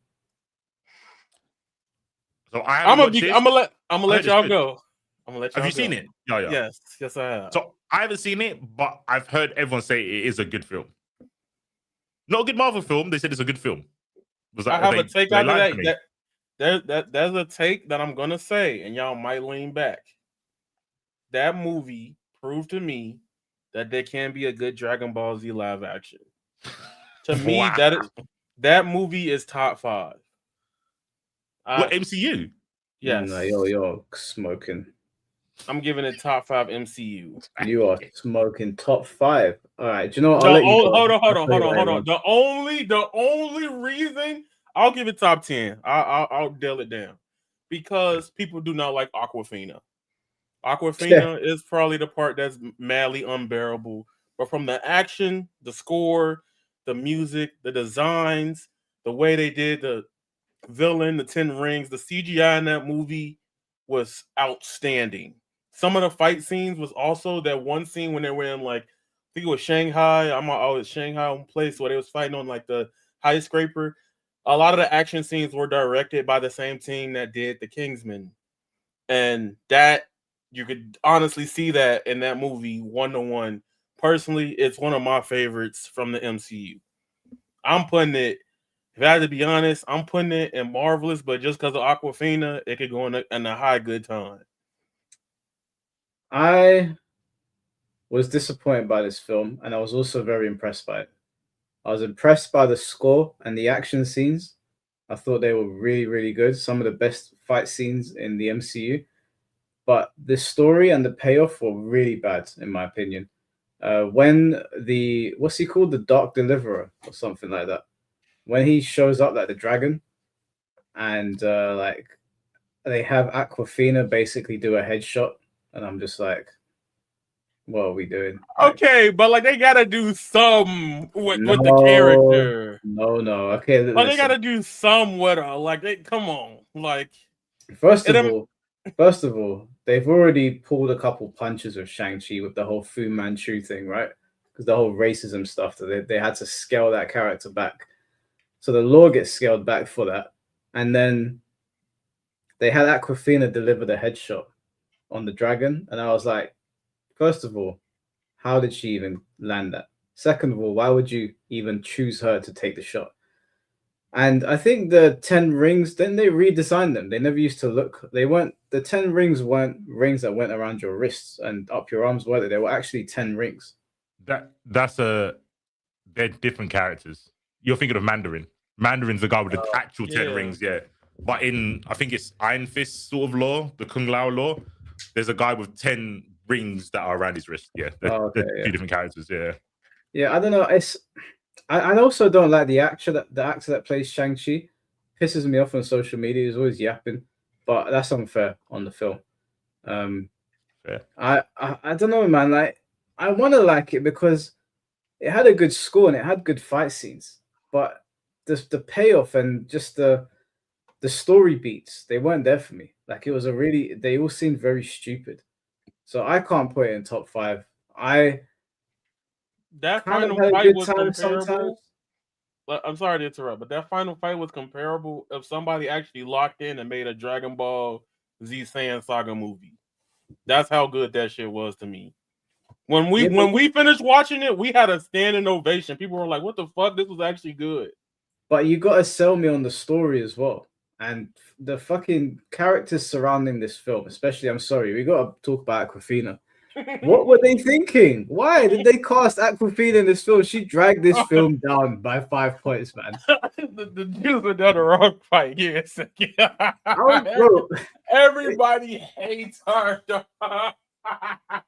So I'm gonna let y'all go. Have you seen it? Yeah. Yes, I have. So I haven't seen it, but I've heard everyone say it is a good film. Not a good Marvel film. They said it's a good film. I have a take out of that. There's a take that I'm gonna say, and y'all might lean back. That movie proved to me that there can be a good Dragon Ball Z live action. To me, that movie is top 5. What, MCU? Yes. No, you're smoking. I'm giving it top 5 MCU. You are smoking top 5. All right. Do you know what? Hold on. The only reason I'll give it top 10. I'll dial it down because people do not like Aquafina. Aquafina is probably the part that's madly unbearable. But from the action, the score, the music, the designs, the way they did the villain, the 10 rings, the CGI in that movie was outstanding. Some of the fight scenes was also that one scene when they were in like, I think it was Shanghai. It's Shanghai place where they was fighting on like the skyscraper. A lot of the action scenes were directed by the same team that did the Kingsman. And that you could honestly see that in that movie 1-to-1. Personally, it's one of my favorites from the MCU. I'm putting it. If I had to be honest, I'm putting it in Marvelous, but just because of Aquafina, it could go in a high good time. I was disappointed by this film, and I was also very impressed by it. I was impressed by the score and the action scenes. I thought they were really, really good. Some of the best fight scenes in the MCU. But the story and the payoff were really bad, in my opinion. When what's he called? The Dark Deliverer or something like that. When he shows up like the dragon, and like they have Aquafina basically do a headshot, and I'm just like, what are we doing? Okay, but like they gotta do some with the character. No. Okay, like they gotta do some with her. Like they come on. Like first of all, they've already pulled a couple punches with Shang-Chi with the whole Fu Manchu thing, right? Because the whole racism stuff that they had to scale that character back. So the lore gets scaled back for that. And then they had Aquafina deliver the headshot on the dragon. And I was like, first of all, how did she even land that? Second of all, why would you even choose her to take the shot? And I think the 10 rings, then they redesigned them. They never used to look, the 10 rings weren't rings that went around your wrists and up your arms, were they? They were actually 10 rings. They're different characters. You're thinking of Mandarin. Mandarin's the guy with the actual 10 rings, yeah. But I think it's Iron Fist sort of law, the Kung Lao law, there's a guy with 10 rings that are around his wrist. Yeah, they're two different characters, yeah. Yeah, I don't know. I also don't like the actor that plays Shang-Chi. Pisses me off on social media. He's always yapping, but that's unfair on the film. Yeah. I don't know, man. Like, I want to like it because it had a good score and it had good fight scenes, but the payoff and just the story beats, they weren't there for me. Like, they all seemed very stupid. So I can't put it in top 5. That final fight was comparable. I'm sorry to interrupt, but that final fight was comparable if somebody actually locked in and made a Dragon Ball Z Saiyan Saga movie. That's how good that shit was to me. When we finished watching it, we had a standing ovation. People were like, "What the fuck? This was actually good." But you got to sell me on the story as well. And the fucking characters surrounding this film, especially, I'm sorry, we got to talk about Aquafina. What were they thinking? Why did they cast Aquafina in this film? She dragged this film down by 5 points, man. the Jews were done the wrong fight. Give me a second. Everybody hates her.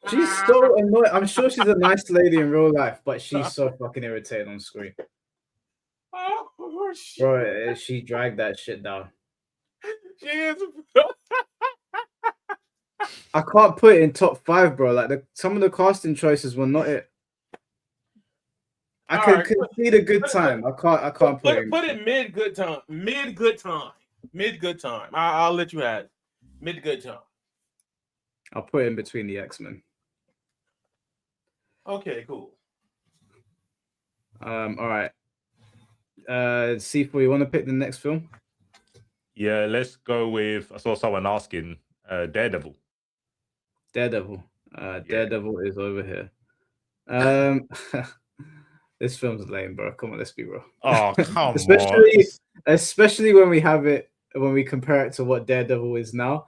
She's so annoying. I'm sure she's a nice lady in real life, but she's so fucking irritating on screen. Bro, she dragged that shit down. She is. I can't put it in top 5, bro. Like some of the casting choices were not it. I can concede a good time. I can't put it mid good time. Mid good time. I'll let you have it. Mid good time. I'll put it in between the X-Men. Okay, cool. All right. C4, you want to pick the next film? Yeah, let's go with. I saw someone asking Daredevil. Daredevil is over here. This film's lame, bro. Come on, let's be real. Oh, come especially when we compare it to what Daredevil is now.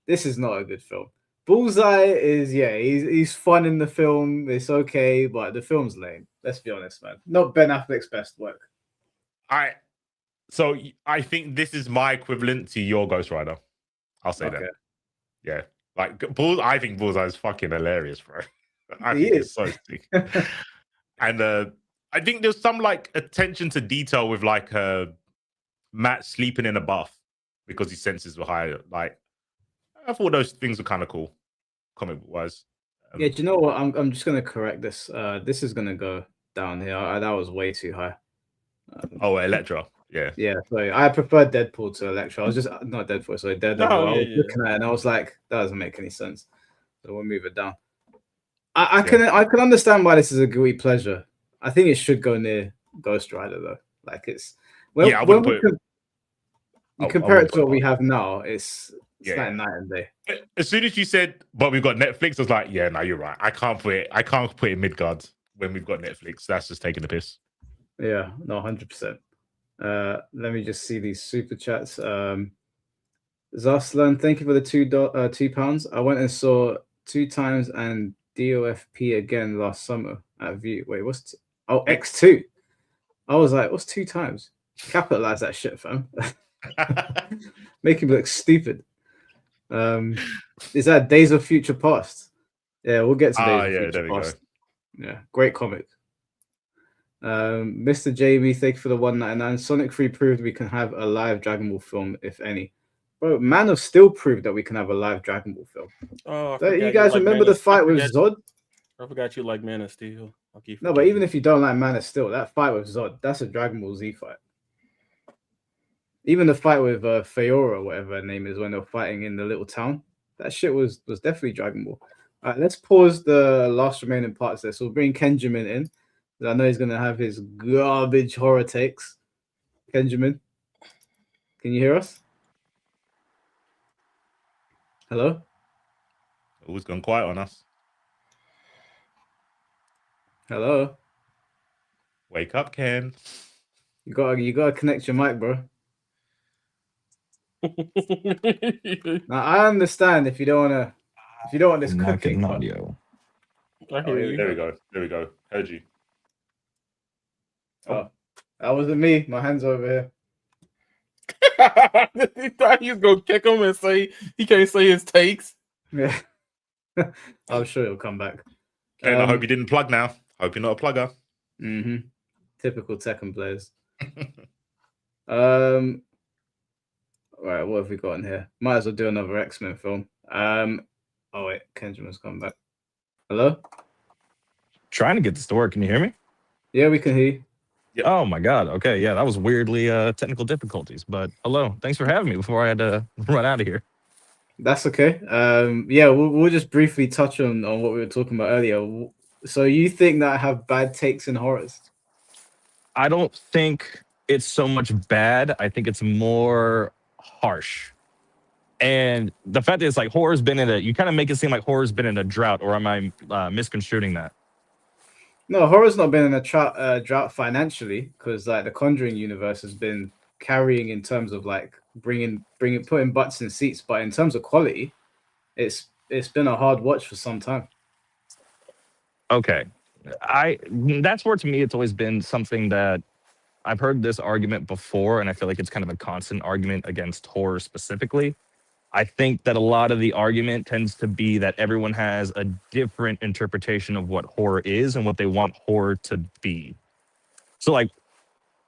This is not a good film. Bullseye is he's fun in the film. It's okay, but the film's lame. Let's be honest, man. Not Ben Affleck's best work. So I think this is my equivalent to your Ghost Rider. I'll say that. Yeah. Like I think Bullseye is fucking hilarious, bro. I think it's so sick. And I think there's some like attention to detail with like Matt sleeping in a bath because his senses were higher. Like I thought those things were kind of cool, comic book wise. Yeah, do you know what? I'm just gonna correct this. This is gonna go down here. That was way too high. Elektra. Yeah. Yeah, sorry. I prefer Deadpool to Elektra. I was just not Deadpool, sorry, Daredevil. I was looking at it and I was like, that doesn't make any sense. So we'll move it down. I can understand why this is a gooey pleasure. I think it should go near Ghost Rider though. Like it's when we compare it to what we have now, it's It's like night and day. As soon as you said, "But we've got Netflix," I was like, "Yeah, no, you're right. I can't put it in Midgard when we've got Netflix. That's just taking the piss." Yeah, no, 100%. Let me just see these super chats. Zaslan, thank you for the £2. I went and saw 2 times and DOFP again last summer at View. Wait, X2? I was like, what's 2 times? Capitalize that shit, fam. Make him look stupid. Is that Days of Future Past? Yeah, we'll get to Days of Future Past. Yeah, great comic. Mr. JB, thank you for the 199. Sonic 3 proved we can have a live Dragon Ball film, if any. Bro, Man of Steel proved that we can have a live Dragon Ball film. Oh, you guys remember the fight with Zod? I forgot you like Man of Steel. No, but even if you don't like Man of Steel, that fight with Zod, that's a Dragon Ball Z fight. Even the fight with Feora, whatever her name is, when they're fighting in the little town, that shit was definitely Dragon Ball. All right, let's pause the last remaining parts there. So we'll bring Kenjamin in. I know he's going to have his garbage horror takes. Kenjamin, can you hear us? Hello? Always gone quiet on us. Hello? Wake up, Ken. You gotta connect your mic, bro. Now I understand if you don't want this cooking audio. I hear you. There we go. Heard you. Oh, that wasn't me. My hand's over here. He thought he was gonna kick him and say he can't say his takes. Yeah. I'm sure he'll come back. Ken, I hope you didn't plug now. Hope you're not a plugger. Mm-hmm. Typical Tekken players. Right, what have we got in here? Might as well do another X-Men film. Oh wait, Kenjamin's come back. Hello? Trying to get this to work. Can you hear me? Yeah, we can hear you. Yep. Oh my god. Okay, yeah, that was weirdly technical difficulties. But hello, thanks for having me before I had to run out of here. That's okay. Yeah, we'll just briefly touch on what we were talking about earlier. So you think that I have bad takes in horrors? I don't think it's so much bad. I think it's more harsh. And the fact that it's like horror's been you kind of make it seem like horror's been in a drought, or am I misconstruing that? No, horror's not been in a drought financially, because like the Conjuring universe has been carrying in terms of like putting butts in seats, but in terms of quality, it's been a hard watch for some time. Okay. That's where to me it's always been something that I've heard this argument before, and I feel like it's kind of a constant argument against horror specifically. I think that a lot of the argument tends to be that everyone has a different interpretation of what horror is and what they want horror to be. So like,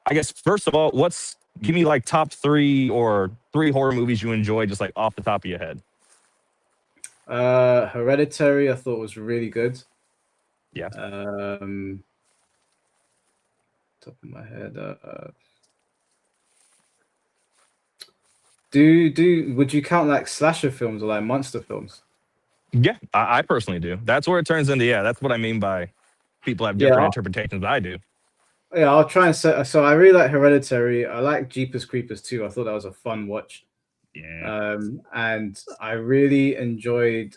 I guess first of all, give me like top 3 or 3 horror movies you enjoy just like off the top of your head. Hereditary I thought was really good. Yeah. Top of my head. Would you count like slasher films or like monster films? Yeah, I personally do. That's where it turns into, that's what I mean by people have different interpretations than I do. Yeah, I'll try and say. So I really like Hereditary. I like Jeepers Creepers too. I thought that was a fun watch. Yeah. And I really enjoyed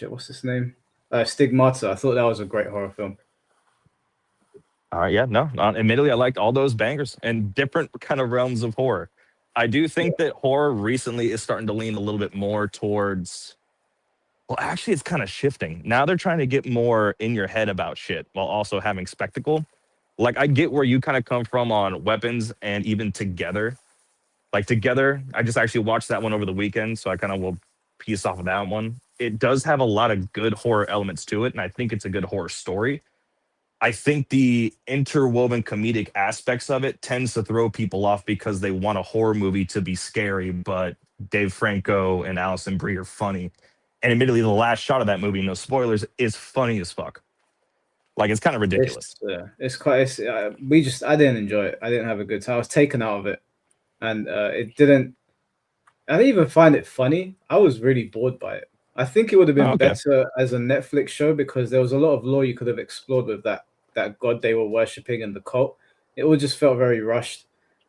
what's his name? Stigmata. I thought that was a great horror film. All right, yeah, no. Admittedly, I liked all those bangers and different kind of realms of horror. I do think that horror recently is starting to lean a little bit more towards. Well, actually, it's kind of shifting. Now they're trying to get more in your head about shit while also having spectacle. Like, I get where you kind of come from on Weapons and even Together. Like, Together, I just actually watched that one over the weekend, so I kind of will piece off of that one. It does have a lot of good horror elements to it, and I think it's a good horror story. I think the interwoven comedic aspects of it tends to throw people off because they want a horror movie to be scary, but Dave Franco and Alison Brie are funny. And admittedly, the last shot of that movie, no spoilers, is funny as fuck. Like, it's kind of ridiculous. I didn't enjoy it. I didn't have a good time. I was taken out of it. And I didn't even find it funny. I was really bored by it. I think it would have been better as a Netflix show because there was a lot of lore you could have explored with that god they were worshipping and the cult. It all just felt very rushed.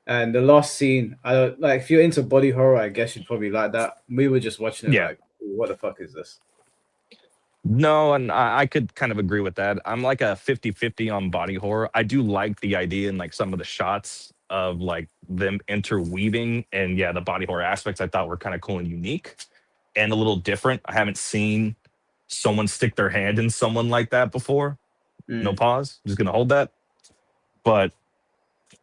And the last scene, I don't like. If you're into body horror, I guess you'd probably like that. We were just watching it Yeah. like, what the fuck is this? No, and I could kind of agree with that. I'm like a 50-50 on body horror. I do like the idea and like some of the shots of like them interweaving and yeah, the body horror aspects I thought were kind of cool and unique and a little different. I haven't seen someone stick their hand in someone like that before. No pause. I'm just gonna hold that. But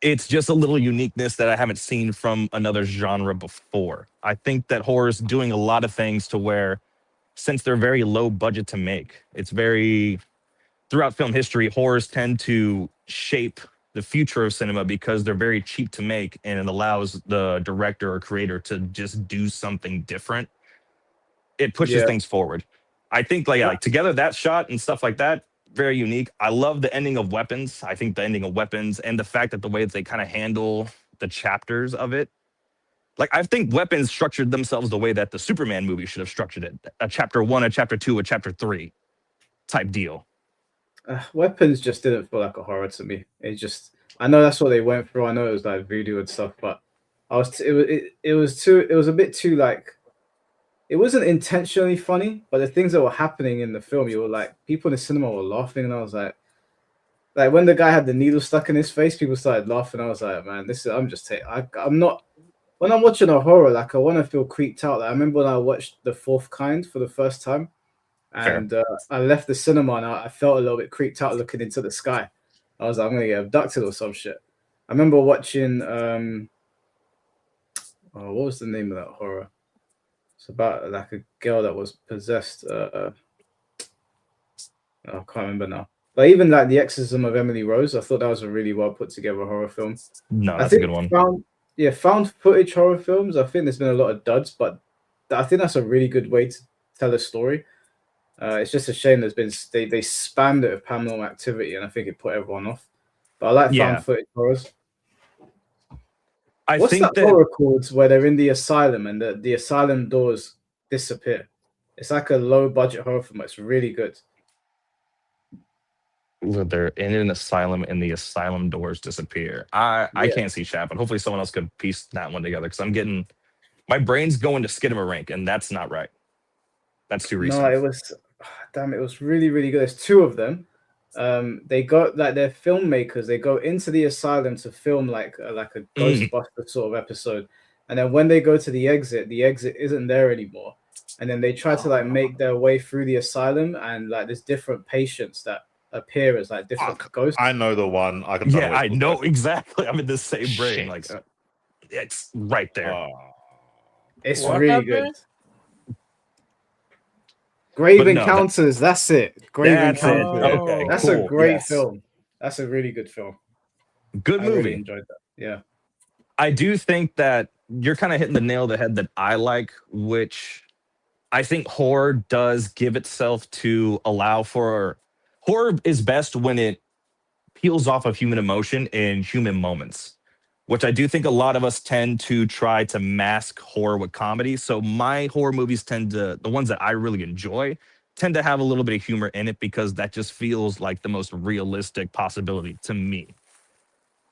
it's just a little uniqueness that I haven't seen from another genre before. I think that horror is doing a lot of things to where since they're very low budget to make, it's very throughout film history, horrors tend to shape the future of cinema because they're very cheap to make and it allows the director or creator to just do something different. It pushes Yeah. things forward. I think like together that shot and stuff like that, very unique. I love the ending of Weapons. I think the ending of Weapons and the fact that the way that they kind of handle the chapters of it. Like I think Weapons structured themselves the way that the Superman movie should have structured it. A chapter 1, a chapter 2, a chapter 3 type deal. Weapons just didn't feel like a horror to me. It just, I know that's what they went through. I know it was like voodoo and stuff, but it was a bit too like, it wasn't intentionally funny, but the things that were happening in the film, you were like, people in the cinema were laughing, and I was like when the guy had the needle stuck in his face, people started laughing. I was like, man, I'm not. When I'm watching a horror, like I want to feel creeped out. Like, I remember when I watched The Fourth Kind for the first time, and I left the cinema and I felt a little bit creeped out looking into the sky. I was like, I'm gonna get abducted or some shit. I remember watching what was the name of that horror? It's about like a girl that was possessed. I can't remember now. But even like The Exorcism of Emily Rose, I thought that was a really well put together horror film. No, that's a good one. Found footage horror films. I think there's been a lot of duds, but I think that's a really good way to tell a story. It's just a shame they spammed it with paranormal activity, and I think it put everyone off. But I like found footage horrors. What's that horror called where they're in the asylum and the asylum doors disappear? It's like a low budget horror film. It's really good. They're in an asylum and the asylum doors disappear. I can't see chat, but hopefully someone else could piece that one together because I'm getting my brain's going to Skidmarink, and that's not right. That's too recent. No, it was really, really good. There's two of them. They got like they're filmmakers. They go into the asylum to film like a Ghostbuster sort of episode, and then when they go to the exit isn't there anymore. And then they try to like make their way through the asylum, and like there's different patients that appear as like different ghosts. I know the one. I know exactly. I'm in the same brain. Like it's right there. It's really good. Grave Encounters. That's it. Grave Encounters. Okay, that's cool. a great film. That's a really good film. Good movie. I really enjoyed that. Yeah. I do think that you're kind of hitting the nail on the head that I like, which I think horror does give itself to allow for. Horror is best when it peels off of human emotion in human moments, which I do think a lot of us tend to try to mask horror with comedy. So my horror movies the ones that I really enjoy, tend to have a little bit of humor in it because that just feels like the most realistic possibility to me.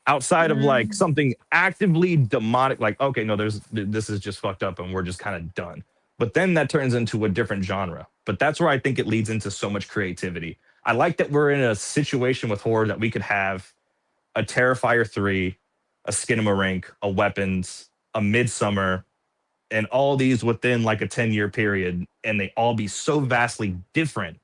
Outside of like something actively demonic, like, okay, no, this is just fucked up and we're just kind of done. But then that turns into a different genre. But that's where I think it leads into so much creativity. I like that we're in a situation with horror that we could have a Terrifier 3, a Skinamarink, a Weapons, a Midsummer, and all these within like a 10-year period, and they all be so vastly different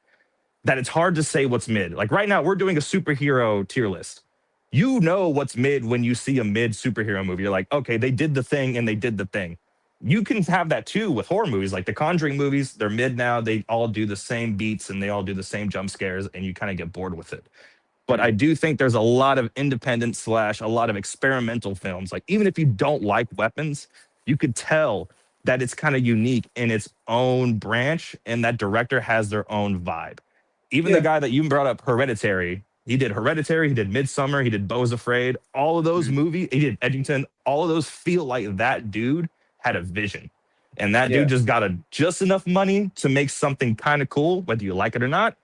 that it's hard to say what's mid. Like right now, we're doing a superhero tier list. You know what's mid when you see a mid superhero movie. You're like, okay, they did the thing and they did the thing. You can have that too with horror movies. Like the Conjuring movies, they're mid now. They all do the same beats and they all do the same jump scares, and you kind of get bored with it. But I do think there's a lot of independent / a lot of experimental films. Like even if you don't like Weapons, you could tell that it's kind of unique in its own branch, and that director has their own vibe. Even the guy that you brought up, Hereditary, he did Hereditary, he did Midsummer, he did Beau's Afraid. All of those movies, he did Edgington. All of those feel like that dude had a vision. And that dude just got just enough money to make something kind of cool, whether you like it or not.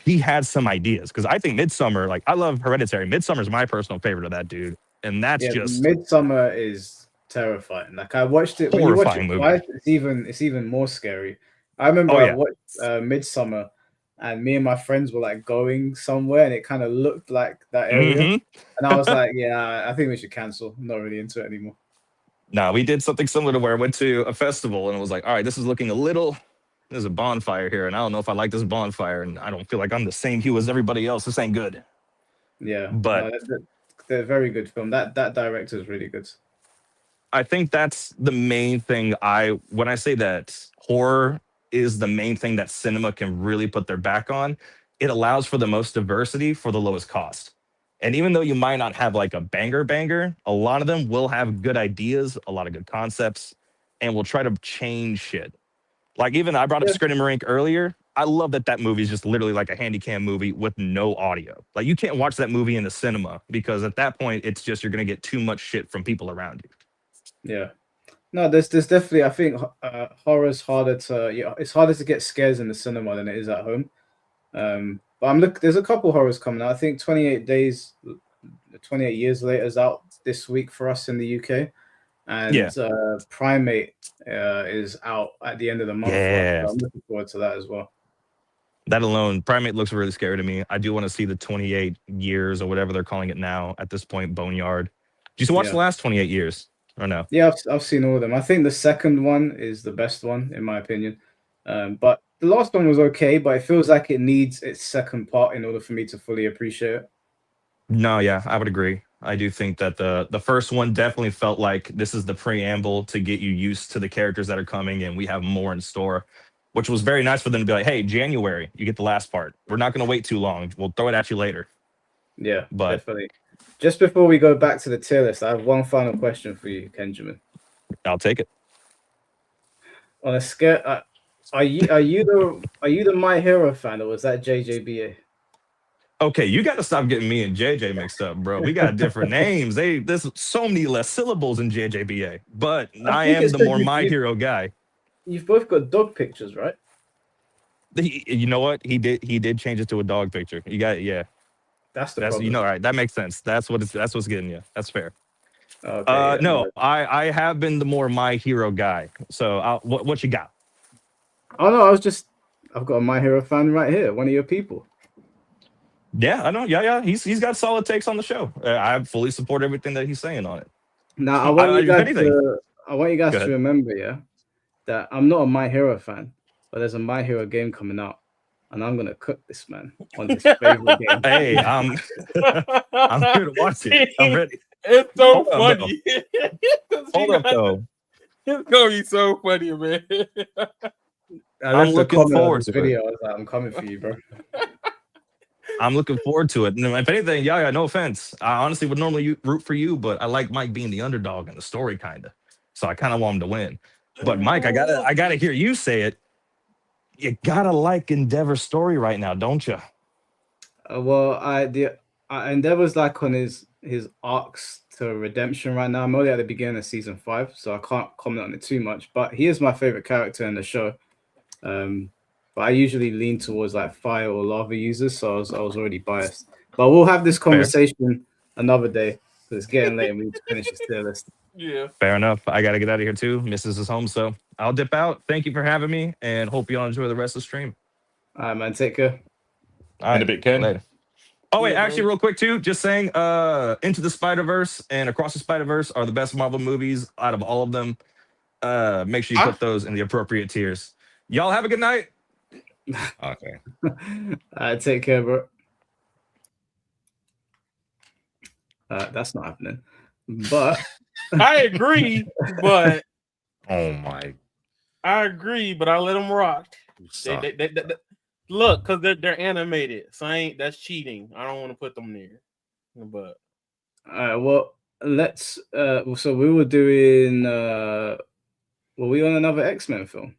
He had some ideas because I think Midsummer, like I love Hereditary. Midsummer is my personal favorite of that dude. and that's Yeah, just Midsummer is terrifying. Like I watched it when you watch horrifying it movie. twice, it's even more scary. I remember Oh, I yeah. watched Midsummer, and me and my friends were like going somewhere, and it kind of looked like that area, Mhm. and I was like, yeah, I think we should cancel. I'm not really into it anymore. No, we did something similar to where I went to a festival and it was like, all right, this is looking a little. There's a bonfire here, and I don't know if I like this bonfire, and I don't feel like I'm the same hue as everybody else. This ain't good. Yeah, But no, they're a very good film. That director is really good. I think that's the main thing. When I say that horror is the main thing that cinema can really put their back on, it allows for the most diversity for the lowest cost. And even though you might not have like a banger, a lot of them will have good ideas, a lot of good concepts, and will try to change shit. Like even I brought up Yeah. Skinamarink earlier. I love that movie is just literally like a handy cam movie with no audio. Like you can't watch that movie in the cinema because at that point it's just you're gonna get too much shit from people around you. Yeah. No, there's definitely, I think horror's harder to, yeah, it's harder to get scares in the cinema than it is at home. But there's a couple horrors coming out. I think 28 days, 28 years later is out this week for us in the UK, and Primate is out at the end of the month. For us, Yeah. so I'm looking forward to that as well. That alone, Primate looks really scary to me. I do want to see the 28 years or whatever they're calling it now at this point, Boneyard. Did you watch the last 28 years or no? Yeah, I've seen all of them. I think the second one is the best one, in my opinion. But the last one was okay, but it feels like it needs its second part in order for me to fully appreciate it. No, yeah, I would agree. I do think that the first one definitely felt like this is the preamble to get you used to the characters that are coming, and we have more in store, which was very nice for them to be like, hey, January, you get the last part. We're not going to wait too long. We'll throw it at you later. Yeah, But definitely. Just before we go back to the tier list, I have one final question for you, Benjamin. I'll take it. On a scale, are you the My Hero fan, or was that JJBA? Okay, you got to stop getting me and JJ mixed up, bro. We got different names. There's so many less syllables in JJBA, but I think am it's the 'cause more My Hero guy. You've both got dog pictures, right? You know what? He did change it to a dog picture. You got That's the that's problem. all right. That makes sense. That's what's getting you. That's fair. Okay. No, I have been the more My Hero guy. So what you got? Oh no, I've got a My Hero fan right here. One of your people. Yeah, I know. Yeah. He's got solid takes on the show. I fully support everything that he's saying on it. Now I want you if guys anything, to remember, that I'm not a My Hero fan, but there's a My Hero game coming out, and I'm gonna cook this man on his favorite game. hey, I'm here to watch it. I'm ready. It's so Hold up, funny. Hold up, though. It's gonna be so funny, man. I'm looking forward to video. I was like, I'm coming for you, bro. I'm looking forward to it. And if anything, yeah, no offense. I honestly would normally root for you, but I like Mike being the underdog in the story, kind of. So I kind of want him to win. But Mike, I gotta hear you say it. You gotta like Endeavor's story right now, don't you? Endeavor's like on his arcs to redemption right now. I'm only at the beginning of season 5, so I can't comment on it too much. But he is my favorite character in the show. But I usually lean towards like fire or lava users, so I was already biased. But we'll have this conversation another day because it's getting late and we need to finish this tier list. Yeah. Fair enough. I gotta get out of here too. Mrs. is home, so I'll dip out. Thank you for having me, and hope you all enjoy the rest of the stream. All right, man. Take care. All right, In a bit, Ken. Later. Oh wait, Yeah, actually, real quick too, just saying, Into the Spider-Verse and Across the Spider-Verse are the best Marvel movies out of all of them. Make sure you put those in the appropriate tiers. Y'all have a good night. Okay. Take care, bro. That's not happening. But I agree, but Oh my. I let them rock. They look, because they're animated, so that's cheating. I don't want to put them there. But well, let's so we were doing were we on another X-Men film?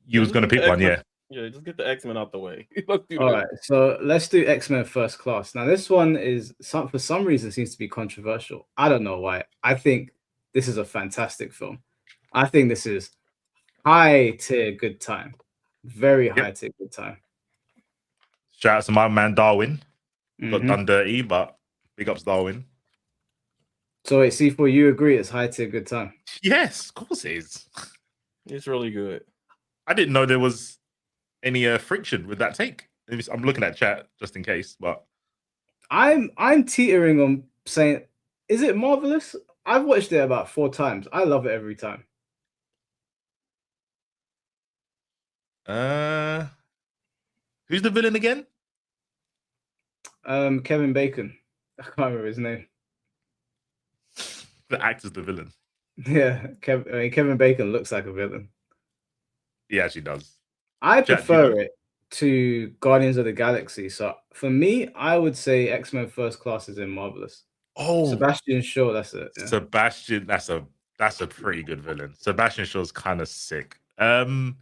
You was gonna pick one, yeah. Yeah, just get the X-Men out the way. Let's do All that. right, so let's do X-Men First Class. Now, this one is for some reason seems to be controversial. I don't know why. I think this is a fantastic film. I think this is high tier good time, very high tier good time. Shout out to my man Darwin. Got Mhm. done dirty, but big ups Darwin. So wait, C4, you agree it's high tier good time? Yes, of course it is. It's really good. I didn't know there was any friction with that take. I'm looking at chat just in case, but I'm teetering on saying, is it marvelous? I've watched it about 4 times. I love it every time. Who's the villain again? Kevin Bacon. I can't remember his name. The actor's the villain. Yeah, Kevin Bacon looks like a villain. He actually does. I Jack, prefer it to Guardians of the Galaxy. So for me, I would say X-Men First Class is in Marvelous. Oh, Sebastian Shaw, that's it. Yeah. Sebastian, that's a pretty good villain. Sebastian Shaw's kind of sick. Better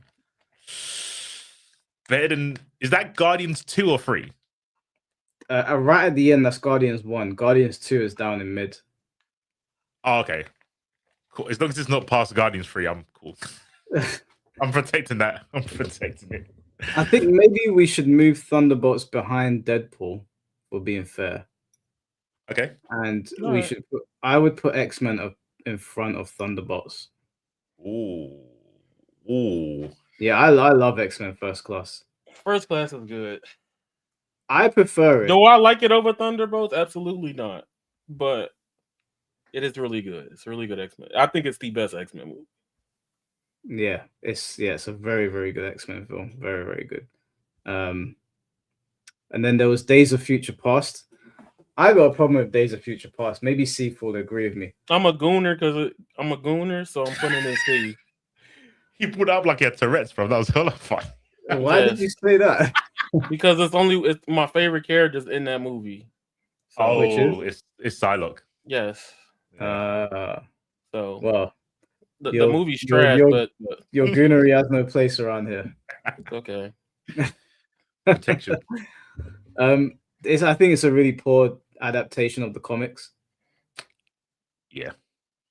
than, is that Guardians 2 or 3? Right at the end, that's Guardians 1. Guardians 2 is down in mid. Oh, okay. Cool. As long as it's not past Guardians 3, I'm cool. I'm protecting that. I'm protecting it. I think maybe we should move Thunderbolts behind Deadpool for being fair. Okay. And All we right. should I would put X-Men up in front of Thunderbolts. Ooh. Yeah, I love X-Men First Class. First Class is good. I prefer it. Do I like it over Thunderbolts? Absolutely not. But it is really good. It's a really good X-Men. I think it's the best X-Men movie. Yeah, it's a very, very good X-Men film. Very, very good. And then there was Days of Future Past. I got a problem with Days of Future Past. Maybe C4 will agree with me. I'm a gooner because I'm a gooner, so I'm putting it in C. He put up like he had Tourette's, bro. That was hella fun. Why did you say that? Because it's my favorite characters in that movie. So, Which it's Psylocke. yes. So well, the movie's trash, but your goonery has no place around here. Okay. Protection. I think it's a really poor adaptation of the comics. Yeah.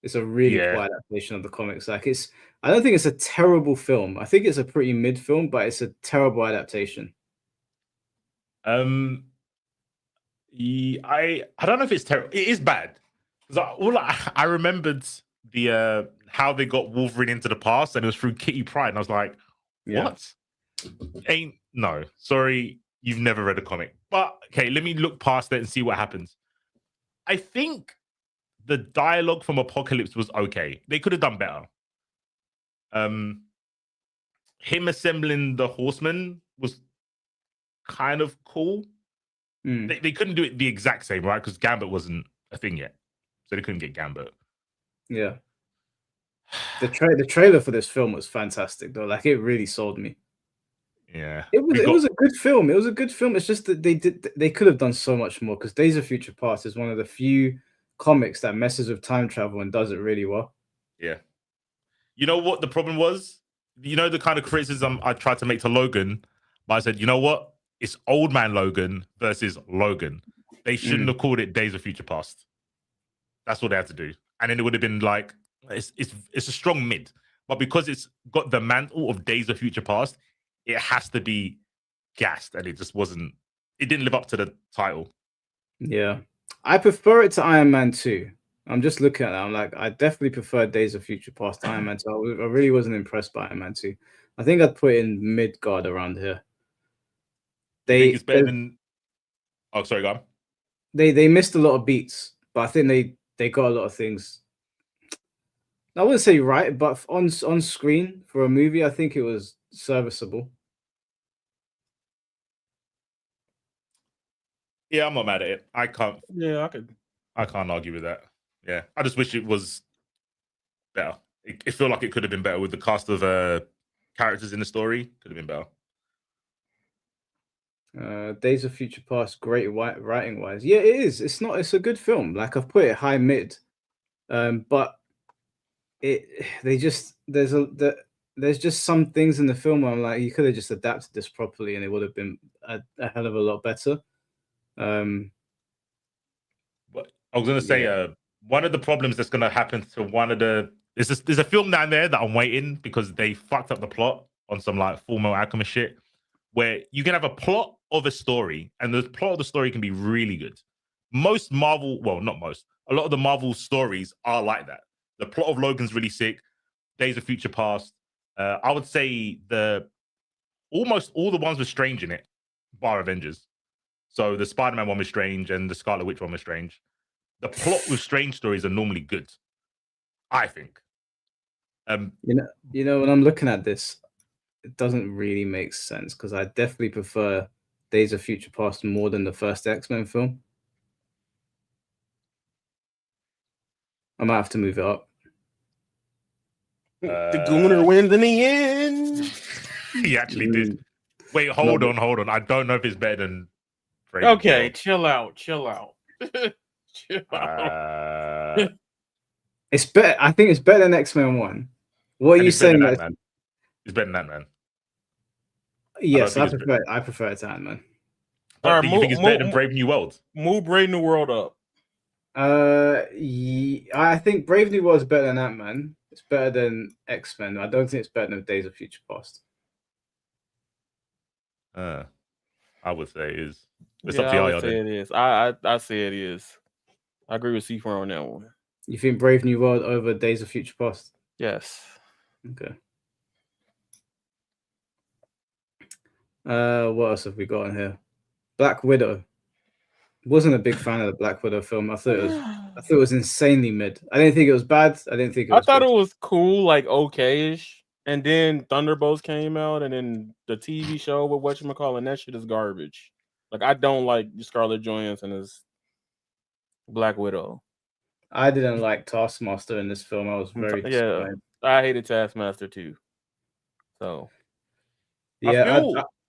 It's a really poor adaptation of the comics. Like I don't think it's a terrible film. I think it's a pretty mid film, but it's a terrible adaptation. I don't know if it's terrible. It is bad. I remembered the how they got Wolverine into the past, and it was through Kitty Pryde, and I was like, what? No, sorry, you've never read a comic. But okay, let me look past it and see what happens. I think the dialogue from Apocalypse was okay. They could have done better. Him assembling the Horsemen was kind of cool. They couldn't do it the exact same, right? Because Gambit wasn't a thing yet, so they couldn't get Gambit. Yeah. The trailer for this film was fantastic, though. Like, it really sold me. Yeah, it was a good film. It was a good film. It's just that they could have done so much more, because Days of Future Past is one of the few comics that messes with time travel and does it really well. Yeah. You know what the problem was? You know the kind of criticism I tried to make to Logan, but I said, you know what? It's Old Man Logan versus Logan. They shouldn't have called it Days of Future Past. That's what they had to do. And then it would have been like, it's a strong mid. But because it's got the mantle of Days of Future Past, it has to be gassed. And it just wasn't, it didn't live up to the title. Yeah. I prefer it to Iron Man 2. I'm just looking at that. I'm like, I definitely prefer Days of Future Past to Iron Man 2. I really wasn't impressed by Iron Man 2. I think I'd put in mid-guard around here. You think it's better than... Oh, sorry, go on. They missed a lot of beats, but I think they got a lot of things. I wouldn't say right, but on screen for a movie, I think it was serviceable. Yeah, I'm not mad at it. I can't argue with that. Yeah, I just wish it was better. It felt like it could have been better with the cast of characters in the story. Could have been better. Days of Future Past, great writing wise. Yeah, it is. It's a good film. Like, I've put it high mid, but there's just some things in the film where I'm like, you could have just adapted this properly and it would have been a hell of a lot better. But I was gonna say, one of the problems that's gonna happen to one of the there's a film down there that I'm waiting, because they fucked up the plot on some like Full Metal Alchemist shit, where you can have a plot of a story and the plot of the story can be really good. Most Marvel, well, not most, a lot of the Marvel stories are like that. The plot of Logan's really sick. Days of Future Past. I would say almost all the ones were strange in it, bar Avengers. So the Spider-Man one was strange, and the Scarlet Witch one was strange. The plot with strange stories are normally good, I think. You know, when I'm looking at this, it doesn't really make sense because I definitely prefer Days of Future Past more than the first X-Men film. I might have to move it up. The Gooner wins in the end. He actually did. Wait, hold on. I don't know if it's better than. Okay, chill out. Chill out. It's better. I think it's better than X-Men 1. What are you saying? It's better than Ant-Man. Yes, I prefer it to Ant-Man. But do you think it's better than Brave New World? Move Brave New World up. I think Brave New World is better than Ant-Man. It's better than X-Men. I don't think it's better than Days of Future Past. I would say it is. It's Yeah, up to I would say it is. I say it is. I agree with C4 on that one. You think Brave New World over Days of Future Past? Yes. Okay. What else have we got in here? Black Widow. Wasn't a big fan of the Black Widow film. I thought it was insanely mid. I didn't think it was bad. I thought it was cool, like okay-ish. And then Thunderbolts came out, and then the TV show with whatchamacallit, and that shit is garbage. Like, I don't like Scarlett Johansson as Black Widow. I didn't like Taskmaster in this film. I was very disappointed. I hated Taskmaster too. So yeah,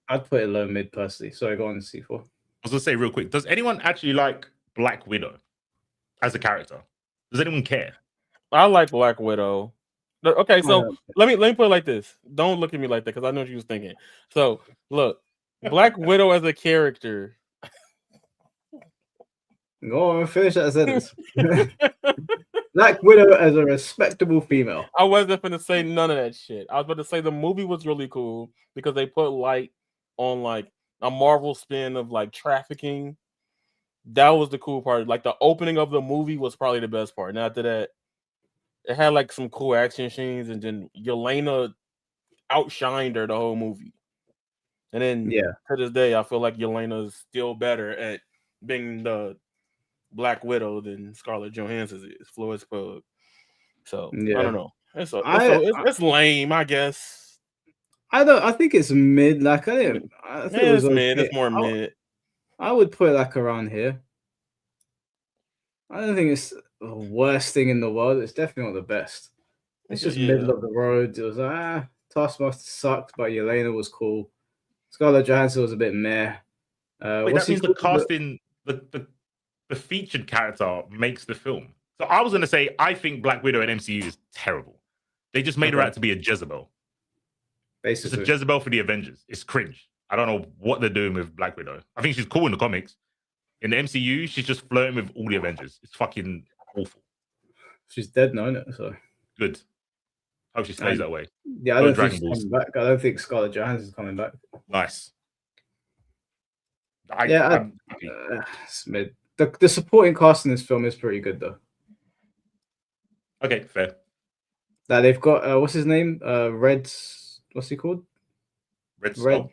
I'd put it low mid personally. Sorry, go on to C4. I was gonna say real quick, does anyone actually like Black Widow as a character? Does anyone care? I like Black Widow. Okay, so let me put it like this. Don't look at me like that because I know what you was thinking. So look, Black Widow as a character. Go on, finish that sentence. Black Widow as a respectable female. I wasn't going to say none of that shit. I was about to say the movie was really cool because they put light on like a Marvel spin of like trafficking. That was the cool part. Like the opening of the movie was probably the best part. And after that, it had like some cool action scenes, and then Yelena outshined her the whole movie. And then to this day, I feel like Yelena's still better at being the Black Widow than Scarlett Johansson is, Florence Pugh. So I don't know. It's lame, I guess. I think it's mid. Like I think it was mid. It's more mid. I would put it like around here. I don't think it's the worst thing in the world. It's definitely not the best. It's just middle of the road. It was Taskmaster sucked, but Yelena was cool. Scarlett Johansson was a bit meh. Wait, that means the casting, the featured character makes the film. So I was going to say, I think Black Widow in MCU is terrible. They just made her out to be a Jezebel. Basically. It's a Jezebel for the Avengers. It's cringe. I don't know what they're doing with Black Widow. I think she's cool in the comics. In the MCU, she's just flirting with all the Avengers. It's fucking awful. She's dead now, isn't it? So good. Hope she stays that way. Yeah, I don't think she's coming back. I don't think Scarlett Johansson's coming back. Nice. It's mid. The supporting cast in this film is pretty good, though. Okay, fair. That they've got what's his name? What's he called? Red.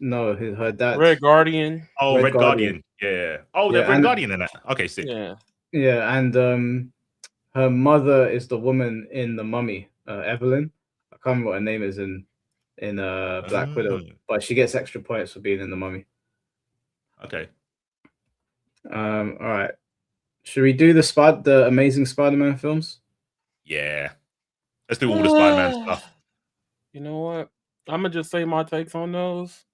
No, her dad. Red Guardian. Oh, Red Guardian. Yeah. Oh, they're Red Guardian in that. Okay, sick. Yeah. Yeah, and her mother is the woman in The Mummy, Evelyn. I can't remember what her name is in Black Widow, but she gets extra points for being in The Mummy. Okay. All right. Should we do the Amazing Spider-Man films? Yeah. Let's do all the Spider-Man stuff. You know what? I'm gonna just say my takes on those.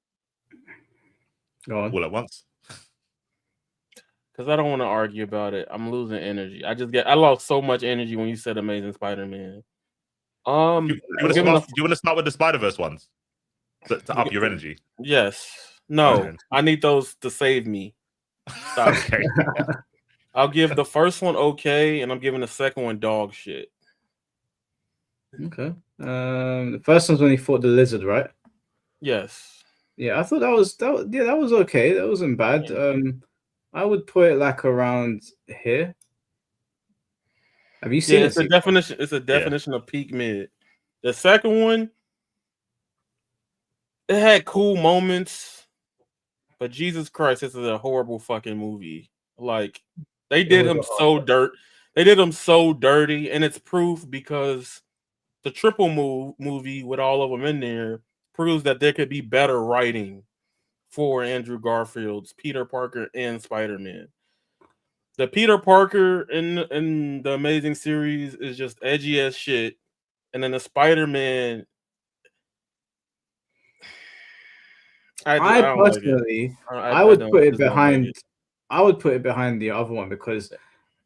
Go on. All at once. Because I don't want to argue about it. I'm losing energy. I lost so much energy when you said Amazing Spider-Man. Do you want to start with the Spider-Verse ones to up your energy? Yes. No. I need those to save me. Stop. Okay. I'll give the first one okay, and I'm giving the second one dog shit. Okay. The first one's when he fought the lizard, right? Yes. Yeah, I thought that was okay. That wasn't bad. Yeah. I would put it like around here. Have you seen Yeah, it? it's a Seek? definition. It's a definition of peak mid. The second one, it had cool moments, but Jesus Christ, this is a horrible fucking movie. Like they It did was him a hard so one. They did him so dirty, and it's proof because the triple movie with all of them in there proves that there could be better writing for Andrew Garfield's Peter Parker and Spider-Man. The Peter Parker in the Amazing series is just edgy as shit, and then the Spider-Man, I don't like it. Personally, I I would don't put it just don't like behind. it. I would put it behind the other one because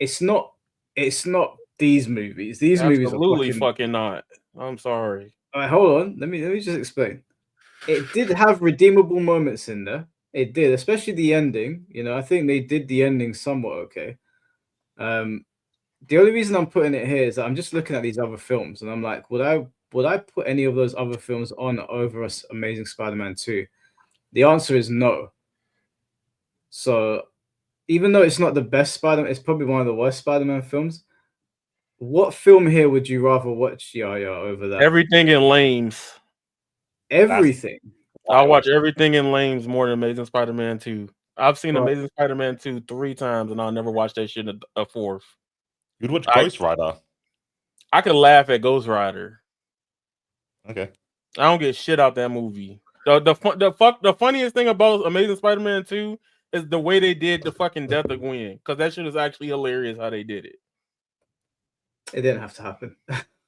it's not. It's not these movies. These movies are Absolutely fucking. fucking not. I'm sorry. All right, hold on. Let me just explain. It did have redeemable moments in there. It did, especially the ending. You know, I think they did the ending somewhat okay. The only reason I'm putting it here is that I'm just looking at these other films and I'm like, would I put any of those other films on over Amazing Spider-Man 2? The answer is no. So even though it's not the best Spider-Man, it's probably one of the worst Spider-Man films. What film here would you rather watch, Yaya, over that? Everything in Lames. Everything. I'll watch everything in Lames more than Amazing Spider-Man 2. I've seen Right. Amazing Spider-Man 2 3 times, and I'll never watch that shit a fourth. You'd watch Ghost Rider. I could laugh at Ghost Rider. Okay. I don't get shit out that movie. The funniest thing about Amazing Spider-Man 2 is the way they did the fucking death of Gwen, because that shit is actually hilarious how they did it. It didn't have to happen.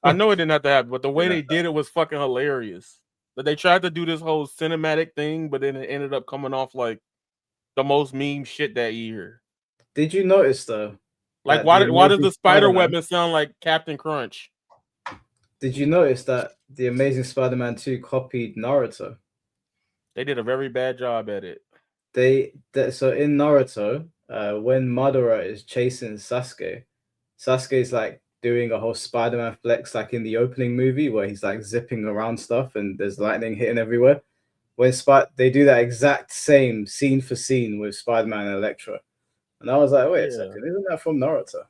I know it didn't have to happen, but the way they did it was fucking hilarious. That they tried to do this whole cinematic thing, but then it ended up coming off like the most meme shit that year. Did you notice though? Like, why does the spider weapon sound like Captain Crunch? Did you notice that the Amazing Spider-Man 2 copied Naruto? They did a very bad job at it. So in Naruto, when Madara is chasing Sasuke, Sasuke's like doing a whole Spider-Man flex like in the opening movie where he's like zipping around stuff and there's lightning hitting everywhere. They do that exact same scene for scene with Spider-Man and Elektra. And I was like, wait a second, isn't that from Naruto?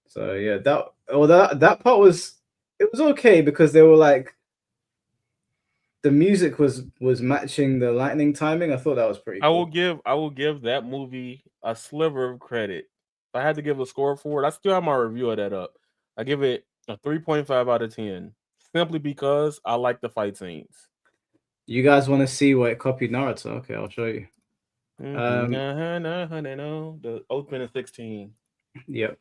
So yeah, that part was okay because they were like the music was matching the lightning timing. I thought that was pretty cool. I will give that movie a sliver of credit. If I had to give a score for it, I still have my review of that up. I give it a 3.5 out of 10, simply because I like the fight scenes. You guys want to see what it copied Naruto? Okay, I'll show you. The open at 16. Yep.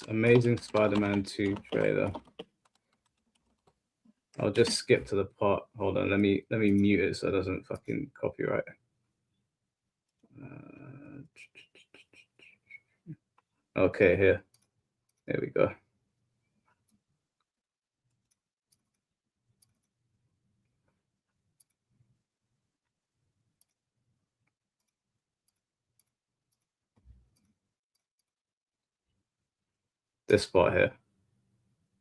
Amazing Spider-Man 2 trailer. I'll just skip to the part. Hold on, let me mute it so it doesn't fucking copyright. Okay, here we go. This part here.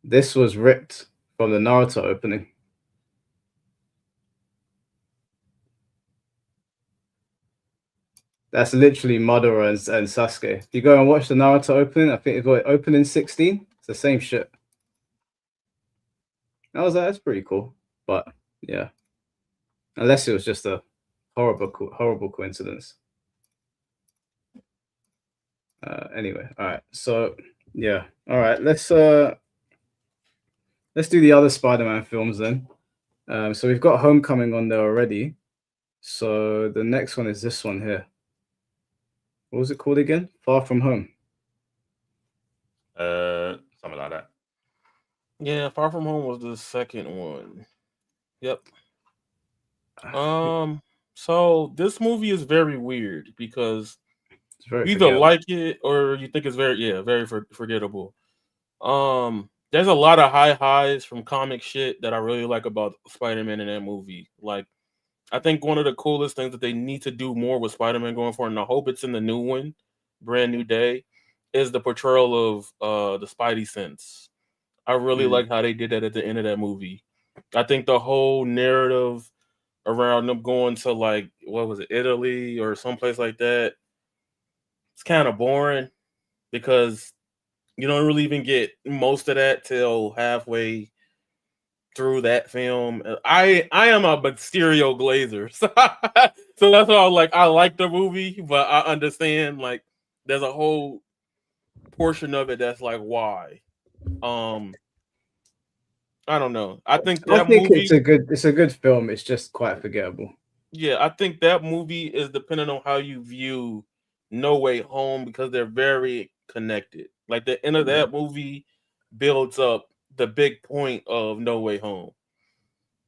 This was ripped from the Naruto opening. That's literally Madara and Sasuke. If you go and watch the Naruto opening, I think it's got opening 16. It's the same shit. I was like, that's pretty cool. But yeah. Unless it was just a horrible coincidence. Anyway, all right. So yeah. All right, let's do the other Spider-Man films then. So we've got Homecoming on there already. So the next one is this one here. What was it called again? Far From Home. Something like that. Yeah, Far From Home was the second one. Yep. So this movie is very weird because you either like it or you think it's very forgettable. There's a lot of high highs from comic shit that I really like about Spider-Man in that movie. Like, I think one of the coolest things that they need to do more with Spider-Man going forward, and I hope it's in the new one, Brand New Day, is the portrayal of the Spidey sense. I really like how they did that at the end of that movie. I think the whole narrative around them going to, like, what was it, Italy or someplace like that, it's kind of boring because You don't really even get most of that till halfway through that film. I am a Mysterio glazer, so, so that's why I like the movie, but I understand like there's a whole portion of it that's like why. I don't know. I think I that think movie. it's a good film. It's just quite forgettable. Yeah, I think that movie is dependent on how you view No Way Home because they're very connected. Like the end of that movie builds up the big point of No Way Home.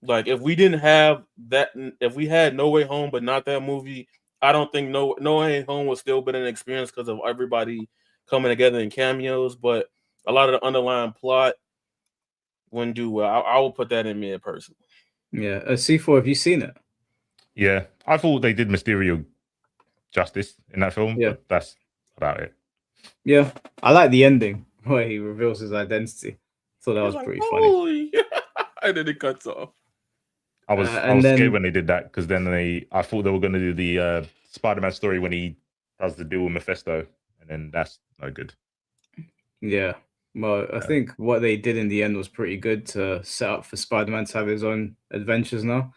Like if we didn't have that, if we had No Way Home but not that movie, I don't think No Way Home would still been an experience because of everybody coming together in cameos. But a lot of the underlying plot wouldn't do well. I will put that in mid personally. Yeah, C4. Have you seen it? Yeah, I thought they did Mysterio justice in that film, Yeah. but that's about it. Yeah, I like the ending where he reveals his identity. Thought that was He's pretty like, funny. "Holy," and then it cuts off. I was and scared then- when they did that because then I thought they were going to do the Spider-Man story when he does the deal with Mephisto, and then that's no good. Yeah, well, I think what they did in the end was pretty good to set up for Spider-Man to have his own adventures now.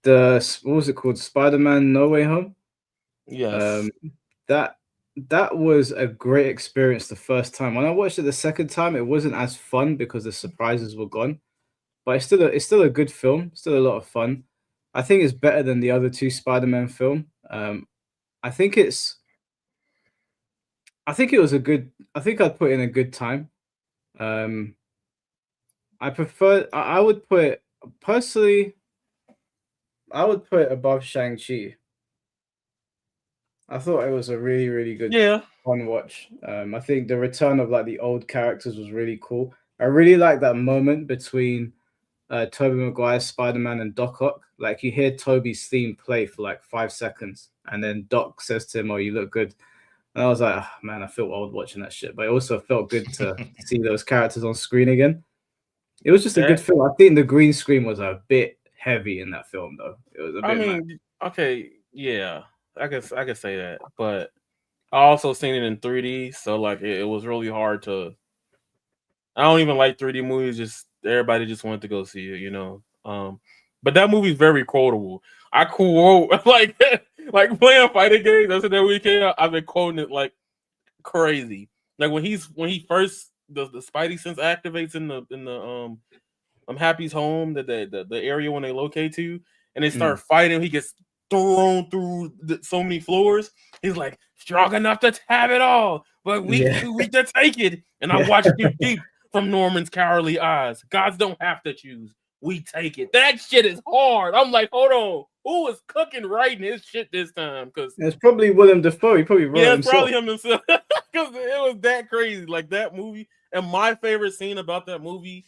What was it called? Spider-Man No Way Home. Yes. That was a great experience the first time. When I watched it the second time, it wasn't as fun because the surprises were gone. But it's still a good film, still a lot of fun. I think it's better than the other two Spider-Man film. I think it was a good. I think I'd put in a good time. I prefer. I would put personally. I would put it above Shang-Chi. I thought it was a really, really good fun watch. I think the return of like the old characters was really cool. I really like that moment between Tobey Maguire's Spider-Man and Doc Ock. Like you hear Tobey's theme play for like 5 seconds, and then Doc says to him, "Oh, you look good." And I was like, oh, man, I feel old watching that shit. But it also felt good to see those characters on screen again. It was just a good film. I think the green screen was a bit heavy in that film, though. It was a bit. Okay, yeah, I guess I could say that, but I also seen it in 3D, so like it was really hard to. I don't even like 3D movies. Just everybody just wanted to go see it, you know. But that movie's very quotable. I quote like playing fighting games. That's that weekend. I've been quoting it like crazy. Like when he first the Spidey sense activates in the Happy's home, the area when they locate to, and they start fighting. He gets thrown through so many floors. He's like strong enough to have it all, but too weak to take it. And I watched you deep from Norman's cowardly eyes. Gods don't have to choose. We take it. That shit is hard. I'm like, hold on. Who is cooking writing his shit this time? Because it's probably Willem Dafoe. He probably wrote it himself. probably him himself. Because it was that crazy. Like that movie. And my favorite scene about that movie,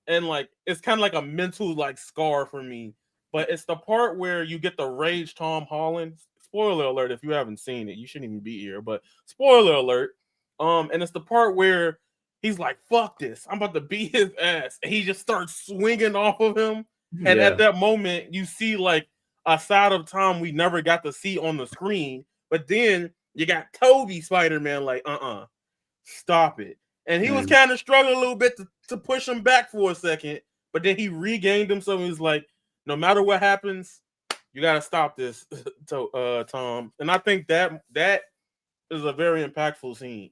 and like it's kind of like a mental like scar for me, but it's the part where you get the rage Tom Holland. Spoiler alert if you haven't seen it, you shouldn't even be here, but spoiler alert. And it's the part where he's like, fuck this, I'm about to beat his ass, and he just starts swinging off of him. And at that moment you see like a side of Tom we never got to see on the screen, but then you got Toby Spider-Man like stop it. And he was kind of struggling a little bit to push him back for a second, but then he regained himself. He's like, no matter what happens, you got to stop this, Tom. And I think that is a very impactful scene.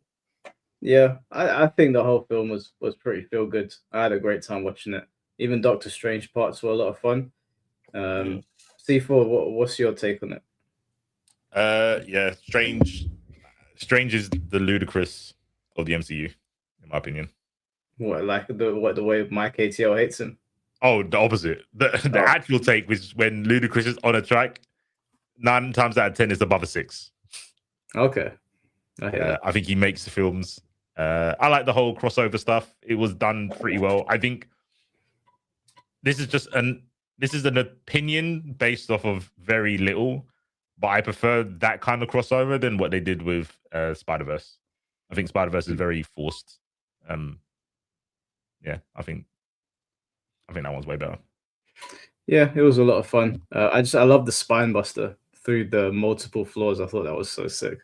Yeah, I think the whole film was pretty feel good. I had a great time watching it. Even Doctor Strange parts were a lot of fun. C4, what's your take on it? Yeah, Strange is the ludicrous of the MCU, in my opinion. What, like the way Mike ATL hates him? Oh, the opposite. The actual take was when Ludacris is on a track, 9 times out of 10 is above a 6. Okay. I hear that. I think he makes the films. I like the whole crossover stuff. It was done pretty well. I think this is an opinion based off of very little, but I prefer that kind of crossover than what they did with Spider-Verse. I think Spider-Verse is very forced. Yeah, I think that one's way better. Yeah, it was a lot of fun. I love the spine buster through the multiple floors. I thought that was so sick.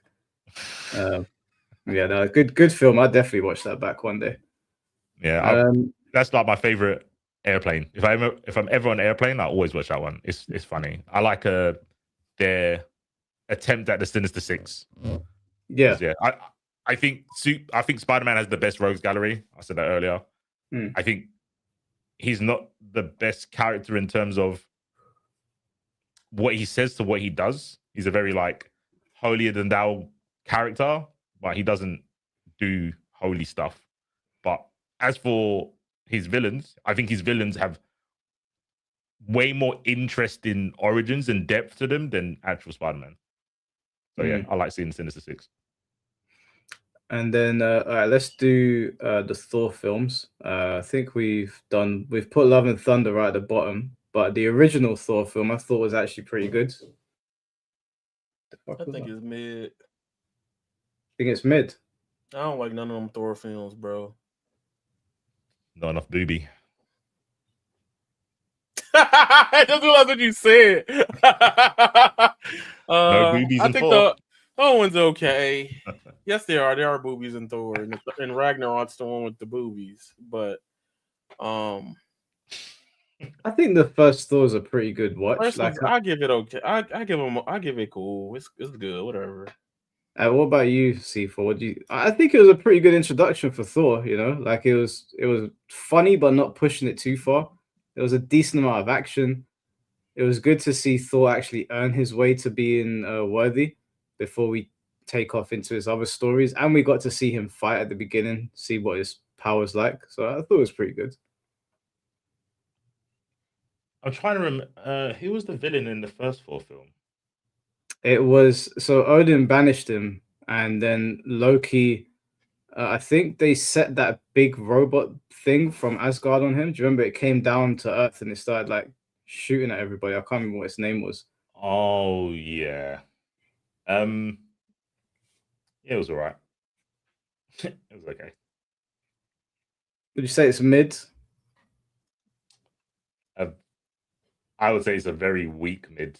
Yeah, no, good film. I'd definitely watch that back one day. Yeah, that's like my favorite airplane. If I'm ever on an airplane, I always watch that one. It's funny. I like their attempt at the Sinister Six. Yeah. Yeah, I think Spider-Man has the best rogues gallery. I said that earlier. I think he's not the best character in terms of what he says to what he does. He's a very like holier than thou character, but he doesn't do holy stuff. But as for his villains, I think his villains have way more interesting origins and depth to them than actual Spider-Man. So yeah, I like seeing Sinister Six. And then all right, let's do the Thor films. I think we've put Love and Thunder right at the bottom, but the original Thor film I thought was actually pretty good. I think it's mid. Think it's mid. I don't like none of them Thor films, bro. Not enough booby. That's what you said. No boobies I in think Thor. the other one's okay. Yes, there are. There are boobies in Thor, and Ragnarok's the one with the boobies. But I think the first Thor's a pretty good watch. first Like, I give it okay. I give it cool. It's good. Whatever. what about you, C4? What do you? I think it was a pretty good introduction for Thor. You know, like it was funny but not pushing it too far. It was a decent amount of action. It was good to see Thor actually earn his way to being worthy before we take off into his other stories, and we got to see him fight at the beginning, see what his power's like. So I thought it was pretty good. I'm trying to remember who was the villain in the first Thor film. It was so Odin banished him, and then Loki. I think they set that big robot thing from Asgard on him. Do you remember? It came down to Earth and it started like shooting at everybody. I can't remember what its name was. Oh yeah. Yeah, it was alright. It was okay. Would you say it's mid? I would say it's a very weak mid.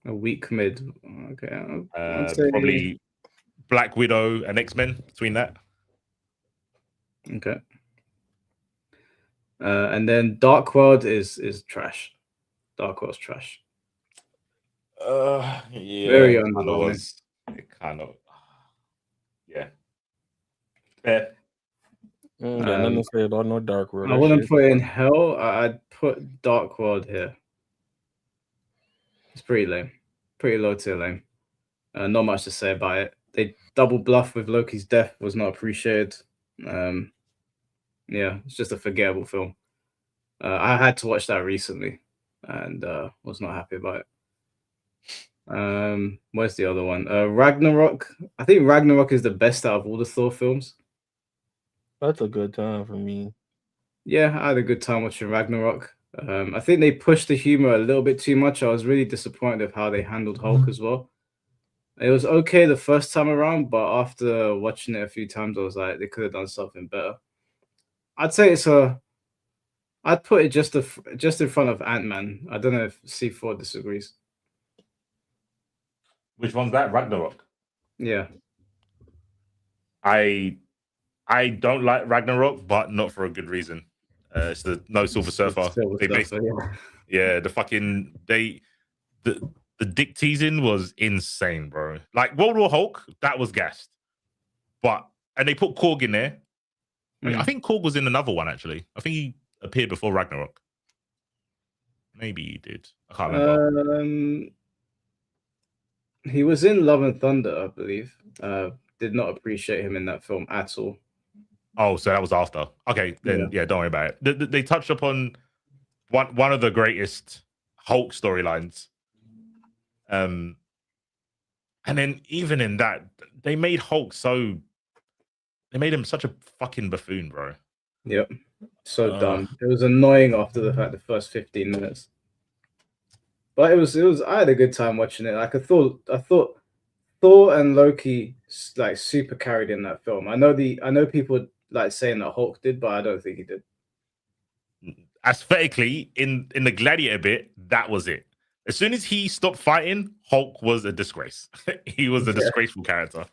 A weak mid. Okay. I'd say... Probably Black Widow and X-Men between that. Okay. And then Dark World is trash. Dark World's trash. Yeah. Very underwhelming. It kind of. Yeah. Fair. Nothing to say about no Dark World. I wouldn't put it in hell. I'd put Dark World here. It's pretty lame. Pretty low tier lame. Not much to say about it. They double bluff with Loki's death, was not appreciated. Yeah, it's just a forgettable film. I had to watch that recently and was not happy about it. Where's the other one? Ragnarok. I think Ragnarok is the best out of all the Thor films. That's a good time for me. Yeah, I had a good time watching Ragnarok. I think they pushed the humor a little bit too much. I was really disappointed of how they handled Hulk as well. It was okay the first time around, but after watching it a few times, I was like, they could have done something better. I'd say I'd put it just in front of Ant-Man. I don't know if C4 disagrees. Which one's that? Ragnarok. Yeah. I don't like Ragnarok, but not for a good reason. It's the no Silver Surfer. Yeah, the dick teasing was insane, bro. Like World War Hulk, that was gassed. And they put Korg in there. I think Korg was in another one actually. I think he appeared before Ragnarok. Maybe he did. I can't remember. He was in Love and Thunder, I believe. Did not appreciate him in that film at all. Oh, so that was after. Okay, then yeah, don't worry about it. They touched upon one of the greatest Hulk storylines. And then even in that, they made Hulk they made him such a fucking buffoon, bro. Yep. So dumb. It was annoying after the first 15 minutes. But it was I had a good time watching it. Like I thought Thor and Loki like super carried in that film. I know people like saying that Hulk did, but I don't think he did. Aesthetically, in the Gladiator bit, that was it. As soon as he stopped fighting, Hulk was a disgrace. He was a disgraceful character.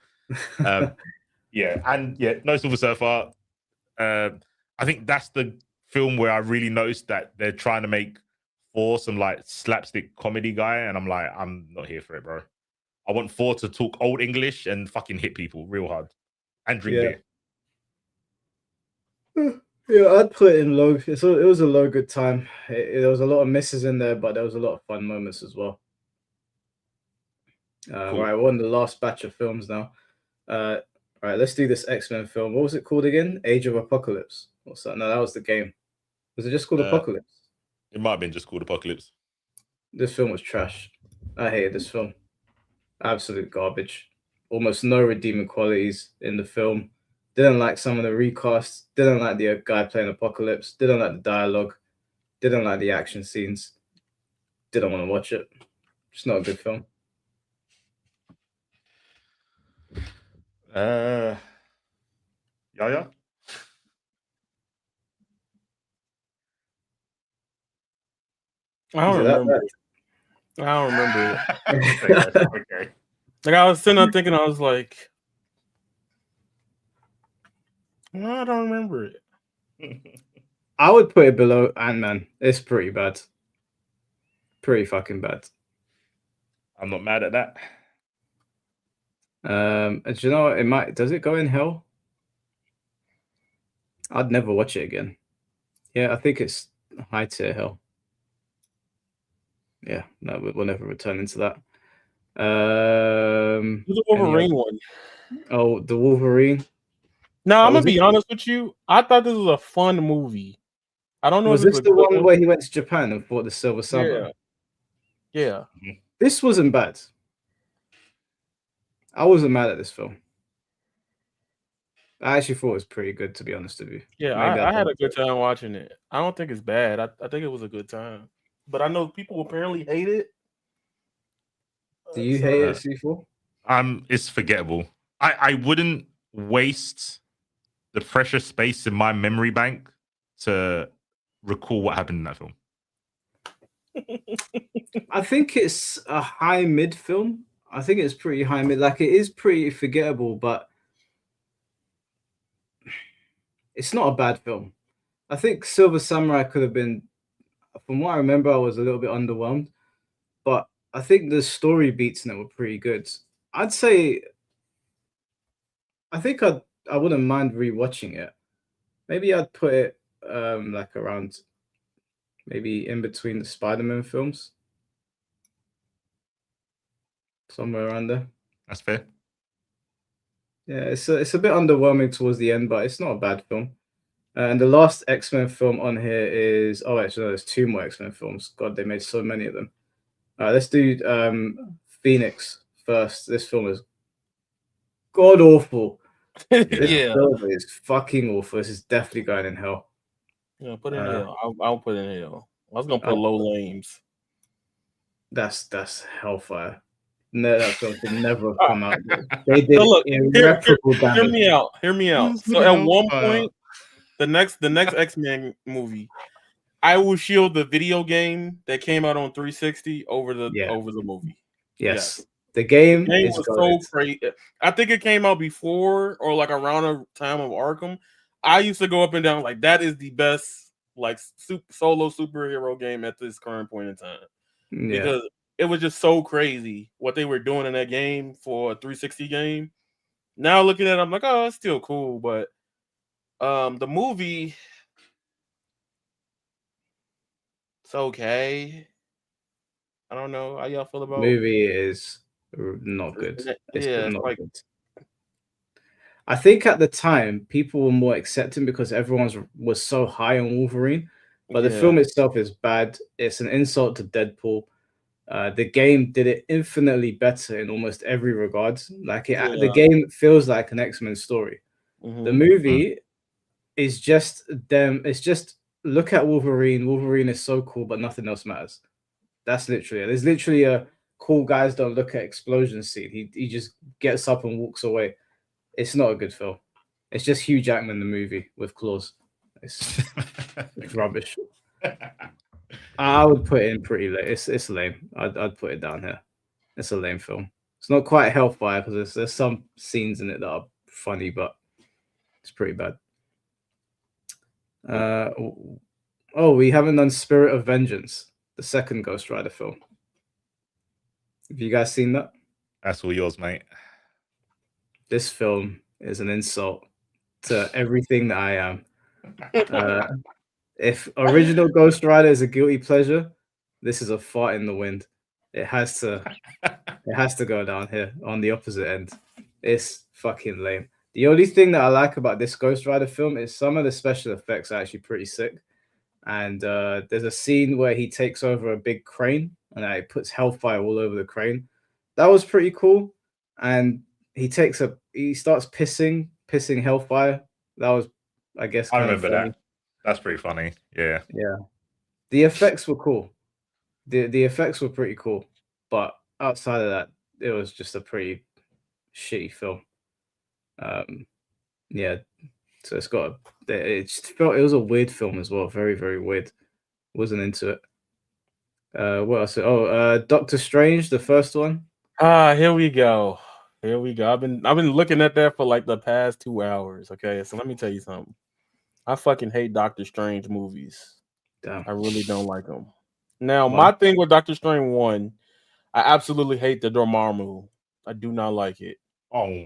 Yeah, and yeah, No Silver Surfer. I think that's the film where I really noticed that they're trying to make Thor some like slapstick comedy guy, and I'm like, I'm not here for it, bro. I want Thor to talk old English and fucking hit people real hard and drink beer. Yeah, I'd put it in low. It was a low good time. There was a lot of misses in there, but there was a lot of fun moments as well. Cool. Right, we're on the last batch of films now. Right, let's do this X-Men film. What was it called again? Age of Apocalypse. What's that? No, that was the game. Was it just called Apocalypse? It might have been just called Apocalypse. This film was trash. I hated this film. Absolute garbage. Almost no redeeming qualities in the film. Didn't like some of the recasts. Didn't like the guy playing Apocalypse. Didn't like the dialogue. Didn't like the action scenes. Didn't want to watch it. It's not a good film. Yeah. I don't Is it that remember. bad? I don't remember it. Okay. Like I was sitting there thinking, I was like, no, I don't remember it. I would put it below Ant-Man. It's pretty bad. Pretty fucking bad. I'm not mad at that. And do you know what? It might. Does it go in hell? I'd never watch it again. Yeah, I think it's high tier hell. Yeah, no, we'll never return into that. The Wolverine one. Oh, the Wolverine. No, I'm was gonna be honest with you. I thought this was a fun movie. I don't know Was if this it's the one where he went to Japan and fought the Silver Samurai? Yeah. This wasn't bad. I wasn't mad at this film. I actually thought it was pretty good, to be honest with you. Yeah, I had a good time watching it. I don't think it's bad. I think it was a good time. But I know people apparently hate it. Do you hate it, C4? It's forgettable. I wouldn't waste the precious space in my memory bank to recall what happened in that film. I think it's a high mid film. I think it's pretty high mid. Like, it is pretty forgettable, but it's not a bad film. I think Silver Samurai could have been, from what I remember, I was a little bit underwhelmed, but I think the story beats in it were pretty good. I'd say, I think I wouldn't mind rewatching it. Maybe I'd put it like around, maybe in between the Spider-Man films, somewhere around there. That's fair. Yeah, it's a bit underwhelming towards the end, but it's not a bad film. And the last X-Men film on here is, oh, actually, no, there's two more X-Men films. God, they made so many of them. All right, let's do Phoenix first. This film is god awful. This film is fucking awful. This is definitely going in hell. Yeah, put in hell. I'll put in hell. I was gonna put low lames. That's hellfire. No, that film should never have come out. They did irreparable damage. Hear me out. So at one point, the next X-Men movie, I will shield the video game that came out on 360 over the movie. Yes. The game was so crazy. I think it came out before or like around the time of Arkham. I used to go up and down like that is the best like solo superhero game at this current point in time. Because it was just so crazy what they were doing in that game for a 360 game. Now looking at it, I'm like, oh, it's still cool, but the movie, it's okay. I don't know how y'all feel about movie is not good. It's not like, good. I think at the time people were more accepting because everyone was so high on Wolverine, but the film itself is bad. It's an insult to Deadpool. The game did it infinitely better in almost every regard. Like the game feels like an X-Men story. The movie is just them. It's just look at Wolverine. Wolverine is so cool, but nothing else matters. That's literally it. There's literally a cool guys don't look at explosion scene. He just gets up and walks away. It's not a good film. It's just Hugh Jackman the movie with claws. It's rubbish. I would put it in pretty late. It's lame. I'd put it down here. It's a lame film. It's not quite Hellfire because there's some scenes in it that are funny, but it's pretty bad. We haven't done Spirit of Vengeance, the second Ghost Rider film. Have you guys seen that? That's all yours, mate. This film is an insult to everything that I am. If original Ghost Rider is a guilty pleasure, this is a fart in the wind. It has to go down here on the opposite end. It's fucking lame. The only thing that I like about this Ghost Rider film is some of the special effects are actually pretty sick. And there's a scene where he takes over a big crane and it puts hellfire all over the crane. That was pretty cool. And he starts pissing hellfire. That was, I guess, I kind of remember funny. that. That's pretty funny. Yeah. Yeah. The effects were cool. The effects were pretty cool. But outside of that, it was just a pretty shitty film. Yeah. So it just felt it was a weird film as well. Very, very weird. Wasn't into it. What else? Doctor Strange, the first one. Here we go. I've been looking at that for like the past 2 hours. Okay, so let me tell you something. I fucking hate Doctor Strange movies. Damn. I really don't like them. Now, Why? my thing with Doctor Strange 1, I absolutely hate the Dormammu. I do not like it. Oh,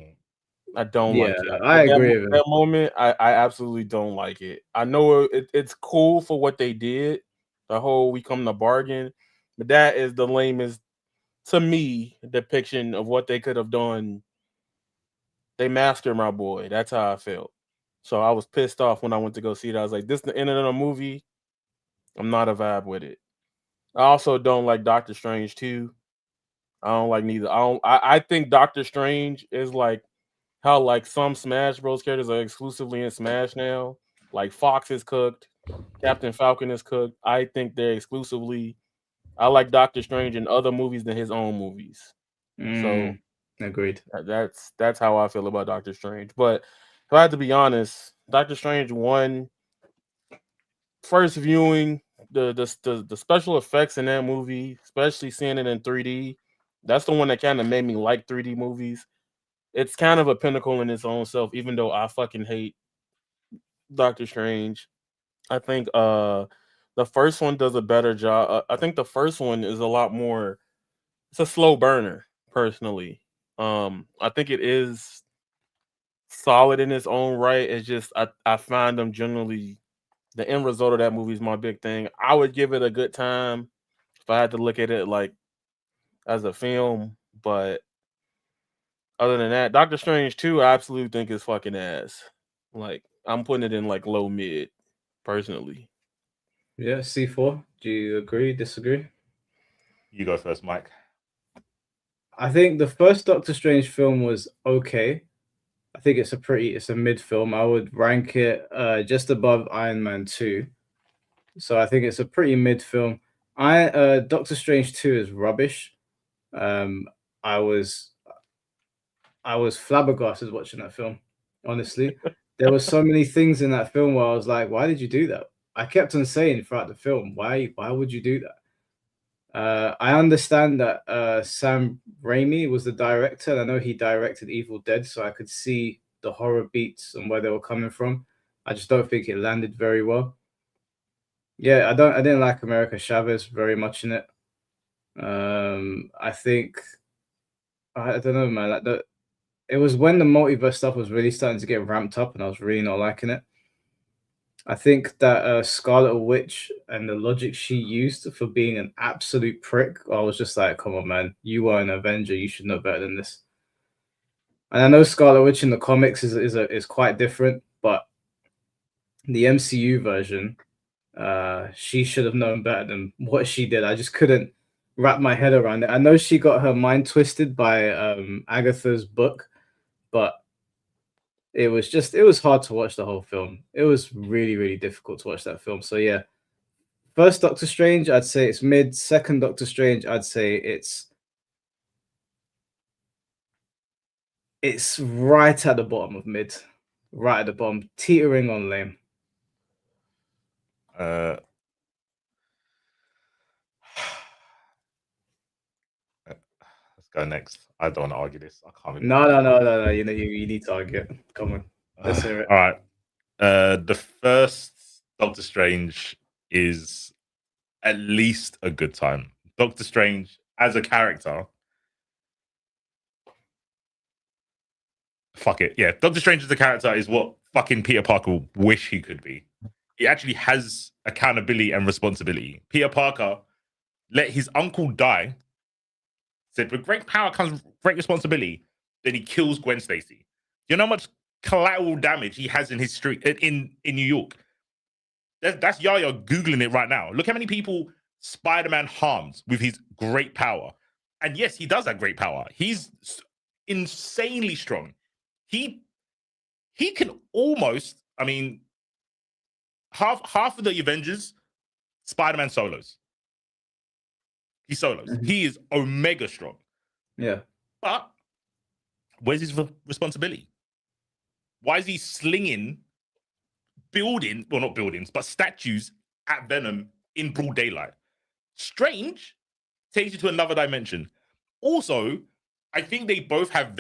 I don't like it. I agree with that moment. I absolutely don't like it. I know it's cool for what they did, the whole we come to bargain, but that is the lamest, to me, depiction of what they could have done. They mastered my boy. That's how I felt. So I was pissed off when I went to go see it. I was like, this is the end of the movie. I'm not a vibe with it. I also don't like Doctor Strange 2. I don't like neither. I think Doctor Strange is like how like some Smash Bros characters are exclusively in Smash now. Like Fox is cooked, Captain Falcon is cooked. I think they're exclusively. I like Doctor Strange in other movies than his own movies. So agreed. that's how I feel about Doctor Strange. But if I had to be honest, Doctor Strange 1, first viewing, the special effects in that movie, especially seeing it in 3D, that's the one that kind of made me like 3D movies. It's kind of a pinnacle in its own self, even though I fucking hate Doctor Strange. I think the first one does a better job. I think the first one is a lot more, it's a slow burner, personally. I think it is solid in its own right. It's just I find them generally, the end result of that movie is my big thing. I would give it a good time if I had to look at it like as a film, but other than that, Doctor Strange 2, I absolutely think is fucking ass. Like, I'm putting it in like low mid, personally. Yeah, C4. Do you agree, disagree? you go first, Mike. I think the first Doctor Strange film was okay. I think it's a mid film. I would rank it just above Iron Man 2. So I think it's a pretty mid film. Doctor Strange 2 is rubbish. I was flabbergasted watching that film. Honestly, there were so many things in that film where I was like, "Why did you do that?" I kept on saying throughout the film, "Why would you do that?" I understand that Sam Raimi was the director, and I know he directed Evil Dead, so I could see the horror beats and where they were coming from. I just don't think it landed very well. Yeah, I didn't like America Chavez very much in it. I think I don't know, man. It was when the multiverse stuff was really starting to get ramped up, and I was really not liking it. I think that Scarlet Witch and the logic she used for being an absolute prick, I was just like, come on, man, you are an Avenger, you should know better than this. And I know Scarlet Witch in the comics is quite different, but the MCU version, she should have known better than what she did. I just couldn't wrap my head around it. I know she got her mind twisted by Agatha's book, but it was hard to watch the whole film. It was really, really difficult to watch that film. So yeah, first Doctor Strange, I'd say it's mid. Second Doctor Strange, I'd say it's right at the bottom of mid, right at the bottom, teetering on lame. That's Go next. I don't want to argue this. I can't. Be No. You know, you need to argue it. Come on, let's hear it. All right. The first Doctor Strange is at least a good time. Doctor Strange as a character. Fuck it. Yeah. Doctor Strange as a character is what fucking Peter Parker wish he could be. He actually has accountability and responsibility. Peter Parker let his uncle die, said, with great power comes great responsibility. Then he kills Gwen Stacy. You know how much collateral damage he has in his street in New York? That's Yaya Googling it right now. Look how many people Spider-Man harms with his great power. And yes, he does have great power. He's insanely strong. He can almost, I mean, half of the Avengers, Spider-Man solos. He solos. Mhm. He is omega strong. Yeah. But where's his responsibility? Why is he slinging not buildings, but statues at Venom in broad daylight? Strange takes you to another dimension. Also, I think they both have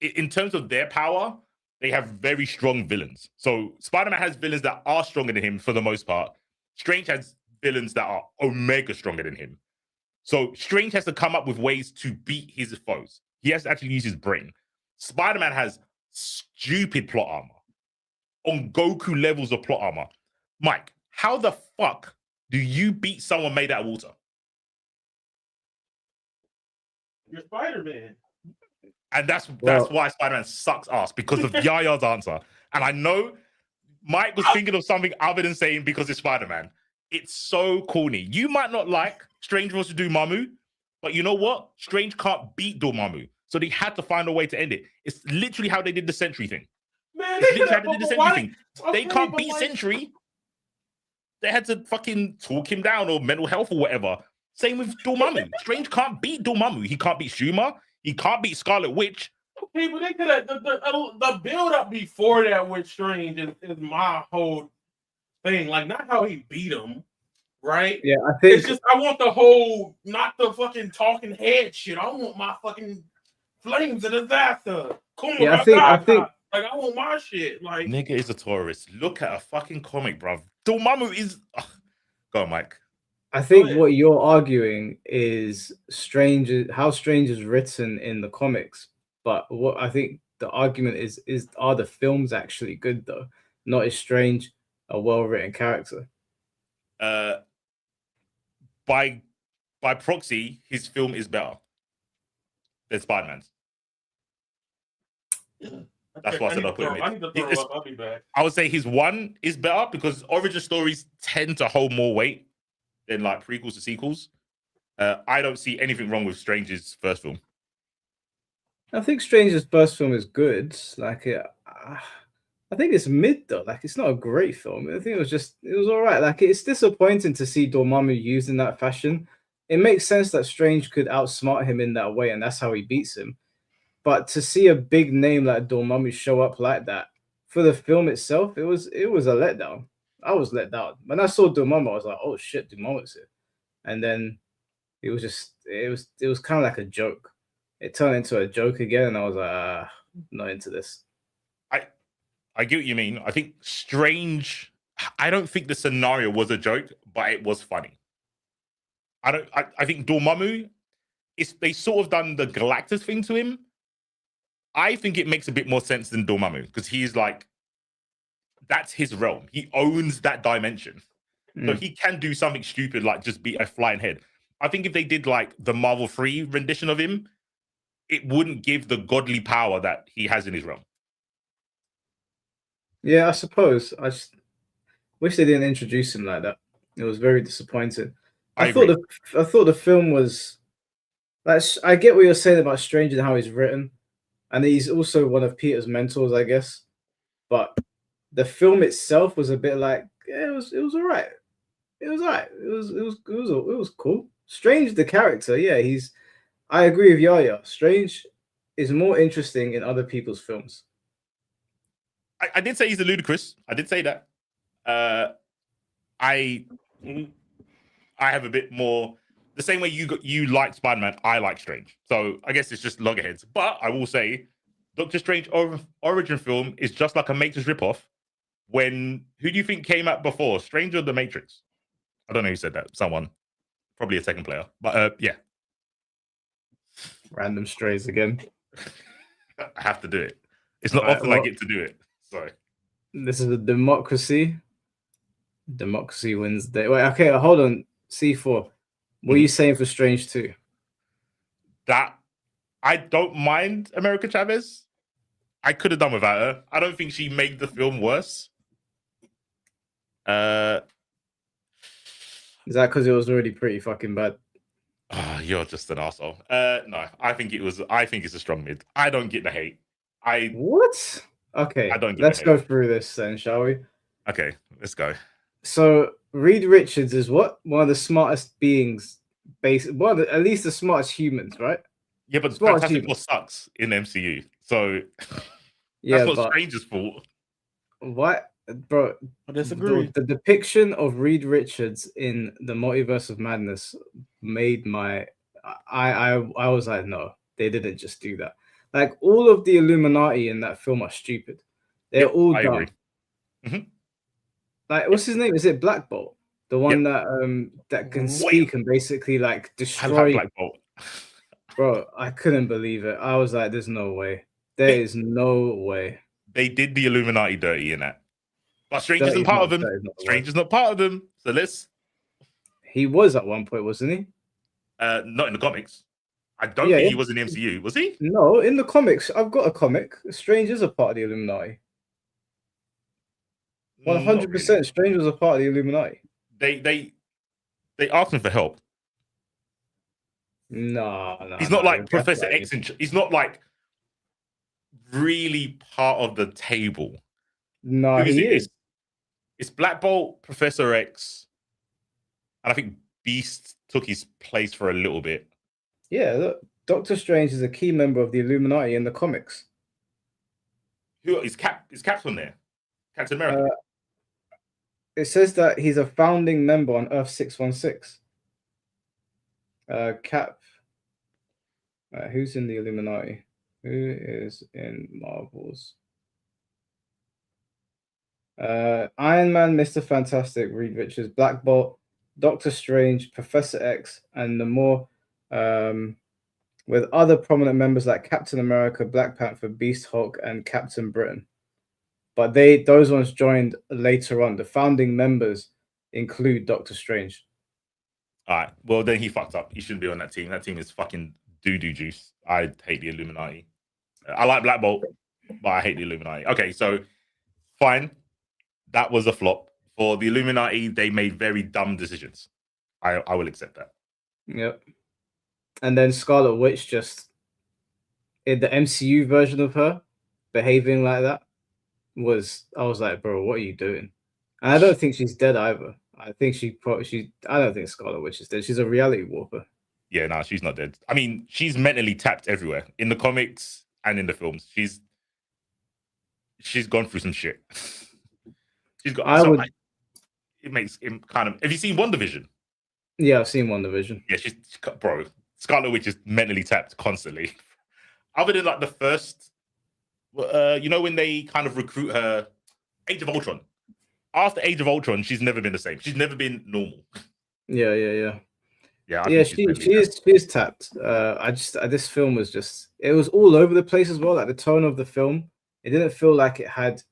in terms of their power, they have very strong villains. So Spider-Man has villains that are stronger than him for the most part. Strange has villains that are omega stronger than him. So Strange has to come up with ways to beat his foes. He has to actually use his brain. Spider-Man has stupid plot armor. On Goku levels of plot armor. Mike, how the fuck do you beat someone made out of water? You're Spider-Man. And that's why Spider-Man sucks ass, because of Yaya's answer. And I know Mike was thinking of something other than saying because it's Spider-Man. It's so corny. You might not like Strange wants to do Mamu, but you know what? Strange can't beat Dormammu. So they had to find a way to end it. It's literally how they did the Sentry thing. Man, It's literally how they did the Sentry thing. Okay, They can't beat like, Sentry. They had to fucking talk him down, or mental health or whatever. Same with Dormammu. Strange can't beat Dormammu. He can't beat Schumer. He can't beat Scarlet Witch. Okay, but they could have the build up before that with Strange is my whole thing. Like, not how he beat him, right? Yeah, I think It's just I want the whole, not the fucking talking head shit. I want my fucking flames of disaster. Yeah, I think like, I want my shit. Like, Nigga is a tourist. Look at a fucking comic, bruv. Dormammu is. Ugh. Go on, Mike. I think what you're arguing is how Strange is written in the comics. But what I think the argument is are the films actually good though? Not is Strange a well-written character? By proxy, his film is better than Spider-Man's. That's why I said I'll put him in. I need to throw up. I'll be back. I would say his one is better because origin stories tend to hold more weight than like prequels to sequels. I don't see anything wrong with Strange's first film. I think Strange's first film is good. Like, I think it's mid though. Like, it's not a great film. I think it was all right. Like, it's disappointing to see Dormammu used in that fashion. It makes sense that Strange could outsmart him in that way, and that's how he beats him. But to see a big name like Dormammu show up like that for the film itself, it was a letdown. I was let down when I saw Dormammu. I was like, "Oh shit, Dormammu's here," and then it was kind of like a joke. It turned into a joke again, and I was like, not into this. I get what you mean. I think Strange. I don't think the scenario was a joke, but it was funny. I think Dormammu. They sort of done the Galactus thing to him. I think it makes a bit more sense than Dormammu because he's like, that's his realm. He owns that dimension. So he can do something stupid like just be a flying head. I think if they did like the Marvel 3 rendition of him, it wouldn't give the godly power that he has in his realm. Yeah, I suppose. I just wish they didn't introduce him like that. It was very disappointing. I thought the film was like, I get what you're saying about Strange and how he's written, and he's also one of Peter's mentors, I guess. But the film itself was a bit like it was all right. It was all right. It was cool. Strange the character, yeah, I agree with Yaya. Strange is more interesting in other people's films. I did say he's a ludicrous. I did say that. I have a bit more the same way you like Spider-Man, I like Strange. So I guess it's just loggerheads. But I will say, Doctor Strange origin film is just like a Matrix ripoff. When who do you think came out before, Strange or the Matrix? I don't know who said that. Someone, probably a second player. But yeah, Random strays again. I have to do it. It's not Alright, often I well- get to do it. Sorry. This is a democracy. Democracy wins day. Wait, okay, hold on. C4. What are you saying for Strange 2? That I don't mind America Chavez. I could have done without her. I don't think she made the film worse. Is that because it was already pretty fucking bad? You're just an asshole. No, I think it's a strong mid. I don't get the hate. What? Okay, I don't get let's the go hate. through this then, shall we? Okay, let's go. So Reed Richards is what? One of the smartest beings, at least the smartest humans, right? Yeah, but Smart Fantastic achievement. Four sucks in MCU, so Yeah, that's not but Strange's fault. what, bro? I disagree. The depiction of Reed Richards in the Multiverse of Madness made my I was like, no, they didn't just do that. Like all of the Illuminati in that film are stupid. They're Yep, all I dumb. agree. Mhm. Like, what's his name? Is it Black Bolt? The one that can Wait. speak and basically like I destroy. like Black Bolt. Bro, I couldn't believe it. I was like, there's no way. There is no way. They did the Illuminati dirty in that, but Strange isn't Dirty's part not- of them. dirty's not the Strange word. is not part of them. So let's He was at one point, wasn't he? not in the comics. I don't Yeah, think yeah. he was in the MCU. Was he? No, in the comics, I've got a comic. Strange is a part of the Illuminati. Not 100%. really. Strange was a part of the Illuminati. They asked him for help. No. He's not like that's Professor like- X. He's not like really part of the table. No, Who is he it? is. It's Black Bolt, Professor X, and I think Beast took his place for a little bit. Yeah, look, Doctor Strange is a key member of the Illuminati in the comics. Who is Cap? Is Cap's on there? Captain America. It says that he's a founding member on Earth 616. Cap. Who's in the Illuminati? Who is in Marvel's? Iron Man, Mr. Fantastic, Reed Richards, Black Bolt, Doctor Strange, Professor X, and the more with other prominent members like Captain America, Black Panther, Beast Hulk, and Captain Britain. But those ones joined later on. The founding members include Doctor Strange. All right. Well, then he fucked up. He shouldn't be on that team. That team is fucking doo-doo juice. I hate the Illuminati. I like Black Bolt, but I hate the Illuminati. Okay, so fine. That was a flop. For the Illuminati, they made very dumb decisions. I will accept that. Yep. And then Scarlet Witch just in the MCU version of her behaving like that I was like, bro, what are you doing? And I don't think she's dead either. I think I don't think Scarlet Witch is dead. She's a reality warper. Yeah, no, she's not dead. I mean, she's mentally tapped everywhere in the comics and in the films. She's gone through some shit. She's got. It makes him kind of. Have you seen WandaVision? Yeah, I've seen WandaVision. Yeah, bro. Scarlet Witch is mentally tapped constantly. Other than like the first, when they kind of recruit her, Age of Ultron. After Age of Ultron, she's never been the same. She's never been normal. Yeah. Yeah, She is tapped. This film was it was all over the place as well. Like the tone of the film, it didn't feel like it had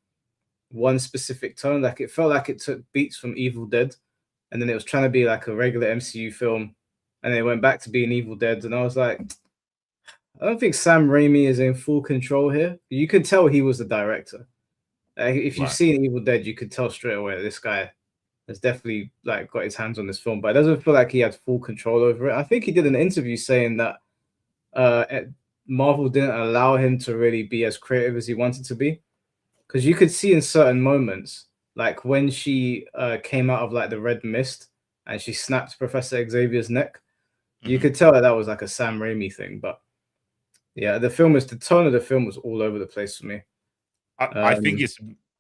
one specific tone. Like it felt like it took beats from Evil Dead, and then it was trying to be like a regular MCU film, and then it went back to being Evil Dead. And I was like, I don't think Sam Raimi is in full control here. You could tell he was the director. If you've seen Evil Dead, you could tell straight away this guy has definitely like got his hands on this film, but it doesn't feel like he had full control over it. I think he did an interview saying that Marvel didn't allow him to really be as creative as he wanted to be, because you could see in certain moments, like when she came out of like the red mist and she snapped Professor Xavier's neck, you could tell that was like a Sam Raimi thing. But yeah, the tone of the film was all over the place for me. I think it's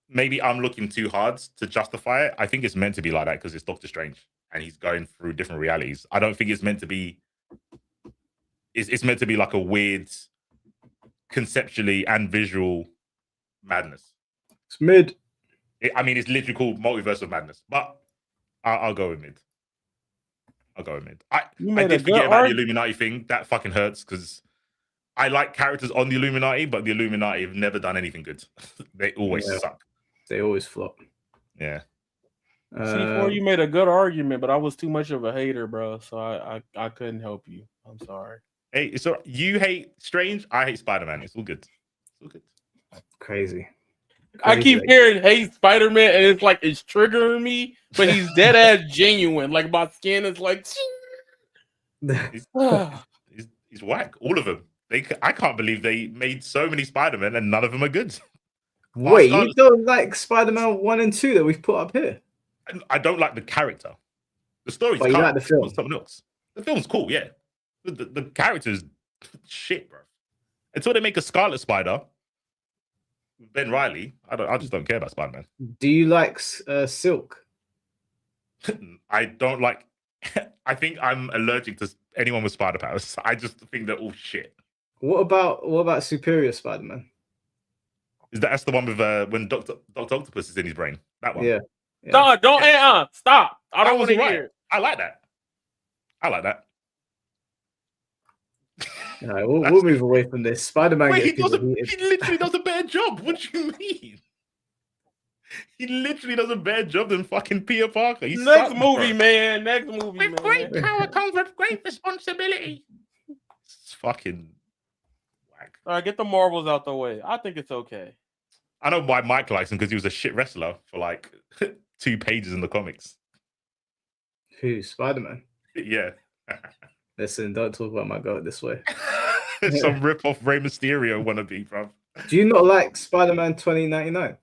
maybe I'm looking too hard to justify it. I think it's meant to be like that because it's Doctor Strange. and he's going through different realities. I don't think it's meant to be. It's meant to be like a weird, conceptually and visual madness. It's mid. I mean, it's literally called Multiverse of Madness, but I'll go with mid. I'll go with mid. I did forget about the Illuminati thing. That fucking hurts because I like characters on the Illuminati, but the Illuminati have never done anything good. They always suck. They always flop. Yeah. C4, you made a good argument, but I was too much of a hater, bro. So I couldn't help you. I'm sorry. Hey, so you hate Strange, I hate Spider-Man. It's all good. It's all good. Crazy. I keep hearing hate Spider-Man, and it's like it's triggering me, but he's dead ass genuine. Like my skin is like he's whack. All of them. I can't believe they made so many Spider-Man and none of them are good. Wait, you don't like Spider-Man 1 and 2 that we've put up here? I don't like the character. The story's you like the film? Something else. The film's cool, yeah. The character's shit, bro. Until they make a Scarlet Spider, Ben Reilly, I just don't care about Spider-Man. Do you like Silk? I don't like. I think I'm allergic to anyone with spider powers. I just think they're all shit. What about Superior Spider-Man? That's the one with when Dr. Octopus is in his brain? That one. Yeah. Stop! Stop! I don't want to hear it. I like that. All right, we'll move away from this. Spider-Man. Wait, he literally does a better job. What do you mean? He literally does a better job than fucking Peter Parker. Next movie, man. With great power comes with great responsibility. It's fucking whack. All right, get the Marvels out the way. I think it's okay. I know why Mike likes him because he was a shit wrestler for like 2 pages in the comics. Who? Spider-Man? Yeah. Listen, don't talk about my goat this way. Some rip-off Rey Mysterio wannabe, bro. Do you not like Spider-Man 2099?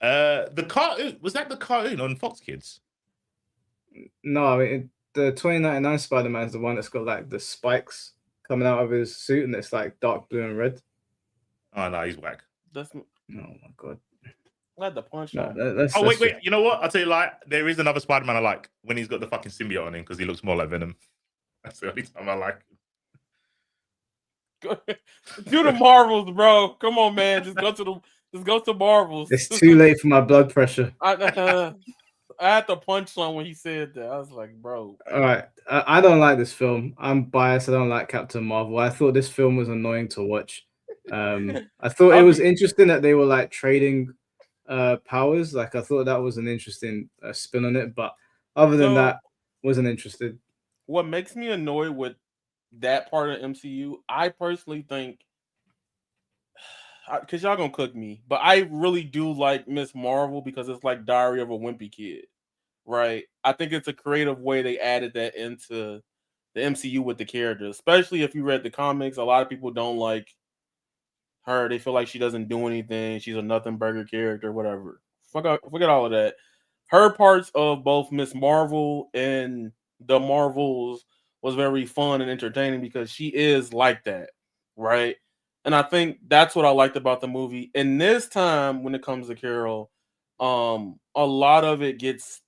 The cartoon, was that the cartoon on Fox Kids? No, I mean the 2099 Spider-Man is the one that's got like the spikes coming out of his suit and it's like dark blue and red. Oh no, he's whack. Oh my god. I had the punch. Wait. You know what? I'll tell you, like, there is another Spider-Man I like when he's got the fucking symbiote on him because he looks more like Venom. That's the only time I like him. Do the Marvels, bro. Come on, man. Just go to Marvels. It's too late for my blood pressure. I had to punch on when he said that. I was like, bro. All right. I don't like this film. I'm biased. I don't like Captain Marvel. I thought this film was annoying to watch. I thought it was interesting that they were like trading powers. Like I thought that was an interesting spin on it. But other than that, wasn't interested. What makes me annoyed with that part of MCU, I personally think, because y'all gonna cook me, but I really do like Miss Marvel because it's like Diary of a Wimpy Kid, right? I think it's a creative way they added that into the MCU with the character, especially if you read the comics. A lot of people don't like her. They feel like she doesn't do anything. She's a nothing burger character, whatever. Forget all of that. Her parts of both Miss Marvel and the Marvels was very fun and entertaining because she is like that, right? And I think that's what I liked about the movie. And this time, when it comes to Carol, a lot of it gets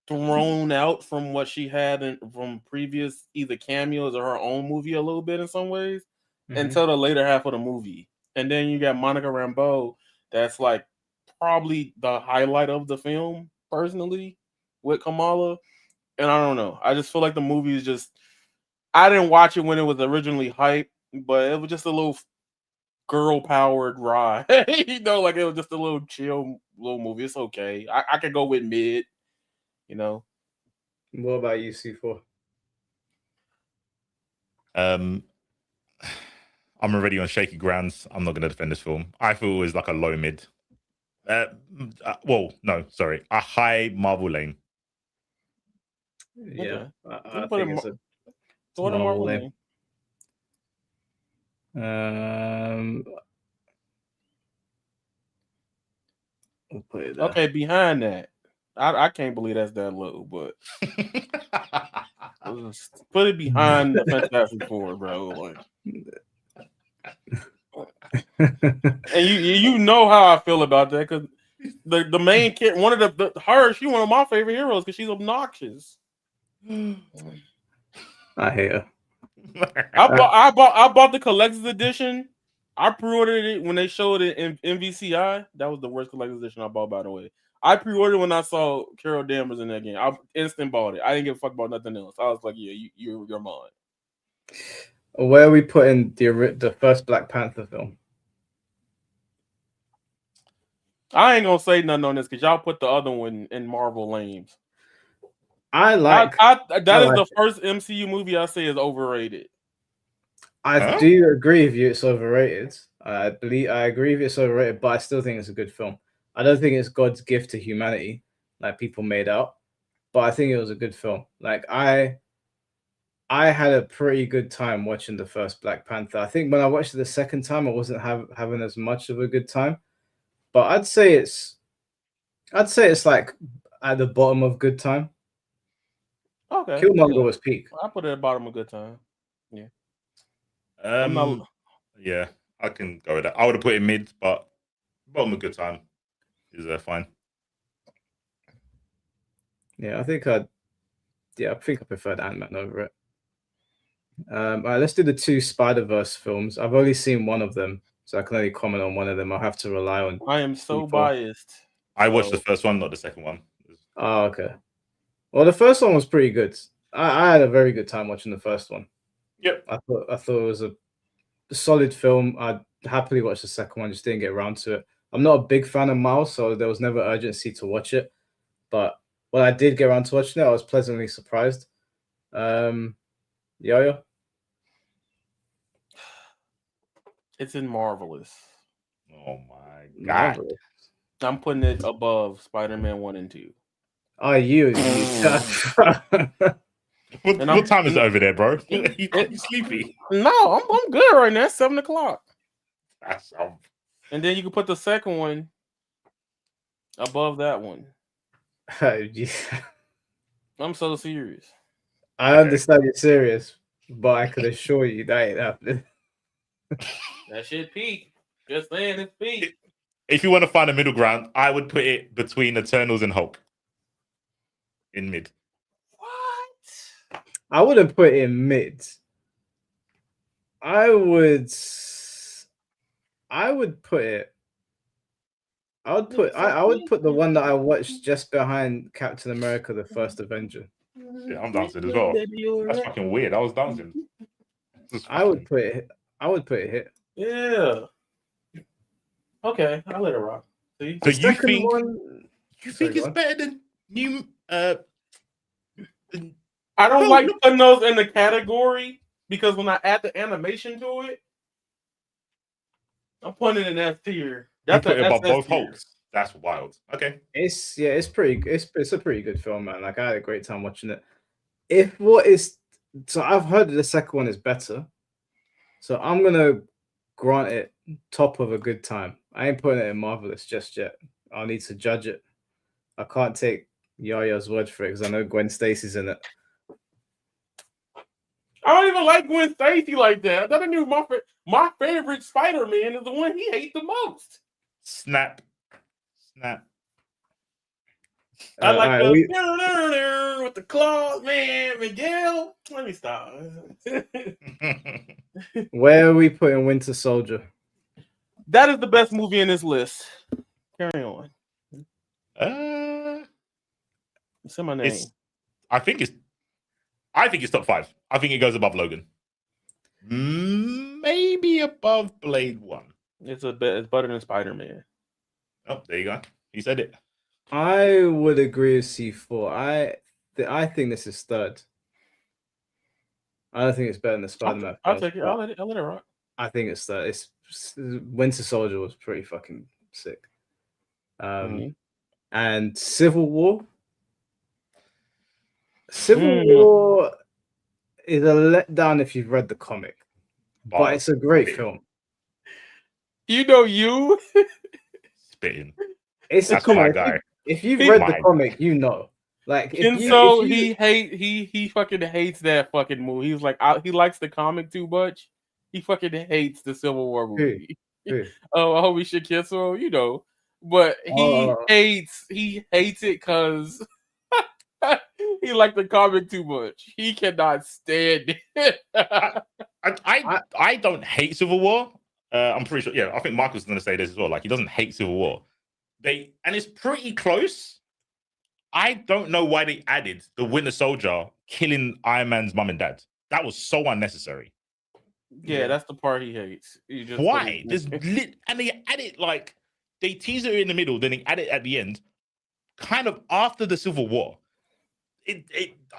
thrown out from what she had from previous either cameos or her own movie a little bit in some ways until the later half of the movie. And then you got Monica Rambeau. That's like probably the highlight of the film, personally, with Kamala. And I don't know. I just feel like the movie is just... I didn't watch it when it was originally hyped, but it was just a little girl-powered ride. You know, like it was just a little chill little movie. It's okay. I could go with mid, you know. What about you, C4? I'm already on shaky grounds. I'm not going to defend this film. I feel it was like a low mid. Well, no, sorry. A high Marvel lane. Yeah. Okay. I think it's a Marvel lane. We'll put it there. Okay, behind that. I can't believe that's that low, but put it behind the Fantastic Four, bro. Like, and you know how I feel about that because The main character, one of she's one of my favorite heroes because she's obnoxious. I hate her. I bought the collector's edition. I pre-ordered it when they showed it in MVCI. That was the worst collector's edition I bought, by the way. I pre-ordered when I saw Carol Danvers in that game. I instant bought it. I didn't give a fuck about nothing else. I was like, yeah, you're mine. Where are we putting the first Black Panther film? I ain't gonna say nothing on this because y'all put the other one in Marvel lanes. The first MCU movie I say is overrated. I do agree with you it's overrated. I agree with you it's overrated, but I still think it's a good film. I don't think it's God's gift to humanity, like people made out, but I think it was a good film. Like I had a pretty good time watching the first Black Panther. I think when I watched it the second time, I wasn't having as much of a good time, but I'd say it's like at the bottom of good time. Okay, Killmonger was peak. I put it at the bottom of good time. Yeah. Yeah, I can go with that. I would have put it mid, but bottom of good time is fine. Yeah, I think I preferred Ant-Man over it. All right, let's do the two Spider-Verse films. I've only seen one of them, so I can only comment on one of them. I'll have to rely on. I am so biased. I watched the first one, not the second one. Oh, okay. Well, the first one was pretty good. I had a very good time watching the first one. Yep. I thought it was a solid film. I'd happily watch the second one, just didn't get around to it. I'm not a big fan of Miles, so there was never urgency to watch it. But when I did get around to watching it, I was pleasantly surprised. Yo-Yo? It's in Marvelous. Oh my god. Marvelous. I'm putting it above Spider-Man 1 and 2. Oh, you. What time is it over there, bro? You sleepy? No, I'm good right now. It's 7:00. That's And then you can put the second one above that one. I'm so serious. I understand you're serious, but I can assure you that ain't happening. That shit peak. Just saying it's peak. If you want to find a middle ground, I would put it between Eternals and Hulk. In mid. What? I wouldn't put it in mid. I would put it. I would put the one that I watched just behind Captain America: The First Avenger. Yeah, I'm dancing as well. That's fucking weird. I was dancing. I would put it here. Yeah. Okay, I'll let it rock. See? So you think it's better than new? I don't like putting those in the category because when I add the animation to it, I'm putting it in S tier. That's about both Hulks. That's wild. Okay. It's a pretty good film, man. Like I had a great time watching it. So I've heard that the second one is better. So I'm gonna grant it top of a good time. I ain't putting it in Marvelous just yet. I'll need to judge it. I can't take Yaya's word for it because I know Gwen Stacy's in it. I don't even like Gwen Stacy like that. I knew my favorite Spider-Man is the one he hates the most. Snap. I like with the claws, man. Miguel, let me stop. Where are we putting Winter Soldier? That is the best movie in this list. Carry on. Say my name. I think it's top 5. I think it goes above Logan. Maybe above Blade 1. It's better than Spider-Man. Oh, there you go. He said it. I would agree with C4. I think this is third. I don't think it's better than Spider-Man. I'll take it. I'll let it rock. I think it's third. Winter Soldier was pretty fucking sick. And Civil War. Civil War is a letdown if you've read the comic, but it's a great film. You spitting. It's a comic. If you've read the comic, you know. Like, he fucking hates that fucking movie. He's like, he likes the comic too much. He fucking hates the Civil War movie. Who? Oh, I hope we should kiss her. You know, but Oh. he hates it because he liked the comic too much. He cannot stand it. I don't hate Civil War. I'm pretty sure. Yeah, I think Marcus is going to say this as well. Like, he doesn't hate Civil War. And it's pretty close. I don't know why they added the Winter Soldier killing Iron Man's mum and dad. That was so unnecessary. Yeah, that's the part he hates. He just Why? And they added, like, they tease it in the middle, then they add it at the end, kind of after the Civil War.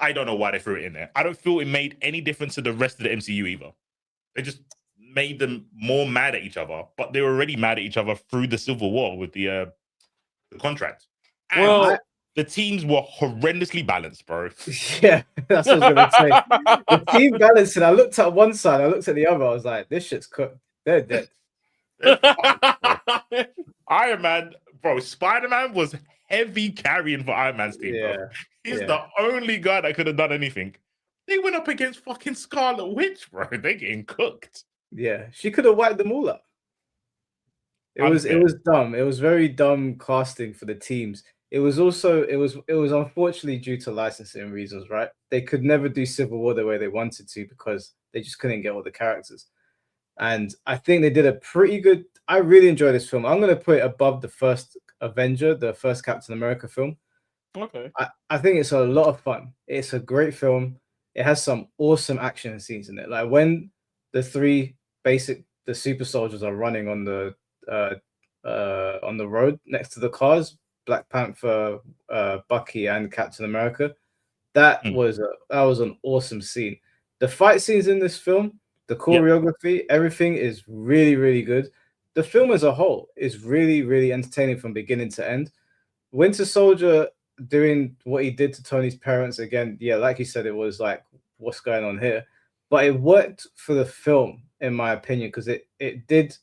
I don't know why they threw it in there. I don't feel it made any difference to the rest of the MCU either. They just made them more mad at each other, but they were already mad at each other through the Civil War with the contract. And Well, the teams were horrendously balanced, bro. Yeah, that's what I was gonna say. The team balancing. I looked at one side, I looked at the other. I was like, this shit's cooked. They're dead. Iron Man, bro. Spider-Man was heavy carrying for Iron Man's team, bro. He's the only guy that could have done anything. They went up against fucking Scarlet Witch, bro. They getting cooked. Yeah, she could have wiped them all up. It was dumb. It was very dumb casting for the teams. It was unfortunately due to licensing reasons, right? They could never do Civil War the way they wanted to because they just couldn't get all the characters. And I think they did a pretty good. I really enjoyed this film. I'm gonna put it above the first Avenger, the first Captain America film. Okay. I think it's a lot of fun. It's a great film. It has some awesome action scenes in it. Like when the super soldiers are running on the road next to the cars, Black Panther, Bucky, and Captain America. That was an awesome scene. The fight scenes in this film, the choreography, everything is really, really good. The film as a whole is really, really entertaining from beginning to end. Winter Soldier doing what he did to Tony's parents again, yeah, like you said, it was like, what's going on here? But it worked for the film, in my opinion, because it did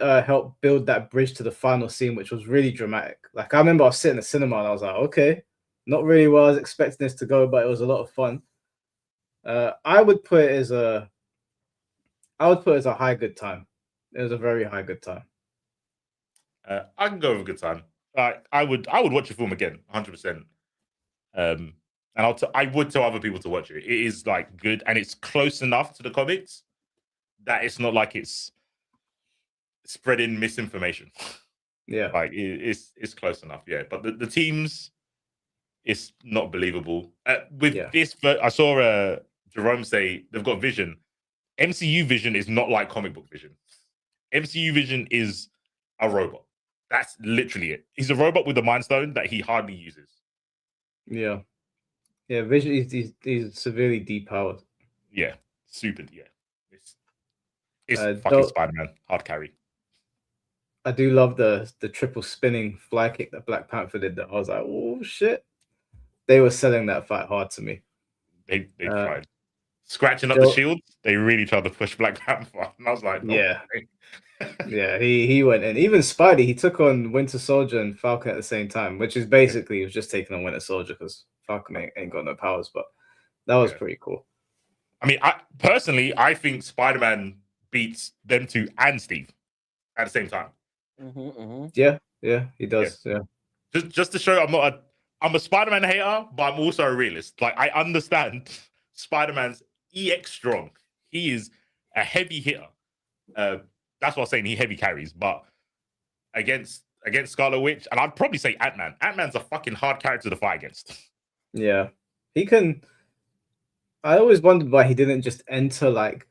help build that bridge to the final scene, which was really dramatic. Like I remember I was sitting in the cinema and I was like, okay, not really where I was expecting this to go, but it was a lot of fun. I would put it as a high good time. It was a very high good time. I can go with a good time. I would watch the film again, 100%. And I would tell other people to watch it. It is like good, and it's close enough to the comics that it's not like it's spreading misinformation. Yeah, like it's close enough. Yeah, but the teams, it's not believable. This, I saw Jerome say they've got Vision. MCU Vision is not like comic book Vision. MCU Vision is a robot. That's literally it. He's a robot with a Mind Stone that he hardly uses. Yeah. Vision he's severely depowered. Yeah, super. Yeah, it's fucking Spider-Man hard carry. I do love the triple spinning fly kick that Black Panther did. That I was like, oh shit! They were selling that fight hard to me. They tried scratching up the shield. They really tried to push Black Panther, and I was like, no. Yeah, he went in. Even Spidey, he took on Winter Soldier and Falcon at the same time, which is basically he was just taking on Winter Soldier because Falcon ain't got no powers. But that was pretty cool. I mean, I think Spider-Man beats them two and Steve at the same time. Yeah, he does. Yeah. Just to show I'm a Spider-Man hater, but I'm also a realist. Like I understand Spider-Man's EX strong. He is a heavy hitter. That's what I'm saying. He heavy carries, but against Scarlet Witch, and I'd probably say Ant-Man. Ant-Man's a fucking hard character to fight against. Yeah, he can. I always wondered why he didn't just enter like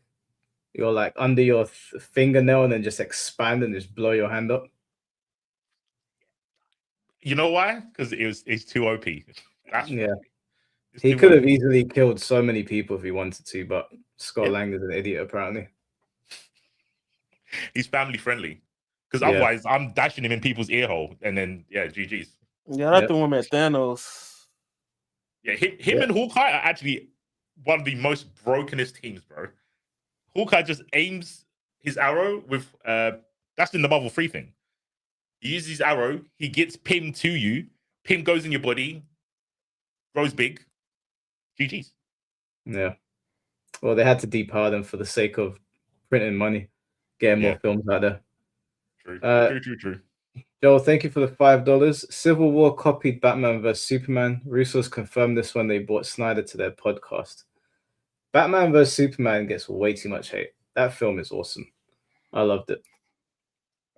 you're like under your fingernail and then just expand and just blow your hand up. You know why? Because it's too OP. He could have easily killed so many people if he wanted to, but Scott Lang is an idiot apparently. He's family friendly. Because otherwise I'm dashing him in people's ear hole and then GG's. Yeah, I threw him at Thanos. Yeah, him and Hawkeye are actually one of the most brokenest teams, bro. Hawkeye just aims his arrow with that's in the Marvel 3 thing. He uses his arrow, he gets Pym to you, Pym goes in your body, grows big, GG's. Yeah. Well, they had to depower them for the sake of printing money, getting more films out there. True. Joel, thank you for the $5. Civil War copied Batman vs Superman. Russo's confirmed this when they brought Snyder to their podcast. Batman vs Superman gets way too much hate. That film is awesome. I loved it.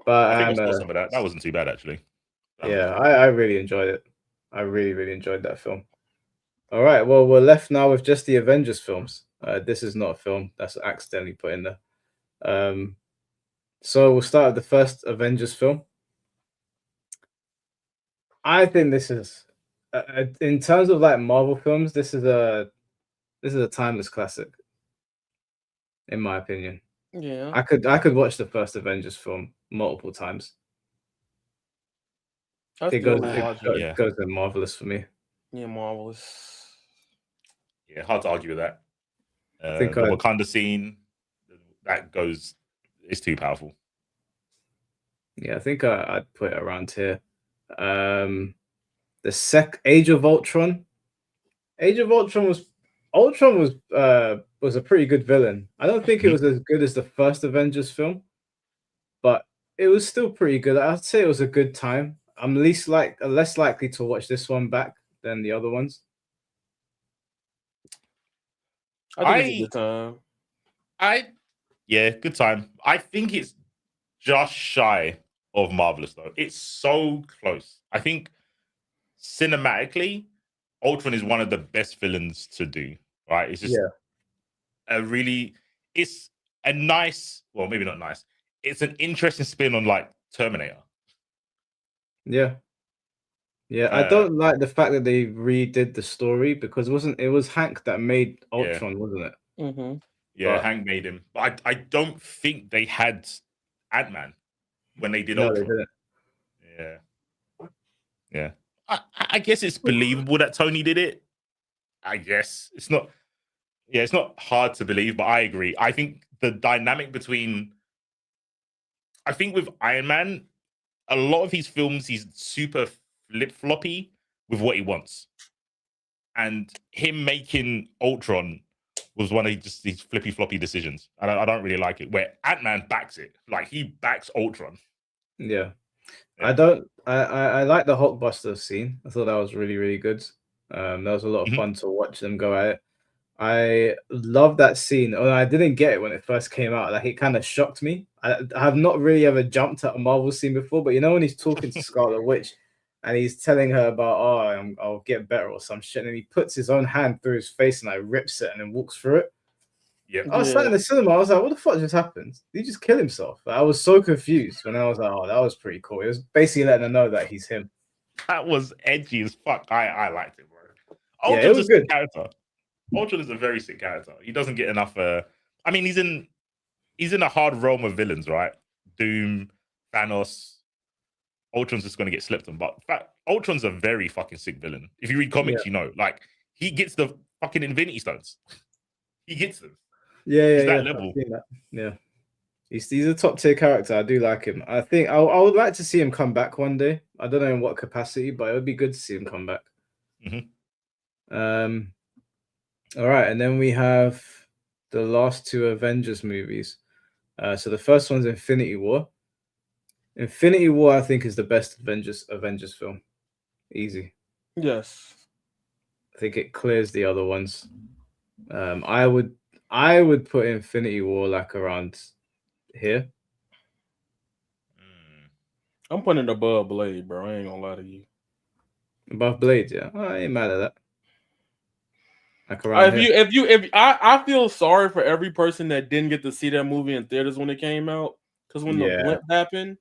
But I think I saw some of that. That wasn't too bad actually. Yeah, I really enjoyed it. I really, really enjoyed that film. All right, well, we're left now with just the Avengers films. This is not a film that's accidentally put in there. So we'll start with the first Avengers film. I think this is, in terms of like Marvel films, this is a timeless classic, in my opinion. Yeah. I could watch the first Avengers film multiple times. It goes in marvelous for me. Yeah, marvelous. Yeah, hard to argue with that. I think the Wakanda scene that goes, it's too powerful. Yeah, I think I'd put it around here. The Age of Ultron. Age of Ultron was a pretty good villain. I don't think it was as good as the first Avengers film, but it was still pretty good. I'd say it was a good time. I'm less likely to watch this one back than the other ones. I think it's a good time. Yeah, good time. I think it's just shy of marvelous though. It's so close. I think cinematically, Ultron is one of the best villains to do. Right? It's just it's a nice, well, maybe not nice. It's an interesting spin on like Terminator. Yeah. I don't like the fact that they redid the story because it was Hank that made Ultron, wasn't it? Mm-hmm. Yeah, Hank made him. But I don't think they had Ant-Man when they did Ultron. They didn't. Yeah. I guess it's believable that Tony did it. I guess. It's not hard to believe, but I agree. I think the dynamic between with Iron Man, a lot of his films, he's super flip-floppy with what he wants. And him making Ultron was one of these flippy-floppy decisions. I don't really like it. Where Ant-Man backs it. Like, he backs Ultron. Yeah. I like the Hulkbuster scene. I thought that was really, really good. That was a lot of fun to watch them go at it. I love that scene. Oh, I didn't get it when it first came out. Like, it kind of shocked me. I have not really ever jumped at a Marvel scene before, but you know when he's talking to Scarlet Witch and he's telling her about, I'll get better or some shit, and he puts his own hand through his face and rips it and then walks through it. Yeah. I was sat in the cinema. I was like, what the fuck just happened? Did he just kill himself? I was so confused when I was like, oh, that was pretty cool. It was basically letting her know that he's him. That was edgy as fuck. I liked it, bro. Yeah, it was good. Character. Ultron is a very sick character. He doesn't get enough. I mean, he's in a hard realm of villains, right? Doom, Thanos. Ultron's just going to get slept on. But in fact, Ultron's a very fucking sick villain. If you read comics, you know, like he gets the fucking Infinity Stones. He gets them. Yeah, that level. Yeah, he's a top tier character. I do like him. I think I would like to see him come back one day. I don't know in what capacity, but it would be good to see him come back. All right, and then we have the last two Avengers movies. So the first one's Infinity War. Infinity War, I think, is the best Avengers film. Easy. Yes. I think it clears the other ones. I would put Infinity War like around here. I'm putting it above Blade, bro. I ain't gonna lie to you. Above Blade, yeah. I ain't mad at that. Like around I feel sorry for every person that didn't get to see that movie in theaters when it came out. Because when the blimp happened,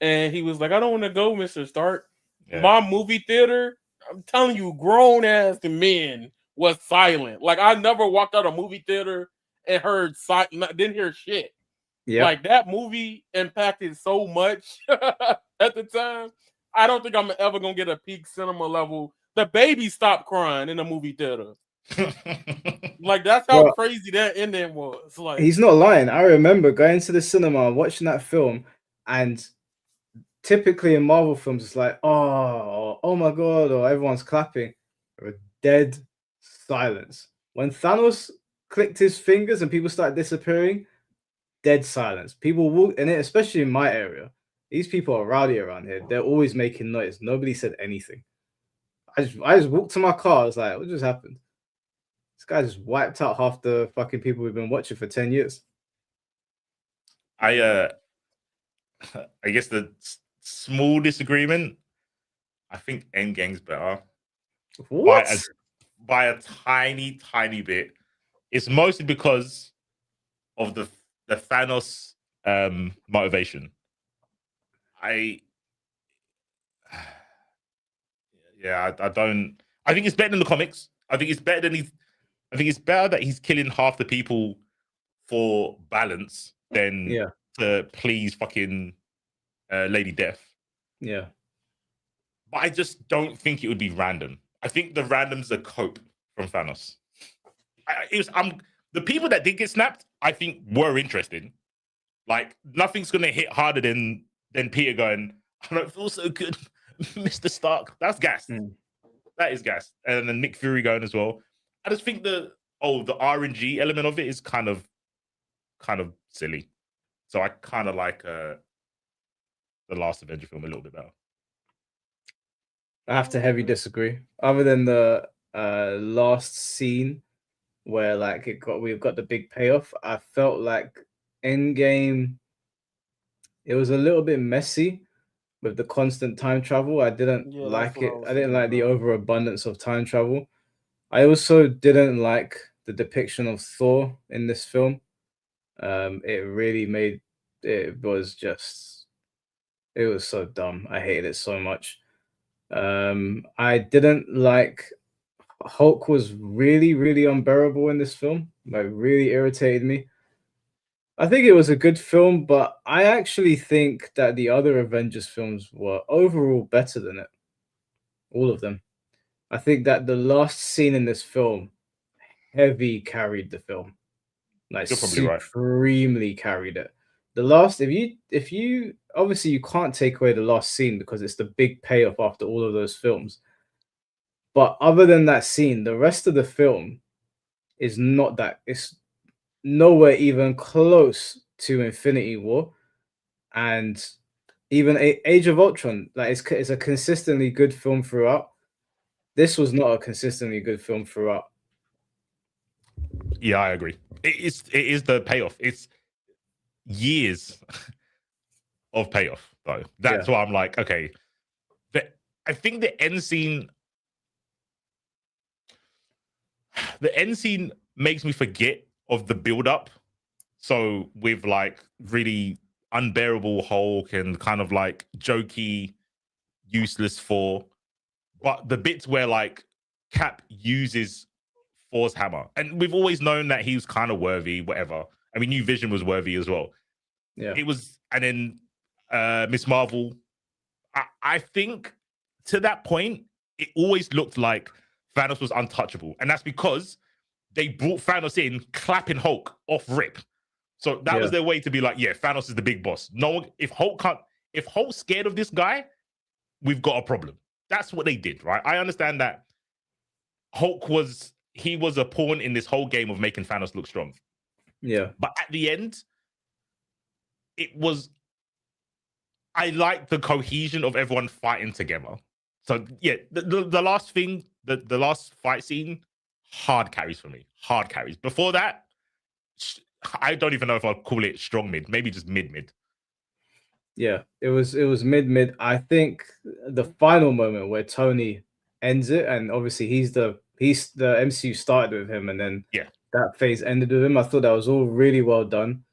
and he was like, I don't want to go, Mr. Stark. Yeah. My movie theater, I'm telling you, grown ass men was silent. Like, I never walked out of a movie theater and didn't hear shit. Yeah. Like, that movie impacted so much at the time. I don't think I'm ever gonna get a peak cinema level. The baby stopped crying in the movie theater. Like, that's how crazy that ending was. Like, he's not lying. I remember going to the cinema, watching that film, and typically in Marvel films, it's like, oh my god, or everyone's clapping. A dead silence. When Thanos clicked his fingers and people started disappearing, dead silence. People walk in it, especially in my area. These people are rowdy around here. They're always making noise. Nobody said anything. I just walked to my car. I was like, what just happened? This guy just wiped out half the fucking people we've been watching for 10 years. I guess the small disagreement. I think Endgame's better What? by a tiny bit. It's mostly because of the Thanos motivation. I don't. I think it's better than the comics. I think it's better that he's killing half the people for balance than to please fucking Lady Death. Yeah. But I just don't think it would be random. I think the random's a cope from Thanos. The people that did get snapped, I think, were interesting. Like, nothing's gonna hit harder than Peter going, I don't feel so good, Mr. Stark. That's gas. That is gas. And then Nick Fury going as well. I just think the RNG element of it is kind of silly. So I kind of like the last Avenger film a little bit better. I have to heavy disagree. Other than the last scene where like we've got the big payoff, I felt like Endgame, it was a little bit messy with the constant time travel. I didn't like it. I didn't like the overabundance of time travel. I also didn't like the depiction of Thor in this film. It really made it was so dumb. I hated it so much. I didn't like Hulk was really, really unbearable in this film. Like, really irritated me. I think it was a good film, but I actually think that the other Avengers films were overall better than it. All of them. I think that the last scene in this film heavy carried the film. Like, You're probably right. supremely carried it. The last, if you obviously you can't take away the last scene because it's the big payoff after all of those films. But other than that scene, the rest of the film is not that. It's nowhere even close to Infinity War, and even Age of Ultron. Like, it's a consistently good film throughout. This was not a consistently good film throughout. Yeah, I agree. It is the payoff. It's years of payoff, though. That's why I'm like, okay. I think the end scene makes me forget of the build-up. So with like really unbearable Hulk and kind of like jokey, useless Thor, but the bits where like Cap uses Thor's hammer, and we've always known that he was kind of worthy, whatever. I mean, New Vision was worthy as well. Yeah, it was, and then Miss Marvel. I think to that point, it always looked like Thanos was untouchable, and that's because they brought Thanos in clapping Hulk off rip. So that was their way to be like, yeah, Thanos is the big boss. No one, if Hulk's scared of this guy, we've got a problem. That's what they did, right? I understand that Hulk was a pawn in this whole game of making Thanos look strong. Yeah. But at the end, I like the cohesion of everyone fighting together. So yeah, the last thing, the last fight scene, hard carries for me. Hard carries. Before that, I don't even know if I'll call it strong mid, maybe just mid. Yeah, it was mid. I think the final moment where Tony ends it, and obviously he's the MCU started with him, and then that phase ended with him. I thought that was all really well done.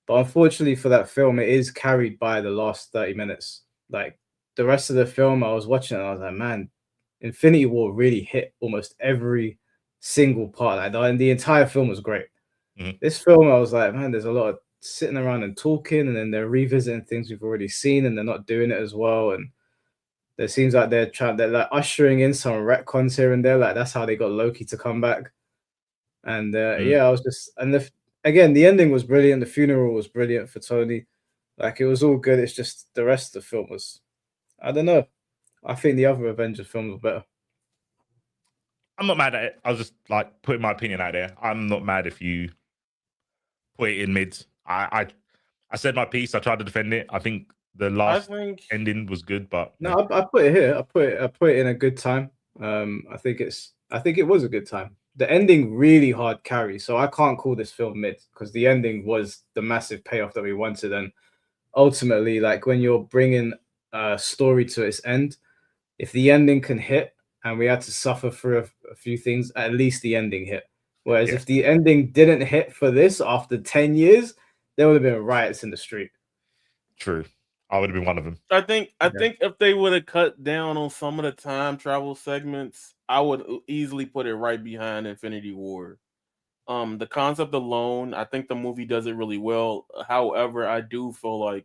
But unfortunately for that film, it is carried by the last 30 minutes. Like, the rest of the film, I was watching it and I was like, man, Infinity War really hit almost every single part. Like, the entire film was great. Mm-hmm. This film, I was like, man, there's a lot of sitting around and talking, and then they're revisiting things we've already seen, and they're not doing it as well. And it seems like they're like ushering in some retcons here and there. Like, that's how they got Loki to come back. And I was just, and again, the ending was brilliant. The funeral was brilliant for Tony. Like, it was all good. It's just the rest of the film was, I don't know. I think the other Avengers films were better. I'm not mad at it. I was just like putting my opinion out there. I'm not mad if you put it in mids. I said my piece. I tried to defend it. I think The I last think ending was good, but No, I put it here. I put it in a good time. I think it was a good time. The ending really hard carry, so I can't call this film mid because the ending was the massive payoff that we wanted, and ultimately, like when you're bringing a story to its end, if the ending can hit, and we had to suffer through a few things, at least the ending hit. Whereas Yeah. if the ending didn't hit for this after 10 years, there would have been riots in the street. true. I would have been one of them. I think if they would have cut down on some of the time travel segments, I would easily put it right behind Infinity War. The concept alone, I think the movie does it really well. However, I do feel like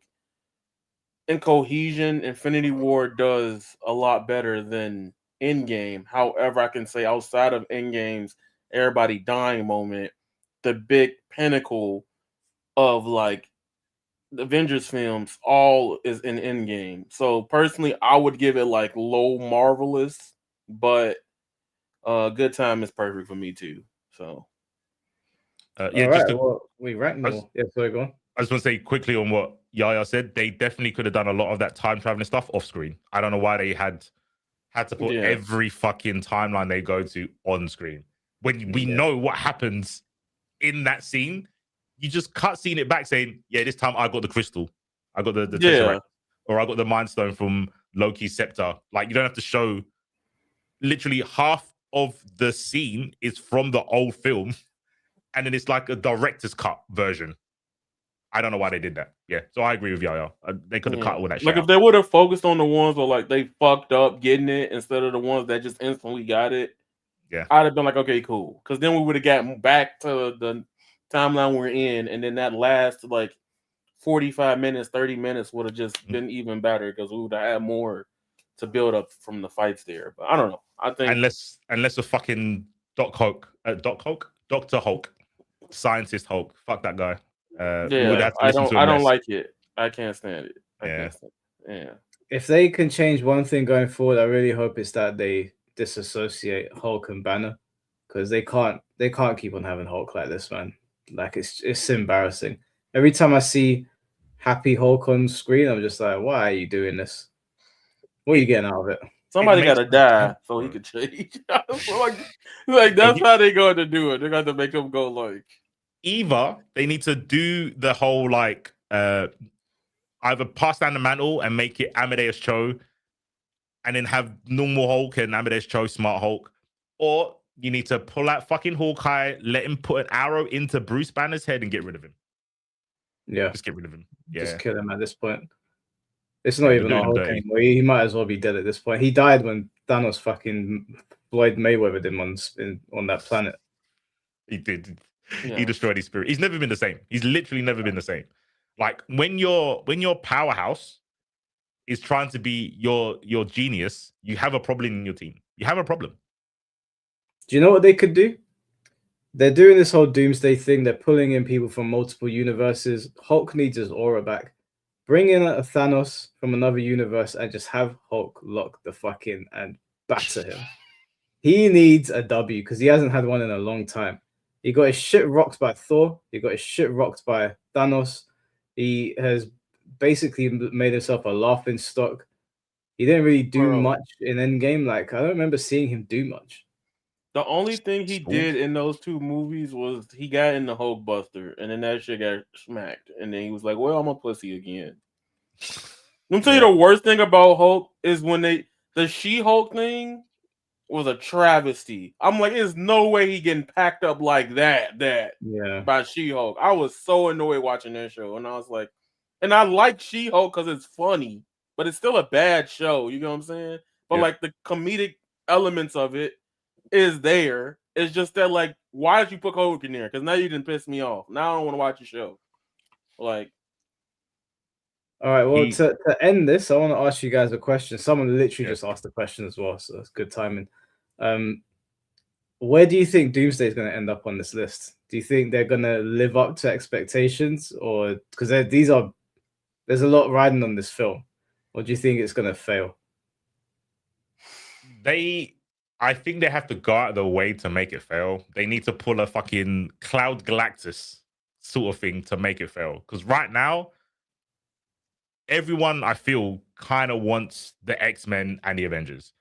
in cohesion, Infinity War does a lot better than Endgame. However, I can say outside of Endgame's everybody dying moment, the big pinnacle of like the Avengers films all is in Endgame. So personally, I would give it like low marvelous, but good time is perfect for me too. So Yeah, All just right, to, well, we rank I them was, all. Yeah, sorry, go on. I just want to say quickly on what Yaya said. They definitely could have done a lot of that time traveling stuff off screen. I don't know why they had to put yes. every fucking timeline they go to on screen when we Yeah. know what happens in that scene. You just cut scene it back saying, "Yeah, this time I got the crystal, I got the Yeah. tesseract, or I got the mind stone from Loki's scepter." Like you don't have to show. Literally half of the scene is from the old film, and then it's like a director's cut version. I don't know why they did that. Yeah, so I agree with Yaya. They could have cut all that shit Like if out. they would have focused on the ones where like they fucked up getting it instead of the ones that just instantly got it, Yeah, I'd have been like, okay, cool. Because then we would have gotten back to the timeline we're in, and then that last like 45 minutes, 30 minutes would have just been even better because we would have had more to build up from the fights there. But I don't know. I think unless a fucking Doctor Hulk, scientist Hulk. Fuck that guy. We would yeah, have to listen to I him don't less. like it. I can't stand it. I Yeah. can't stand it. Yeah. If they can change one thing going forward, I really hope it's that they disassociate Hulk and Banner because they can't keep on having Hulk like this, man. Like it's embarrassing. Every time I see Happy Hulk on screen, I'm just like, why are you doing this? What are you getting out of it? Somebody makes gotta no die sense, so he bro. could change. So like that's how they going to do it. They're going to make him go like Either they need to do the whole like either pass down the mantle and make it Amadeus Cho, and then have normal Hulk and Amadeus Cho Smart Hulk, or you need to pull out fucking Hawkeye, let him put an arrow into Bruce Banner's head and get rid of him. Yeah, Just get rid of him. Yeah, just kill him at this point. It's not they're even doing our him Hulk dirty. anymore. He might as well be dead at this point. He died when Thanos fucking Floyd Mayweathered him on that planet. He did. Yeah. He destroyed his spirit. He's never been the same. He's literally never been the same. Like when your powerhouse is trying to be your genius, you have a problem in your team. You have a problem. Do you know what they could do? They're doing this whole doomsday thing. They're pulling in people from multiple universes. Hulk needs his aura back. Bring in a Thanos from another universe and just have Hulk lock the fuck in and batter him. He needs a W because he hasn't had one in a long time. He got his shit rocked by Thor. He got his shit rocked by Thanos. He has basically made himself a laughing stock. He didn't really do Bro. much in Endgame. Like, I don't remember seeing him do much. The only thing he Stalled. did in those two movies was he got in the Hulk Buster, and then that shit got smacked, and then he was like, "Well, I'm a pussy again." Let me tell you the worst thing about Hulk is when the She-Hulk thing was a travesty. I'm like, there's no way he getting packed up like that Yeah. by She-Hulk. I was so annoyed watching that show, and I was like, and I like She-Hulk because it's funny, but it's still a bad show. You know what I'm saying? But Yeah. like the comedic elements of it is there. It's just that like, why did you put Hulk in there? Because now you didn't piss me off. Now I don't want to watch your show. Like, All right. Well, He- to end this, I want to ask you guys a question. Someone literally Yeah. just asked the question as well, so that's good timing. Where do you think Doomsday is going to end up on this list? Do you think they're going to live up to expectations, or because there's a lot riding on this film, or do you think it's going to fail? I think they have to go out of the way to make it fail. They need to pull a fucking Cloud Galactus sort of thing to make it fail. Because right now, everyone I feel kind of wants the X-Men and the Avengers.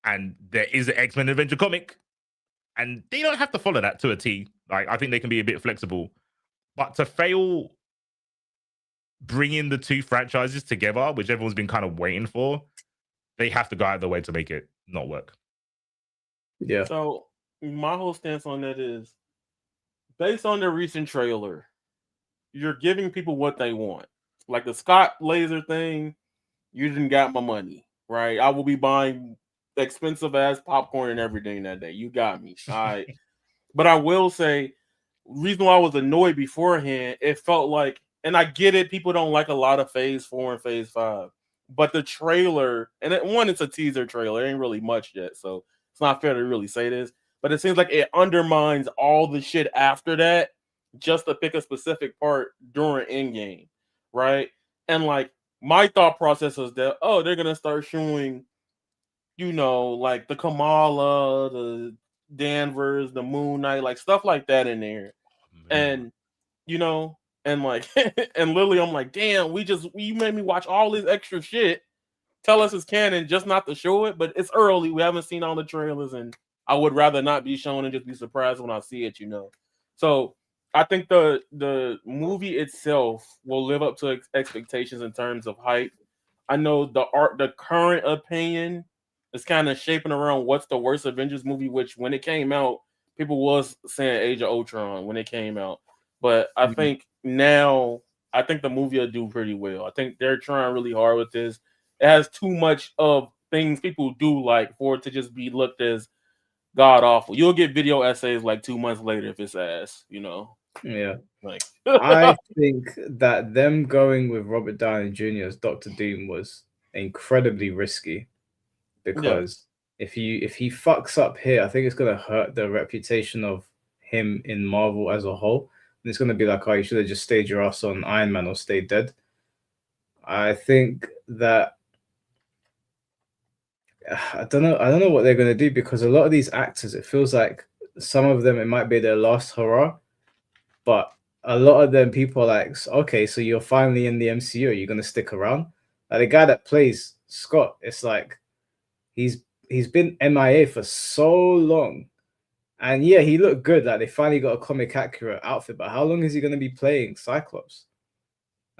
And there is an X-Men Avenger comic, and they don't have to follow that to a T. Like, I think they can be a bit flexible. But to fail bringing the two franchises together, which everyone's been kind of waiting for, they have to go out of the way to make it not work. Yeah. So my whole stance on that is, based on the recent trailer, you're giving people what they want. Like the Scott laser thing, you didn't got my money, right? I will be buying expensive ass popcorn and everything that day. You got me. All right. But I will say, reason why I was annoyed beforehand, it felt like, and I get it, people don't like a lot of Phase 4 and Phase 5, but the trailer, and it's a teaser trailer, it ain't really much yet, so it's not fair to really say this, but it seems like it undermines all the shit after that just to pick a specific part during Endgame, right? And like, my thought process is that, oh, they're gonna start showing, like the Kamala, the Danvers, the Moon Knight, like stuff like that in there. And and like and literally I'm like, damn, you made me watch all this extra shit. Tell us it's canon, just not to show it, but it's early. We haven't seen all the trailers, and I would rather not be shown and just be surprised when I see it, So I think the movie itself will live up to expectations in terms of hype. I know the current opinion is kind of shaping around what's the worst Avengers movie, which when it came out, people was saying Age of Ultron when it came out. But I think now, I think the movie will do pretty well. I think they're trying really hard with this. It has too much of things people do like for it to just be looked as god awful. You'll get video essays like 2 months later if it's ass, Yeah. Like I think that them going with Robert Downey Jr. as Doctor Doom was incredibly risky, because if he fucks up here, I think it's gonna hurt the reputation of him in Marvel as a whole. And it's gonna be like, oh, you should have just stayed your ass on Iron Man or stayed dead. I think that I don't know what they're gonna do, because a lot of these actors, it feels like some of them, it might be their last hurrah, but a lot of them, people are like, okay, so you're finally in the MCU, are you gonna stick around? Like the guy that plays Scott, it's like he's been MIA for so long, and yeah, he looked good. Like they finally got a comic accurate outfit, but how long is he gonna be playing Cyclops?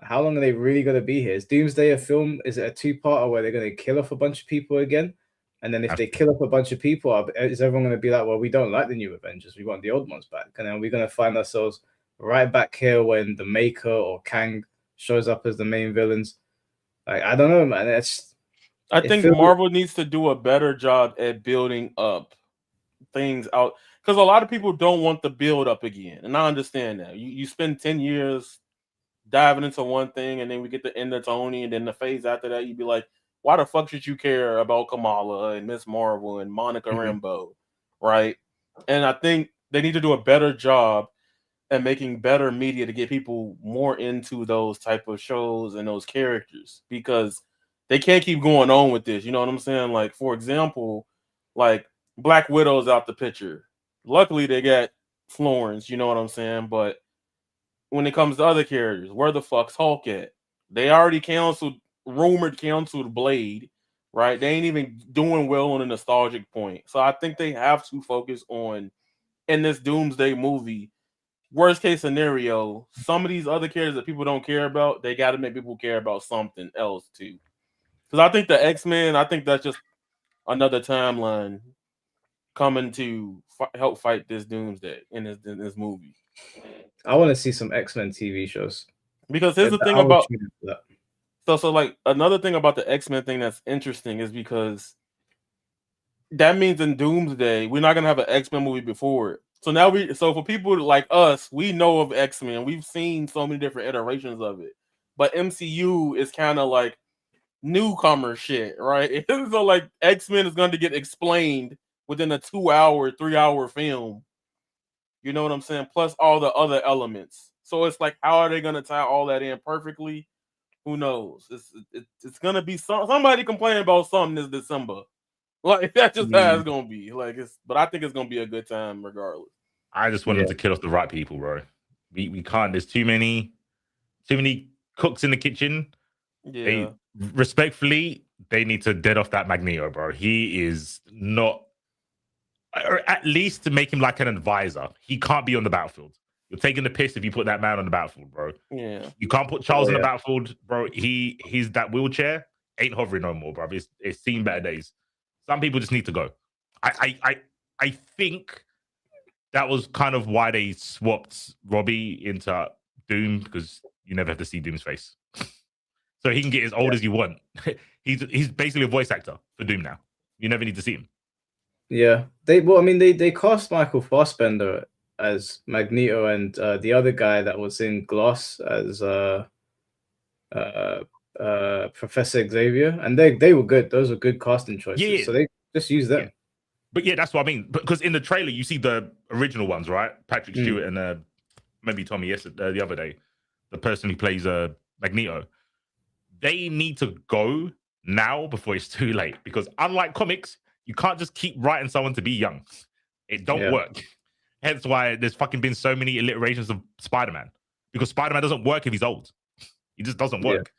How long are they really gonna be here? Is Doomsday a film? Is it a two-parter where they're gonna kill off a bunch of people again? And then if they kill off a bunch of people, is everyone going to be like, well, we don't like the new Avengers, we want the old ones back? And then we're going to find ourselves right back here when the Maker or Kang shows up as the main villains. Like, I don't know, man. I think Marvel needs to do a better job at building up things out, because a lot of people don't want the build up again, and I understand that. You spend 10 years diving into one thing, and then we get the end of Tony, and then the phase after that, you'd be like, why the fuck should you care about Kamala and Miss Marvel and Monica Rambeau, right? And I think they need to do a better job at making better media to get people more into those type of shows and those characters, because they can't keep going on with this. You know what I'm saying? Like, for example, like Black Widow's out the picture. Luckily, they got Florence. You know what I'm saying? But when it comes to other characters, where the fuck's Hulk at? They already rumored canceled Blade, right? They ain't even doing well on a nostalgic point. So I think they have to focus on, in this Doomsday movie, worst case scenario, some of these other characters that people don't care about, they got to make people care about something else too. Because I think the X-Men, I think that's just another timeline coming to help fight this Doomsday in this movie. I want to see some X-Men TV shows. Because here's the thing about so like another thing about the X-Men thing that's interesting is because that means in Doomsday we're not gonna have an X-Men movie before it. So for people like us, we know of X-Men. We've seen so many different iterations of it. But MCU is kind of like newcomer shit, right? So like X-Men is going to get explained within a 2-hour, 3-hour film. You know what I'm saying? Plus all the other elements. So it's like, how are they going to tie all that in perfectly? Who knows? It's going to be somebody complaining about something this December. Like that's just how it's going to be. But I think it's going to be a good time regardless. I just want them to kill off the right people, bro. We can't. There's too many cooks in the kitchen. Yeah. Respectfully, they need to dead off that Magneto, bro. He is not, or at least to make him like an advisor. He can't be on the battlefield. You're taking the piss if you put that man on the battlefield, bro. Yeah. You can't put Charles on the yeah. battlefield, bro. He's that wheelchair ain't hovering no more, bro. It's seen better days. Some people just need to go. I think that was kind of why they swapped Robbie into Doom, because you never have to see Doom's face. So he can get as old as you want. he's basically a voice actor for Doom now. You never need to see him. Yeah, they cast Michael Fassbender as Magneto, and the other guy that was in Glass as Professor Xavier, and they were good. Those were good casting choices. Yeah. So they just use them. Yeah. But yeah, that's what I mean. Because in the trailer, you see the original ones, right? Patrick Stewart and maybe Tommy yesterday, the other day, the person who plays Magneto. They need to go now before it's too late. Because unlike comics, you can't just keep writing someone to be young. It don't work. Hence why there's fucking been so many alliterations of Spider-Man. Because Spider-Man doesn't work if he's old. He just doesn't work.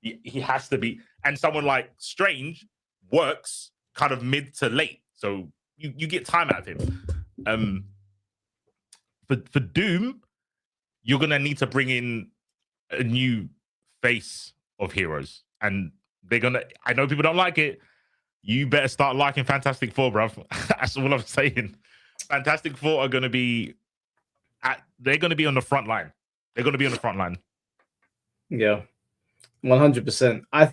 He has to be. And someone like Strange works kind of mid to late. So you get time out of him. For Doom, you're gonna need to bring in a new face of heroes, and they're gonna. I know people don't like it. You better start liking Fantastic Four, bruv. That's all I'm saying. Fantastic Four are gonna be they're gonna be on the front line. They're gonna be on the front line. Yeah, 100%. I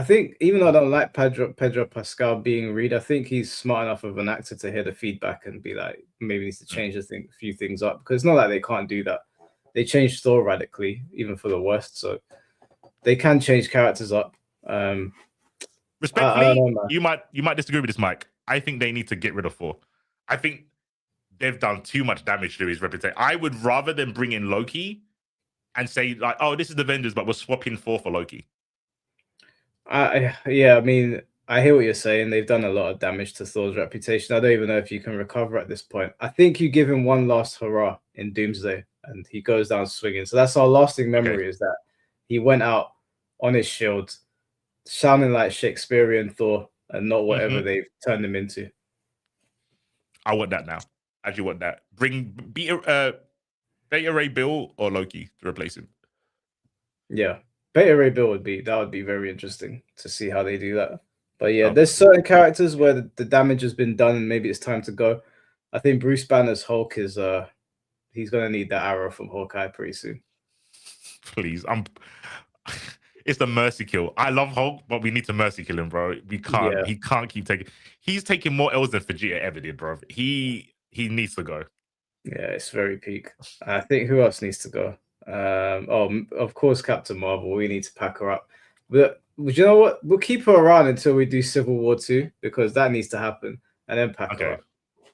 think even though I don't like Pedro Pascal being Reed, I think he's smart enough of an actor to hear the feedback and be like, maybe needs to change a few things up, because it's not like they can't do that. They changed Thor radically, even for the worst, so they can change characters up. Respectfully, you might disagree with this, Mike. I think they need to get rid of Thor. I think they've done too much damage to his reputation. I would rather than bring in Loki and say like, oh, this is the Avengers, but we're swapping Thor for Loki. Yeah, I mean, I hear what you're saying. They've done a lot of damage to Thor's reputation. I don't even know if you can recover at this point. I think you give him one last hurrah in Doomsday, and he goes down swinging. So that's our lasting memory, is that he went out on his shield, sounding like Shakespearean Thor, and not whatever they've turned him into. I want that now. I actually want that. Bring Beta Ray Bill or Loki to replace him. Yeah. Beta Ray Bill would be very interesting to see how they do that. But yeah, there's certain characters where the damage has been done and maybe it's time to go. I think Bruce Banner's Hulk is he's gonna need that arrow from Hawkeye pretty soon. Please, it's the mercy kill. I love Hulk, but we need to mercy kill him, bro. We can't. Yeah. He can't keep taking. He's taking more L's than Vegeta ever did, bro. He needs to go. Yeah, it's very peak. I think who else needs to go? Of course, Captain Marvel. We need to pack her up. But you know what? We'll keep her around until we do Civil War 2, because that needs to happen, and then pack her up.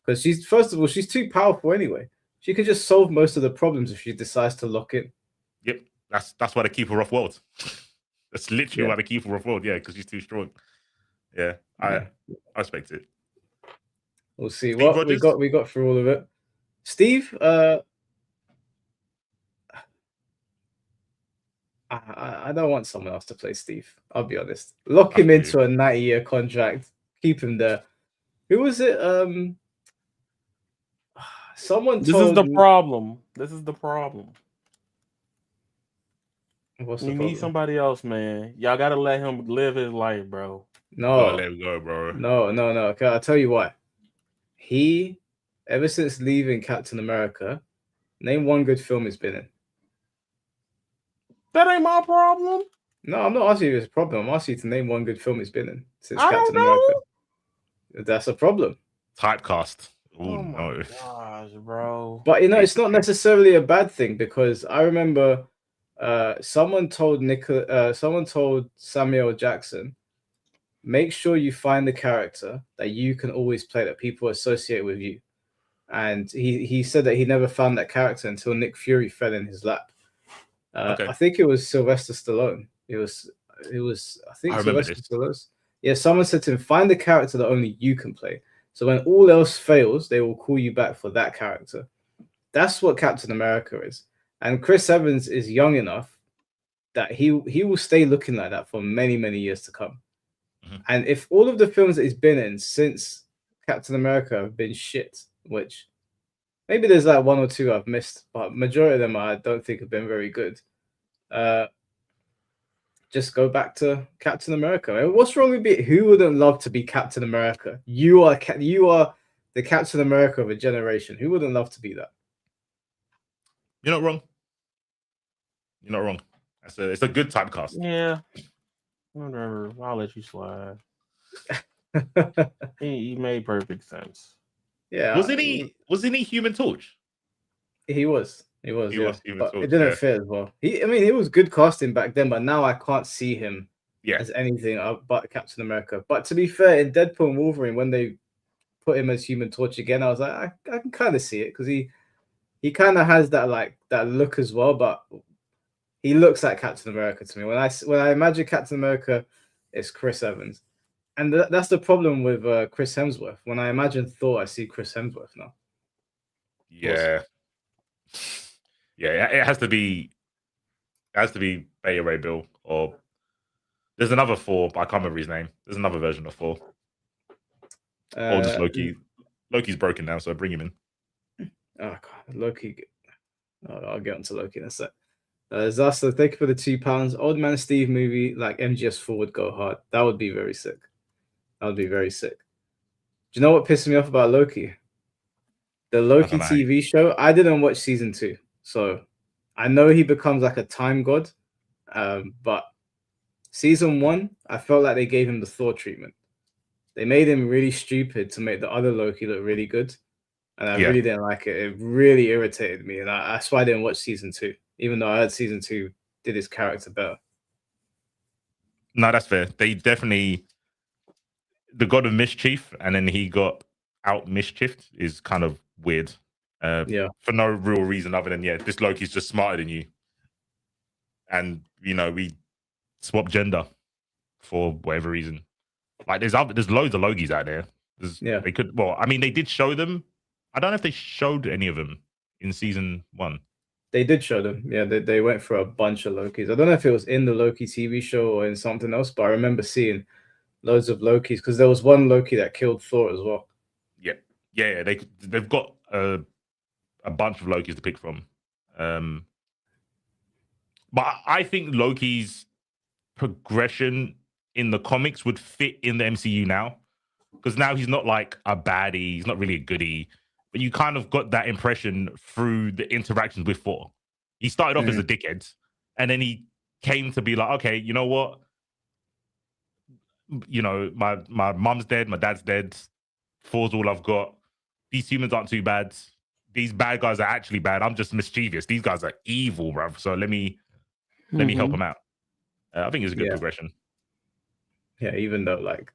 Because she's too powerful anyway. She could just solve most of the problems if she decides to lock in. Yep, that's why they keep her off world. That's literally why they keep her off world. Yeah, because she's too strong. Yeah, I respect it. We'll see. What we got through all of it. Steve, I don't want someone else to play Steve. I'll be honest. Lock him into a 90-year contract. Keep him there. Who was it? Someone told me. This is the problem. This is the problem. What's the you problem? Need somebody else, man. Y'all gotta let him live his life, bro. No, let him go, bro. No. Okay, I'll tell you why. He, ever since leaving Captain America, name one good film he's been in. That ain't my problem. No, I'm not asking you it's a problem. I'm asking you to name one good film he's been in since Captain America. That's a problem. Typecast. Oh my gosh, bro. But it's not necessarily a bad thing, because I remember someone told Samuel Jackson, make sure you find the character that you can always play, that people associate with you. And he said that he never found that character until Nick Fury fell in his lap. I think it was Sylvester Stallone. It was I think Sylvester Stallone. Yeah, someone said to him, find the character that only you can play. So when all else fails, they will call you back for that character. That's what Captain America is. And Chris Evans is young enough that he will stay looking like that for many, many years to come. Mhm. And if all of the films that he's been in since Captain America have been shit, which maybe there's like one or two I've missed, but majority of them I don't think have been very good. Just go back to Captain America. And what's wrong with it? Who wouldn't love to be Captain America? You are the Captain America of a generation. Who wouldn't love to be that? You're not wrong. You're not wrong. It's a good typecast. Yeah. Whatever. I'll let you slide. He made perfect sense. Yeah. Wasn't he Human Torch? He was. He Yeah. was Human But Torch, it didn't yeah. fit as well. It was good casting back then, but now I can't see him Yeah. as anything but Captain America. But to be fair, in Deadpool and Wolverine, when they put him as Human Torch again, I was like, I can kind of see it because he kind of has that that look as well, but he looks like Captain America to me. When I imagine Captain America, it's Chris Evans, and that's the problem with Chris Hemsworth. When I imagine Thor, I see Chris Hemsworth now. Yeah. Yeah, it has to be Beta Ray Bill, or there's another Thor, but I can't remember his name. There's another version of Thor. Or just Loki. Loki's broken now, so bring him in. Oh God, Loki. I'll get onto Loki in a sec. Zasta, thank you for the £2. Old Man Steve movie, like MGS4 would go hard. That would be very sick. That would be very sick. Do you know what pissed me off about Loki? The Loki TV show. I didn't watch season 2, so I know he becomes like a time god. But season 1, I felt like they gave him the Thor treatment. They made him really stupid to make the other Loki look really good. And I really didn't like it. It really irritated me. And that's why I didn't watch season 2, even though I heard season 2 did his character better. No, that's fair. They definitely, the God of Mischief, and then he got out mischiefed is kind of weird. For no real reason other than, this Loki's just smarter than you. And, we swap gender for whatever reason. Like, there's loads of Lokis out there. They could, they did show them. I don't know if they showed any of them in season 1. They did show them. Yeah, they went for a bunch of Lokis. I don't know if it was in the Loki TV show or in something else, but I remember seeing loads of Lokis because there was one Loki that killed Thor as well. Yeah. They've got a bunch of Lokis to pick from. But I think Loki's progression in the comics would fit in the MCU now, because now he's not like a baddie, he's not really a goodie, but you kind of got that impression through the interactions with Thor. He started off as a dickhead, and then he came to be like, okay, you know what? My mom's dead, my dad's dead. Thor's all I've got. These humans aren't too bad. These bad guys are actually bad. I'm just mischievous. These guys are evil, bruv. So let me help them out. I think it's a good progression. Yeah, even though like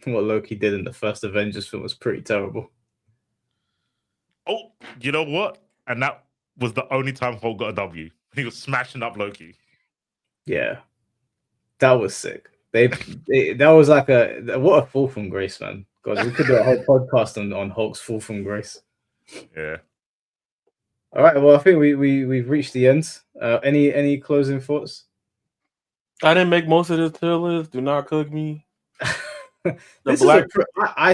what Loki did in the first Avengers film was pretty terrible. Oh, you know what? And that was the only time Hulk got a W. He was smashing up Loki. Yeah, that was sick. That was like what a fall from grace, man. God, we could do a whole podcast on Hulk's fall from grace. Yeah. All right. Well, I think we've reached the end. Any closing thoughts? I didn't make most of this tier list. Do not cook me. I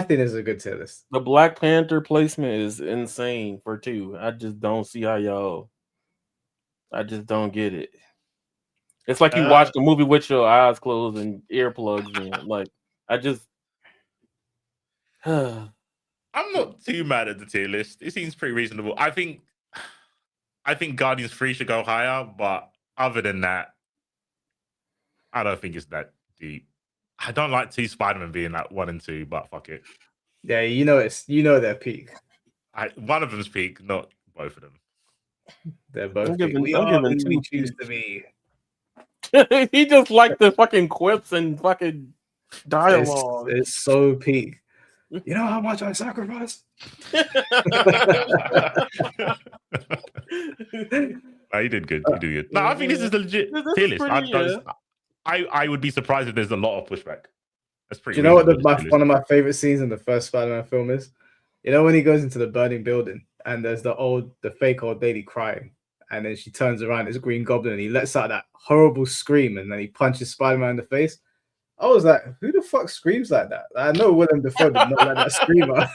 think this is a good tier list. The Black Panther placement is insane for 2. I just don't see how y'all. I just don't get it. It's like you watch the movie with your eyes closed and earplugs in. Like, I just. I'm not too mad at the tier list. It seems pretty reasonable. I think Guardians 3 should go higher, but other than that, I don't think it's that deep. I don't like 2 Spider-Man being like 1 and 2, but fuck it. Yeah, their peak. One of them's peak, not both of them. They're both. I'm giving 2 choose to be. He just liked the fucking quips and fucking dialogue. It's so peak. You know how much I sacrificed? No, you did good. You did good. No, I think this is the legit tier list. I would be surprised if there's a lot of pushback. That's pretty. Do you know what one of my favorite scenes in the first Spider-Man film is? You know when he goes into the burning building and there's the fake old lady crying, and then she turns around, it's Green Goblin, and he lets out that horrible scream, and then he punches Spider-Man in the face. I was like, who the fuck screams like that? I know Willem Dafoe did not let that scream out.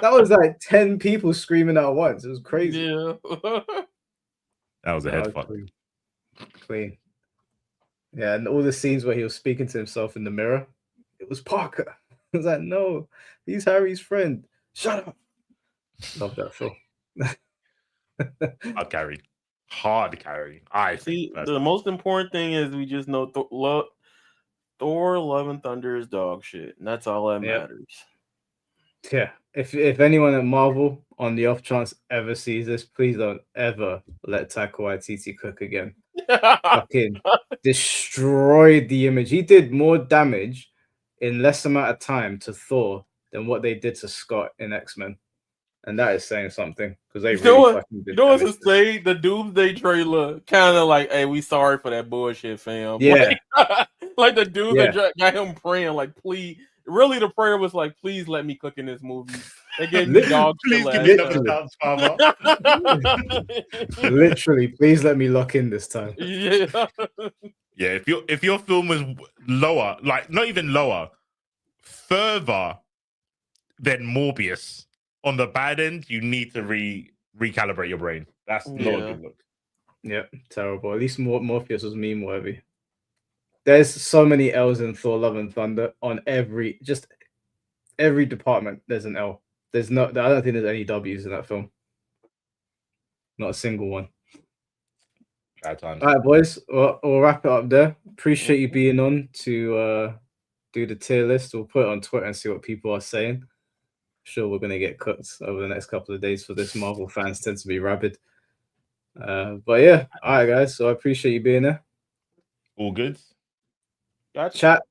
That was like 10 people screaming at once. It was crazy. Yeah. That was a head fuck. Clean. Yeah, and all the scenes where he was speaking to himself in the mirror, it was Parker. I was like, no, he's Harry's friend. Shut up. Love that film. Hard carry. I See, think the most important thing is we just know Thor, Love and Thunder is dog shit, and that's all that matters. Yeah. If anyone at Marvel, on the off chance ever sees this, please don't ever let Taika Waititi cook again. Fucking destroyed the image. He did more damage in less amount of time to Thor than what they did to Scott in X-Men. And that is saying something, because they really fucking did. You know what to say? The Doomsday trailer kind of like, hey, we sorry for that bullshit, fam. Yeah. Like the dude that got him praying, like, please. Really, the prayer was like, please let me cook in this movie. They gave me dog shit. Please give me another chance, Father. Literally, please let me lock in this time. Yeah. Yeah, if your film was lower, like not even lower, further than Morbius on the bad end, you need to recalibrate your brain. That's not a good look. Yeah, terrible. At least Morpheus was meme worthy. There's so many L's in Thor: Love and Thunder on every department. There's an L. I don't think there's any W's in that film. Not a single one. Bad times. All right, boys. We'll wrap it up there. Appreciate you being on to do the tier list. We'll put it on Twitter and see what people are saying. Sure, we're going to get cuts over the next couple of days for this. Marvel fans tend to be rabid. But yeah, all right, guys. So I appreciate you being there. All good. Gotcha. Chat.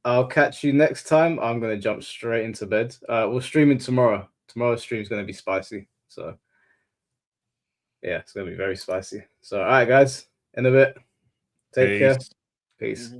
I'll catch you next time. I'm going to jump straight into bed. We're streaming tomorrow. Tomorrow's stream is going to be spicy. So yeah, it's going to be very spicy. So all right, guys. In a bit. Take care. Peace.